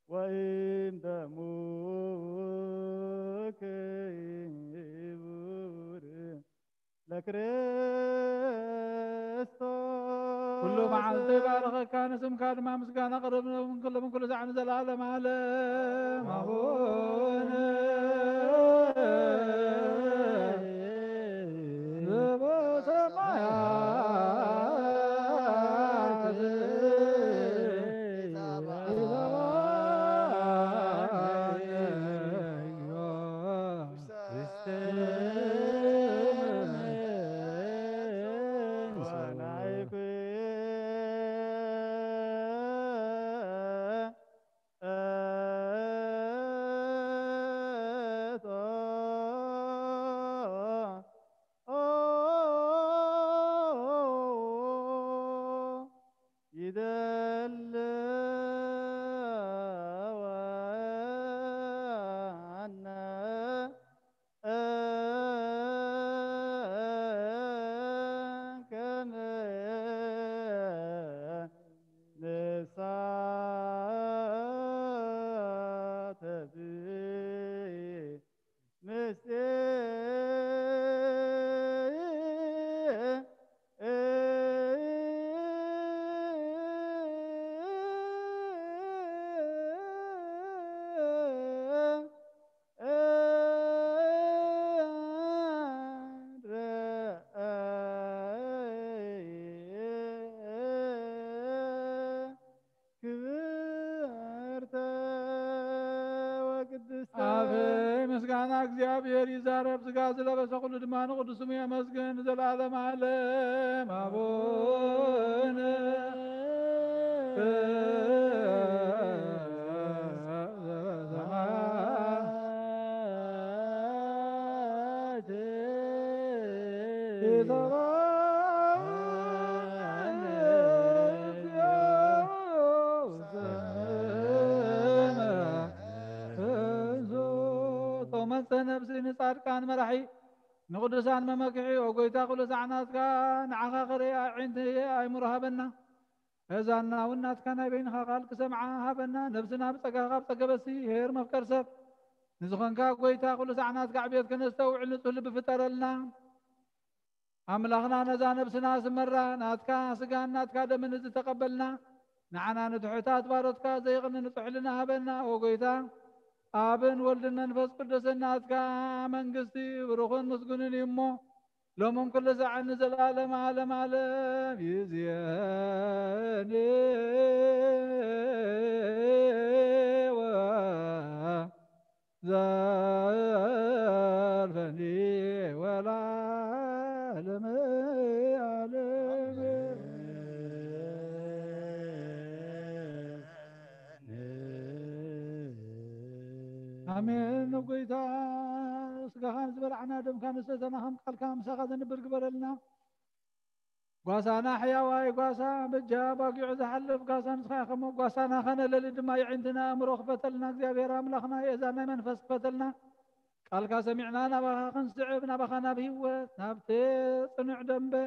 ወይም ደሙ ክቡር ለክርስቶስ كل معلت بارك كان اسمك ما مسكنا قربنا من كل زعن زلالة معلم أبونا ምስጋና እግዚአብሔር ይዛረብ ስጋ ስለበሰ ሁሉ ድማን ቅዱስ ስሙ ይመስገን ዘላለም ዓለም አቡነ ነብስን ጻድቃን መራሒ ንቅዱሳን መመክሒ ወጎይታ ኩሉ ሰዓናትካ ንዓኻ ክርኢ ዓይንቲ ኣይሙሮ ሃበና እዛና ውናትካ ናይ በይንኻ ቃል ክሰምዓ ሃበና ነብስና ብፀጋኻ ብፀገበሲ ሄር መፍቀር ሰብ ንዝኾንካ ጎይታ ኩሉ ሰዓናትካ ዕብየት ከነስተውዕል ንጹህ ልቢ ፍጠረልና ኣምላኽና ነዛ ነብስና ስመራ ናትካ ስጋን ናትካ ደምን ዝተቐበልና ንዓና ንትሑታት ባሮትካ ዘይቕኒ ንጹሕልና ሃበና ወጎይታ አብን ወልድን መንፈስ ቅዱስ ናትካ መንግስቲ ብሩኽን ምስጉንን እሞ لهم كل ساعة نزل عالم عالم عالم يزياني زارفني والعالم آمين وقيتا سقاخان زبلعنا دم كان استثنا خم قال كام ساقا نبر قبرلنا قاسانا حياواي قاسا بجا باقي عز حلف قاسا نسخا خمو قاسانا خانا للدما عندنا امرو خفتلنا اكزابير املخنا اذانا منفس فتلنا قال كا سمعنا نبا خنسعبنا بخنا بهوت نابتي صنع دنبه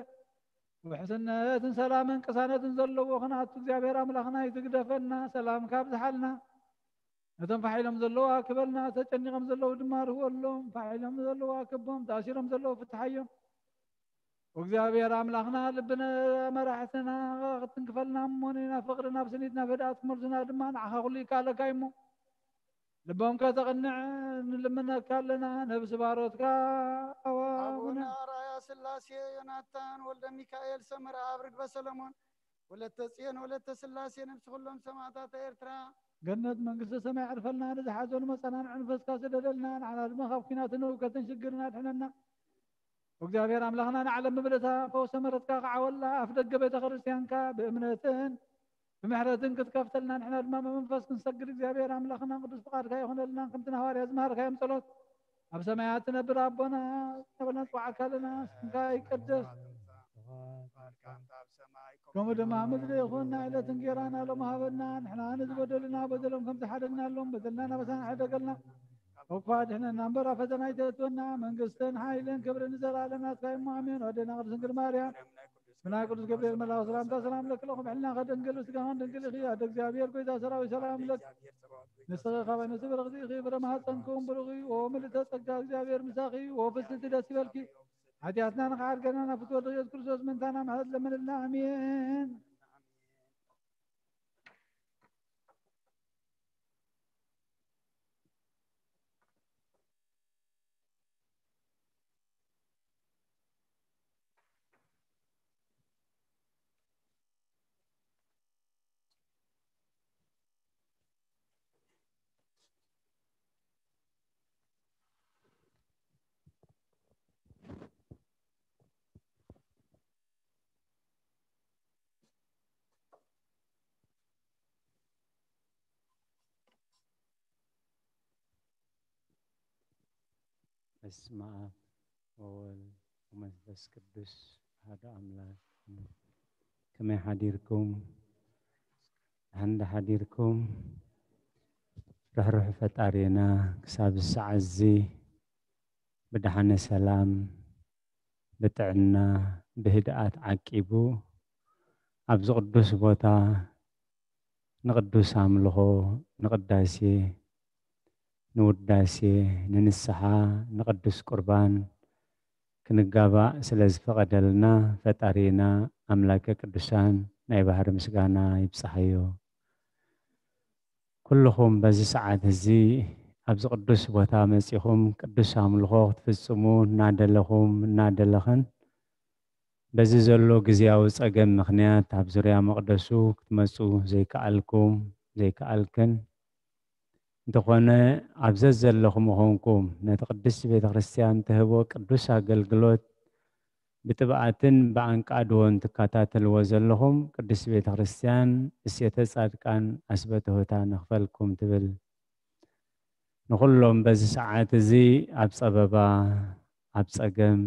وحسنات سلام قسانة زلو وخنات اكزابير املخنا يتقدفنا سلام كابز حالنا نتم فحيلهم زلوا كبلنا تجنغم زلوا دمار هو اللهم فحيلهم زلوا كبهم تأشيرهم زلوا في التحيم وإግዚአብሔር አምላክና ልብነ መራሕትና ክትንክፈልና እሞኒና ፍቅርና ብስኒትና ፈዳት መልስና ድማ ንዓኻ ኩሉ ይካለካ እሞ ልቦም ከተቕንዕ ንልምነካ ኣለና ነብሲ ባሮትካ አቡነ አርአያ ሥላሴ ዮናታን ወልደ ሚካኤል ሰምረ አብ ርግበ ሰሎሞን ወለተ ጽዮን ወለተ ሥላሴ ነብሲ ኩሎም ሰማዕታት ኤርትራ ገነት መንግስተ ሰማይ ዕርፈልና ንዝሓዘኑ መፀናንዕ ንፈስካ ስደደልና ንዓና ድማ ካብ ኩናትን እውከትን ሽግርና ድሕነና وእግዚአብሔር አምላክና ንዓለም ምብለታ ፈውሰ መረትካ ከዓወላ አፍ ደገ ቤተ ክርስቲያንካ ብእምነትን ብምሕረትን ክትከፍተልና ንሕና ድማ ብመንፈስ ክንሰግድ እግዚአብሔር አምላክና ቅዱስ ፍቃድካ ይኹነልና ከምቲ ሐዋርያ ዝመሃርካዮም ጸሎት ኣብ ሰማያት ትነብር ኣቦና ተበልና ጽዋዕካ ለና ስምካ ይቀደስ ከምኡ ድማ ምድሪ ይኹን ናይለት እንጀራና ሎም ሃበና ንሕና ንዝበደሉና በደሎም ከም ዝሓደግናሎም በደልና ናበሳና ሓደገልና وفاد احنا نمبر فتنا يتونا من قستن حايلن كبرن زلالنا تايم امين ودنا قدس انجل ماريا من قدس جبريل ملاو سلام لك لكم حنا غد انجل سكان انجل خيا دك جابير كويتا سراوي سلام لك نسغ خبا نسبر غدي خبر ما تنكم برغي ومن تسقى جابير مساخي وفسد دسبلكي حديثنا نقعد كنا فتوى كرسوس من ثانا مهد لمن الله امين በስመ አብ ወወልድ ወመንፈስ ቅዱስ አሐዱ አምላክ ከመይ ሓዲርኩም እንዳ ሓዲርኩም ርሕሩሕ ፈጣሪና ክሳብ ሰዓት እዚ ብድሓነ ሰላም ብጥዕና ብህድኣት ዓቂቡ ኣብዚ ቅዱስ ቦታ ንቅዱስ ኣምልኾ ንቅዳሴ ንውዳሴ ንንስሓ ንቅዱስ ቁርባን ክንጋባእ ስለ ዝፈቐደልና ፈጣሪና ኣምላከ ቅዱሳን ናይ ባህሪ ምስጋና ይብፅሓዮ። ኩልኹም በዚ ሰዓት እዚ ኣብዚ ቅዱስ ቦታ መፂኹም ቅዱስ ኣምልኾ ክትፍፅሙ እናደለኹም እናደለኽን በዚ ዘሎ ግዝያዊ ፀገም ምክንያት ኣብ ዙርያ መቕደሱ ክትመፁ ዘይከኣልኩም ዘይከኣልክን እንተኾነ ኣብዚ ዘለኹም ምኾንኩም ነቲ ቅድስቲ ቤተ ክርስቲያን ትህቦ ቅዱስ ኣገልግሎት ብጥብኣትን ብኣንቃድዎን ትከታተልዎ ዘለኹም ቅድስቲ ቤተ ክርስቲያን እሴተ ጻድቃን ኣስበተ ሆታ ንኽፈልኩም ትብል ንኹሎም በዚ ሰዓት እዚ ኣብ ፀበባ ኣብ ፀገም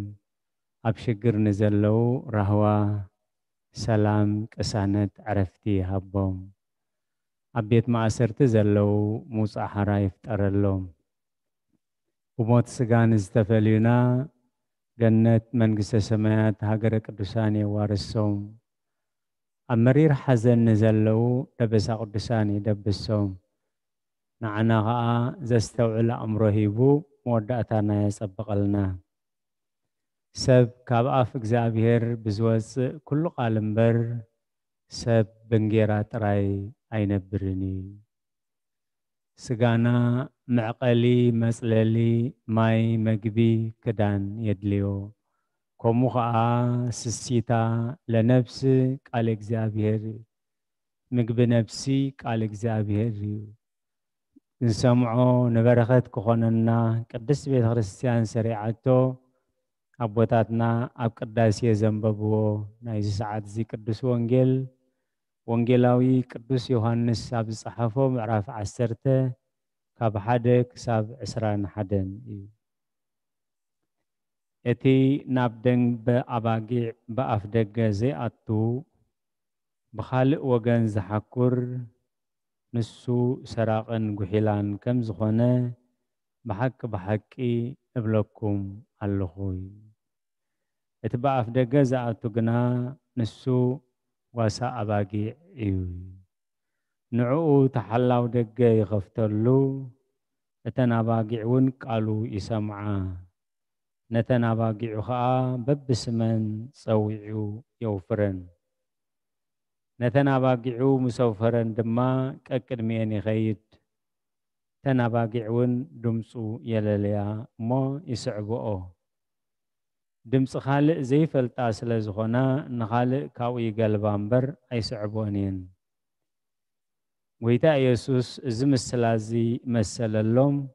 ኣብ ሽግር ንዘለዉ ራህዋ ሰላም ቅሳነት ዕረፍቲ ሃቦም ኣብ ቤት ማእሰርቲ ዘለዉ ሙፃእ ሓራ ይፍጠረሎም ብሞት ስጋን ዝተፈልዩና ገነት መንግስተ ሰማያት ሃገረ ቅዱሳን የዋርሶም ኣብ መሪር ሓዘን ንዘለዉ ደበሳ ቅዱሳን ይደብሶም ንዓና ከዓ ዘስተውዕል ኣእምሮ ሂቡ መወዳእታና የፀብቐልና ሰብ ካብ ኣፍ እግዚኣብሔር ብዝወፅእ ኩሉ ቃል እምበር ሰብ ብንጌራ ጥራይ ኣይነብርን እዩ። ስጋና መዕቀሊ መፅለሊ ማይ መግቢ ክዳን የድልዮ كموخا سسيتا لنفس قال إجزابير مقب نفسي قال إجزابير نسمعو نبرخت كخوننا قدس بيت خريستيان سريعتو أبوتاتنا أب قداسية زنببو نايز ساعات زي قدس وانجيلاوي قدس يوحنس ساب الصحافو معرف عسرته كاب حدك ساب عسران حدن اتي نابدن بأباقي بأفدق زي أتو بخالق وغن زحكور نسو سراقن قحيلان كم زخونه بحكي ابلكم اللخوي اتبع أفدق زي أتو قنا نسو واسا أباقي إيوي نعو تحلاو دقة يغفتلو اتنا باقعون قالوا يسمعا نتنا باقعو خاء ببسمن صويعو يوفرن نتنا باقعو مسوفرن دما كأكدميني غيد تنا باقعون دمسو يلاليا مو يسعبوه دمس خالق زي فلتاس لزخونا نخالق كاوي قلبانبر أي سعبونين ويتا يسوس زم السلازي مسل اللوم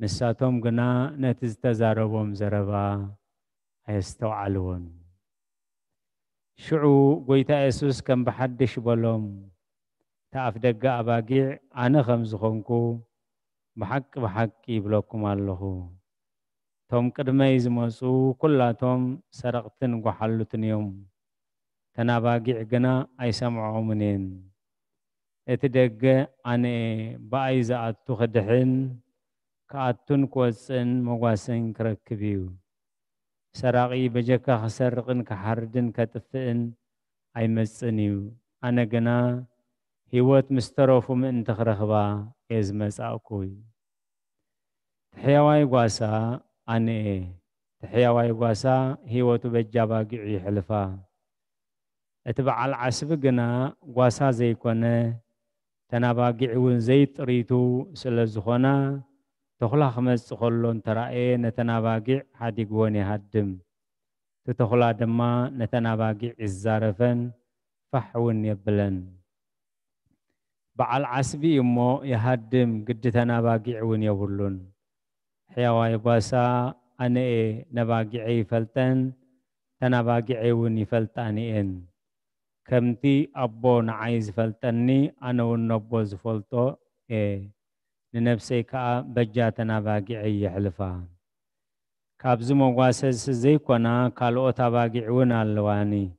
نساتهم قنا نتزتزاربهم زربا هيستوعلون شعو ويتا يسوس كم بحدش بلوم تعف دقاء باقيع أنا خمزخونكو بحق يبلوكم الله توم قدما يزمسو كلاتهم سرقتن وحلتن يوم تناباقيع قنا أي سمعوا منين اتدق أنا بايزة أتخدحن كأتن كوسن مواسن كركبيو سراقي بجكا خسرقن كحردن كتفئن أي مسنيو أنا قنا هيوت مستروف من تخرخبا يزمس أكوي تحيواي قواسا أنا تحيواي قواسا هيوت بجابا قعي حلفا اتبع العسب قنا قواسا زي كونه تناباقعون زيت ريتو سلزخونا تخلا خمس خلون ترائي نتناباقع حديقوني هدم تتخلا دما نتناباقع الزارفن فحون يبلن بعال عسبي امو يهدم قد تناباقعون يبلون حيواي باسا أنا نباقعي فلتن تناباقعون يفلتانيين كمتي أبو نعايز فلتني أنا والنبو زفلتو لنفسي كا بجاتنا باقعي يحلفا كابزو مغاسس زي كنا كالوتا باقعون اللواني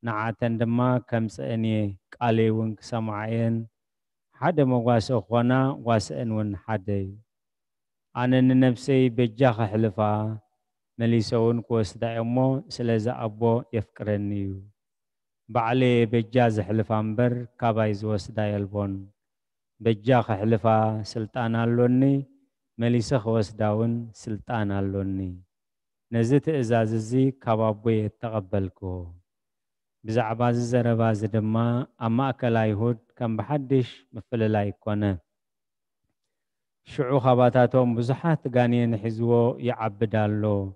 نعاتن دما كمسأني قاليون كسمعين حدا مغاسو خوانا واسأن ون حدي أنا لنفسي بجاخ حلفا مليسون كوس دائمو سلزا أبو يفكرنيو بعلي بجاز حلفان بر كابايز وسدا يلبون بجاخ حلفا سلطان اللوني مليسخ وسداون سلطان اللوني نزت ازاززي كابابو يتقبلكو بزعباز زرباز دما اما اكل ايهود كم بحدش مفل لا يكونه شعو خباتاتهم بزحات غانين حزوو يعبدالو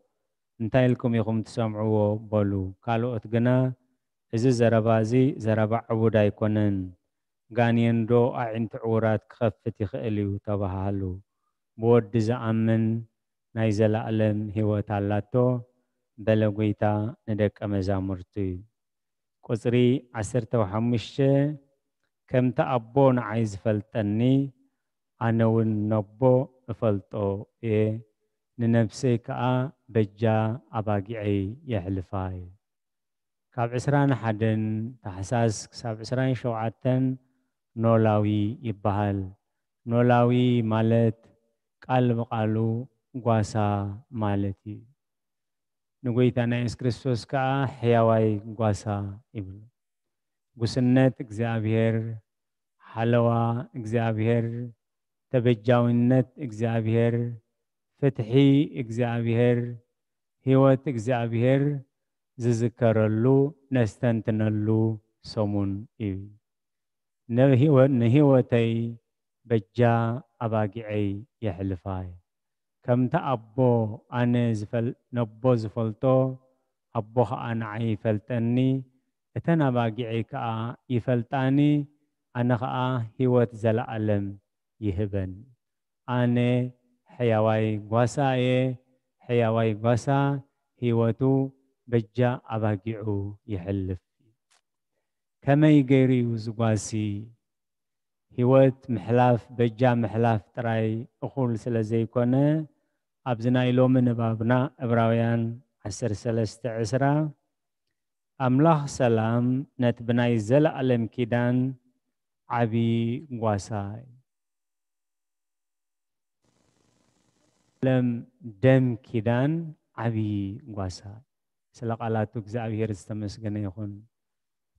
انتاي لكم يقوم تسمعوه بولو قالوا اتقنا إذا زربازي زربع عبودا يكونن غانيان دو أعنت عورات كخفت يخيليو تبهالو بود زعمن نايزل ألم هو تالاتو بلغويتا ندك أمزامرتي قصري عسرت وحمشة كم تأبون عايز فلتني أنا والنبو فلتو ننفسي كأ بجا أباقعي يحلفاي كاب عسران حدن تحساس كساب عسران شوعتن نولاوي يبهال نولاوي مالت قال مقالو غواسا مالتي نقويتانا إس كريستوس كا حياواي غواسا إبل غسنت إغزابير حلوى إغزابير تبجاونت إغزابير فتحي إغزابير هيوت إغزابير زذكرلو نستنتنلو سمون إيوي نهيوتي بجا أباقعي يحلفاي كم تأبو أنا زفل نبو زفلتو أبوها أنا يفلتني أتنا باقي كأ يفلتاني أنا كأ هيوت زلالم يهبن أنا حيواي غواساي حيواي غواسا هيوتو بجا أباقيعو يحلف كما يجري وزغاسي هيوت محلاف بجا محلاف تراي أخول سلازي كونه أبزنا إلومن بابنا إبراويان 10:3 أملاح سلام نتبناي زل ألم كيدان عبي غواساي لم دم كيدان عبي غواساي سلق على تجزع يرستمسجن يخون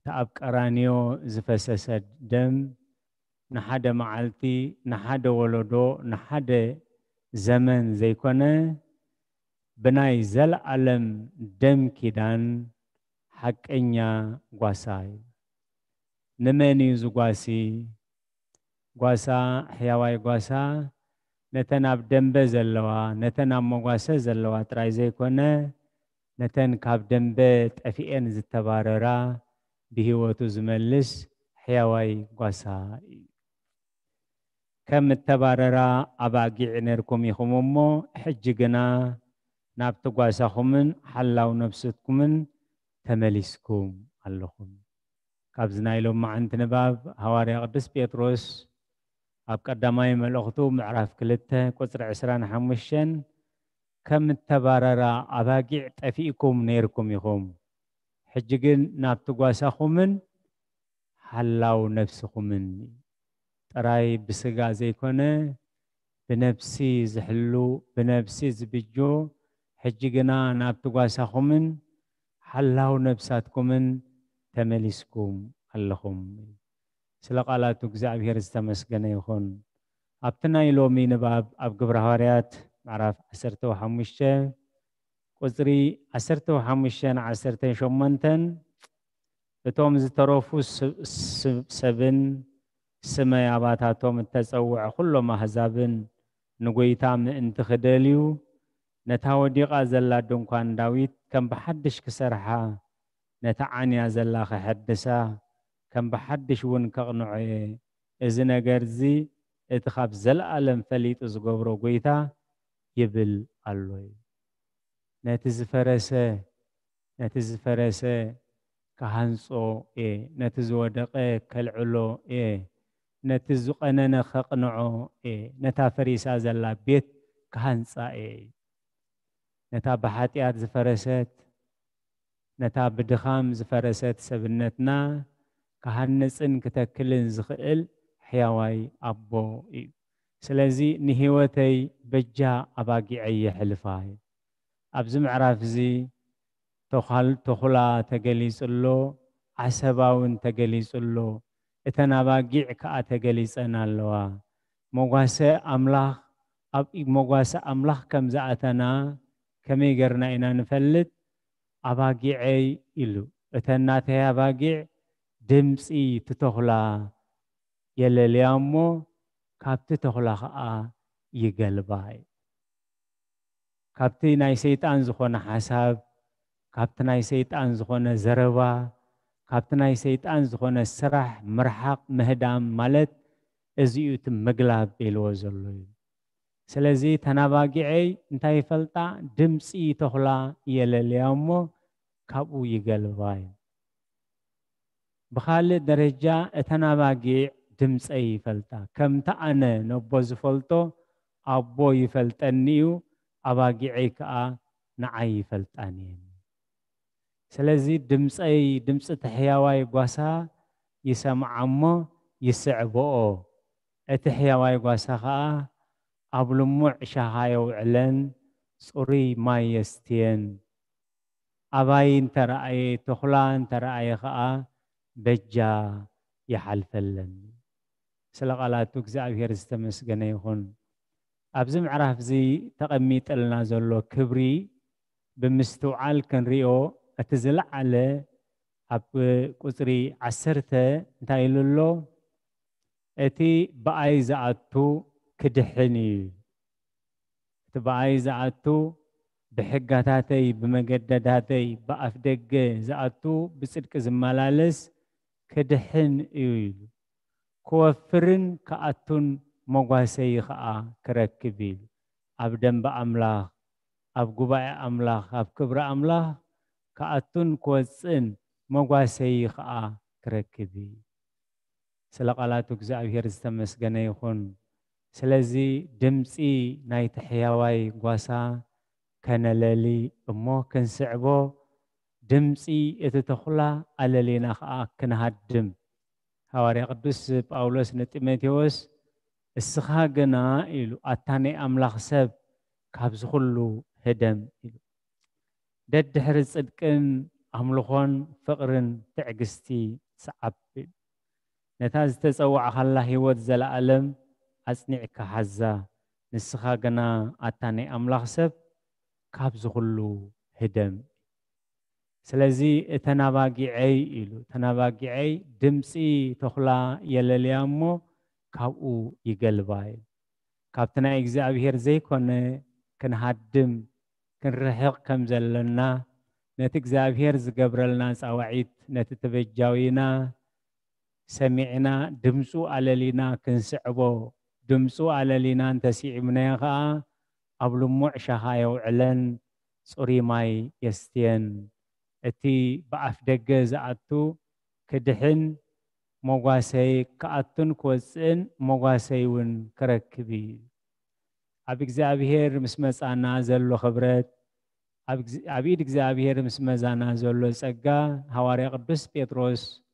تأب كرانيو زفسسد دم نحد معلتي نحد ولدو نحد زمن زي كونه بناي زل ألم دم كيدان حقنيا غواساي نمني زغواسي غواسا حيواي غواسا نتن اب دنبه زلوا نتن اب مغواسه زلوا تراي زي كونه نتن كاب دنبه طفيئن زتباررا بهيوتو زملس حيواي غواسا كم التباررا اباقي نركم يخممو حجنا نابتو غواساخمن حلاو نفسكمن تملسكم اللهم كابزنا لهم مع انت نباب هواري قدس بيتروس أب قدامي ملأختو معرف كلته قصر 25 كم التباررا أباقي تفيكم نيركم يخوم حجقن نابتقواساخمن حلاو نفسخمن تراي بسقا زي كونه بنفسي زحلو بنفسي زبجو حجقنا نابتقواساخمن حلاو نفساتكمن تملسكم اللهم سلق على تجزع بير استمسجنا يخون أبتنا يلومي نباب أب قبر هاريات معرف 15 قصري 15 شمنتن بتوم زتروفو 7 سماي أباتاتهم التسوع كلهم هزابن نقويتام انت خداليو نتاو ديقا زلا دونكوان داويت كم بحدش كسرحا نتعني زلا خحدسا كم بحدش ون كغنعي إذن أجرزي اتخاب زل ألم فليت أزغبرو قويتا يبل ألوي نتز فرسة كهانسو نتز ودقة كالعلو نتز قننا خقنعو نتا فريسا زلا بيت كهانسا نتا بحاتيات زفرست نتا بدخام زفرست سبنتنا كهنسن كتكلن زخئل حيواي أبو سلازي نهيوتي بجا أباقي أي حلفاي أبزم عرافزي تخلا تقليس اللو عسباون تقليس اللو اتنا باقي كأ تقليس أنا اللوا موغاسة أملاخ كم زعتنا كمي قرنا إنا نفلت أباقي أي إلو اتنا تيا باقي دمسي تتخلا يلليامو كابت تخلا خاء يقلباي كابتي ناي سيطان زخونا حساب كابت ناي سيطان زخونا زربا كابت ناي سيطان زخونا سرح مرحق مهدام مالت ازيو تمقلاب بيلوزلو سلازي تناباقعي انتاي فلتا دمسي تخلا يلليامو كابو يقلباي بخالي درجة اتناباقي دمس أي فلتا كم تأنا نبوز فلتو أبو يفلتنيو أباقي عيكا نعي فلتانين سلازي دمس تحياواي قواسا يسمع عمو يسعبو اتحياواي قواسا خا أبلموع شهايو علن صوري ما يستين أباين ترأي تخلان ترأي خا بجا يحلفلن سلق على تجزع في رستمس جنيهون أبزم عرف زي تقميت لنا زلو كبري بمستوعال كان ريو أتزلع على أب قصري 10 تايلولو أتي بأي زعتو كدحني تبأي زعتو بحقاتاتي بمجدداتي بأفدق زأتو بصدق زمالالس كدحن إيويل كوفرن كأتون مغواسي خاء كركبيل أبدن بأملاخ أب قباء أملاخ أب كبر أملاخ كأتون كوزن مغواسي خاء كركبيل سلقالاتك زعبير استمسغن يخون سلزي دمسي نايت حياواي غواسا كان للي أمو كان سعبو دمسي اتتخلا على لينا خاء كنهدم هواري قدس باولوس نتيمتيوس السخاقنا إلو أتاني أملاخ سب كابز خلو هدم إلو دد حرز صدقن أملخون فقرن تعقستي صعب نتاز تسوع خلا هيوت زلالم أصنعك حزا نسخاقنا أتاني أملاخ سب كابز خلو هدم سلازي تناباقعي إلو تناباقعي دمسي تخلا يلليامو كابو يقلباي كابتنا إجزابير زي كونه كنهدم كنرحق كم زلنا نتجزابير زقبرلنا سواعيد نتتبجاوينا سمعنا دمسو على لينا كنسعبو دمسو على لينا انتسيع منيخا قبل معشها يوعلن صوري ماي يستين اتي بأفدق زعتو كدحن مغواسي كأتون كوزن مغواسي ون كركبي أبيك زابير مسمسانا زلو خبرت أبيك زابير مسمسانا زلو سقا هواري قدس بيتروس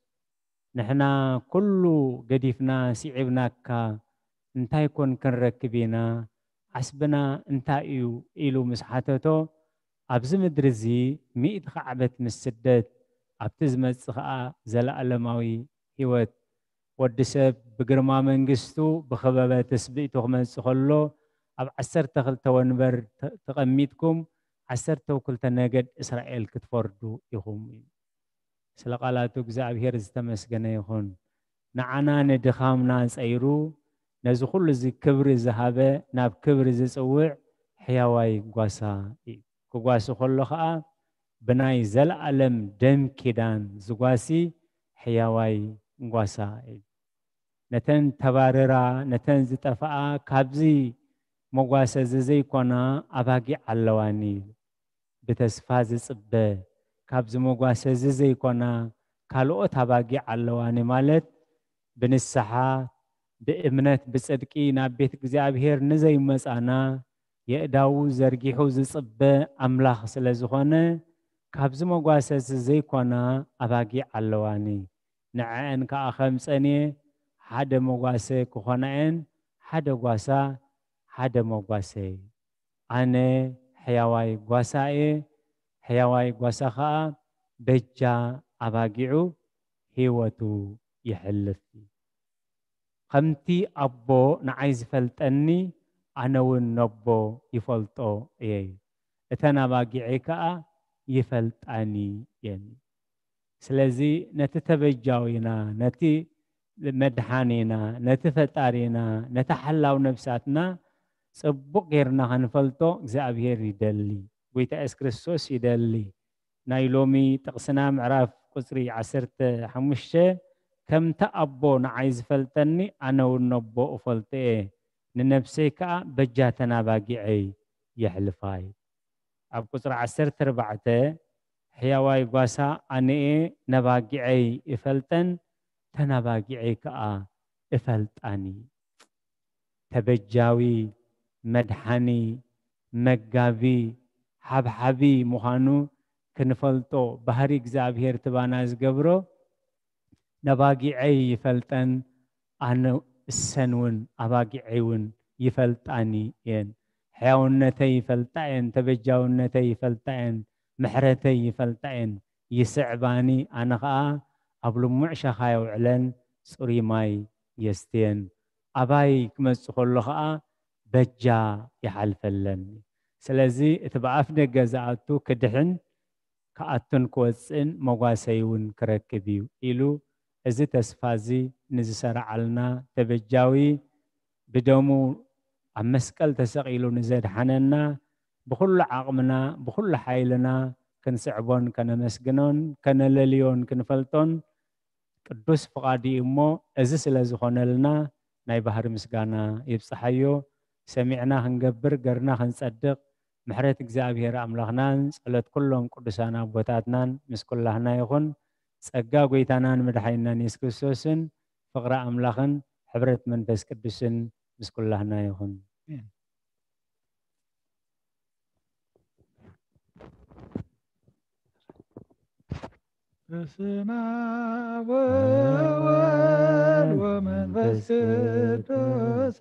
نحنا كله قديفنا سيعبناكا انتا يكون كنركبينا حسبنا انتا إيلو مسحاتتو أبز مدرزي مئة خعبت مسدد أبتزمت خاء زلاء لماوي هيوت ودسب بقرما منقستو بخبابة تسبيتو خمس خلو أب عسر تخلت ونبر تقميتكم عسر توكل تناقد إسرائيل كتفردو يخومي سلقالاتو قزعب هيرز تمسكنا يخون نعنا ندخام ناس أيرو نزخل زي كبر زهابة ناب كبر زي سوع حياواي قواسا كواسو خلقا بناي زل علم دم كيدان زقاسي حياواي قواسا نتن تباررا نتن زتفاء كابزي مقواسا زي كونا أباقي علواني بتسفاز صبه كابز مقواسا زي كونا كالو تباقي علواني مالت بنسحا بإمنت بصدقي نابيت እግዚአብሔር نزي مسانا يأداو زرقيحو زصبه أملاخ سلازخونه كابز مقواسا زي كونا أباقي علواني نعان كأخمساني حدا مقواسا كخوناين حدا قواسا حدا مقواسا أنا حياواي قواساي حياواي قواساخا بجا أباقيعو هيوتو يحلفي خمتي أبو نعايز فلتني أنا ونبو يفلطو إيه اتنا باقيعيكا يفلتاني يعني سلازي نتتبجاوينا نتي مدحانينا نتفتارينا نتحلاو نفساتنا صبق غيرنا هنفلطو እግዚአብሔር يدلي ويتا اسكريستوس يدلي نايلومي تقسنا معراف قصري 15 كم تأبو نعايز فلتني أنا ونبو أفلتي ننفسي كا بجاتنا باقيعي يحلفاي أب قصر 14 حياواي قواسا أني نباقيعي إفلتن تنباقيعي كا إفلتاني تبجاوي مدحاني مقابي حبحبي مخانو كنفلتو بهاري እግዚአብሔር تباناز قبرو نباقيعي يفلتن أنا السنون أباقيعيون يفلتاني ين حياونتي يفلتين تبجاونتي يفلتين محرتي يفلتين يسعباني أنا خا قبل معشة خاي وعلن سوري ماي يستين أباي كمس خلقا بجا يحلفلن سلازي اتبعاف نجازاتو كدحن كأتن كوزن مغاسيون كركبيو إلو إذا تسفازي نزسر علنا تبجاوي بدومو أمسكال تسقيلو نزاد حننا بكل عقمنا بكل حيلنا كنسعبون كنمسجنون كنلليون كنفلطون قدوس فقادي امو ازي سلازخون لنا ناي بحر مسغانا يبصحيو سمعنا هنجبر غرنا هنصدق محرت እግዚአብሔር አምላኽናን ጸሎት ኩሎም ቅዱሳን አቦታትናን ምስ ኩላህና ይኹን ጸጋ ጎይታናን መድኃኒናን ኢየሱስ ክርስቶስን ፍቅረ አምላኽን ሕብረት መንፈስ ቅዱስን ምስ ኩላህና ይኹን በስመ አብ ወወልድ ወመንፈስ ቅዱስ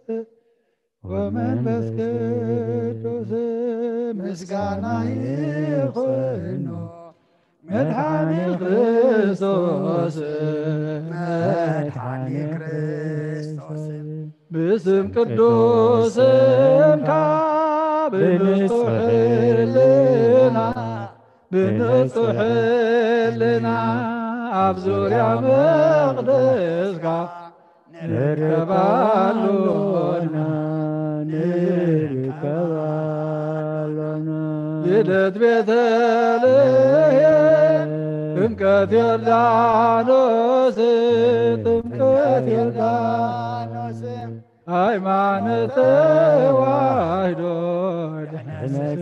ወመንፈስ ቅዱስ ምስጋና ይሁን መድኃኔ ክርስቶስ መድኃኔ ክርስቶስ በስም ቅዱስም ብንጹሕልና ኣብ ዙርያ መቅደስካ ንርከባሉና ልደት ቤተልሔም ጥምቀት ዮርዳኖስ ጥምቀት ዮርዳኖስ ሃይማኖት ተዋሕዶ ድኅነት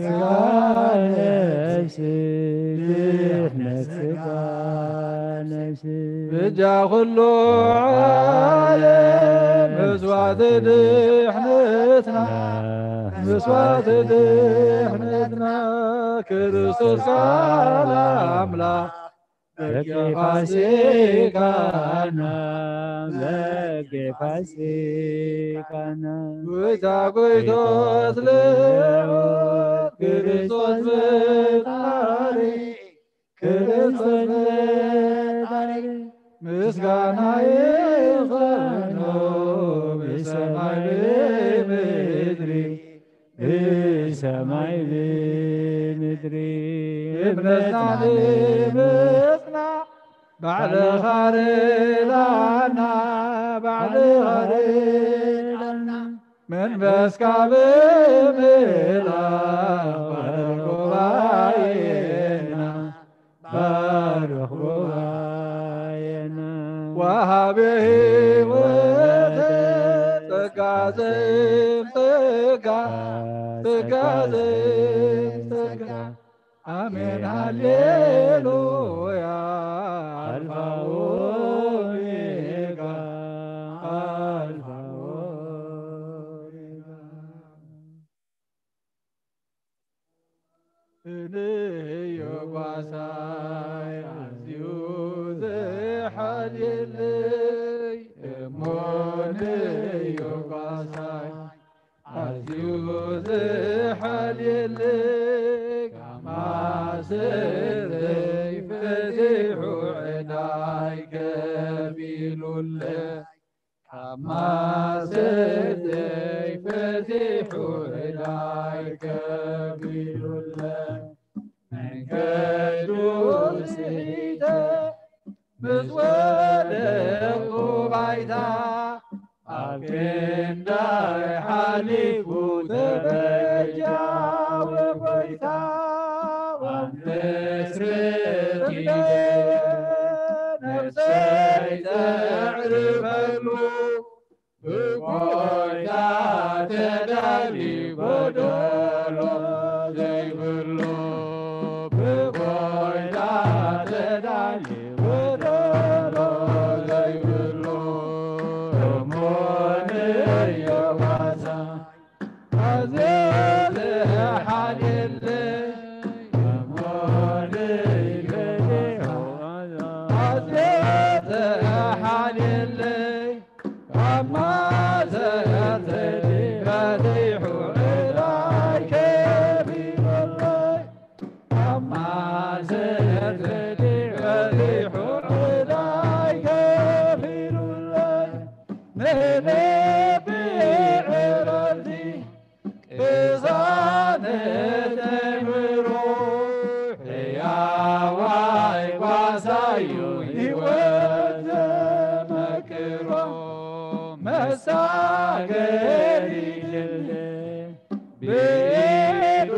ሥጋ ነፍስ ብጃ ኩሉ ዓለም መስዋዕት ድኅነትና ክርስቶስ ቃል አምላክ በጌ ፋሲካና ጎይታ ጎይቶት ልዑል ክርስቶስ ፈጣሪ ምስጋና ይሁን በሰማይ በምድሪ እምነትና ባዕለ ኻሬላና መንፈስካ በምላእ ባርክ ጉባኤና ወሃቤ ሕይወት ጸጋ አሜን ሃሌሉያ አልፋ ኦሜጋ እንዮ ጓሳይ አዝዩ ዘሓልየለይ እሞንዮ ጓሳይ አዝዩ ዘሓልየለይ ካማስረይ ፈቲሑ ዕዳይ ገቢሉለይ ካማስረይ ፈቲሑ ዕዳይ ገቢሉለይ መንገዱ ስሒተ ምስወደቁ ባይታ ኣብ ኬንዳይ ሓሊፉ ተበጃወ ጎይታ ዋንተስርቲደ ነፍሰይ ተዕርፈሉ ብጎይታ ተዳሊ ጎደሎ ዘይብሎ ብጎይታ ተዳሊ ጎደሎ ዘይብሎ እሞንዮ ዋዛ አዘዘ ሓልየለይ እሞንዮ አዘዘ ሓልየለይ አማዘያተይ ፈቲሑ ዕዳይ ከቢበለይ አማዘያተይ ፈቲሑ ዕዳይ ከቢሉለይ ንነብዕ ዕረፍቲ ቅሳነ ተምሮ ሕያዋይ ጓሳዩ ሕይወት ዘመክሮ መሳገሪ ብኢዱ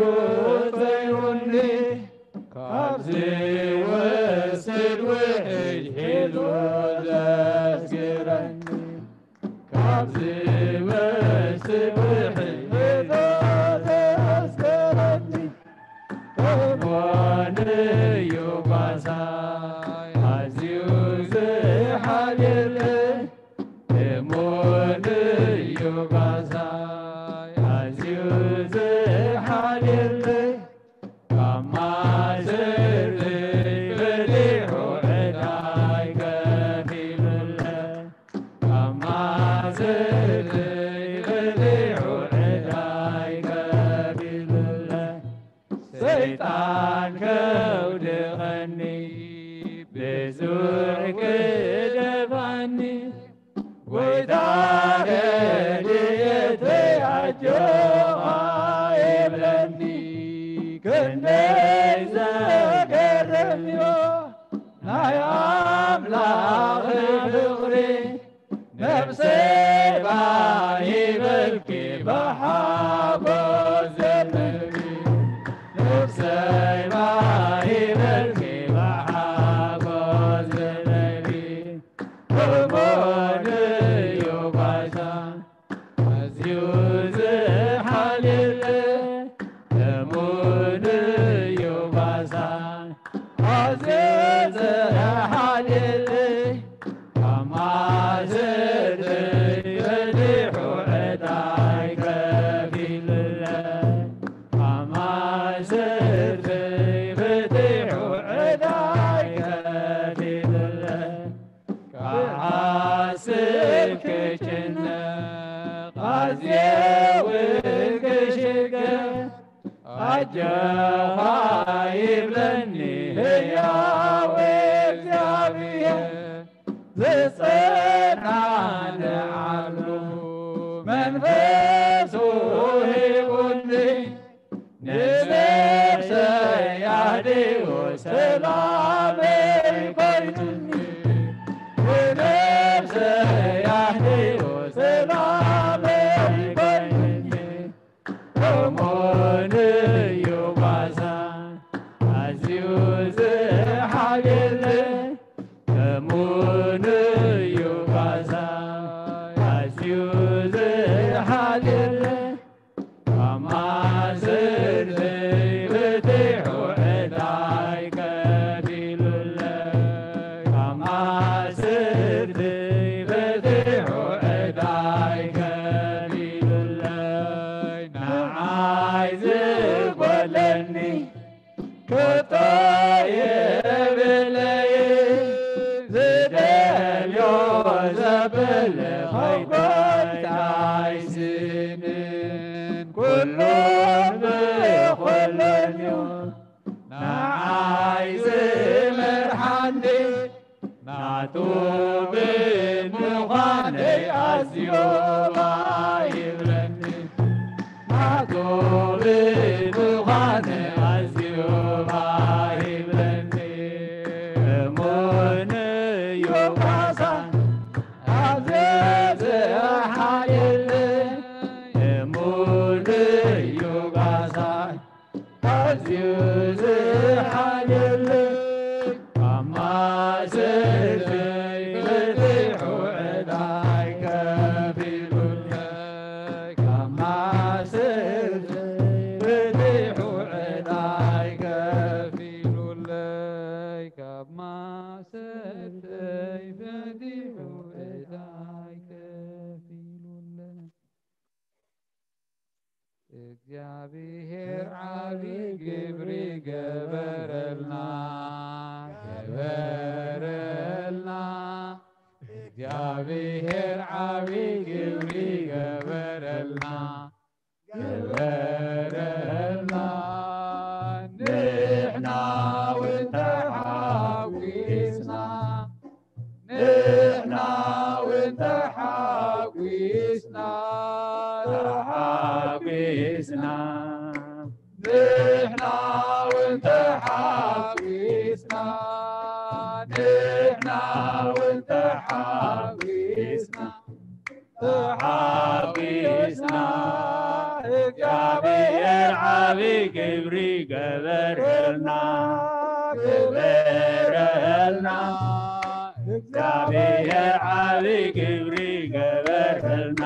እግዚአብሔር ዓቢ ግብሪ ገበረልና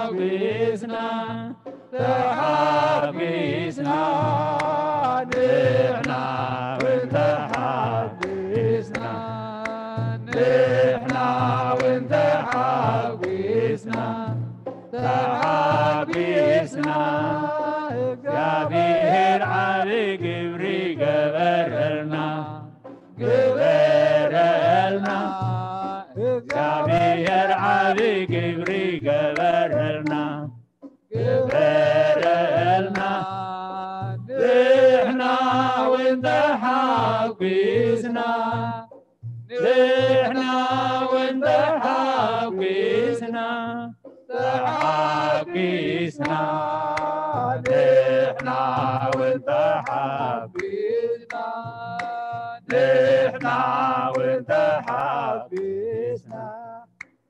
وانتحابسنا تحابسنا نحنا وانتحابسنا نحنا وانتحابسنا تحابسنا እግዚአብሔር ዓሊ ግብሪ ገበረልና ገበረልና እግዚአብሔር ዓሊ ግብሪ ገበረልና ገበረልና ንሕና ወንተሓጒስና ንሕና ወንተሓጒስና ተሓጒስና نحنا وانتحابسنا نحنا وانتحابسنا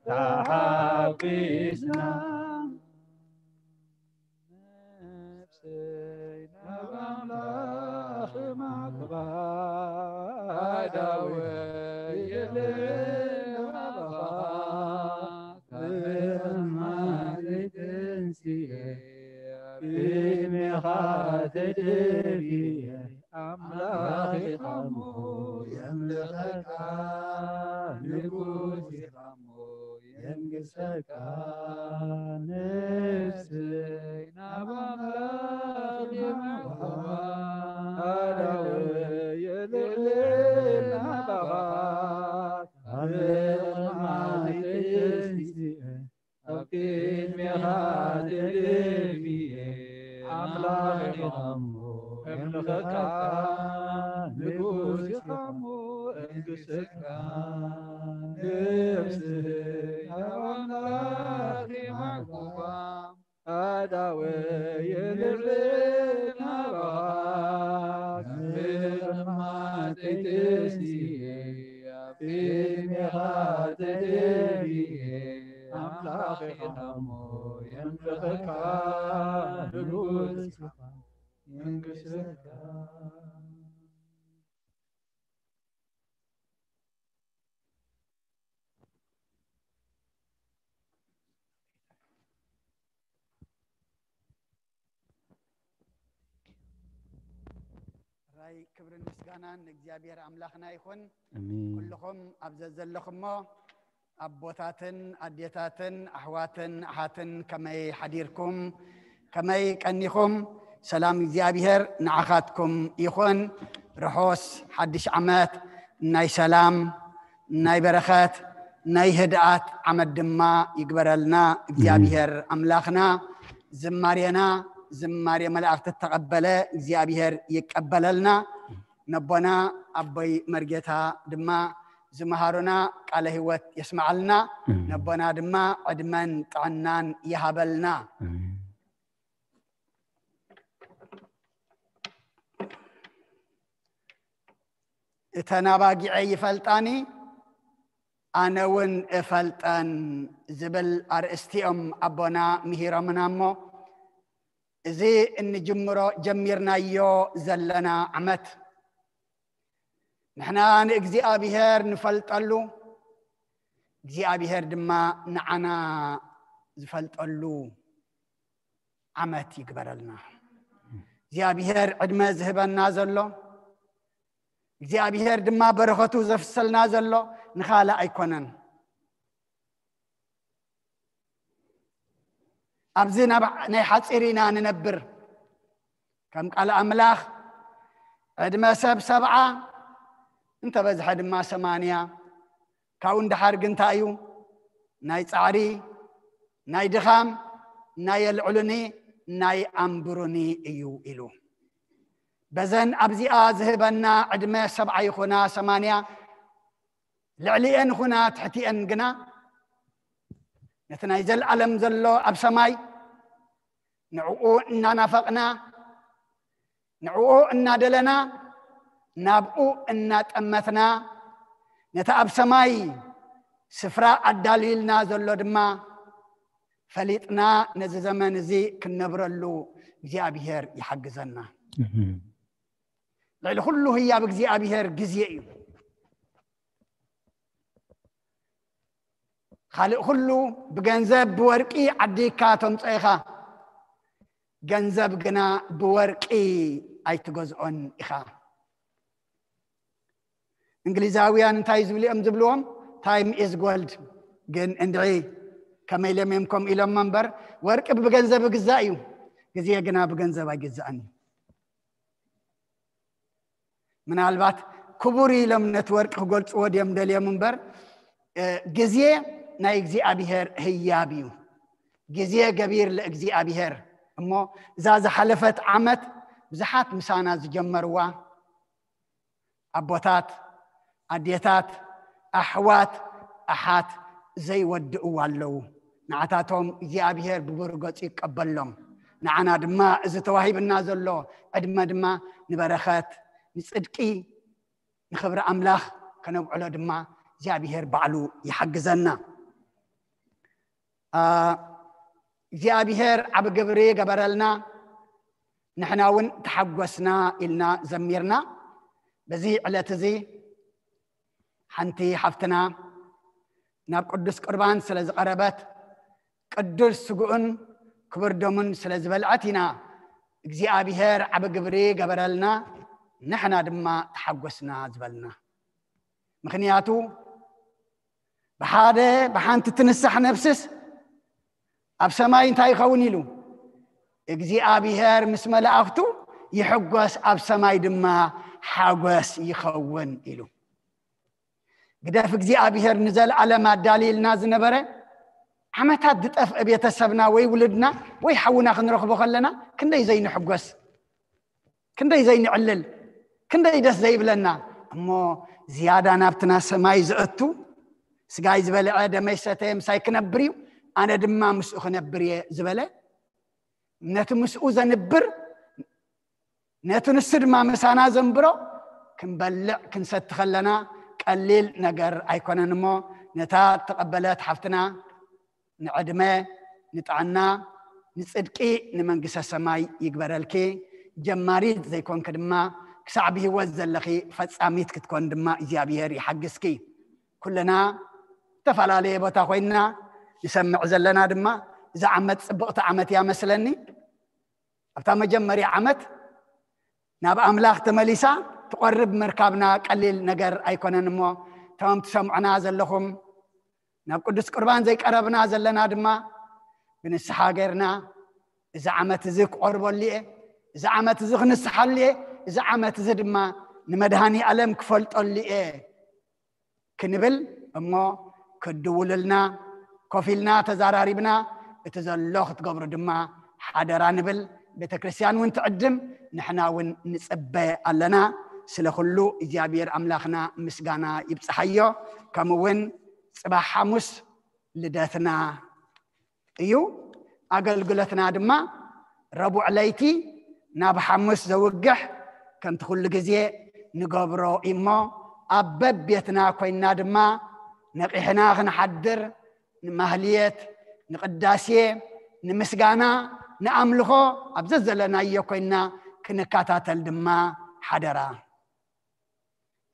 تحابسنا نفسينا بأملاخ معقبة داوي لنا بغاك ما تنسيه بمخات دربي أملاخي خمو يملخك نقوسي خمو ينقسك نفسي نبغاخي محبا أدوي يلغلنا بغاك ما تنسي أبكين مخات دربي أملاخي خمو يملخك نقوسي خمو ينقسك نفسي أملاخي محبوبا أداوي يلغلنا بغاك ما تنسي في مخات دربي أملاخي خمو يملخك نقوسي ينقسك راي كبر المسكانان እግዚአብሔር አምላክና ይሁን آمين كلكم أبزز لكم أبوتاتن أديتاتن أحواتن أحاتن كمي حديركم كمي كنيكم سلام እግዚአብሔር نعخاتكم يخون رحوس حدش عمات ناي سلام ناي بركات ناي هدات عمد دما يقبرلنا እግዚአብሔር أملاخنا زمارينا زماري ملائكة تتقبله እግዚአብሔር يقبللنا نبنا أبي مرجتها دما زمهارنا قال هوت يسمع لنا نبنا دما عدمان طعنان يهبلنا اتناباقي فلطاني أنا ون فلطان زبل أرستيهم أبونا مهيرا منامو زي إن جمرنا يو زلنا عمت نحنا እግዚአብሔር ንፈልጠሉ እግዚአብሔር ድማ ንዓና ዝፈልጠሉ ዓመት ይግበረልና እግዚአብሔር ዕድመ ዝህበና ዘሎ እግዚአብሔር ድማ በረኸቱ ዘፍሰልና ዘሎ ንኻላ ኣይኮነን ኣብዚ ናይ ሓፂሪና ንነብር ከም ቃል ኣምላኽ ዕድመ ሰብ 70 انت بزحد ما 8 كاون دحر قنتايو ناي صعري ناي دخام ناي العلني ناي امبروني ايو الو بزن ابزي ازهبنا عدمه 7 يخونا 8 لعلين هنا تحتين قنا نتنايزل العالم زلو اب سماي نعو ان نافقنا نعو ان دلنا نابو إن تأمتنا نتأب سماي سفراء الدليل نازل دما فليتنا نزي زمن زي كنبرلو እግዚአብሔር يحجزنا لعل كله هي بእግዚአብሔር ጊዜ خالق كله بجنزب بورقي عديكا تمصيخا جنزب جنا بورقي أي تجزئون إخا إنجليزاويان تايز بلي أمزبلوهم time is gold جن اندعي كما يلم يمكم إلى منبر ورق بجنزب جزائيو جزية جنا بجنزب أجزأني من البات كبوري لم نتورك قلت وديم دليا منبر جزية نايجزي أبيهر هيابيو جزية كبير لأجزي أبيهر أما زاز حلفت عمت بزحات مسانا زجمروا أبوتات أديتات أحوات أحات زي ودقوا اللو نعتاتهم زي أبيهر ببرقات يقبلهم نعنا دما إذا تواهيب النازل له أدما دما نبرخات نصدقي نخبر أملاخ كانوا على دما زي أبيهر بعلو يحجزنا زي أبيهر عب جبري جبرلنا نحنا ون تحجسنا إلنا زميرنا بزي على تزي حنتي حفتنا ناب قدس قربان سلز قربات قدس سجون كبر دمن سلز بلعتنا زي أبيهر عب جبري جبرلنا نحنا دما تحجسنا زبلنا مخنياتو بحاده بحانت تنسح نفسس أب سماي انتاي خونيلو اجزي أبيهر مسمى لأختو يحقوس أب سماي دما حاقوس يخون إلو قداف اجزي أبيهر نزل على ما دليل ناز نبره عمتات دتأف أبيت السبنا وي ولدنا وي حونا خنرخبو خلنا كندا يزين حقوس كندا يزين علل كندا يدس زيب لنا أمو زيادة نابتنا سماي زقتو سقاي زبالي عادة ميساتي مساي كنبريو أنا دما مسؤخ نبري زبالي نتو مسؤو زنبر نتو نسد ما مسانا زنبرو كنبلع كنست خلنا قليل نقر أيكونا نمو نتا تقبلات حفتنا نعدمه نتعنا نصدقي نمنقس السماي يقبر الكي جماريد زي كون كدما كسعبه وزل لخي فتصاميت كتكون دما إزيابيهر يحقسكي كلنا تفعل عليه بتاخوينا يسمع زلنا دما إذا عمت سبقت عمت يا مسلني أبتا مجمري عمت ناب أملاخ تمليسا تقرب مركبنا قليل نجر أيكون نمو تمام تسمعنا زلهم ناب قدس قربان زي قربنا زلنا دما بنسحا غيرنا إذا عمت زيك قرب لي إذا عمت زيك نسحل لي إذا عمت زدما نمدهاني ألم كفلت لي كنبل أما كدوللنا كفيلنا تزاراريبنا اتزلخ تقبر دما حدرا نبل بتكريستيان وانت عدم نحنا ون نصبى لنا سلخلو إجابير أملاخنا مسقانا يبصحيو كمون صباح حمس لداتنا ايو أقل قلتنا دما ربو عليتي ناب حمس زوقح كانت خل جزيه نقبرو إما أبب بيتنا كوينا دما نقيحنا نحدر نمهليت نقداسيه نمسقانا نأملخو أبزز لنا يكوينا كنكاتاتل دما حدرا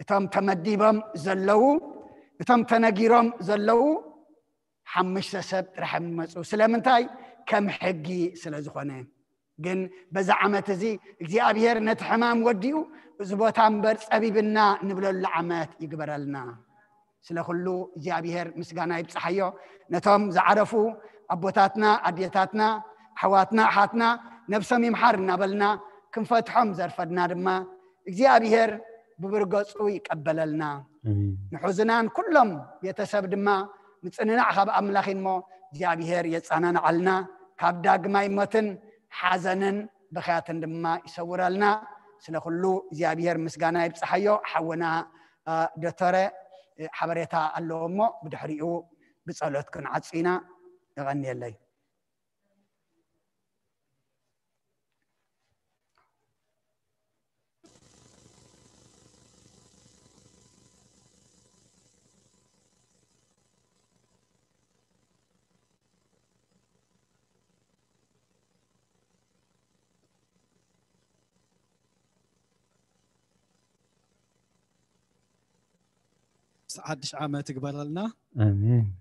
اتم تمديبم زلو اتم تنقيرم زلو حمش سب رحم مسو سلامنتاي كم حقي سلازخونه جن بزعمت زي እግዚአብሔር نتحمام وديو زبوتان بر صبيبنا نبلو العمات يقبرلنا سلخلو እግዚአብሔር مسغانا يبصحيو نتوم زعرفو ابوتاتنا اديتاتنا حواتنا حاتنا نفسهم يمحرنا بلنا كنفتحهم زرفدنا دما እግዚአብሔር ببرقصو يقبللنا نحزنان كلهم يتسب دما مصننا خاب املاخين مو እግዚአብሔር يصاننا علنا كاب داغماي متن حزنن بخياتن دما يسورالنا سلخلو እግዚአብሔር مسغانا يبصحيو حونا دكتور حبريتا اللومو بدحريو بصلوت كن عصينا يغني لي عادش عامة تقبل لنا آمين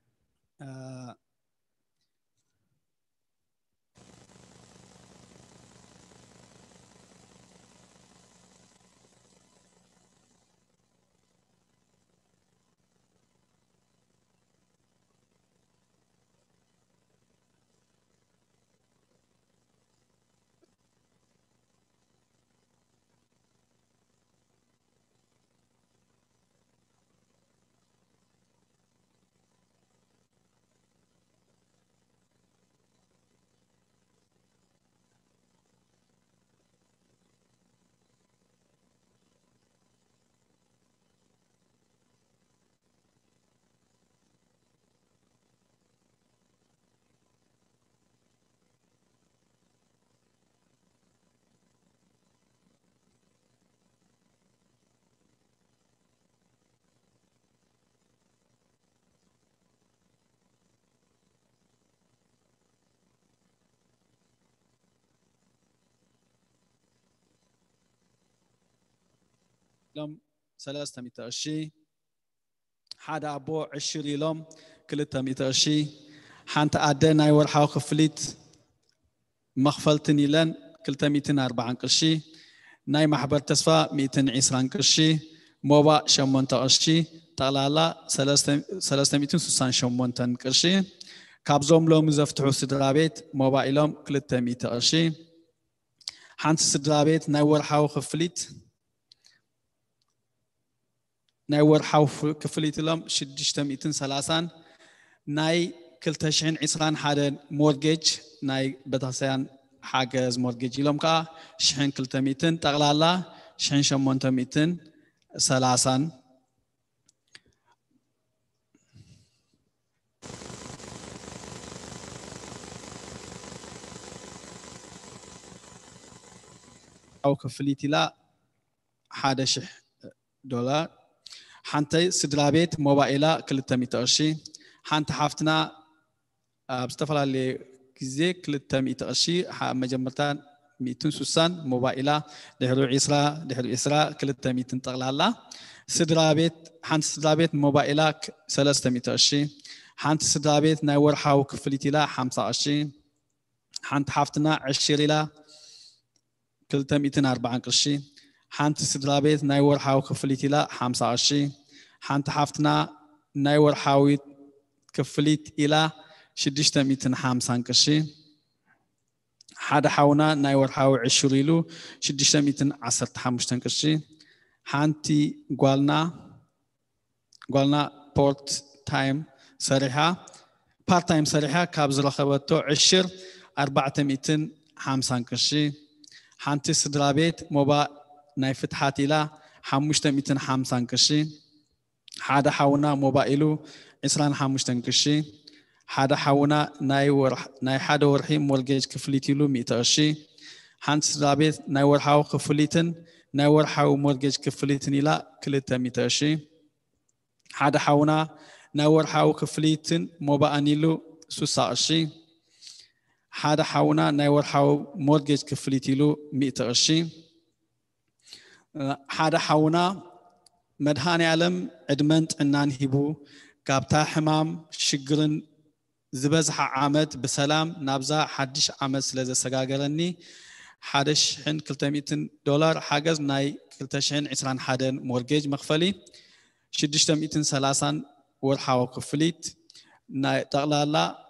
لهم 300 قرشي حدا أبو 20 لهم 300 قرشي حانت أدينا يورحاو خفليت مخفلتني لن 340 قرشي ناي محبر تسفا 220 قرشي موبا 8 قرشي طلالا 368 قرشي كابزوم لهم زفتحوا سدرابيت موبايلهم 300 قرشي حانت سدرابيت ناي ورحاو خفليت ناي ورحاو كفليت لهم 630 ناي كلتشين عسران حدا مورجيج ناي بتحسين حاجز مورجيج لهم كا شحن كلتميتن تغلالا شحن شمونتميتن 30 أو كفليتي لا حدا شح دولار حنتي سدرابيت موبايلا كلتمية قرشي حنت حفتنا بستفعل اللي كذي كلتمية قرشي مجمرتان 260 موبايلا دهرو إسراء كلتمية تغلالا سدرابيت حنت سدرابيت موبايلا 300 قرشي حنت سدرابيت ناور حاو كفليتي لا 5 قرشي حنت حفتنا 20 لا كلتمية 40 قرشي حنت سدرابيت نايور حاو كفليتي لا 5 قرشي حنت حفتنا نايور حاوي كفليت إلى 650 قرشي حدا حاونا نايور حاو 20 له 615 قرشي حنتي قالنا بورت تايم صريحة بارت تايم صريحة كابز رخبتو 450 قرشي حنتي سدرابيت موبا ناي فتحات إلى 550 قرشي حدا حاونا موبايلو 25 قرشي حدا حاونا ناي حدا ورحي مورجيج كفليتيلو 100 قرشي حنت سدرابيت ناي ورحاو كفليتن ناي ورحاو مورجيج كفليتن إلى 300 قرشي حدا حاونا ناي ورحاو كفليتن موبا أنيلو 6 قرشي حدا حاونا ناي ورحاو مورجيج كفليتيلو 100 قرشي حدا حاونا مدهاني علم عدمنت عنان هيبو كابتا حمام شجرن زبزح عامد بسلام نابزا حدش عامد سلازة سقاقلني حدش حين $300 حاجز ناي كلتشين عسران حدن مورجيج مخفلي 630 ورحاو كفليت ناي تغلالا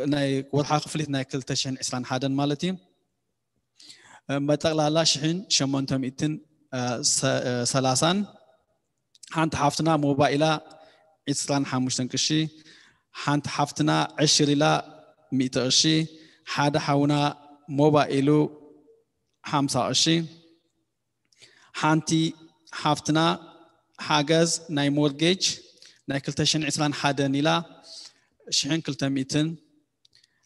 ناي ورحاو كفليت ناي كلتشين عسران حدن مالتي ما تغلالا شحن 830 حانت حفتنا موبايلا 25 قرشي حانت حفتنا 20 لا 100 قرشي حدا حاونا موبايلو 5 قرشي حانتي حفتنا حاجز ناي مورجيج ناي كلتشن 20 حدا نيلا شحن 200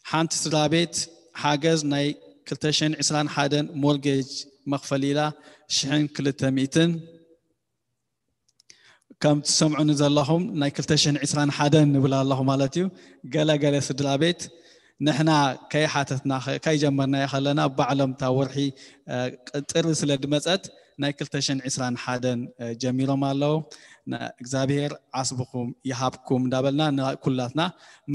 حانت سدرابيت حاجز ناي كلتشن 20 حدا مورجيج مخفليلا شحن 300 كم تسمعون زلهم ناي كلتشن 20 حدا نقول الله مالتيو قال سدرابيت نحنا كي حاتتنا كي جمرنا يخلنا بعلم تاورحي ترس لدمزت ናይ 2021 ጀሚሮም ኣለው እግዚአብሔር ዓስብኩም ይሃብኩም እንዳበልና ኩላትና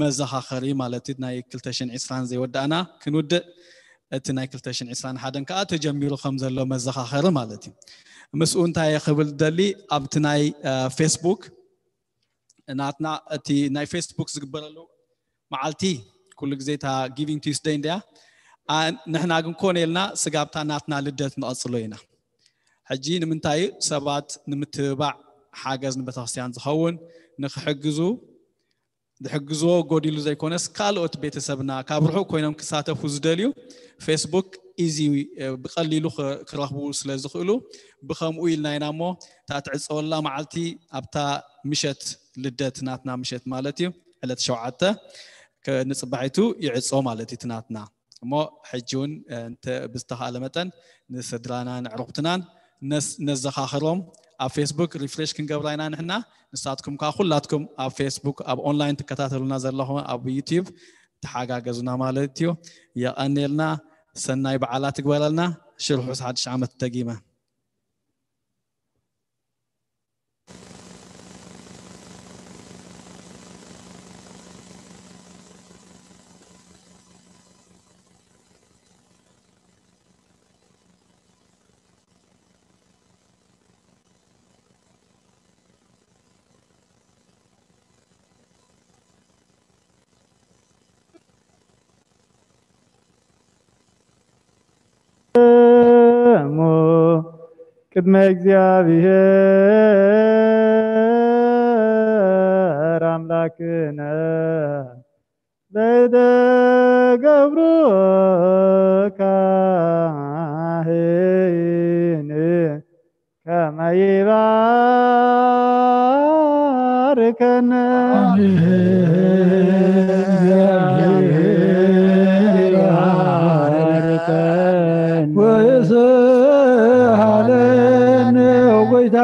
መዘኻኸሪ ማለት ናይ 2020 ዘይወዳእና ክንውድእ እቲ ናይ 2021 ከዓ ተጀሚሩ ከም ዘሎ መዘኻኸሪ ማለት እዩ ምስኡ እንታይ ይኽብል ደሊ ኣብቲ ናይ ፌስቡክ ናትና እቲ ናይ ፌስቡክ ዝግበረሉ መዓልቲ ኩሉ ግዜ ታ ጊቪንግ ቱስዴይ እንድያ ንሕና ግን ኮነልና ስጋብታ ናትና ልደት ንቐፅሎ ኢና ሕጂ ንምንታይ ሰባት ንምትባዕ ሓገዝ ንቤተክርስትያን ዝኸውን ንኽሕግዝዎ ጎዲሉ ዘይኮነስ ካልኦት ቤተሰብና ካብ ርሑቕ ኮይኖም ክሳተፉ ዝደልዩ ፌስቡክ ኢዚ ብቐሊሉ ክረኽቡ ስለ ዝኽእሉ ብኸምኡ ኢልና ኢና እሞ ታትዕፀወላ መዓልቲ ኣብታ ምሸት ልደት ናትና ምሸት ማለት እዩ ዕለት 7 ንፅባሒቱ ይዕፆ ማለት እዩ ናትና እሞ ሕጂ እውን ብዝተኻእለ መጠን ንስድራና ንዕሩኽትናን ነዘኻኽሮም ኣብ ፌስቡክ ሪፍሬሽ ክንገብራ ኢና ንሕና ንሳትኩም ከዓ ኩላትኩም ኣብ ፌስቡክ ኣብ ኦንላይን ትከታተሉና ዘለኹም ኣብ ዩቲዩብ ተሓጋገዙና ማለት እዩ የቐኒልና ሰናይ በዓላት ትግበረልና ሽርሑስ ሓድሽ ዓመት ተጊመ ቅድመ እግዚአብሔር አምላክነ በደገብሩ ካህን ከመ ይባርከነ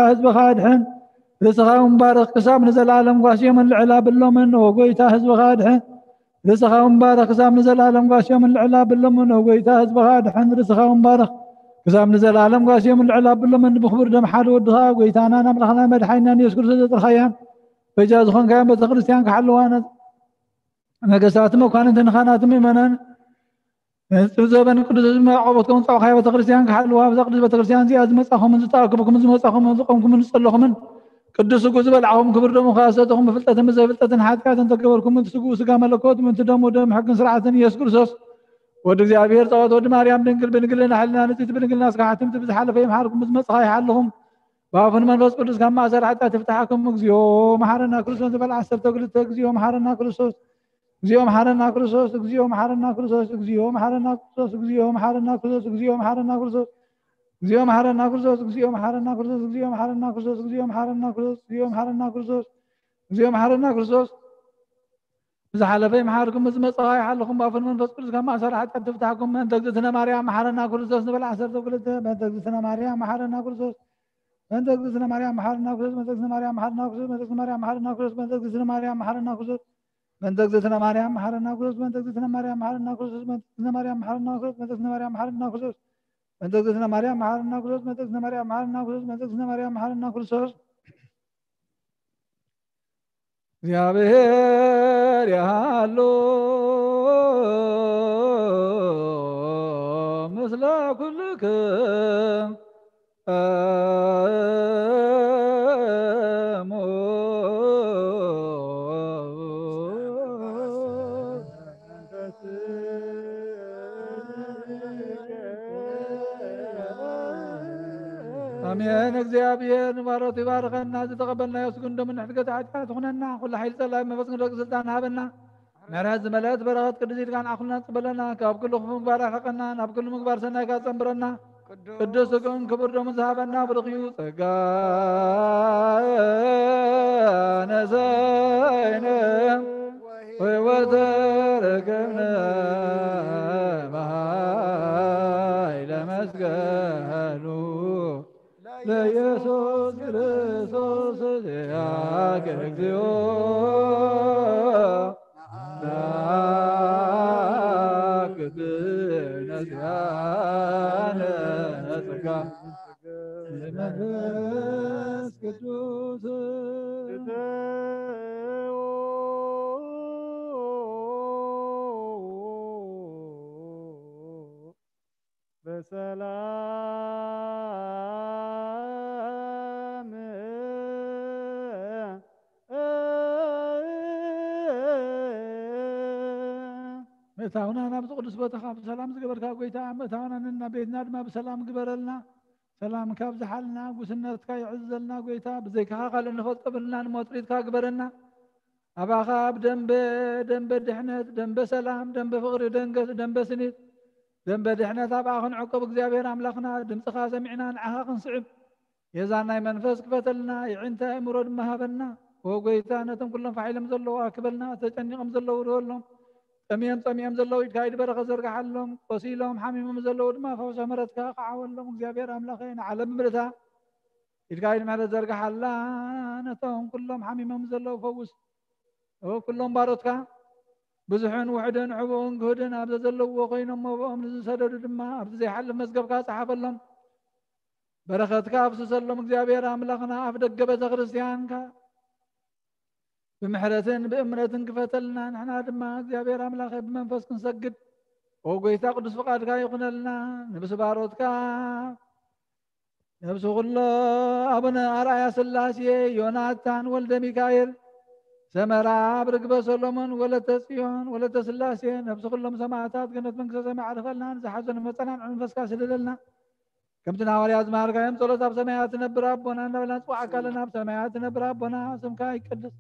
حزب خادحن رزقهم مبارك قسام نزل عالم قاسي من العلا باللمن وقويتا حزب خادحن رزقهم مبارك قسام نزل عالم قاسي من العلا باللمن وقويتا حزب خادحن رزقهم مبارك قسام نزل عالم قاسي من العلا باللمن بخبر دم حال ودها قويتانا نملخنا مدحينا يسكر سيدة الخيان فجازخون كان بتخرستيان كحلوانا مقاسات مكانت نخانات ميمنان زبان قدس ما عوضكم طاو خايبه تقرسيان كحلوا بتقدس بتقرسيان زي ازمصاكم من زطاكم من زمصاكم من زقومكم من صلوكم من قدس قوز بلعهم كبر دم خاصتهم بفلطه مزفلطه حاتكات تكبركم من تسقوا سقا ملكوت من تدموا دم حق سرعه يسكرسوس ود እግዚአብሔር ጸወት ወድ ማርያም ድንግል በድንግልና ሐልና ንጽሕት በድንግልና ስካሐትም ትብዝሓለፈ ይምሐርኩም ዝመጽሐ ይሐለኹም ባፉን መንፈስ ቅዱስ ከማ ዘርዓታ ትፍታሐኩም እግዚኦ መሐረና ክርስቶስ ዝበል 12 እግዚኦ መሐረና ክርስቶስ እግዚኦ መሐረና ክርስቶስ እግዚኦ መሐረና ክርስቶስ እግዚኦ መሐረና ክርስቶስ እግዚኦ መሐረና ክርስቶስ እግዚኦ መሐረና ክርስቶስ እግዚኦ መሐረና ክርስቶስ እግዚኦ መሐረና ክርስቶስ እግዚኦ መሐረና ክርስቶስ እግዚኦ መሐረና ክርስቶስ እግዚኦ መሐረና ክርስቶስ እግዚኦ መሐረና ክርስቶስ زحلف يمحاركم مزمصها يحلكم بافن منفس قدس كما سرحت تفتحكم من تقدسنا مريم محرنا كرسوس نبل 10 وقلت من تقدسنا مريم محرنا كرسوس من تقدسنا مريم محرنا كرسوس من تقدسنا مريم محرنا كرسوس من تقدسنا مريم محرنا كرسوس من تقدسنا مريم محرنا كرسوس من تقدسنا مريم محرنا كرسوس من تقدسنا مريم محرنا كرسوس من تقدسنا مريم محرنا كرسوس من تقدسنا مريم محرنا كرسوس من تقدسنا مريم محرنا كرسوس من تقدسنا مريم محرنا كرسوس من تقدسنا مريم محرنا كرسوس እግዚአብሔር ያሉ ምስለ ኩልክም አሜን እግዚአብሔር ንባሮት ይባርከና ዝተቀበልና ይስጉን እንደምን ሕድገት ዓጫት ሆነና ኩሉ ኃይል ሰላም መፈስን ደግ ስልጣን ሃበና መራት ዘመላት በረኸት ቅዱስ ይድጋን አኹልና ጽበለና ካብ ኩሉ ምግባር ሓቀና ናብ ኩሉ ምግባር ሰናይ ካ ጸምብረና ቅዱስ ግን ክቡር ደሙ ዝሃበና ብርኽዩ ጸጋ ነሰይነ ወተረከብነ በኃይለ መስቀሉ ለኢየሱስ ክርስቶስ ያገር እግዚኦ ናቅድነት ያነ ጸጋ መንፈስ ቅዱስ በሰላም ምእታውና ናብዚ ቅዱስ ቦታኻ ብሰላም ዝገበርካ ጎይታ ምእታውናንና ቤትና ድማ ብሰላም ግበረልና ሰላም ካብ ዝሓልና ጉስነትካ ይዕዘልና ጎይታ ብዘይካኻ ካልእ ንፈልጠብልና ንሞጥሪትካ ግበረና ኣባኻ ብደንበ ድሕነት ደንበ ሰላም ደንበ ፍቕሪ ደንበ ስኒት ደንበ ድሕነት ኣብኣ ክንዕቀብ እግዚኣብሔር ኣምላኽና ድምፅኻ ሰሚዕና ንዓኻ ክንስዕብ የዛን ናይ መንፈስ ክፈተልና ይዕንተ ኣእምሮ ድማ ሃበና ወጎይታ ነቶም ኩሎም ፋሒሎም ዘለዉ ኣክበልና ተጨኒቖም ዘለዉ ርህሎም ጠሚዮም ዘለዉ ኢድካ ኢድ በረኸ ዘርጋሓሎም ቆሲሎም ሓሚሞም ዘለዉ ድማ ፈውሰ ምሕረትካ ኸዓወሎም እግዚኣብሔር ኣምላኸ ንዓለም ምልእታ ኢድካ ኢድ ምሕረት ዘርጋሓላ ነቶም ኩሎም ሓሚሞም ዘለዉ ፈውስ ኩሎም ባሮትካ ብዙሕን ውሕድን ዕቡቕን ግህድን ኣብዘ ዘለውዎ ኮይኖም መብኦም ንዝሰደዱ ድማ ኣብዚ ዘይሓልፍ መዝገብካ ፀሓፈሎም በረኸትካ ኣብስሰሎም እግዚኣብሔር ኣምላኽና ኣፍ ደገ ቤተ ክርስቲያንካ ብምሕረትን ብእምነትን ክፈተልና ንሕና ድማ እግዚኣብሔር ኣምላኸ ብመንፈስ ክንሰግድ ወጎይታ ቅዱስ ፍቓድካ ይኹነልና ንብስ ባሮትካ ነብሱ ኩሎ ኣቡነ ኣርኣያ ስላሴ ዮናታን ወልደ ሚካኤል ሰመራ ብርግበ ሰሎሞን ወለተ ጽዮን ወለተ ስላሴ ነብሱ ኩሎም ሰማዕታት ገነት መንግስተ ሰማይ ዓርፈልና ንዝሓዘኑ መፀናንዕ መንፈስካ ስልለልና ከምቲ ናዋርያ ዝማሃርካዮም ጸሎት ኣብ ሰማያት ትነብር ኣቦና እናበልና ንፅዋዕ ካለና ኣብ ሰማያት ትነብር ኣቦና ስምካ ይቅደስ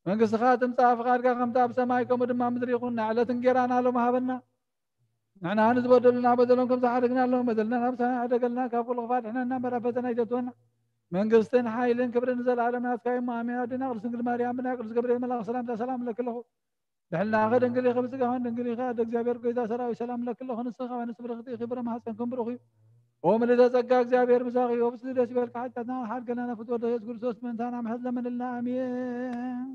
መንግስትኻ ትምፃእ ፍቃድካ ከምቲ ኣብ ሰማይ ከምኡ ድማ ምድሪ ይኹን ናይ ዕለት እንጀራና ሎም ሃበና ንሕና ንዝበደሉና በደሎም ከም ዝሓደግናሎም በደልና ናብ ሰማይ ሓደገልና ካብ ኩሉ ክፋት ሕነና መራብ ፈተና ይደትወና መንግስትን ሓይልን ክብርን ዘለዓለም ናትካ እሞ ኣሜን ኣዴና ቅዱስ ድንግል ማርያም ብናይ ቅዱስ ገብርኤል መልኣክ ሰላምታ ሰላም ለክለኹ ድሕልናኸ ድንግል ኢኸ ብፅጋኸን ድንግል ኢኸ ደ እግዚአብሔር ጎይታ ሰራዊት ሰላም ለክለኹ ንስኻ ወንስ ብርኽቲ ክብረ ማሕፀንኩም ብሩኽ እዩ ወምልእተ ጸጋ እግዚአብሔር ምሳኺ ወብስ ደስ ይበልካ ሓጢአትና ሓድገና ነፍትወ ኢየሱስ ክርስቶስ ምንታና ምሕዝ ለምንልና አሜን